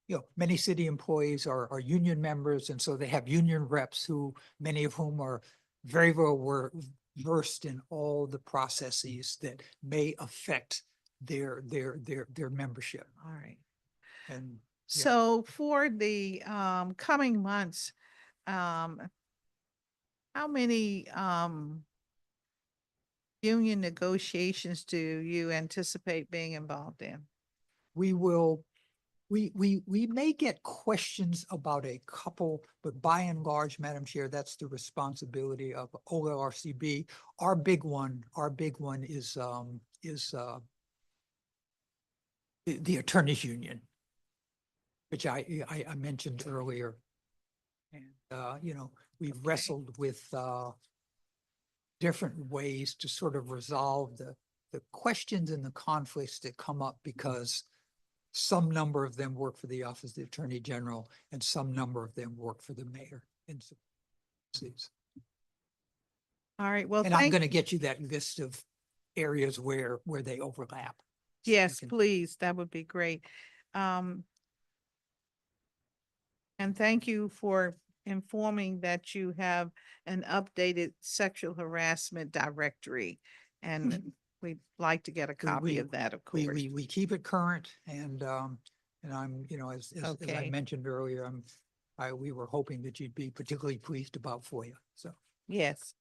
you know, many city employees are union members, and so they have union reps who, many of whom are very well versed in all the processes that may affect their membership. All right. And yeah. So for the coming months, how many union negotiations do you anticipate being involved in? we may get questions about a couple, but by and large, Madam Chair, that's the responsibility of OLRCB. Our big one is the attorneys union, which I mentioned earlier. And you know, we've wrestled with different ways to sort of resolve the questions and the conflicts that come up, because some number of them work for the Office of the Attorney General and some number of them work for the mayor. And All right. Well, I'm going to get you that list of areas where they overlap. So you yes, can- please. That would be great. And thank you for informing that you have an updated sexual harassment directory. And we'd like to get a copy of that, of course. We keep it current, and I'm, you know, as I Okay. mentioned earlier, we were hoping that you'd be particularly pleased about FOIA. So Yes.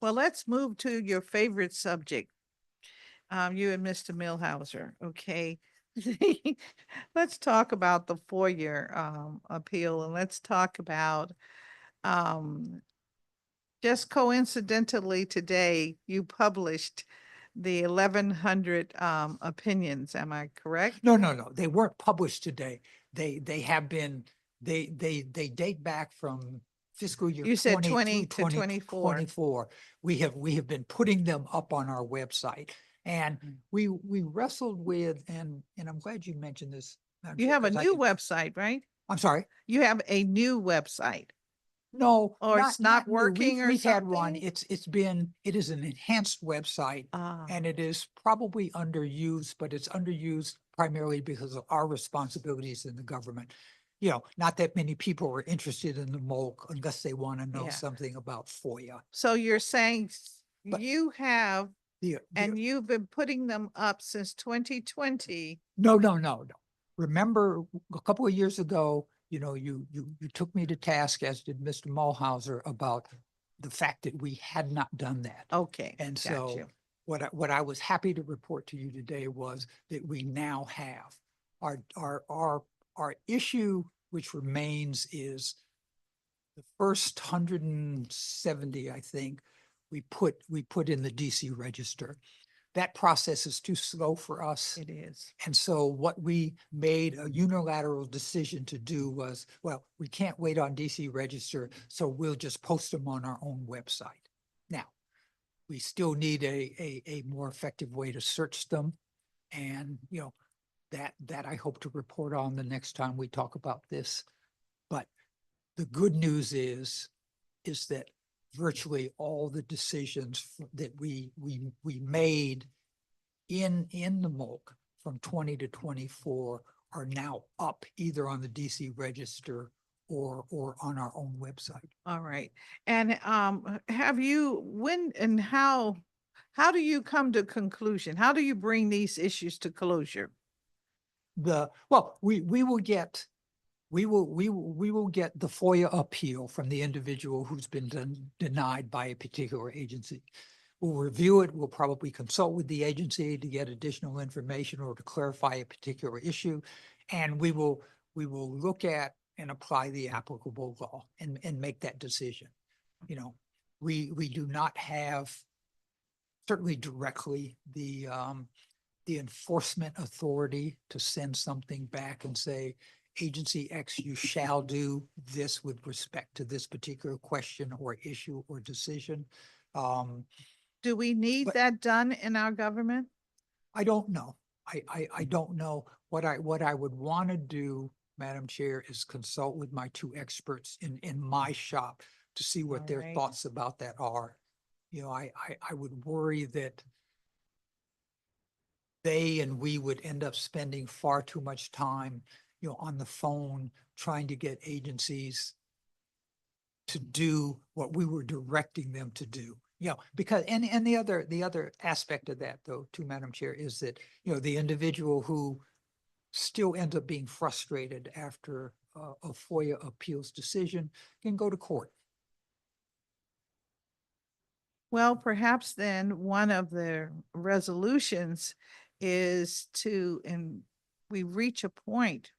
Well, let's move to your favorite subject. You and Mr. Millhauser, okay? Let's talk about the FOIA appeal, and let's talk about just coincidentally today, you published the 1,100 opinions. Am I correct? no, they weren't published today. They have been, they date back from fiscal year. You said 20 20 to 24. 24. We have been putting them up on our website, and we wrestled with, and I'm glad you mentioned this, Madam You Chair, have a 'cause I new can- website, right? I'm sorry? You have a new website. No. Or it's not new. working or We've had one. something? It is an enhanced website Ah, and it is probably underused, but it's underused primarily because of our responsibilities in the government. You know, not that many people are interested in the MOLC unless they want to know Yeah. something about FOIA. so you're saying But- you have, The- and you've been putting them up since 2020. No. Remember a couple of years ago, you know, you took me to task, as did Mr. Mulhauser, about the fact that we had not done that. Okay. And got so you. what I was happy to report to you today was that we now have our issue, which remains, is the first 170, I think, we put in the DC register. That process is too slow for us. It is. And so what we made a unilateral decision to do was, well, we can't wait on DC register, so we'll just post them on our own website. Now, we still need a more effective way to search them. And, you know, that I hope to report on the next time we talk about this. But the good news is that virtually all the decisions that we made in the MOLC from 20 to 24 are now up either on the DC register or on our own website. All right. And have you, when and how do you come to conclusion? How do you bring these issues to closure? Well, we will get the FOIA appeal from the individual who's been denied by a particular agency. We'll review it. We'll probably consult with the agency to get additional information or to clarify a particular issue. And we will look at and apply the applicable law and make that decision. You know, we do not have certainly directly the enforcement authority to send something back and say, Agency X, you shall do this with respect to this particular question or issue or decision. Do we need But- that done in our government? I don't know. I don't know. What I would want to do, Madam Chair, is consult with my two experts in my shop to see what their Alright. thoughts about that are. You know, I would worry that they and we would end up spending far too much time, you know, on the phone trying to get agencies to do what we were directing them to do. You know, because, and the other aspect of that though, too, Madam Chair, is that, you know, the individual who still ends up being frustrated after a FOIA appeals decision can go to court. Well, perhaps then one of the resolutions is to, and we reach a point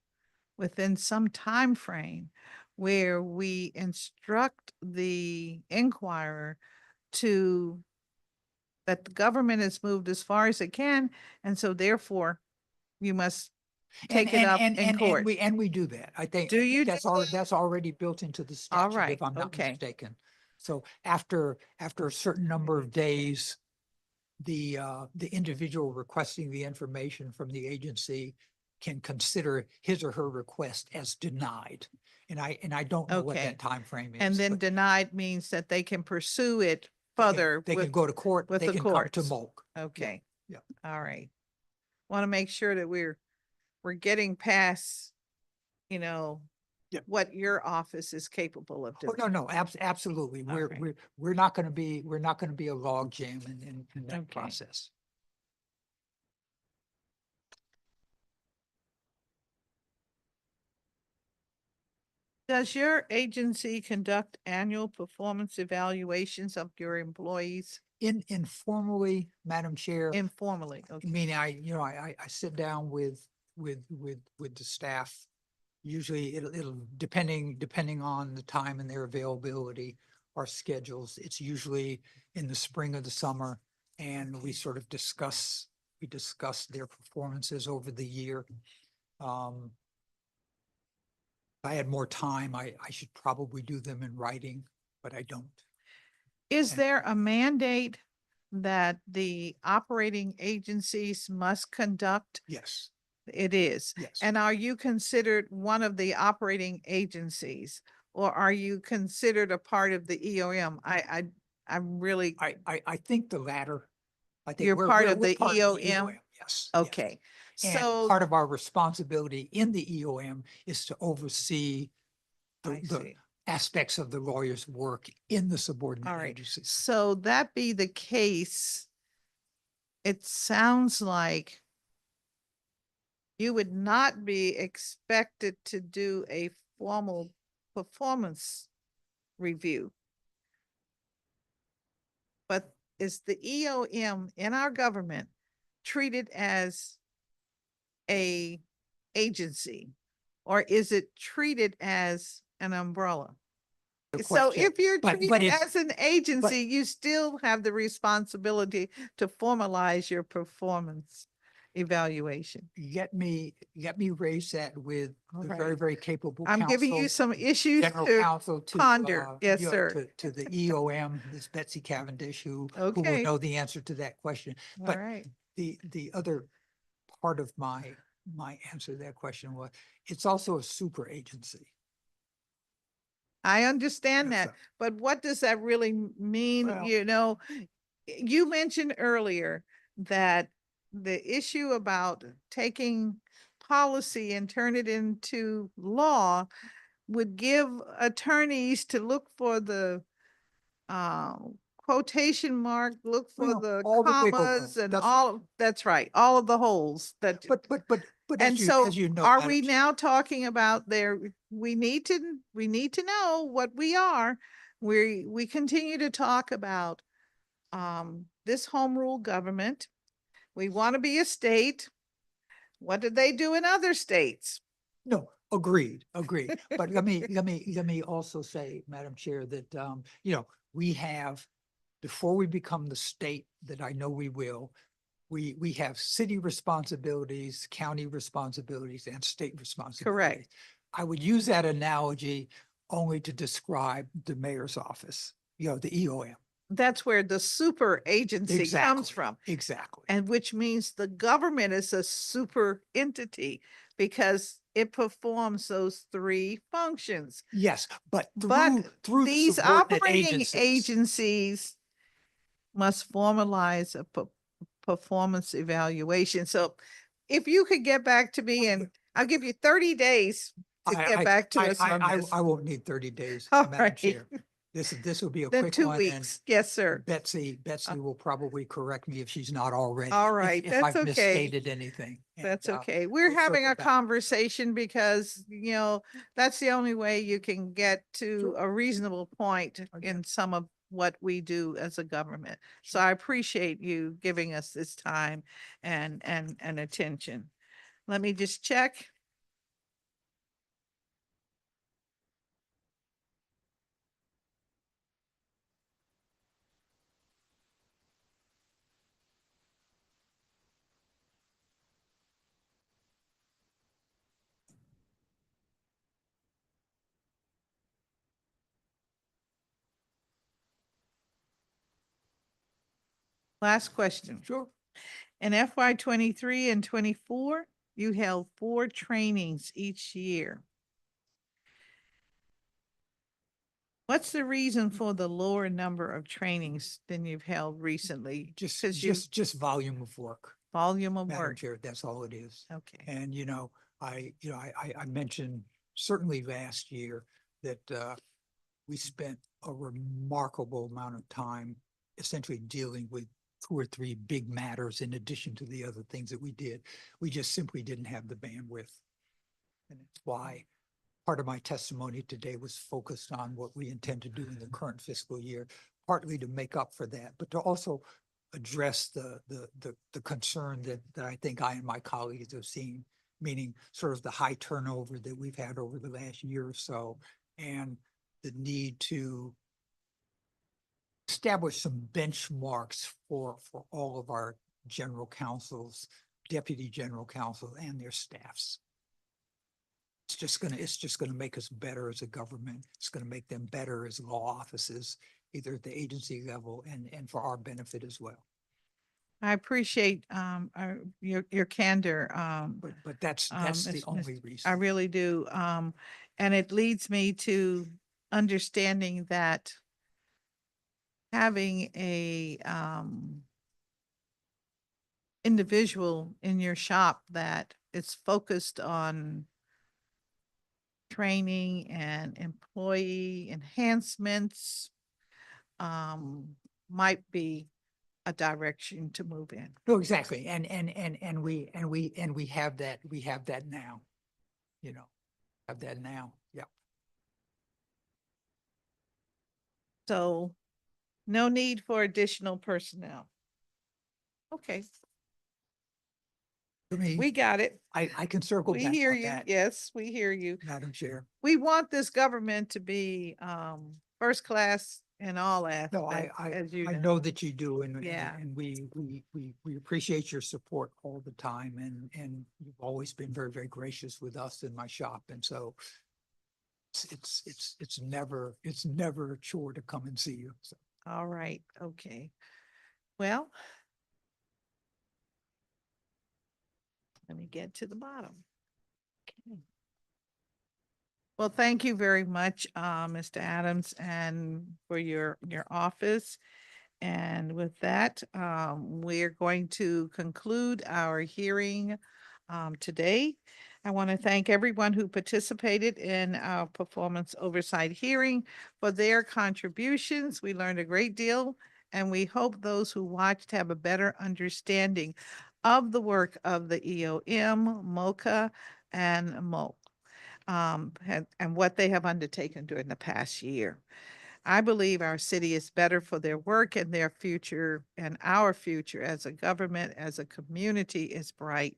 within some time frame where we instruct the inquirer to, that the government has moved as far as it can, and so therefore you must take it up in court. And we do that. I think Do you do that's already built into the statute, right, if I'm not okay. mistaken. So after a certain number of days, the individual requesting the information from the agency can consider his or her request as denied. And I don't know what Okay. that time frame is. And then but denied means that they can pursue it they can- further They with, can go to court, with they the can come to courts. MOLC. okay. yeah. All right. Want to make sure that we're getting past, you know, Yeah. what your office is capable of Oh, doing. no, absolutely. Okay. We're not going to be a log jam in that Okay. process. Does your agency conduct annual performance evaluations of your employees Informally, Madam Chair, informally? I Okay. mean, I sit down with the staff. Usually it'll depending on the time and their availability, our schedules. It's usually in the spring or the summer, and we sort of discuss their performances over the year. If I had more time, I should probably do them in writing, but I don't. Is And- there a mandate that the operating agencies must conduct Yes. It is. Yes. And are you considered one of the operating agencies? Or are you considered a part of the EOM? I'm really, I think the latter. I think You're part of we're the part EOM? Yes. Yes. okay. And So part of our responsibility in the EOM is to oversee I the see. aspects of the lawyer's work in the subordinate All right. agencies. So that be the case, it sounds like you would not be expected to do a formal performance review. But is the EOM in our government treated as a agency? Or is it treated as an umbrella? Good So question. if you're But treated it's- as an agency, you still have the responsibility to formalize your performance evaluation. Let me raise that with All the right. very, very capable I'm giving you counsel, some issues general to counsel to ponder. Yes, you know, sir. to the EOM, Ms. Betsy Cavendish, who will Okay. know the answer to that question. All But right. the other part of my answer to that question was, it's also a super agency. I understand Yes, that, sir. but what does that really mean? Well- You know, you mentioned earlier that the issue about taking policy and turn it into law would give attorneys to look for the uh, quotation mark, look for Well, the all the wiggle room. commas and That's all, that's right, all of the holes that. But And so as you know, are Madam we Chair- now talking about there, we need to know what we are. We continue to talk about this home rule government. We want to be a state. What did they do in other states? No, agreed. But let me also say, Madam Chair, that, you know, we have, before we become the state that I know we will, we have city responsibilities, county responsibilities, and state responsibilities. I would use that analogy only to describe the mayor's office, you know, the EOM. That's where the super agency comes Exactly. from. Exactly. And which means the government is a super entity because it performs those three functions. Yes, but But through the these subordinate operating agencies must formalize a performance evaluation. So if you could get back to me, and I'll give you 30 days to get back to us on this. I won't need 30 days, All Madam right. Chair. This will be a Then quick 2 one. And weeks. Yes, sir. Betsy will probably correct me if she's not already. All if- right, If that's I've okay. misstated anything. That's And, okay. We're we'll having circle a back. conversation because, you know, that's the only way you can get to Sure. a reasonable point Okay. in some of what we do as a government. So I appreciate you giving us this time and attention. Let me just check. Last question. Sure. In FY 23 and 24, you held 4 trainings each year. What's the reason for the lower number of trainings than you've held recently? Just 'Cause you just volume of work, volume of Madam work. Chair. That's all it is. Okay. And, you know, I mentioned certainly last year that we spent a remarkable amount of time essentially dealing with 2 or 3 big matters in addition to the other things that we did. We just simply didn't have the bandwidth. And it's why part of my testimony today was focused on what we intend to do in the current fiscal year, partly to make up for that, but to also address the concern that I think I and my colleagues have seen, meaning sort of the high turnover that we've had over the last year or so, and the need to establish some benchmarks for all of our general counsels, deputy general counsel, and their staffs. It's just gonna make us better as a government. It's gonna make them better as law offices, either at the agency level and for our benefit as well. I appreciate your candor. But that's the Miss- only I reason. really do. And it leads me to understanding that having a individual in your shop that is focused on training and employee enhancements might be a direction to move in. No, exactly. And we have that now, have that now. Yeah. So no need for additional personnel. Okay, To me, we got it. I can circle We back hear on you. that, Yes, we hear you. Madam Chair. We want this government to be first class in all No, aspects, as you I know. know that you do, and Yeah. we appreciate your support all the time, and you've always been very, very gracious with us in my shop, and so it's never a chore to come and see you. So All right, okay. Well, let me get to the bottom. Okay. Well, thank you very much, Mr. Adams, and for your office. And with that, we're going to conclude our hearing today. I want to thank everyone who participated in our performance oversight hearing for their contributions. We learned a great deal, and we hope those who watched have a better understanding of the work of the EOM, MOCA, and MOLC, and what they have undertaken during the past year. I believe our city is better for their work, and their future and our future as a government, as a community is bright.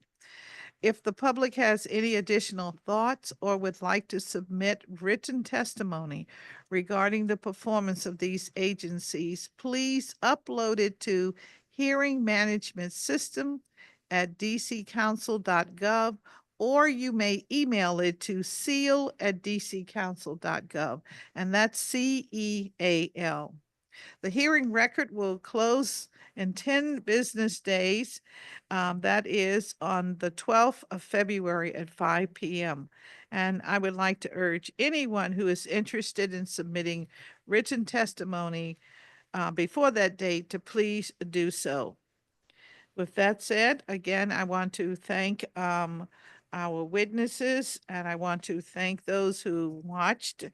If the public has any additional thoughts or would like to submit written testimony regarding the performance of these agencies, please upload it to Hearing Management System at dccouncil.gov, or you may email it to seal@dccouncil.gov, and that's CEAL. The hearing record will close in 10 business days. That is on the 12th of February at 5 p.m. And I would like to urge anyone who is interested in submitting written testimony before that date to please do so. With that said, again, I want to thank our witnesses, and I want to thank those who watched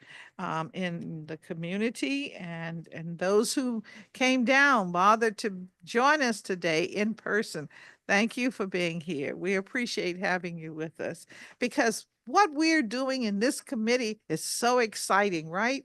in the community, and those who came down, bothered to join us today in person. Thank you for being here. We appreciate having you with us, because what we're doing in this committee is so exciting, right?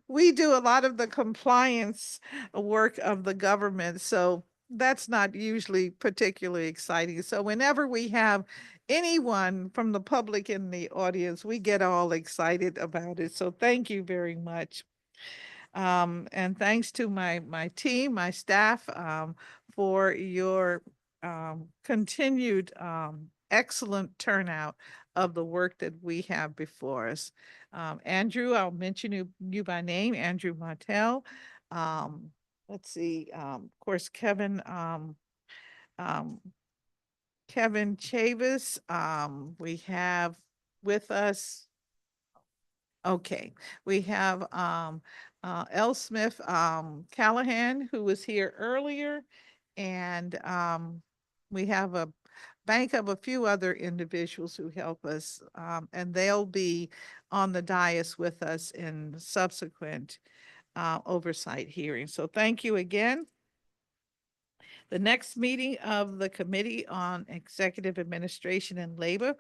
We do a lot of the compliance work of the government, so that's not usually particularly exciting. So whenever we have anyone from the public in the audience, we get all excited about it. So thank you very much. And thanks to my team, my staff, for your continued excellent turnout of the work that we have before us. Andrew, I'll mention you by name, Andrew Martell. Let's see, of course, Kevin Chavis. We have with us. Okay, we have L. Smith Callahan, who was here earlier, and we have a bank of a few other individuals who help us, and they'll be on the dais with us in subsequent oversight hearings. So thank you again. The next meeting of the Committee on Executive Administration and Labor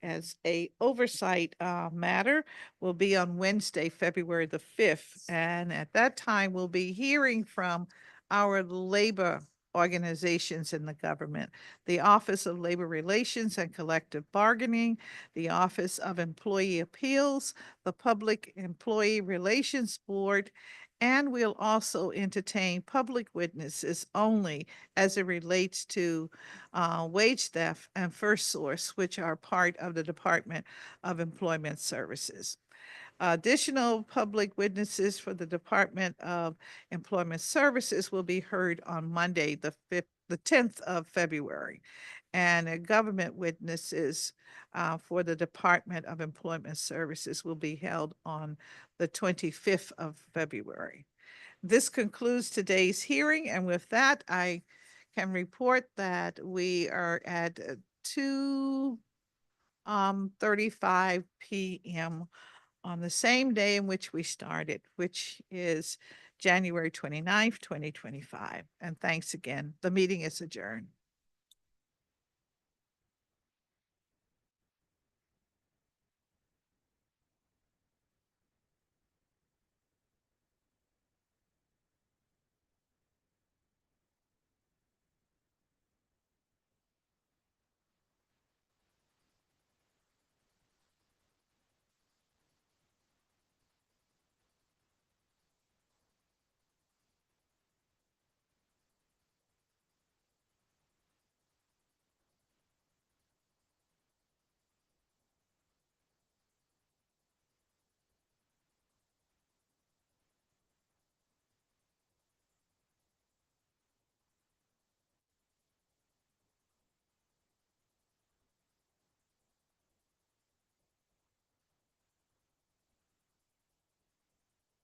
as a oversight matter will be on Wednesday, February the 5th. And at that time, we'll be hearing from our labor organizations in the government, the Office of Labor Relations and Collective Bargaining, the Office of Employee Appeals, the Public Employee Relations Board, and we'll also entertain public witnesses only as it relates to wage theft and first source, which are part of the Department of Employment Services. Additional public witnesses for the Department of Employment Services will be heard on Monday, the 10th of February. And government witnesses for the Department of Employment Services will be held on the 25th of February. This concludes today's hearing, and with that, I can report that we are at 2:35 p.m. on the same day in which we started, which is January 29th, 2025. And thanks again. The meeting is adjourned.